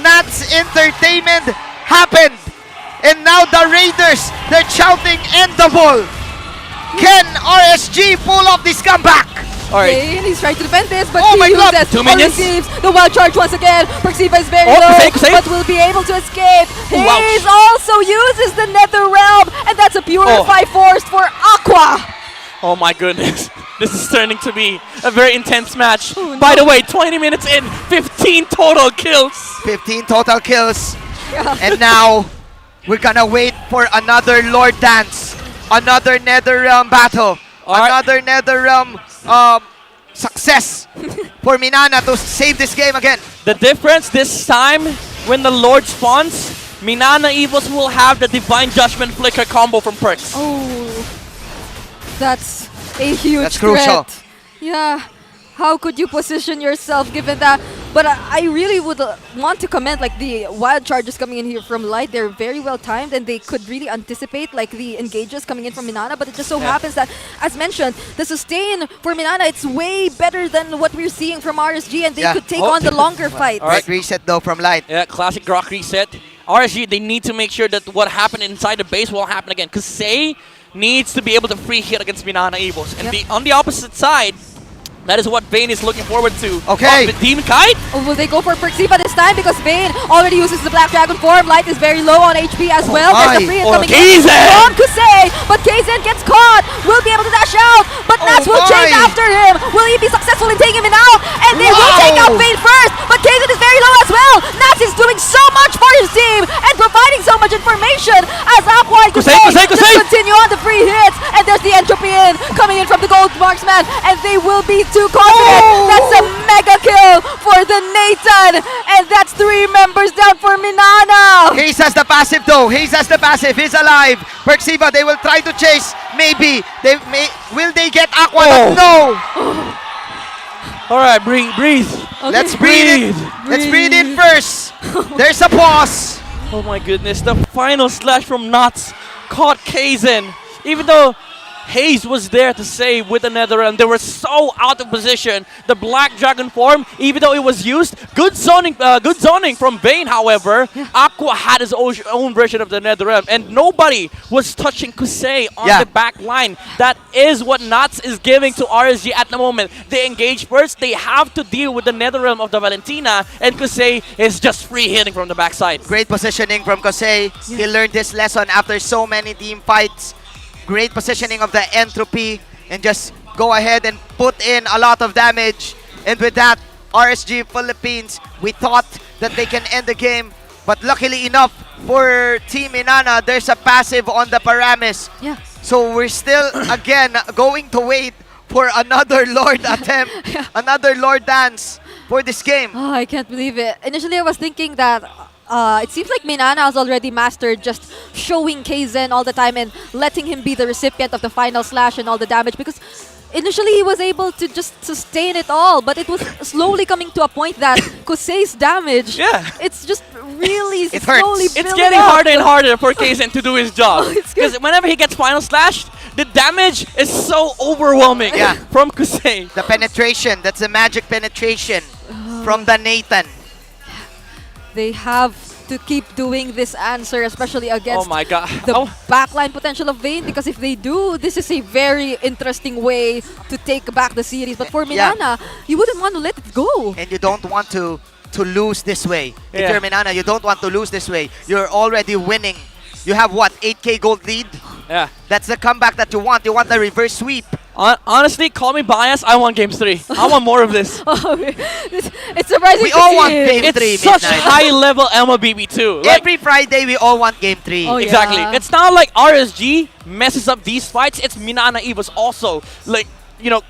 Nats Entertainment happened. And now the Raiders, they're shouting end the ball. Can RSG pull off this comeback? Vayne, he's trying to defend this, but Oh he my God. uses 2 or minions. receives the Wild Charge once again. Perxiva is very Oh, low, Kasei. but will be able to escape. Wow. Haze also uses the Netherrealm, and that's a Purify Force for Aqua. Oh my goodness. This is turning to be a very intense match. By the way, 20 minutes in, 15 total kills. 15 total kills. And now, we're gonna wait for another Lord Dance. Another Netherrealm battle. Another Netherrealm success for MNNE to save this game again. The difference this time, when the Lord spawns, MNNE Evils will have the Divine Judgment Flicker combo from Perks. Oh, that's a huge That's crucial. threat. Yeah, how could you position yourself given that? But I really would want to comment like the Wild Charges coming in here from Light. They're very well timed and they could really anticipate like the engages coming in from MNNE. But it just so happens that, as mentioned, the sustain for MNNE, it's way better than what we're seeing from RSG, and they could take on the longer fight. Right reset though from Light. Yeah, classic Grok reset. RSG, they need to make sure that what happened inside the base won't happen again. Because Say needs to be able to free hit against MNNE Evils. And on the opposite side, that is what Vayne is looking forward to. Okay. The Demon Kite? Or will they go for Perxiva this time? Because Vayne already uses the Black Dragon form. Light is very low on HP as well. There's a free hit coming in from Kasei, but Kaizen gets caught. Will be able to dash out, but Nats will chase after him. Will he be successful in taking him out? And they will take out Vayne first, but Kaizen is very low as well. Nats is doing so much for his team and providing so much information as Aqua and Kasei just continue on the free hits. And there's the entropy in coming in from the gold marksman, and they will be too confident. That's a mega kill for the Nathan, and that's 3 members down for Minana. Hayes has the passive though. Hayes has the passive. He's alive. Perxiva, they will try to chase. Maybe. Will they get Aqua? No. All right, breathe. Okay. Let's breathe in. Let's breathe in first. There's a pause. Oh my goodness, the final slash from Nuts caught Kaizen. Even though Hayes was there to save with the Netherrealm, they were so out of position. The Black Dragon form, even though it was used, good zoning from Vayne, however. Aqua had his own version of the Netherrealm, and nobody was touching Kusei on the back line. That is what Nuts is giving to RSG at the moment. They engage first, they have to deal with the Netherrealm of the Valentina, and Kusei is just free hitting from the backside. Great positioning from Kusei. He learned this lesson after so many team fights. Great positioning of the Entropy, and just go ahead and put in a lot of damage. And with that, RSG Philippines, we thought that they can end the game, but luckily enough for Team Inanna, there's a passive on the Paramis. Yeah. So we're still again going to wait for another Lord attempt, another Lord dance for this game. Oh, I can't believe it. Initially, I was thinking that it seems like Minana has already mastered just showing Kaizen all the time and letting him be the recipient of the final slash and all the damage, because initially he was able to just sustain it all, but it was slowly coming to a point that Kusei's damage, it's just really slowly It's building getting up. harder and harder for Kaizen to do his job. Oh, Because whenever he gets final slashed, the damage is so overwhelming from Kusei. The penetration, that's the magic penetration from the Nathan. They have to keep doing this answer, especially against Oh my god. the backline potential of Vayne, because if they do, this is a very interesting way to take back the series. But for Minana, you wouldn't want to let it go. And you don't want to lose this way. If Yeah. you're Minana, you don't want to lose this way. You're already winning. You have what, 8k gold lead? Yeah. That's the comeback that you want. You want the reverse sweep. Honestly, call me biased, I want games 3. I want more of this. It's surprising We to all see want it. game 3, It's such Midnight. high level MLBB too. Every Friday, we all want game 3. Oh, Exactly. yeah. It's not like RSG messes up these fights. It's Minana Evos also, like, you know,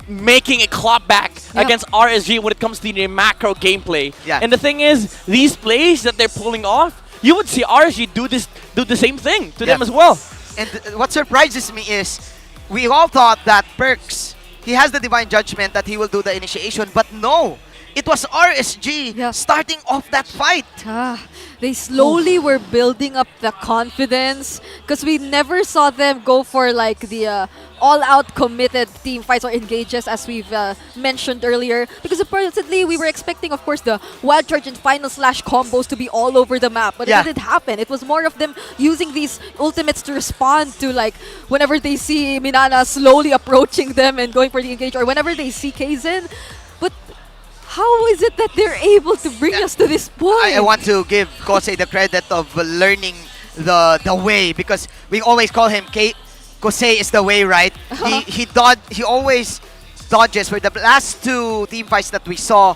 making a clapback against RSG when it comes to the macro gameplay. Yeah. And the thing is, these plays that they're pulling off, you would see RSG do the same thing to them as well. And what surprises me is, we all thought that Perks, he has the divine judgment that he will do the initiation, but no. It was RSG starting off that fight. They slowly were building up the confidence, because we never saw them go for like the all-out committed team fights or engages, as we've mentioned earlier. Because supposedly we were expecting, of course, the Wild Charge and Final Slash combos to be all over the map, but it didn't happen. It was more of them using these ultimates to respond to, like, whenever they see Minana slowly approaching them and going for the engage, or whenever they see Kaizen. But how is it that they're able to bring us to this point? I want to give Kosei the credit of learning the way, because we always call him Kosei is the way, right? He always dodges. For the last 2 team fights that we saw,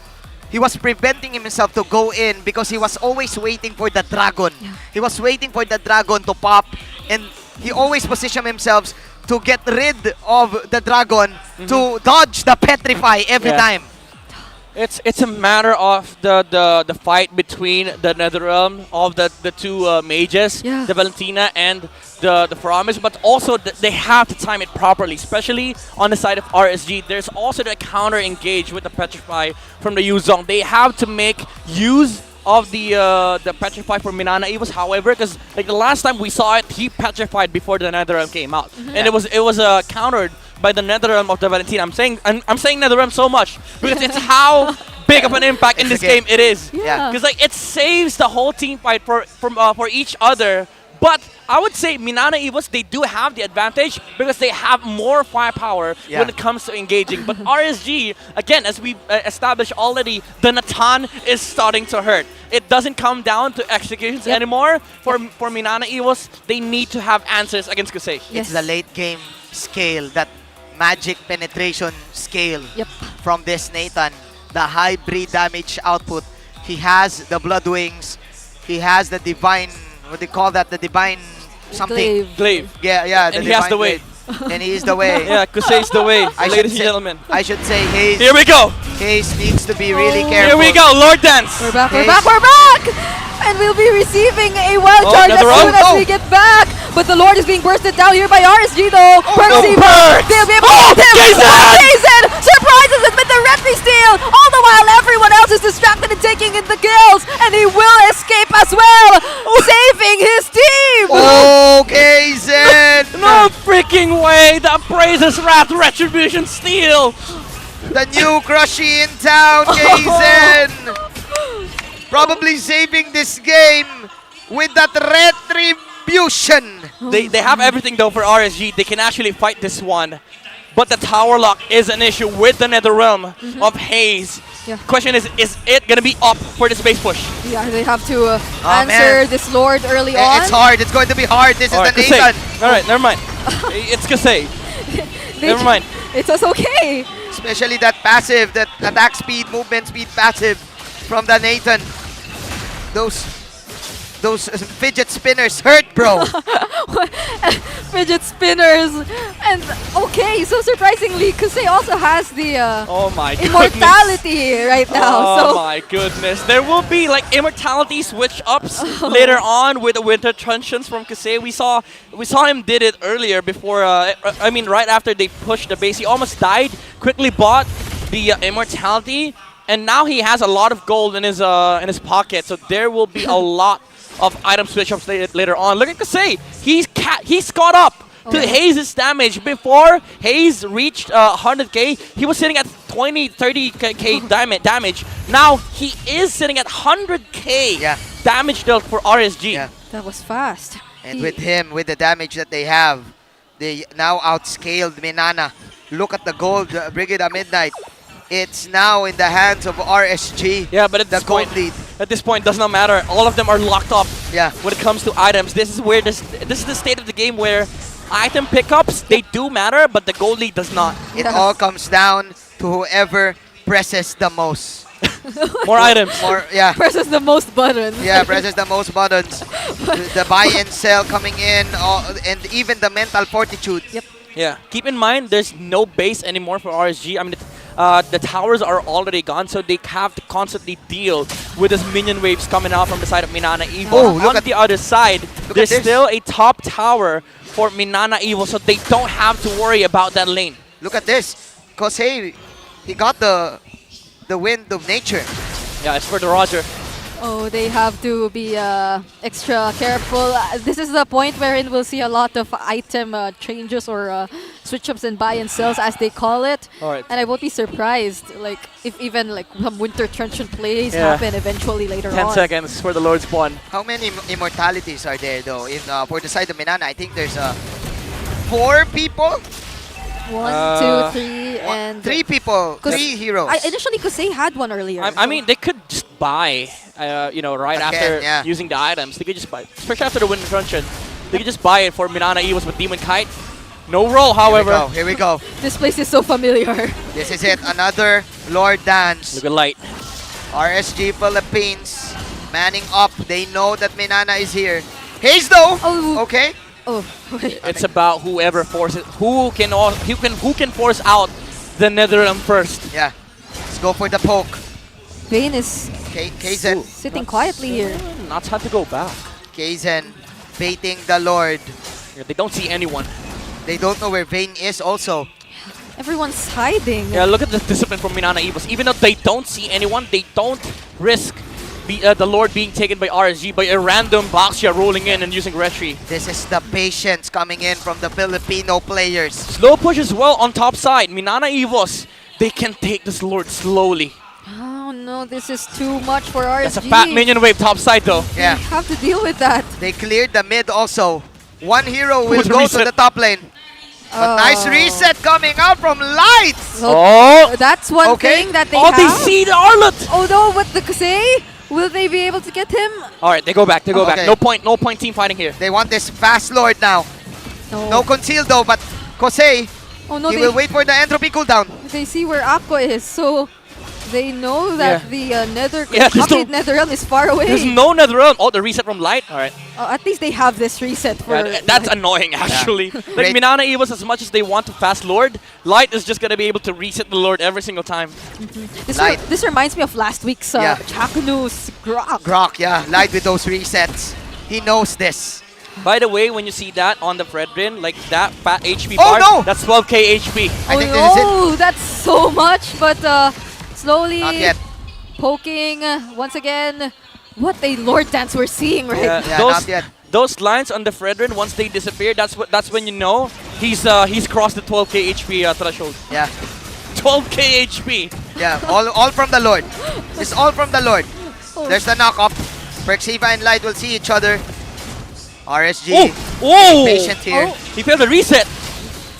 he was preventing himself to go in because he was always waiting for the dragon. He was waiting for the dragon to pop, and he always positioned himself to get rid of the dragon to dodge the petrify every time. It's a matter of the fight between the Netherrealm of the 2 mages, the Valentina and the Promise, but also they have to time it properly, especially on the side of RSG. There's also the counter engage with the Petrify from the Yuzong. They have to make use of the Petrify for Minana Evos, however, because like the last time we saw it, he petrified before the Netherrealm came out, and it was countered by the Netherrealm of the Valentina. I'm saying Netherrealm so much because it's how big of an impact in this game it is. Because like it saves the whole team fight for each other. But I would say Minana Evos, they do have the advantage because they have more firepower when it comes to engaging. But RSG, again, as we established already, the Natan is starting to hurt. It doesn't come down to executions anymore. For Minana Evos, they need to have answers against Kusei. It's the late game scale, that magic penetration scale from this Nathan. The hybrid damage output. He has the Blood Wings. He has the divine, what do you call that? The divine something. Glaive. Yeah. And he has the way. And he is the way. Yeah, Kusei is the way, ladies and gentlemen. I should say Hayes. Here we go. Case needs to be really Here careful. we go, Lord Dance. We're back, we're back, we're back! And we'll be receiving a wild charge as soon as we get back. But the Lord is being bursted down here by RSG though. Percy, they'll be able to get him. Jason surprises us with the Retry steal. All the while everyone else is distracted and taking in the kills. And he will escape as well, saving his team. Oh, Jason! No freaking way. The Praises Wrath Retribution steal. The new Crushy in town, Jason! Probably saving this game with that retribution. They have everything though for RSG. They can actually fight this one. But the tower lock is an issue with the Netherrealm of Haze. Yeah. Question is it going to be up for this base push? Yeah, they have to answer this Lord early on. It's hard. It's going to be hard. This is the Nathan. Alright, never mind. It's Kasei. Never mind. It's just okay. Especially that passive, that attack speed, movement speed passive from the Nathan. Those fidget spinners hurt, bro. Fidget spinners. And okay, so surprisingly, Kusei also has the oh my immortality right now. Oh my goodness. There will be like immortality switch ups later on with the Winter Truncheons from Kasei. We saw him did it earlier before I mean right after they pushed the base. He almost died, quickly bought the immortality, and now he has a lot of gold in his pocket. So there will be a lot of item switch ups later on. Look at Kasei. He's caught up to Haze's damage. Before Haze reached 100k, he was sitting at 20-30k damage. Now he is sitting at 100k damage dealt for RSG. Yeah. That was fast. And with him, with the damage that they have, they now outscaled Minana. Look at the gold, Brigade at Midnight. It's now in the hands of RSG. Yeah, but at the gold lead. At this point, does not matter. All of them are locked up. Yeah. When it comes to items, this is where this is the state of the game where item pickups they do matter, but the gold lead does not. It all comes down to whoever presses the most. More items. More, yeah. Presses the most buttons. Yeah, presses the most buttons. The buy and sell coming in, and even the mental fortitude. Yep. Yeah. Keep in mind, there's no base anymore for RSG. I mean, the towers are already gone, so they have to constantly deal with these minion waves coming out from the side of Minana Evo. Oh, on the other side, there's still a top tower for Minana Evo, so they don't have to worry about that lane. Look at this. Kosei, he got the wind of nature. Yeah, it's for the Roger. Oh, they have to be extra careful. This is the point wherein we'll see a lot of item changes or switch-ups and buy and sells, as they call it. Alright. And I won't be surprised, like, if even like some Winter Truncheon plays happen eventually later 10 on. seconds for the Lord Spawn. How many immortalities are there though? In for the side of Minana, I think there's 4 people. 1, 2, 3, and 3 people, 3 heroes. Initially, Kusei had one earlier. I mean, they could just buy, you know, right after using the items. They could just buy, especially after the Winter Truncheon. They could just buy it for Minana Evos with Demon Kite. No roll, however. Here we go. This place is so familiar. This is it. Another Lord Dance. Look at light. RSG Philippines manning up. They know that Minana is here. Haze though. Oh. Okay. Oh. It's about whoever forces, who can force out the Netherrealm first. Yeah. Let's go for the poke. Vayne is Kaizen sitting quietly here. Not time to go back. Kaizen baiting the Lord. Yeah, they don't see anyone. They don't know where Vayne is also. Everyone's hiding. Yeah, look at the discipline from Minana Evos. Even though they don't see anyone, they don't risk the Lord being taken by RSG by a random Baxia rolling in and using Retry. This is the patience coming in from the Filipino players. Slow push as well on top side. Minana Evos, they can take this Lord slowly. Oh no, this is too much for RSG. That's a fat minion wave top side though. Yeah. We have to deal with that. They cleared the mid also. One hero will go to the top lane. A nice reset coming out from Lights. So that's one thing that they have. They see the Arlet. Oh no, but the Kusei, will they be able to get him? All right, they go back. They go back. No point team fighting here. They want this fast Lord now. No conceal though, but Kosei, oh, no, he will wait for the entropy cooldown. They see where Aqua is, so They know that the Yeah, there's no- NetherRealm is far away. There's no NetherRealm. Oh, the reset from Light. All right. At least they have this reset for. That's annoying, actually. Like Minana Evos, as much as they want to fast Lord, Light is just gonna be able to reset the Lord every single time. This reminds me of last week's Chakanu's Grok. Grok, yeah. Light with those resets. He knows this. By the way, when you see that on the Fredrin, like that fat HP Oh, bar, no! that's 12k HP. I think this is it. Oh, that's so much, but slowly Not yet. poking once again. What a Lord dance we're seeing right now. not yet. Those lines on the Fredrin, once they disappear, that's when you know he's crossed the 12k HP threshold. Yeah. 12k HP. Yeah, all from the Lord. It's all from the Lord. There's the knock-up. Perxiva and Light will see each other. RSG. Oh! Patient here. He failed the reset.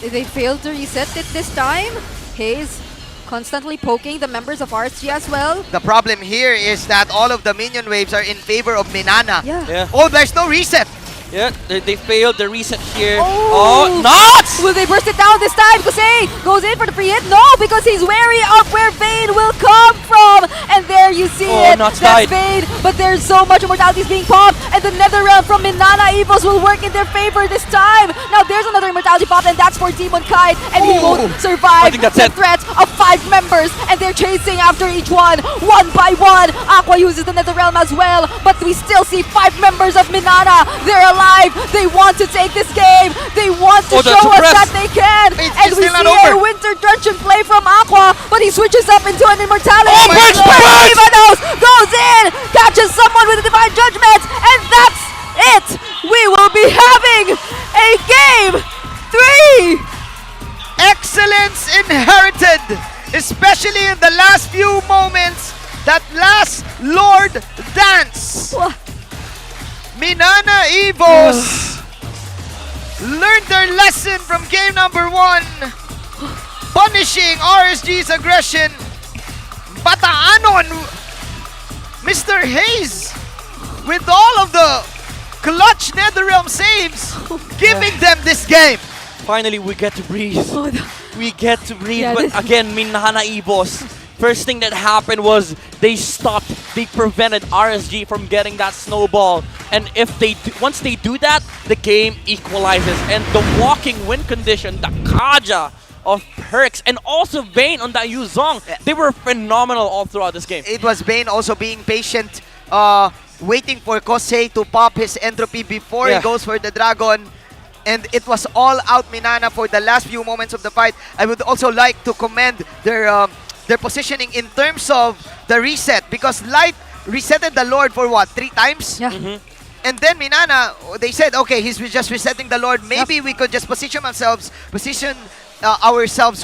They failed to reset it this time. Hayes constantly poking the members of RSG as well. The problem here is that all of the minion waves are in favor of Minana. Yeah. Oh, there's no reset. Yeah, they failed the reset here. Oh, nuts! Will they burst it down this time? Kusei goes in for the free hit. No, because he's wary of where Vayne will come from. And there you see it. Nuts That's died. Vayne, but there's so much immortality being popped. And the NetherRealm from Minana Evos will work in their favor this time. Now there's another immortality pop, and that's for Demon Kite. And he won't survive I think that's the it. threat of 5 members. And they're chasing after each one by one. Aqua uses the NetherRealm as well. But we still see 5 members of Minana. They're alive. They want to take this game. They want to show us that they can. And we see a Winter Dungeon play from Aqua, but he switches up into an immortality. Ivanos goes in, catches someone with a Divine Judgment, and that's it. We will be having a game 3. Excellence inherited, especially in the last few moments. That last Lord dance. Minana Evos learned their lesson from game number 1, punishing RSG's aggression. Bataanon, Mr. Hayes, with all of the clutch NetherRealm saves, giving them this game. Finally, we get to breathe. We get to breathe, Yeah, but again, Minana Evos. First thing that happened was they prevented RSG from getting that snowball. And if once they do that, the game equalizes. And the walking win condition, the Kaja of Perks, and also Vayne on that Yuzong, they were phenomenal all throughout this game. It was Vayne also being patient, waiting for Kosei to pop his entropy before he goes for the dragon. And it was all out Minana for the last few moments of the fight. I would also like to commend their positioning in terms of the reset, because Light resetted the Lord for what, 3 times? Yeah. And then Minana, they said, okay, he's just resetting the Lord. Maybe we could just position ourselves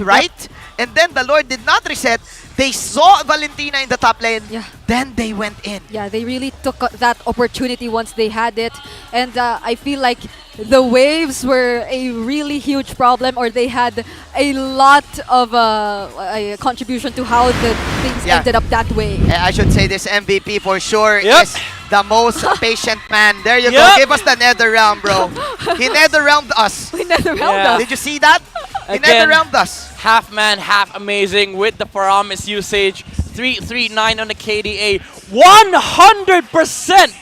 right. And then the Lord did not reset. They saw Valentina in the top lane. Yeah. Then they went in. Yeah, they really took that opportunity once they had it. And I feel like the waves were a really huge problem, or they had a lot of a contribution to how the things ended up that way. I should say this MVP for sure is the most patient man. There you go. Give us the NetherRealm, bro. He NetherRealmed us. We NetherRealmed us. Did you see that? He Again, NetherRealmed us. Half man, half amazing with the Paramis usage. 339 on the KDA. 100%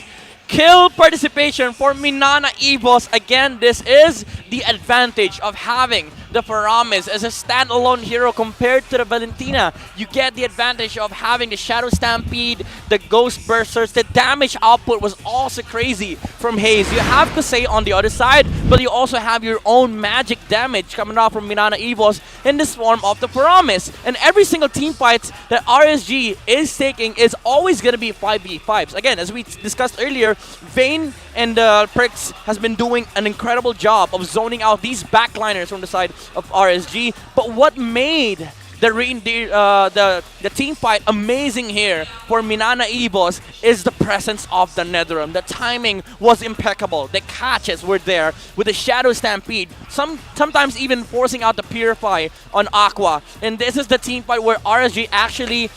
kill participation for Minana Evos. Again, this is the advantage of having the Paramis as a standalone hero compared to the Valentina. You get the advantage of having the Shadow Stampede, the Ghost Bursters. The damage output was also crazy from Hayes. You have Kusei on the other side, but you also have your own magic damage coming out from Minana Evos in the form of the Paramis. And every single team fight that RSG is taking is always going to be 5v5s. Again, as we discussed earlier, Vayne and Perks has been doing an incredible job of zoning out these backliners from the side of RSG. But what made the team fight amazing here for Minana Evos is the presence of the NetherRealm. The timing was impeccable. The catches were there with the Shadow Stampede, sometimes even forcing out the Purify on Aqua. And this is the team fight where RSG actually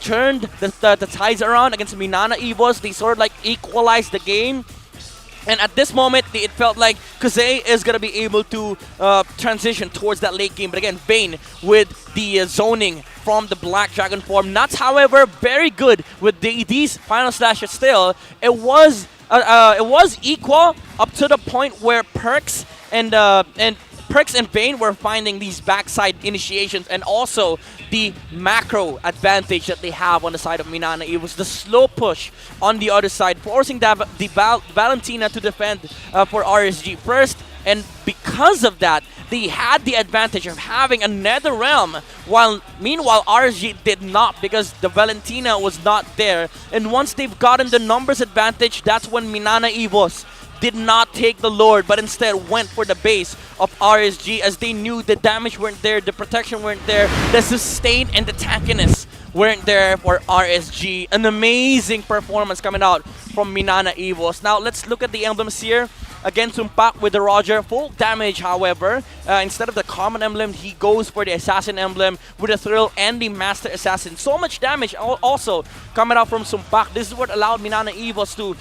turned the tides around against Minana Evos. They sort of like equalized the game. And at this moment, it felt like Kusei is going to be able to transition towards that late game. But again, Vayne with the zoning from the Black Dragon form. Nuts, however, very good with these final slashes still. It was equal up to the point where Perks and Vayne were finding these backside initiations, and also the macro advantage that they have on the side of MNNE. It was the slow push on the other side, forcing the Valentina to defend for RSG first, and because of that, they had the advantage of having a Nether Realm, meanwhile RSG did not, because the Valentina was not there. And once they've gotten the numbers advantage, that's when MNNE EVOS did not take the Lord, but instead went for the base of RSG, as they knew the damage weren't there, the protection weren't there, the sustain and the tankiness weren't there for RSG. An amazing performance coming out from MNNE EVOS. Now let's look at the emblems here. Again, Sumpak with the Roger. Full damage, however. Instead of the common emblem, he goes for the Assassin emblem with the Thrill and the Master Assassin. So much damage also coming out from Sumpak. This is what allowed MNNE EVOS to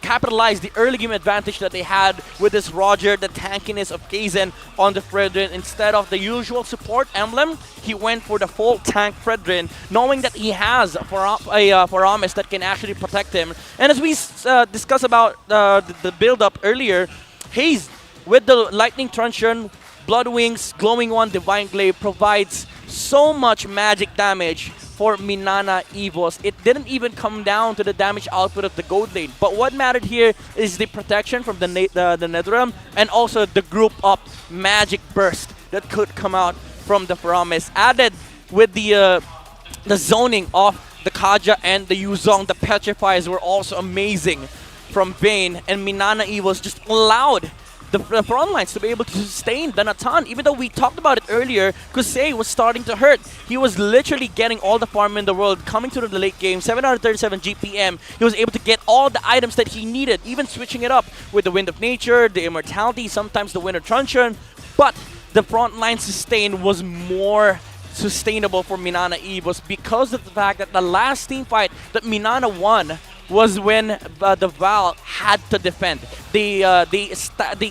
capitalize the early game advantage that they had with this Roger, the tankiness of Kaizen on the Fredrin. Instead of the usual support emblem, he went for the full tank Fredrin, knowing that he has a Paramis that can actually protect him. And as we discussed about the build-up earlier, Haze with the Lightning Truncheon, Blood Wings, Glowing One, Divine Glaive provides so much magic damage for MNNE EVOS. It didn't even come down to the damage output of the gold lane. But what mattered here is the protection from the Netherrealm, and also the group up magic burst that could come out from the Paramis. Added with the zoning of the Kaja and the Yuzong, the Petrifies were also amazing from Vayne, and MNNE EVOS just allowed the front lines to be able to sustain the Natan. Even though we talked about it earlier, Kusei was starting to hurt. He was literally getting all the farm in the world. Coming to the late game, 737 GPM, he was able to get all the items that he needed, even switching it up with the Wind of Nature, the Immortality, sometimes the Winter Truncheon. But the front line sustain was more sustainable for MNNE EVOS because of the fact that the last team fight that MNNE won was when the Val had to defend. They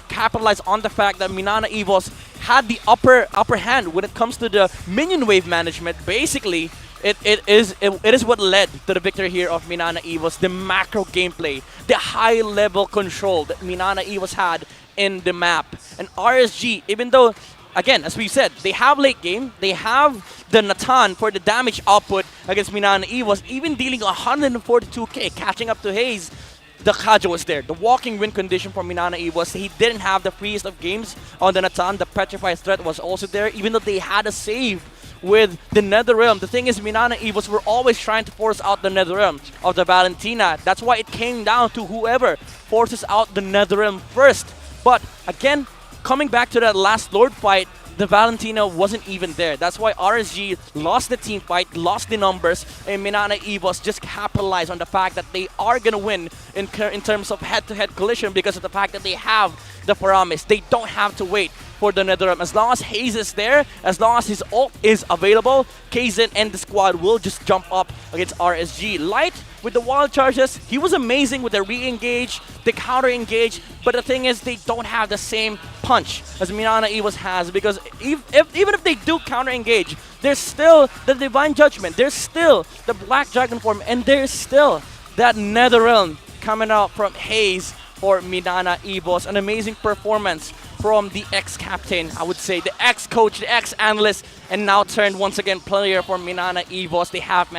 capitalized on the fact that MNNE EVOS had the upper hand when it comes to the minion wave management. Basically, it is what led to the victory here of MNNE EVOS. The macro gameplay, the high level control that MNNE EVOS had in the map. And RSG, even though, again, as we said, they have late game, they have the Natan for the damage output against MNNE EVOS, even dealing 142k, catching up to Haze. The Kaja was there. The walking win condition for MNNE EVOS. He didn't have the freest of games on the Natan. The Petrified threat was also there, even though they had a save with the Netherrealm. The thing is, MNNE EVOS were always trying to force out the Netherrealm of the Valentina. That's why it came down to whoever forces out the Netherrealm first. But again, coming back to that last Lord fight, the Valentina wasn't even there. That's why RSG lost the team fight, lost the numbers, and MNNE EVOS just capitalized on the fact that they are going to win in terms of head-to-head collision because of the fact that they have the Paramis. They don't have to wait for the Netherrealm. As long as Haze is there, as long as his ult is available, Kaizen and the squad will just jump up against RSG. Light with the wild charges, he was amazing with the re-engage, the counter-engage, but the thing is they don't have the same punch as MNNE EVOS has, because even if they do counter-engage, there's still the Divine Judgment, there's still the Black Dragon form, and there's still that Netherrealm coming out from Haze for MNNE EVOS. An amazing performance from the ex-captain, I would say, the ex-coach, the ex-analyst, and now turned once again player for MNNE EVOS. The half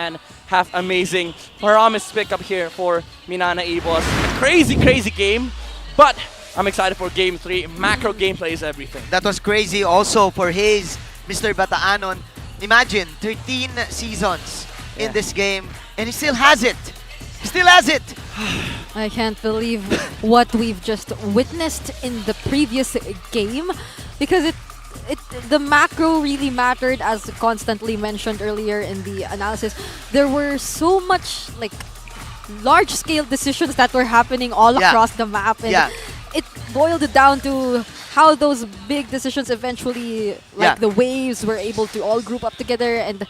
amazing Paramis pick up here for MNNE EVOS. A crazy, crazy game, but I'm excited for Game 3. Macro gameplay is everything. That was crazy also for Haze, Mr. Bataanon. Imagine, 13 seasons in this game, and he still has it. He still has it. I can't believe what we've just witnessed in the previous game, because the macro really mattered, as constantly mentioned earlier in the analysis. There were so much like large-scale decisions that were happening all across the map, and it boiled it down to how those big decisions eventually, like the waves, were able to all group up together. And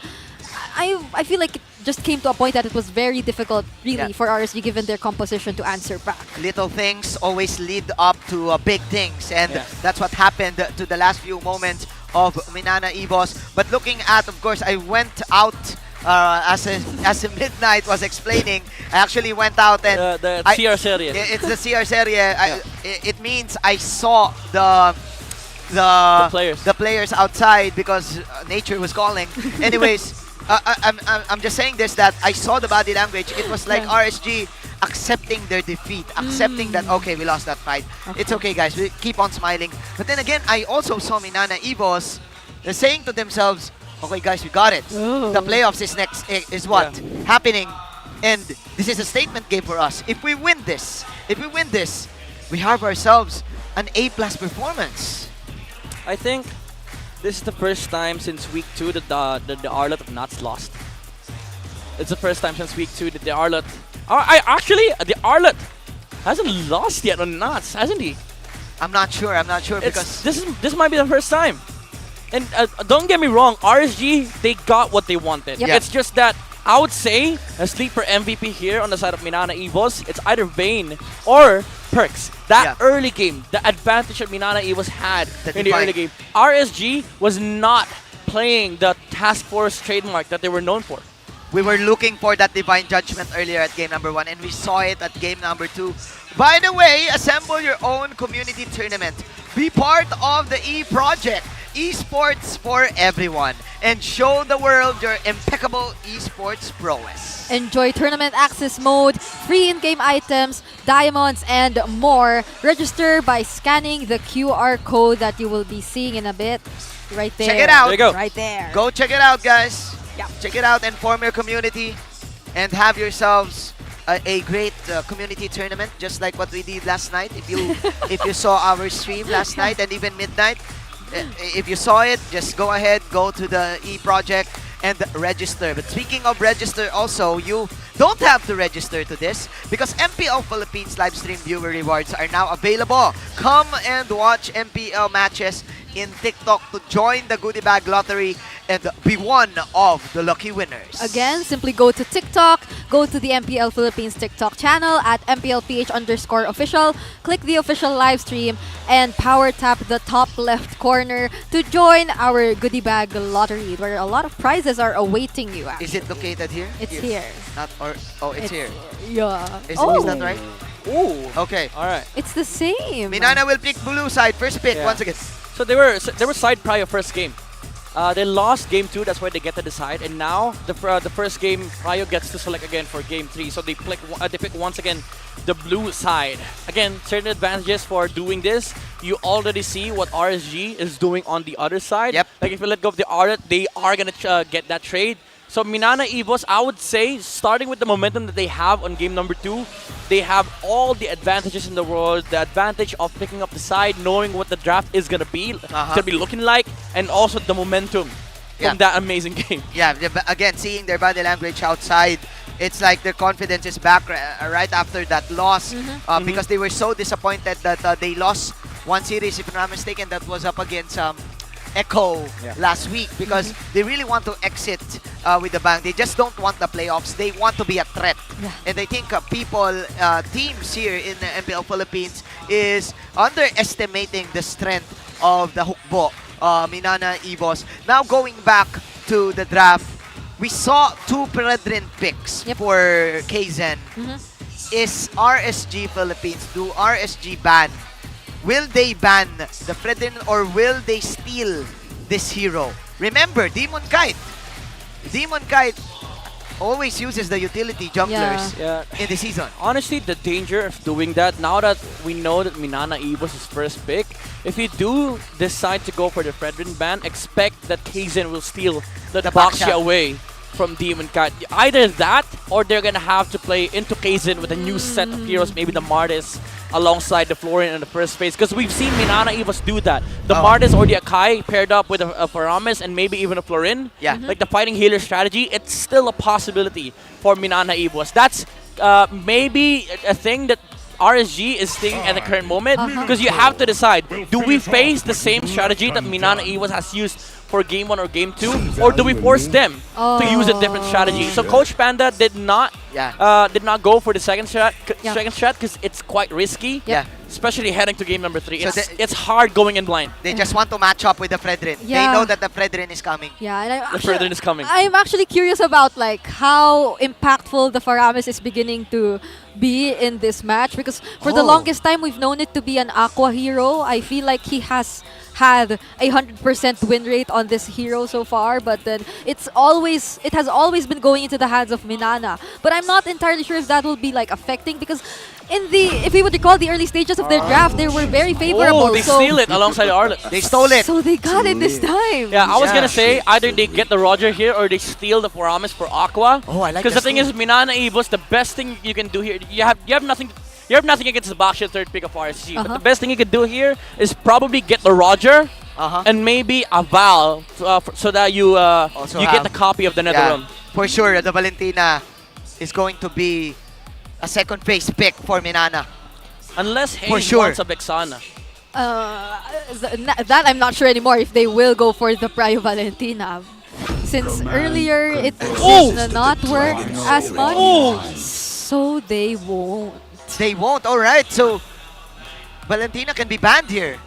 I feel like it just came to a point that it was very difficult, really, for RSG, given their composition, to answer back. Little things always lead up to big things, and that's what happened to the last few moments of Minana Evos. But looking at, of course, I went out as a Midnight was explaining. I actually went out and the CR series. It's the CR series. It means I saw the players outside because nature was calling. Anyways, I'm just saying this, that I saw the body language. It was like RSG accepting their defeat, accepting that, okay, we lost that fight. It's okay, guys. We keep on smiling. But then again, I also saw Minana Evos saying to themselves, okay, guys, we got it. The playoffs is next. Is what happening, and this is a statement game for us. If we win this, we have ourselves an A+ performance. I think this is the first time since week 2 that the Arlot of Nuts lost. It's the first time since week 2 that the Arlot... the Arlot hasn't lost yet on Nuts, hasn't he? I'm not sure because... This might be the first time. And don't get me wrong, RSG, they got what they wanted. Yep. It's just that I would say a sleeper MVP here on the side of Minana Evos. It's either Vayne or Perks. That early game, the advantage that Minana Evos had in the early game. RSG was not playing the Task Force trademark that they were known for. We were looking for that divine judgment earlier at game number 1, and we saw it at game number 2. By the way, assemble your own community tournament. Be part of the E Project. Esports for everyone, and show the world your impeccable esports prowess. Enjoy tournament access mode, free in-game items, diamonds, and more. Register by scanning the QR code that you will be seeing in a bit. Right there. Check it out. There you go. Right there. Go check it out, guys. Yeah. Check it out and form your community and have yourselves a great community tournament, just like what we did last night. If you saw our stream last night and even midnight, if you saw it, just go ahead, go to the E Project and register. But speaking of register also, you don't have to register to this because MPL Philippines live stream viewer rewards are now available. Come and watch MPL matches in TikTok to join the goodie bag lottery and be one of the lucky winners. Again, simply go to TikTok, go to the MPL Philippines TikTok channel at MPL PH_official, click the official live stream, and power tap the top left corner to join our goodie bag lottery, where a lot of prizes are awaiting you. Actually. Is it located here? It's here. Not or it's here. Yeah. Is that right? Ooh. Okay. All right. It's the same. Minana will pick blue side first pick once again. So they were side prior first game. They lost game 2, that's why they get to decide. And now the first game, Prio gets to select again for game 3. So they pick once again the blue side. Again, certain advantages for doing this. You already see what RSG is doing on the other side. Yep. Like if you let go of the Arlet, they are gonna get that trade. So Minana Evos, I would say, starting with the momentum that they have on game number 2, they have all the advantages in the world. The advantage of picking up the side, knowing what the draft is gonna be, looking like, and also the momentum from that amazing game. Yeah, again, seeing their body language outside, it's like their confidence is back right after that loss because they were so disappointed that they lost one series, if I'm not mistaken, that was up against Echo last week because they really want to exit with the bang. They just don't want the playoffs. They want to be a threat. And I think teams here in the MPL Philippines is underestimating the strength of the Hukbo, Minana Evos. Now going back to the draft, we saw 2 Peregrine picks for Kaizen. Is RSG Philippines, do RSG ban? Will they ban the Fredrin or will they steal this hero? Remember, Demon Kite always uses the utility junglers in the season. Honestly, the danger of doing that, now that we know that Minana Evos is first pick, if you do decide to go for the Fredrin ban, expect that Kaizen will steal the Baxia away from Demon Kite. Either that, or they're gonna have to play into Kaizen with a new set of heroes, maybe the Martis alongside the Florian in the first phase, because we've seen Minana Evos do that. The Martis or the Akai paired up with a Paramis and maybe even a Florin. Like the fighting healer strategy, it's still a possibility for Minana Evos. That's maybe a thing that RSG is thinking at the current moment, because you have to decide, do we face the same strategy that Minana Evos has used for game 1 or game 2, or do we force them to use a different strategy? So Coach Panda did not go for the second strat because it's quite risky. especially heading to game number 3. So It's hard going in blind. They just want to match up with the Fredrin. They Yeah. know that the Fredrin is coming. Yeah, and The Fredrin is coming. I'm actually curious about like how impactful the Faramis is beginning to be in this match, because for the longest time we've known it to be an Aqua hero. I feel like he has had a 100% win rate on this hero so far, but then it has always been going into the hands of Minana. But I'm not entirely sure if that will be like affecting, because if we would recall the early stages of their draft, they were very favorable. Oh, they so steal it alongside Arlet. They stole it. So they got it this time. Yeah, I was gonna say either they get the Roger here or they steal the Foramis for Aqua. Oh, I like Because the the thing is, Minana Evos, the best thing you can do here, you have nothing. You have nothing against the Baksha third pick of RSG, but the best thing you can do here is probably get the Roger and maybe a Val so that you get the copy of the Netherrealm. For sure, the Valentina is going to be a second phase pick for Minana. Unless For Hayes sure. wants a Vexana. That I'm not sure anymore if they will go for the Prio Valentina. Since earlier it did not work as much, so they won't. They won't. All right, so Valentina can be banned here.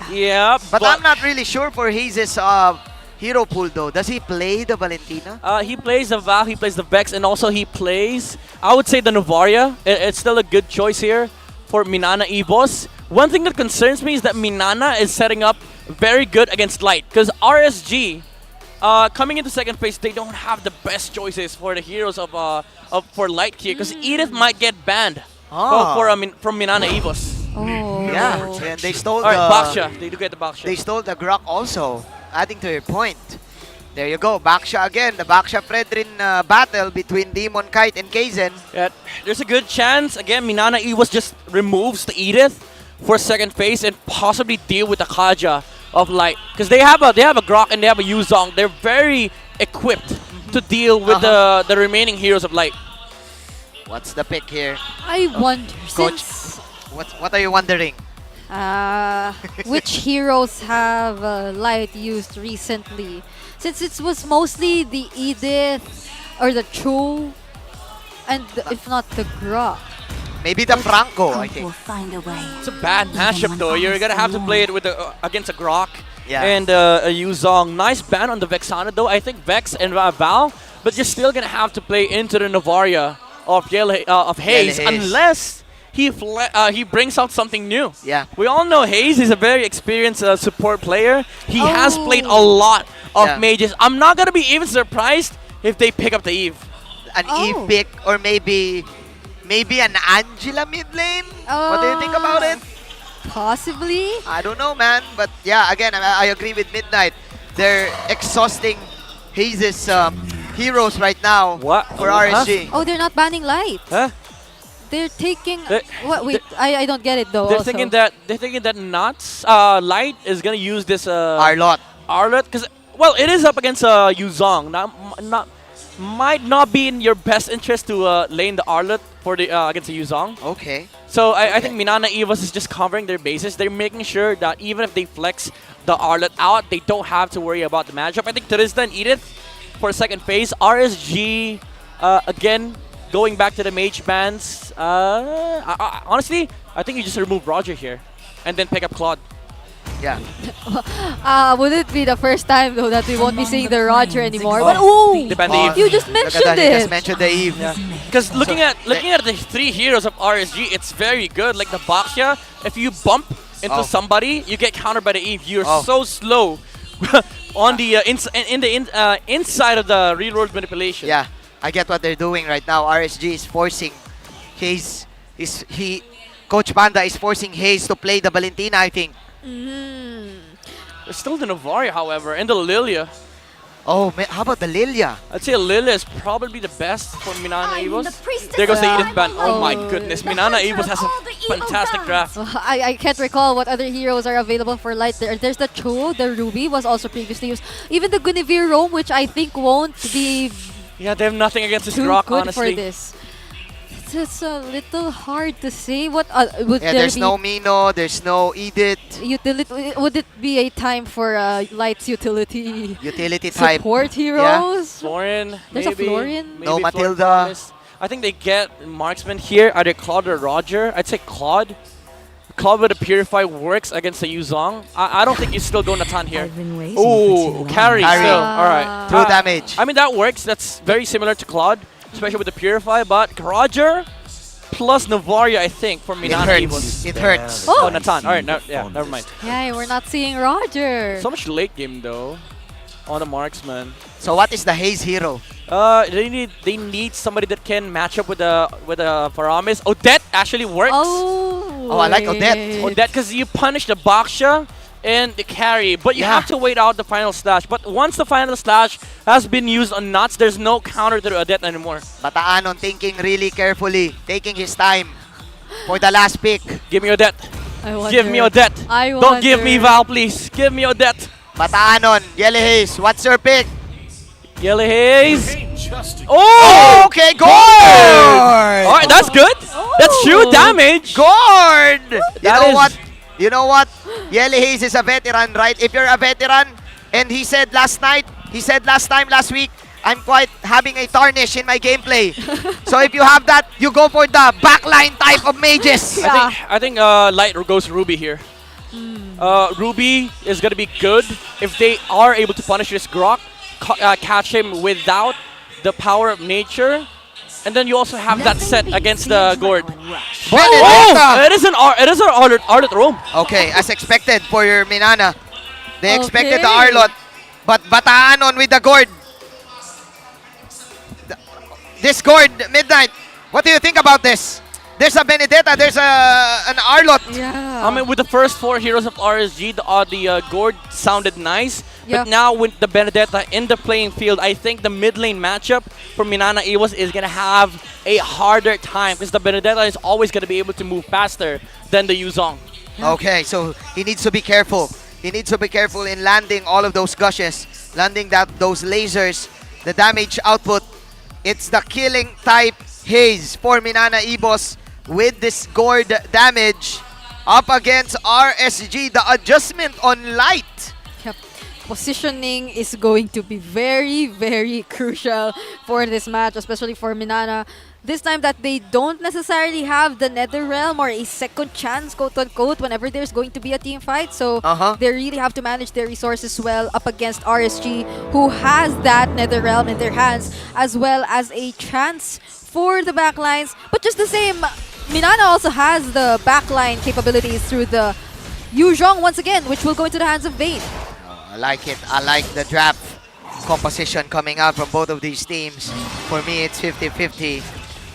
Yeah, but I'm not really sure for Hayes' hero pool though. Does he play the Valentina? He plays the Val, he plays the Vex, and also he plays, I would say, the Novaria. It's still a good choice here for Minana Evos. One thing that concerns me is that Minana is setting up very good against Light, because RSG, coming into second phase, they don't have the best choices for the heroes for Light here, because Edith might get banned from Minana Evos. Yeah, and they stole All right, the Baksha. They do get the Baksha. They stole the Grok also, adding to your point. There you go, Baksha again, the Baksha Fredrin battle between Demon Kite and Kaizen. Yeah, there's a good chance, again, Minana Evos just removes the Edith for second phase and possibly deal with the Kaja of Light. Because they have a Grok and they have a Yuzong. They're very equipped to deal with the remaining heroes of Light. What's the pick here? I wonder, Coach, what are you wondering? Which heroes have Light used recently? Since it was mostly the Edith or the Cho, and if not the Grok. Maybe the Franco, I think. It's a bad matchup though. You're gonna have to play it with against a Grok Yeah. and a Yuzong. Nice ban on the Vexana though. I think Vex and Val, but you're still gonna have to play into the Novaria of Hayes unless he brings out something new. Yeah. We all know Hayes is a very experienced support player. He has played a lot of mages. I'm not gonna be even surprised if they pick up the Eve. An Eve pick or maybe an Angela mid lane? What do you think about it? Possibly. I don't know, man. But yeah, again, I agree with Midnight. They're exhausting Hayes' heroes right now for RSG. Oh, they're not banning Light. Huh? They're taking. What? Wait, I don't get it though. They're also. thinking that Nuts Light is gonna use this Arlot, because it is up against Yuzong. Might not be in your best interest to lane the Arlet for the against the Yuzong. Okay. So I think Minana Evos is just covering their bases. They're making sure that even if they flex the Arlet out, they don't have to worry about the matchup. I think Teresa and Edith for second phase. RSG again going back to the mage bans. Honestly, I think you just remove Roger here and then pick up Claude. Yeah. Would it be the first time though that we won't be seeing the Roger anymore? Oh, But ooh, they banned the Eve. you just mentioned He it. just mentioned the Eve. Because looking at the three heroes of RSG, it's very good. Like the Baksha, if you bump into somebody, you get countered by the Eve. You're so slow on the inside of the reroll manipulation. Yeah, I get what they're doing right now. RSG is forcing Coach Panda is forcing Hayes to play the Valentina, I think. There's still the Novaria, however, and the Lilia. Oh, man, how about the Lilia? I'd say Lilia is probably the best for Minana Evos. There goes the Edith ban. Oh my goodness, Minana Evos has a fantastic draft. I can't recall what other heroes are available for Light. There's the Cho, the Ruby was also previously used. Even the Guinevere Rome, which I think won't be Yeah, they have nothing against this too Grok, good honestly. for this. It's a little hard to say. What would there there's be? no Mino, there's no Edith. Would it be a time for Light's utility type support heroes? Florian, There's maybe. a Florian. Maybe No Florian Matilda. Promise. I think they get marksman here, either Claude or Roger. I'd say Claude. Claude with the Purify works against the Yuzong, I don't think you still go Natan here. Oh, carry still. Alright. True damage. I mean, that works. That's very similar to Claude, especially with the Purify, but Roger plus Navaria, I think, for Minana Evos. It hurts. Oh, Natan. Alright, never mind. Yeah, we're not seeing Roger. So much late game though on the marksman. So what is the Haze hero? They need somebody that can match up with the Faramis. Odette actually works. Oh, I like Odette. Odette, because you punish the Baksha and the carry, but you have to wait out the final slash. But once the final slash has been used on Nuts, there's no counter to Odette anymore. Bataanon thinking really carefully, taking his time for the last pick. Give me Odette. Give me Odette. Don't give me Val, please. Give me Odette. Bataanon, Yellow Haze, what's your pick? Yellow Haze. Oh, okay, Gord! Alright, that's good. That's true damage. Gord! That You know what? Yellow Haze is a veteran, right? If you're a veteran, and he said last week, I'm quite having a tarnish in my gameplay. So if you have that, you go for the backline type of mages. I think Light goes Ruby here. Ruby is gonna be good if they are able to punish this Grok, catch him without the power of nature, and then you also have that set against the Gord. It is an Arlet roam. Okay, as expected for your Minana. They expected the Arlot, but Bataanon with the Gord. This Gord, Midnight, what do you think about this? There's a Benedetta, there's an Arlot. Yeah. I mean, with the first 4 heroes of RSG, the Gord sounded nice. Yeah. But now with the Benedetta in the playing field, I think the mid lane matchup for Minana Evos is going to have a harder time because the Benedetta is always going to be able to move faster than the Yuzong. Okay, so he needs to be careful. He needs to be careful in landing all of those gushes, landing those lasers, the damage output. It's the killing type Haze for Minana Evos with this Gord damage up against RSG. The adjustment on Light. Yep. Positioning is going to be very, very crucial for this match, especially for Minana. This time that they don't necessarily have the Nether Realm or a second chance, quote-unquote, whenever there's going to be a team fight. So they really have to manage their resources well up against RSG, who has that Nether Realm in their hands, as well as a chance for the backlines. But just the same, Minana also has the backline capabilities through the Yuzhong once again, which will go into the hands of Vayne. I like it. I like the draft composition coming out from both of these teams. For me, it's 50-50.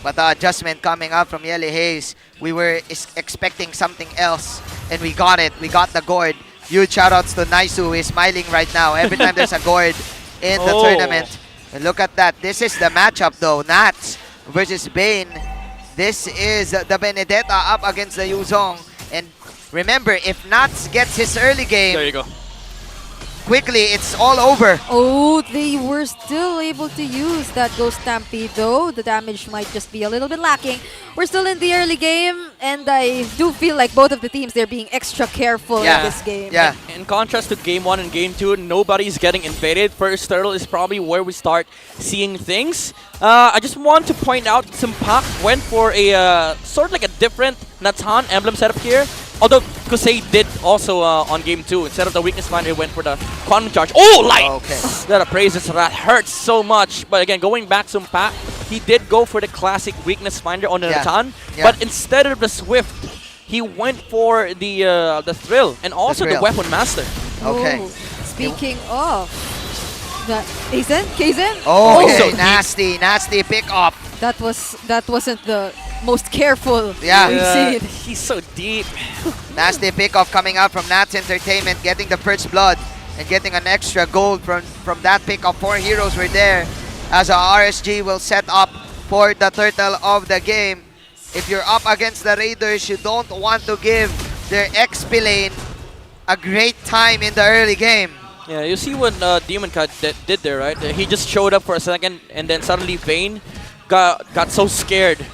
But the adjustment coming out from Yellow Haze, we were expecting something else, and we got it. We got the Gord. Huge shoutouts to Naisu, who is smiling right now every time there's a Gord in the tournament. And look at that. This is the matchup, though. Nats versus Bane. This is the Benedetta up against the Yuzong. And remember, if Nats gets his early game, there you go. Quickly, it's all over. Oh, they were still able to use that Ghost Stampede, though. The damage might just be a little bit lacking. We're still in the early game, and I do feel like both of the teams, they're being extra careful in this game. Yeah. In contrast to Game 1 and Game 2, nobody's getting invaded. First turtle is probably where we start seeing things. I just want to point out Simpak went for a sort of like a different Natan emblem setup here. Although Kusei did also on Game 2. Instead of the weakness finder, he went for the quantum charge. Oh, Light! Okay. That appraises that hurts so much. But again, going back to Simpak, he did go for the classic weakness finder on the Natan. But instead of the Swift, he went for the Thrill and also the Weapon Master. Okay. Oh, speaking of that, Kaizen? Oh, okay. Nasty pick up. That wasn't the most careful we've seen. He's so deep. Nasty pick-off coming out from Nats Entertainment, getting the first blood and getting an extra gold from that pick-off. 4 heroes were there as RSG will set up for the turtle of the game. If you're up against the Raiders, you don't want to give their XP lane a great time in the early game. Yeah, you see what Demon Cut did there, right? He just showed up for a second and then suddenly Vayne got so scared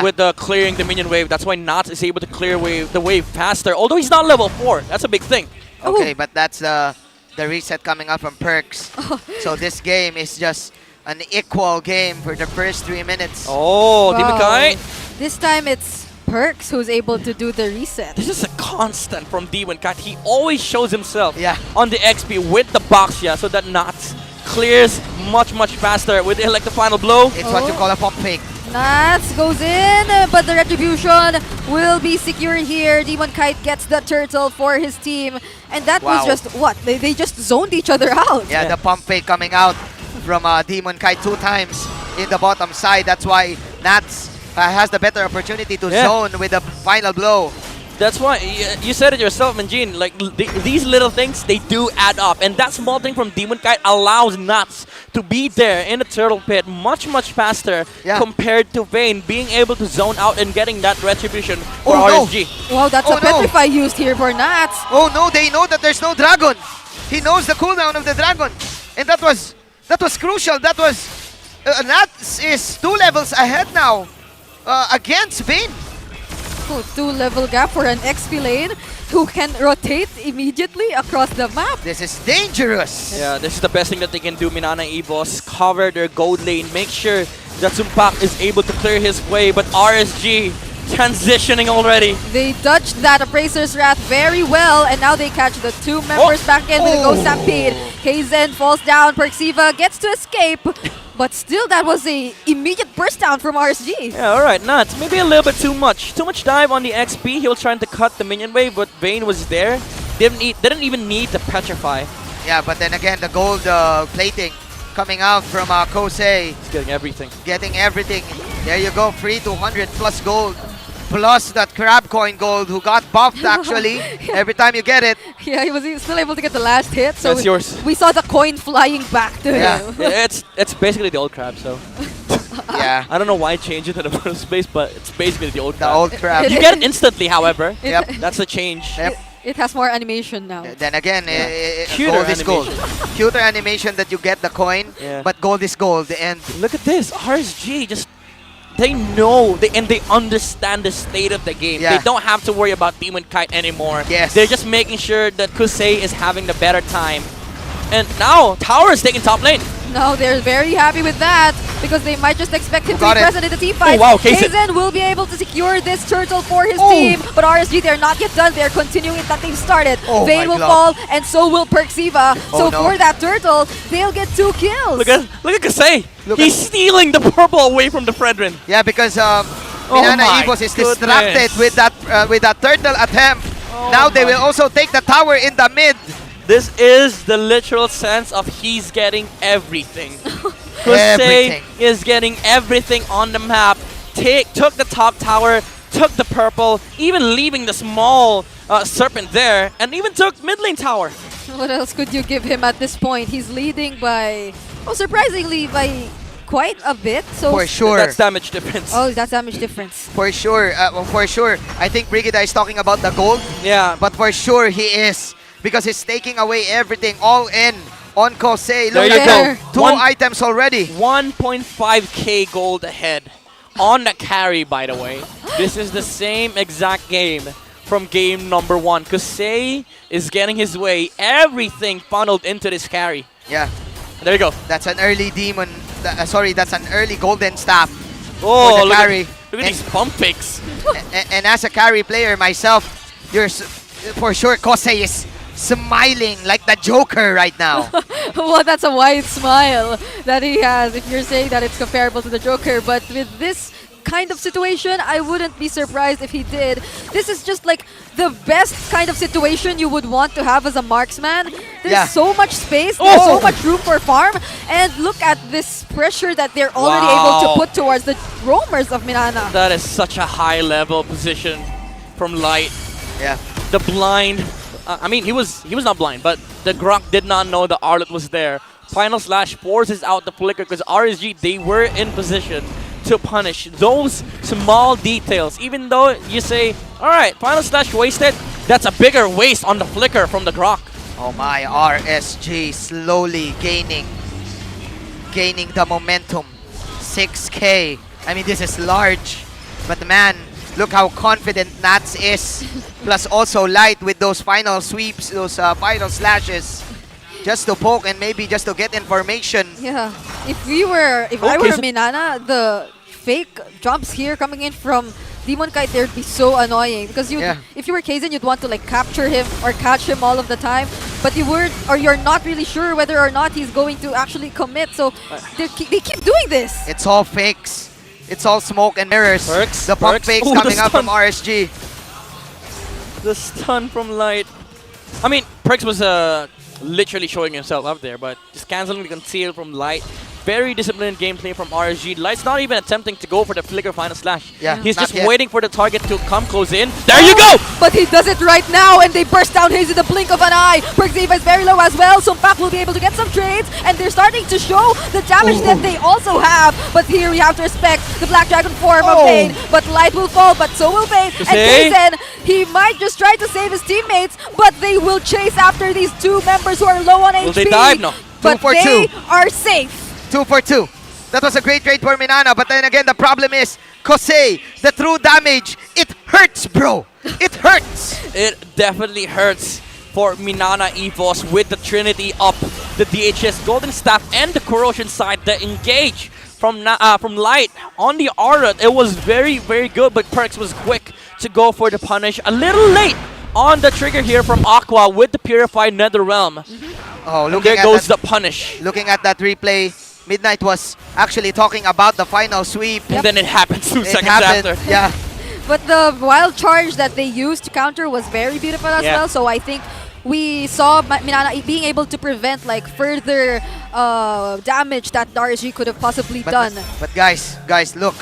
with clearing the minion wave. That's why Nats is able to clear the wave faster. Although he's not level 4. That's a big thing. Okay, but that's the reset coming up from Perks. So this game is just an equal game for the first 3 minutes. Oh, Demon Kite. This time it's Perks who's able to do the reset. This is a constant from D1Cat. He always shows himself on the XP with the Boxia so that Nats clears much, much faster with like the final blow. It's what you call a pump fake. Nats goes in, but the retribution will be secured here. Demon Kite gets the turtle for his team. And that was just what? They just zoned each other out. Yeah, the pump fake coming out from Demon Kite 2 times in the bottom side. That's why Nats has the better opportunity to zone with the final blow. That's why you said it yourself, Manjin. Like these little things, they do add up, and that small thing from Demon Kite allows Nuts to be there in the turtle pit much faster compared to Vayne being able to zone out and getting that retribution for RSG. Wow, that's a petrify used here for Nats. Oh no, they know that there's no dragon. He knows the cooldown of the dragon, and that was crucial. That was Nats is 2 levels ahead now against Vayne. 2-level gap for an XP lane who can rotate immediately across the map. This is dangerous. Yeah, this is the best thing that they can do. Minana Evos cover their gold lane, make sure that Zumpak is able to clear his way, but RSG transitioning already. They dodged that Appraiser's Wrath very well, and now they catch the 2 members back in with a Ghost Stampede. Kaizen falls down, Perxiva gets to escape, but still that was a immediate burst down from RSG. Yeah, alright, Nuts. Maybe a little bit too much. Too much dive on the XP. He was trying to cut the minion wave, but Vayne was there. Didn't even need to petrify. Yeah, but then again, the gold plating coming out from Kosei. He's getting everything. Getting everything. There you go, free 200 plus gold. Plus that crab coin gold who got buffed actually every time you get it. Yeah, he was still able to get the last hit. So that's yours. We saw the coin flying back to him. It's basically the old crab, so. Yeah. I don't know why change it to the first space, but it's basically the old crab. The old crab. You get it instantly, however. Yep. That's the change. Yep. It has more animation now. Then again, Cuter gold is gold. Cuter animation that you get the coin, but gold is gold. And look at this, RSG just. They know, they understand the state of the game. They don't have to worry about Demon Kite anymore. Yes. They're just making sure that Kusei is having the better time. And now, Tower is taking top lane. No, they're very happy with that because they might just expect him to be present in the team fight. Oh, wow, Kaizen will be able to secure this turtle for his team, but RSG, they're not yet done. They're continuing it that they've started. Vayne will fall, and so will Perxiva. So for that turtle, they'll get 2 kills. Look at Kusei. He's stealing the purple away from the Fredrin. yeah, because Minana Evos is distracted with that turtle attempt. Now they will also take the tower in the mid. This is the literal sense of he's getting everything. Kusei is getting everything on the map. Took the top tower, took the purple, even leaving the small serpent there, and even took mid lane tower. What else could you give him at this point? He's leading by, surprisingly, by quite a bit. So for sure. That's damage difference. Oh, that's damage difference. For sure. For sure. I think Brigida is talking about the gold. Yeah. But for sure he is. Because he's taking away everything all in on Kosei. There Look you at go. 2 items already. 1.5k gold ahead on the carry, by the way. This is the same exact game from game number 1. Kosei is getting his way. Everything funneled into this carry. Yeah. There you go. That's an early demon. Sorry, that's an early golden staff for the carry. Look at these pump fakes. And as a carry player myself, for sure Kosei is smiling like the Joker right now. Well, that's a wide smile that he has if you're saying that it's comparable to the Joker. But with this kind of situation, I wouldn't be surprised if he did. This is just like the best kind of situation you would want to have as a marksman. There's so much space, there's so much room for farm, and look at this pressure that they're already able to put towards the roamers of Minana. That is such a high level position from Light. Yeah. The blind, I mean, he was not blind, but the Grok did not know the Arlet was there. Final Slash forces out the flicker because RSG, they were in position to punish those small details. Even though you say, all right, Final Slash wasted, that's a bigger waste on the flicker from the Grok. Oh my, RSG slowly gaining the momentum. 6k. I mean, this is large. But man, look how confident Nats is. Plus also Light with those final sweeps, those final slashes. Just to poke and maybe just to get information. Yeah. If I were Minana, the fake jumps here coming in from Demon Kite, they'd be so annoying because if you were Kaizen, you'd want to like capture him or catch him all of the time, but you're not really sure whether or not he's going to actually commit. So they keep doing this. It's all fakes. It's all smoke and mirrors. The pump fakes coming out from RSG. The stun from Light. I mean, Perks was literally showing himself up there, but just canceling the conceal from Light. Very disciplined gameplay from RSG. Light's not even attempting to go for the flicker final slash. He's just waiting for the target to come close in. There you go! But he does it right now, and they burst down Haze in the blink of an eye. Perxiva is very low as well, so Pak will be able to get some trades, and they're starting to show the damage that they also have. But here we have to respect the Black Dragon form of Vayne. But Light will fall, but so will Vayne. And Kaizen, he might just try to save his teammates, but they will chase after these two members who are low on HP. Will they dive? No. But they are safe. 2 for 2. That was a great trade for Minana, but then again, the problem is, Kosei, the true damage, it hurts, bro. It hurts. It definitely hurts for Minana EVOS with the Trinity up, the DHS Golden Staff, and the Corrosion side. The engage from Light on the aura, it was very, very good, but Perks was quick to go for the punish. A little late on the trigger here from Aqua with the Purified NetherRealm. Oh, and there goes the punish. Looking at that replay, Midnight was actually talking about the final sweep. And then it happened 2 seconds after. Yeah. But the wild charge that they used to counter was very beautiful as well. So I think we saw Minana being able to prevent like further damage that RSG could have possibly done. But guys, look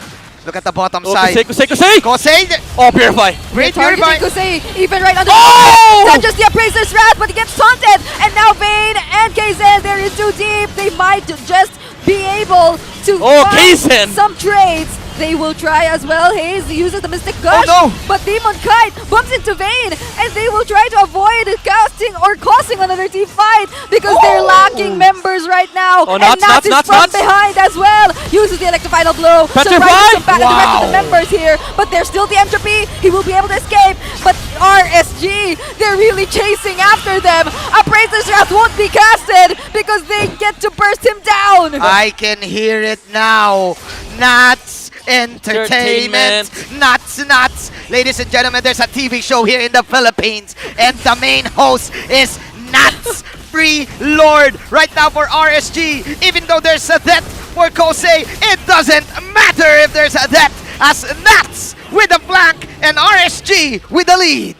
at the bottom side. Kosei! Oh, Purify! Great Purify! Kosei, even right under not just the Appraiser's Wrath, but he gets taunted! And now Vayne and Kaizen, they're in too deep. They might just be able to find some trades. They will try as well. Haze uses the Mystic Gush, but Demon Kite bumps into Vayne, and they will try to avoid casting or causing another team fight because they're lacking members right now. And Nats is from behind as well. Uses the Electrified Blow. Surprises back the rest of the members here, but there's still the entropy. He will be able to escape, but RSG, they're really chasing after them. Appraiser's Wrath won't be casted because they get to burst him down. I can hear it now. Nats Entertainment. Nuts. Ladies and gentlemen, there's a TV show here in the Philippines, and the main host is Nuts Free Lord right now for RSG. Even though there's a death for Kosei, it doesn't matter if there's a death, as Nuts with the flank and RSG with the lead.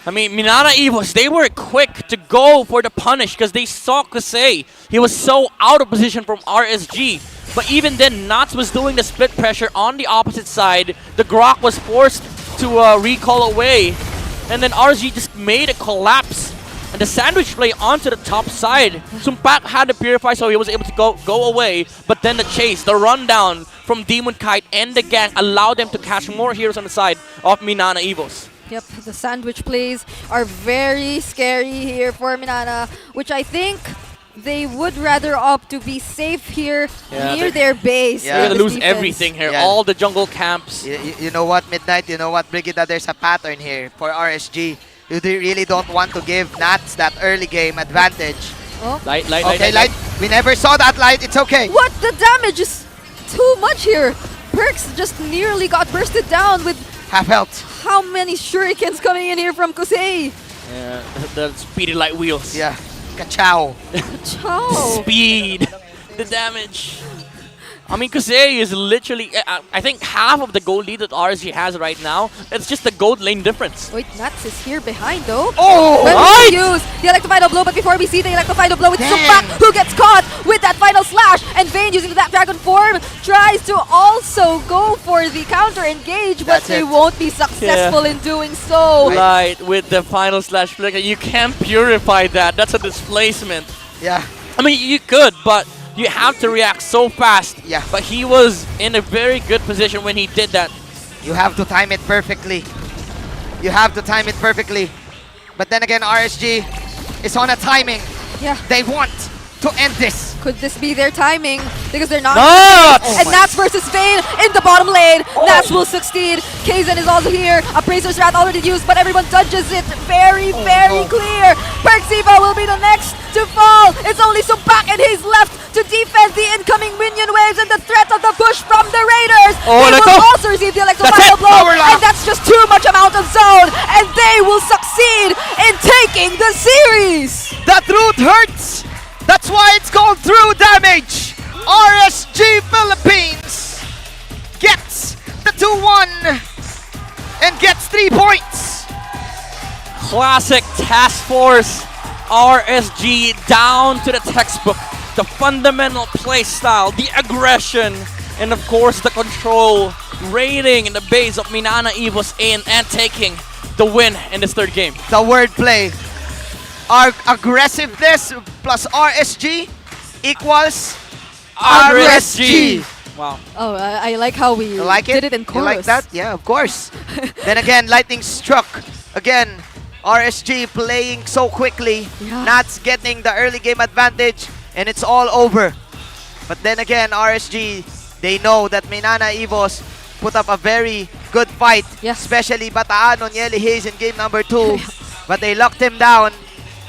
I mean, Minana EVOS, they were quick to go for the punish because they saw Kosei. He was so out of position from RSG. But even then, Nats was doing the split pressure on the opposite side. The Grok was forced to recall away. And then RSG just made a collapse. And the sandwich play onto the top side. Sumpak had to purify, so he was able to go away. But then the chase, the rundown from Demon Kite and the gang allowed them to catch more heroes on the side of Minana EVOS. Yep, the sandwich plays are very scary here for Minana, which I think they would rather opt to be safe here near their base. They're going to lose everything here, all the jungle camps. You know what, Midnight? You know what, Brigida? There's a pattern here for RSG. You really don't want to give Nats that early game advantage. Light. We never saw that, Light. It's okay. What? The damage is too much here. Perks just nearly got bursted down with half health. How many shurikens coming in here from Kosei? Yeah, the speedy light wheels. Yeah. Ka-chow. Speed. The damage. I mean, Kosei is literally, I think half of the gold lead that RSG has right now. It's just the gold lane difference. Wait, Nats is here behind though. Oh, right! Use the Electrified Blow, but before we see the Electrified Blow, it's Sumpak who gets caught with that final slash. And Vayne, using that dragon form, tries to also go for the counter engage, but they won't be successful in doing so. Light with the final slash flicker. You can't purify that. That's a displacement. Yeah. I mean, you could, but you have to react so fast. Yeah. But he was in a very good position when he did that. You have to time it perfectly. But then again, RSG is on a timing. Yeah. They want to end this. Could this be their timing? Because they're not. Nats! And Nats versus Vayne in the bottom lane. Nats will succeed. Kaizen is also here. Appraiser's Wrath already used, but everyone dodges it very, very clear. Perxiva will be the next to fall. It's only Sumpak and he's left to to defend the incoming minion waves and the threat of the push from the Raiders. Oh, they let's will go. also receive the That's electro it. blow, Power lock. and that's just too much amount of zone, and they will succeed in taking the series. That root hurts. That's why it's gone through damage. RSG Philippines gets the 2-1 and gets 3 points. Classic task force. RSG down to the textbook. The fundamental play style, the aggression, and of course the control, raiding in the base of MNNE EVO's in and taking the win in this third game. The wordplay. Our aggressiveness plus RSG equals RSG. Wow. Oh, I like how we You like did it in You chorus. like that? Yeah, of course. Then again, lightning struck. Again, RSG playing so quickly. Yeah. Nats getting the early game advantage, and it's all over. But then again, RSG, they know that MNNE EVOS put up a very good fight. Especially Bataan on Yeli Hayes in game number 2. But they locked him down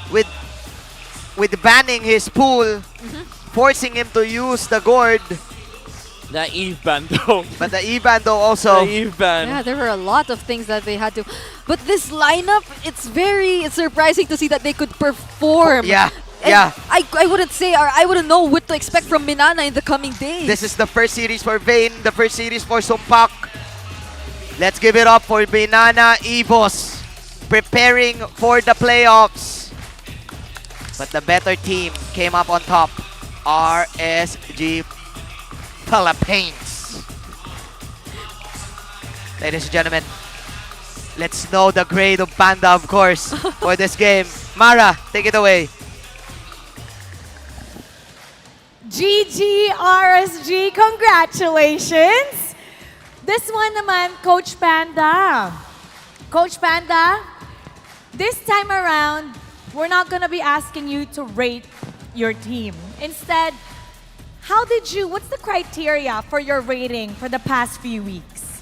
with banning his pool, forcing him to use the gourd. The Eve Bando. But the Eve Bando also. The Eve Band. Yeah, there were a lot of things that they had to. But this lineup, it's surprising to see that they could perform. Yeah, And yeah. I wouldn't say, or I wouldn't know what to expect from MNNE in the coming days. This is the first series for Vayne, the first series for Sumpak. Let's give it up for MNNE EVOS, preparing for the playoffs. But the better team came up on top. RSG Philippines. Ladies and gentlemen, let's know the grade of Panda, of course, for this game. Mara, take it away. GG RSG, congratulations! This one naman, Coach Panda. Coach Panda, this time around, we're not gonna be asking you to rate your team. Instead, what's the criteria for your rating for the past few weeks?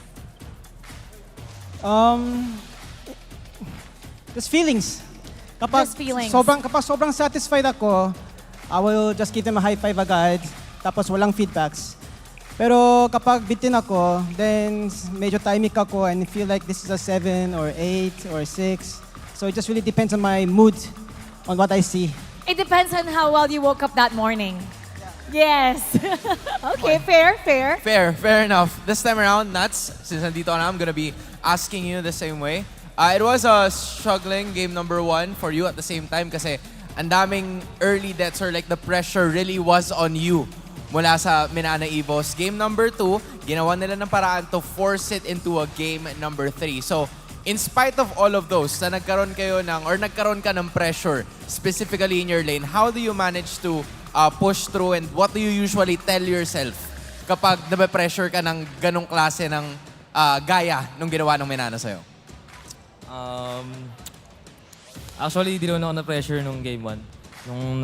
Just feelings. Kapag Just feelings. kapag sobrang satisfied ako, I will just give them a high five agad, tapos walang feedbacks. Pero kapag bitin ako, then medyo timing ako and feel like this is a 7 or 8 or 6. So it just really depends on my mood, on what I see. It depends on how well you woke up that morning. Yes. Okay, fair. Fair enough. This time around, Nuts, since nandito ka na, I'm gonna be asking you the same way. It was a struggling game number 1 for you at the same time kasi ang daming early deaths or like the pressure really was on you mula sa MNNE EVOS. Game number 2, ginawa nila ng paraan to force it into a game number 3. So, in spite of all of those, na nagkaroon ka ng pressure, specifically in your lane, how do you manage to push through and what do you usually tell yourself kapag nabe-pressure ka ng ganong klase ng gaya nung ginawa ng MNNE sa'yo? Actually, di naman ako na-pressure nung game 1. Nung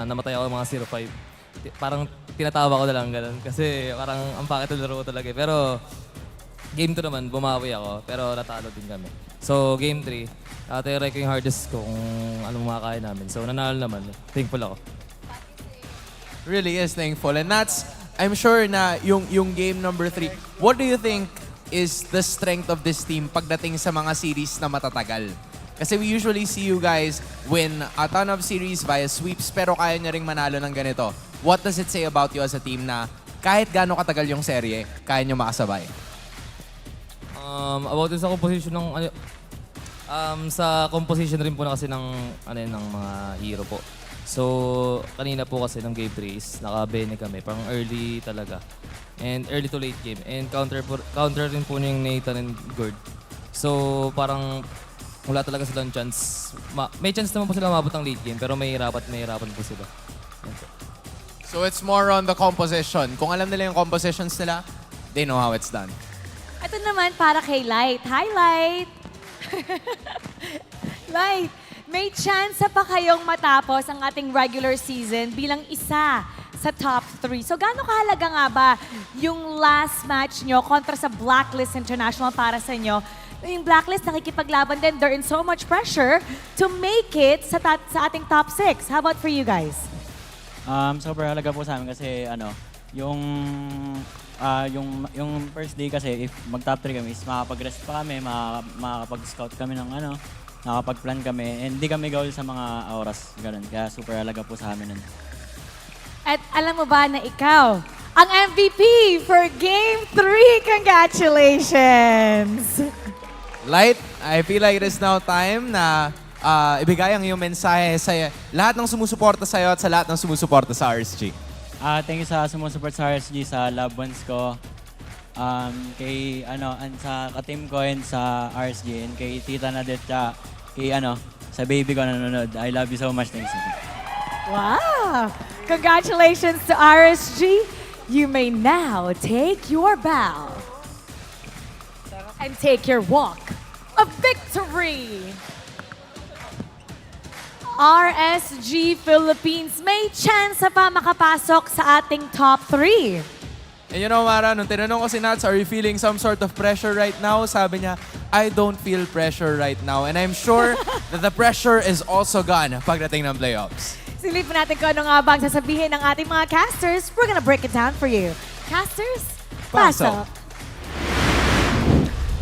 namatay ako mga 0-5. Parang tinatawa ko na lang ganun. Kasi parang ang pakit na laro ko talaga. Pero game 2 naman, bumawi ako. Pero natalo din kami. So game 3, try ko yung hardest ko kung anong makakaya namin. So nanalo naman. Thankful ako. Really is thankful. And that's, I'm sure na yung game number 3, what do you think is the strength of this team pagdating sa mga series na matatagal? Kasi we usually see you guys win a ton of series via sweeps pero kaya nyo ring manalo ng ganito. What does it say about you as a team na kahit gaano katagal yung serye, kaya nyo makasabay? About sa composition ng sa composition rin po na kasi ng ng mga hero po. So kanina po kasi ng game 3 is naka-bene kami, parang early talaga. And early to late game. And counter rin po yung Nathan and Gord. So parang wala talaga silang chance. May chance naman po sila mabot ng late game pero mahirapan po sila. So it's more on the composition. Kung alam nila yung compositions nila, they know how it's done. Ito naman para kay Light. Hi, Light! Light, may chance pa kayong matapos ang ating regular season bilang isa sa top 3. So gaano kahalaga nga ba yung last match nyo kontra sa Blacklist International para sa inyo? Yung Blacklist nakikipaglaban din. They're in so much pressure to make it sa ating top 6. How about for you guys? Super halaga po sa amin kasi yung yung first day kasi if mag-top 3 kami is makapag-rest pa kami, makakapag-scout kami ng nakapag-plan kami, and hindi kami gawin sa mga oras, ganun. Kaya super halaga po sa amin nun. At alam mo ba na ikaw ang MVP for Game 3? Congratulations! Light, I feel like it is now time na ibigay ang iyong mensahe sa lahat ng sumusuporta sa iyo at sa lahat ng sumusuporta sa RSG. Thank you sa sumusupport sa RSG, sa loved ones ko, kay sa ka-team ko and sa RSG, and kay Tita Nadet, kay sa baby ko na nanonood. I love you so much. Thanks. Wow! Congratulations to RSG. You may now take your bow and take your walk of victory. RSG Philippines may chance pa makapasok sa ating top 3. And you know, Mara, nung tinanong ko si Nats, are you feeling some sort of pressure right now? Sabi niya, I don't feel pressure right now. And I'm sure that the pressure is also gone pagdating ng playoffs. Silipin natin kung ano nga bang sasabihin ng ating mga casters. We're gonna break it down for you. Casters, pasok.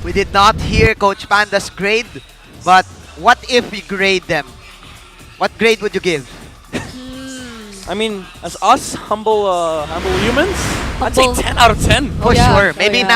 We did not hear Coach Panda's grade, but what if we grade them? What grade would you give? I mean, as us, humble humans, I'd say 10 out of 10. For sure. Maybe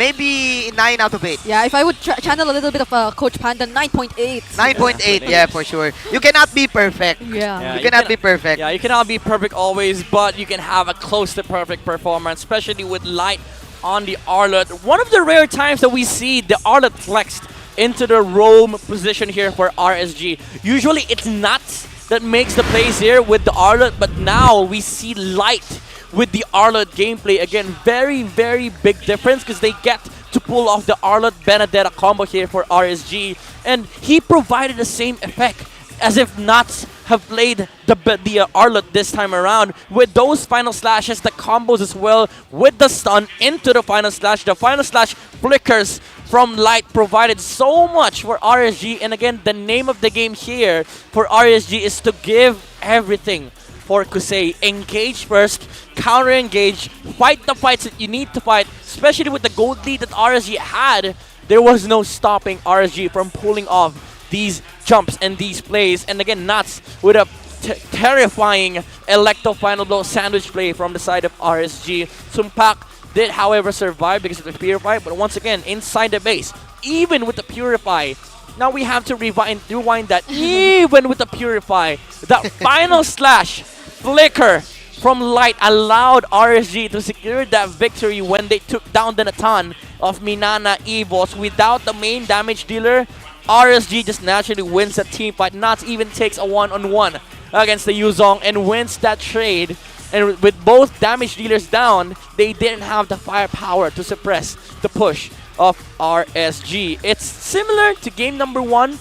maybe 9 out of 8. Yeah, if I would channel a little bit of Coach Panda, 9.8. 9.8, yeah, for sure. You cannot be perfect. Yeah. You cannot be perfect. Yeah, you cannot be perfect always, but you can have a close to perfect performance, especially with Light on the Arlet. One of the rare times that we see the Arlet flexed into the roam position here for RSG. Usually it's Nuts that makes the plays here with the Arlet, but now we see Light with the Arlet gameplay. Again, very, very big difference because they get to pull off the Arlet Benedetta combo here for RSG, and he provided the same effect as if Nuts have played the Arlet this time around with those final slashes, the combos as well with the stun into the final slash. The final slash flickers from Light provided so much for RSG, and again, the name of the game here for RSG is to give everything for Kusei. Engage first, counter-engage, fight the fights that you need to fight, especially with the gold lead that RSG had. There was no stopping RSG from pulling off these jumps and these plays. And again, Nuts with a terrifying Electo final blow sandwich play from the side of RSG. Sumpak did, however, survive because of the Purify, but once again, inside the base, even with the Purify, now we have to rewind that. Even with the Purify, that final slash flicker from Light allowed RSG to secure that victory when they took down the Natan of Minana Evos. Without the main damage dealer, RSG just naturally wins the team fight. Nuts even takes a one-on-one against the Yuzong and wins that trade. And with both damage dealers down, they didn't have the firepower to suppress the push of RSG. It's similar to game number 1,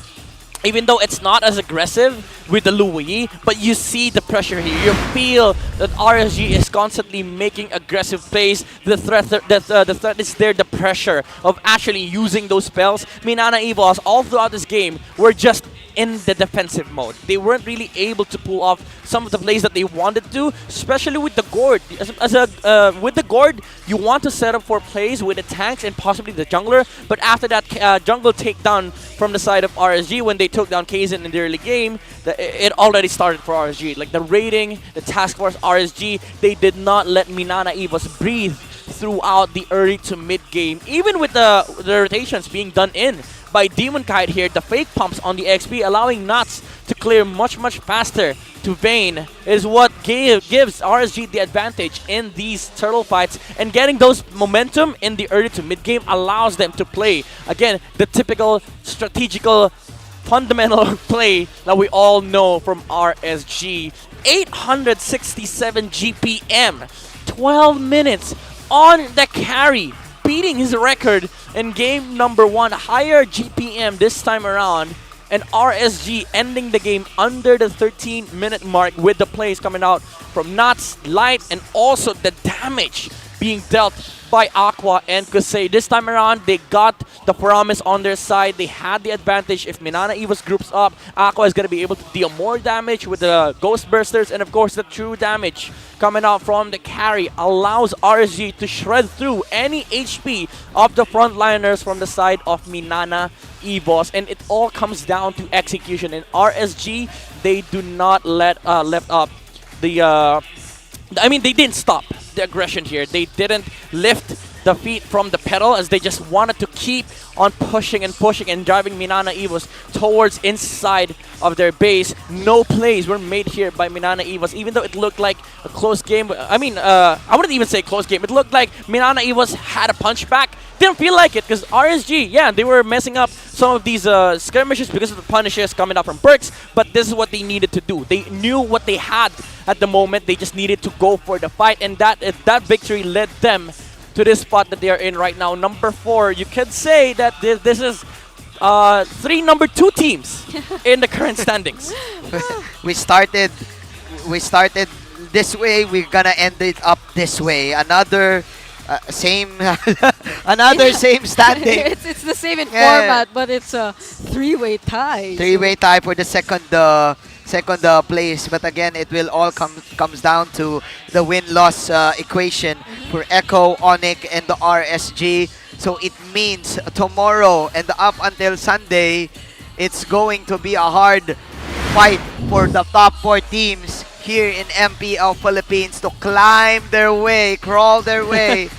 even though it's not as aggressive with the Louis, but you see the pressure here. You feel that RSG is constantly making aggressive plays. The threat is there, the pressure of actually using those spells. Minana Evos all throughout this game were just in the defensive mode. They weren't really able to pull off some of the plays that they wanted to, especially with the Gord. With the Gord, you want to set up for plays with the tanks and possibly the jungler, but after that jungle takedown from the side of RSG, when they took down Kaizen in the early game, it already started for RSG. Like the raiding, the task force RSG, they did not let Minana Evos breathe throughout the early to mid game, even with the rotations being done in by Demon Kite here. The fake pumps on the XP allowing Nuts to clear much faster to Vayne is what gives RSG the advantage in these turtle fights, and getting those momentum in the early to mid game allows them to play again the typical strategical fundamental play that we all know from RSG. 867 GPM, 12 minutes on the carry, beating his record in game number 1, higher GPM this time around, and RSG ending the game under the 13-minute mark with the plays coming out from Nuts, Light, and also the damage being dealt by Aqua and Kusei. This time around, they got the promise on their side. They had the advantage. If Minana Evos groups up, Aqua is going to be able to deal more damage with the Ghost Bursters, and of course the true damage coming out from the carry allows RSG to shred through any HP of the frontliners from the side of Minana Evos, and it all comes down to execution. In RSG, they do not let up the they didn't stop the aggression here. They didn't lift the feet from the pedal, as they just wanted to keep on pushing and pushing and driving Minana Evos towards inside of their base. No plays were made here by Minana Evos, even though it looked like a close game. I wouldn't even say close game. It looked like Minana Evos had a punch back. Didn't feel like it, because RSG, yeah, they were messing up some of these skirmishes because of the punishes coming up from Perks, but this is what they needed to do. They knew what they had at the moment. They just needed to go for the fight, and that victory led them to this spot that they are in right now. Number 4, you could say that this is 3 number 2 teams in the current standings. we started this way, we're gonna end it up this way. Another same same standing. It's the same in format, but it's a 3-way tie. 3-way tie for the second place, but again, it will all comes down to the win-loss equation for Echo, ONIC, and the RSG. So it means tomorrow and up until Sunday, it's going to be a hard fight for the top 4 teams here in MPL Philippines to climb their way, crawl their way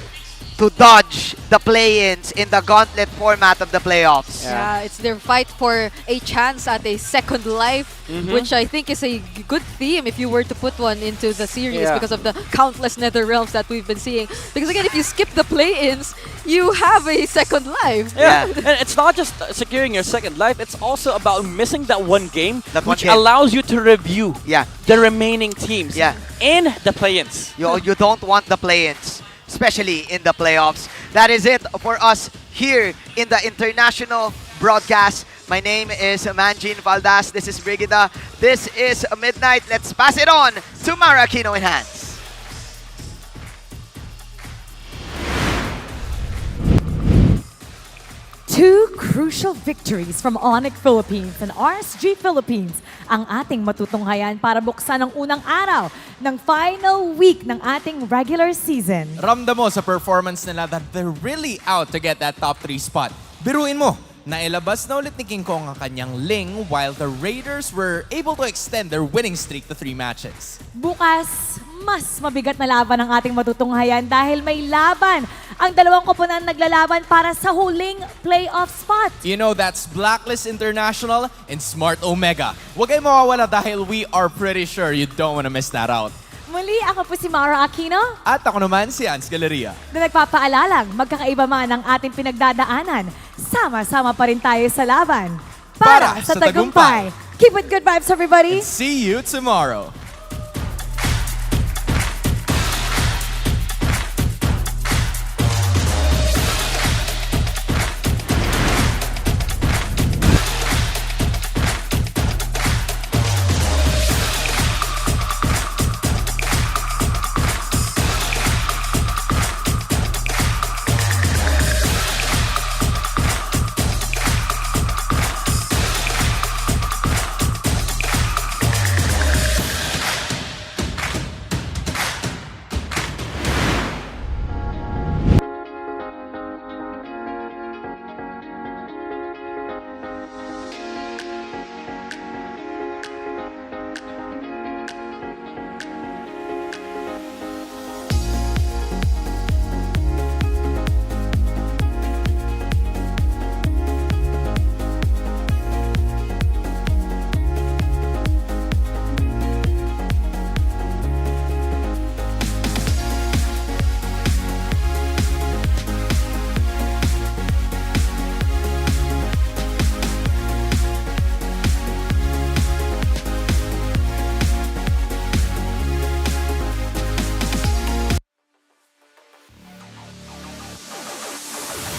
to dodge the play-ins in the gauntlet format of the playoffs. Yeah, it's their fight for a chance at a second life, which I think is a good theme if you were to put one into the series, because of the countless nether realms that we've been seeing. Because again, if you skip the play-ins, you have a second life. Yeah, and it's not just securing your second life, it's also about missing that one game, which allows you to review the remaining teams in the play-ins. You don't want the play-ins, especially in the playoffs. That is it for us here in the international broadcast. My name is Manjin Valdas. This is Brigida. This is Midnight. Let's pass it on to Mara Aquino in hands. Two crucial victories from ONIC Philippines and RSG Philippines ang ating matutunghayan para buksan ang unang araw ng final week ng ating regular season. Ramdam mo sa performance nila that they're really out to get that top 3 spot. Biruin mo, nailabas na ulit ni King Kong ang kanyang Ling, while the Raiders were able to extend their winning streak to 3 matches. Bukas, mas mabigat na laban ang ating matutunghayan dahil may laban ang dalawang koponan naglalaban para sa huling playoff spot. You know, that's Blacklist International and Smart Omega. Huwag kayong mawawala dahil we are pretty sure you don't want to miss that out. Muli, ako po si Mara Aquino. At ako naman si Ans Galeria. Na nagpapaalalang magkakaiba man ang ating pinagdadaanan, sama-sama pa rin tayo sa laban. Para sa tagumpay. Keep it good vibes, everybody. And see you tomorrow.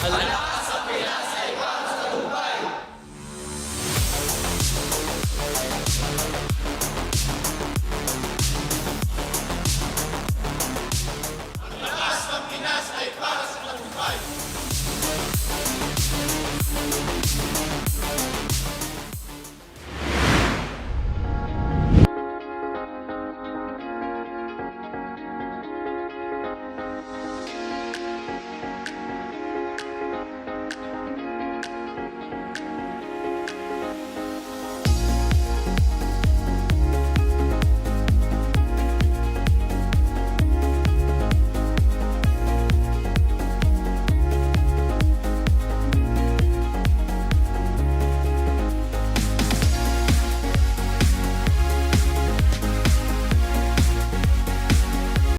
Ala.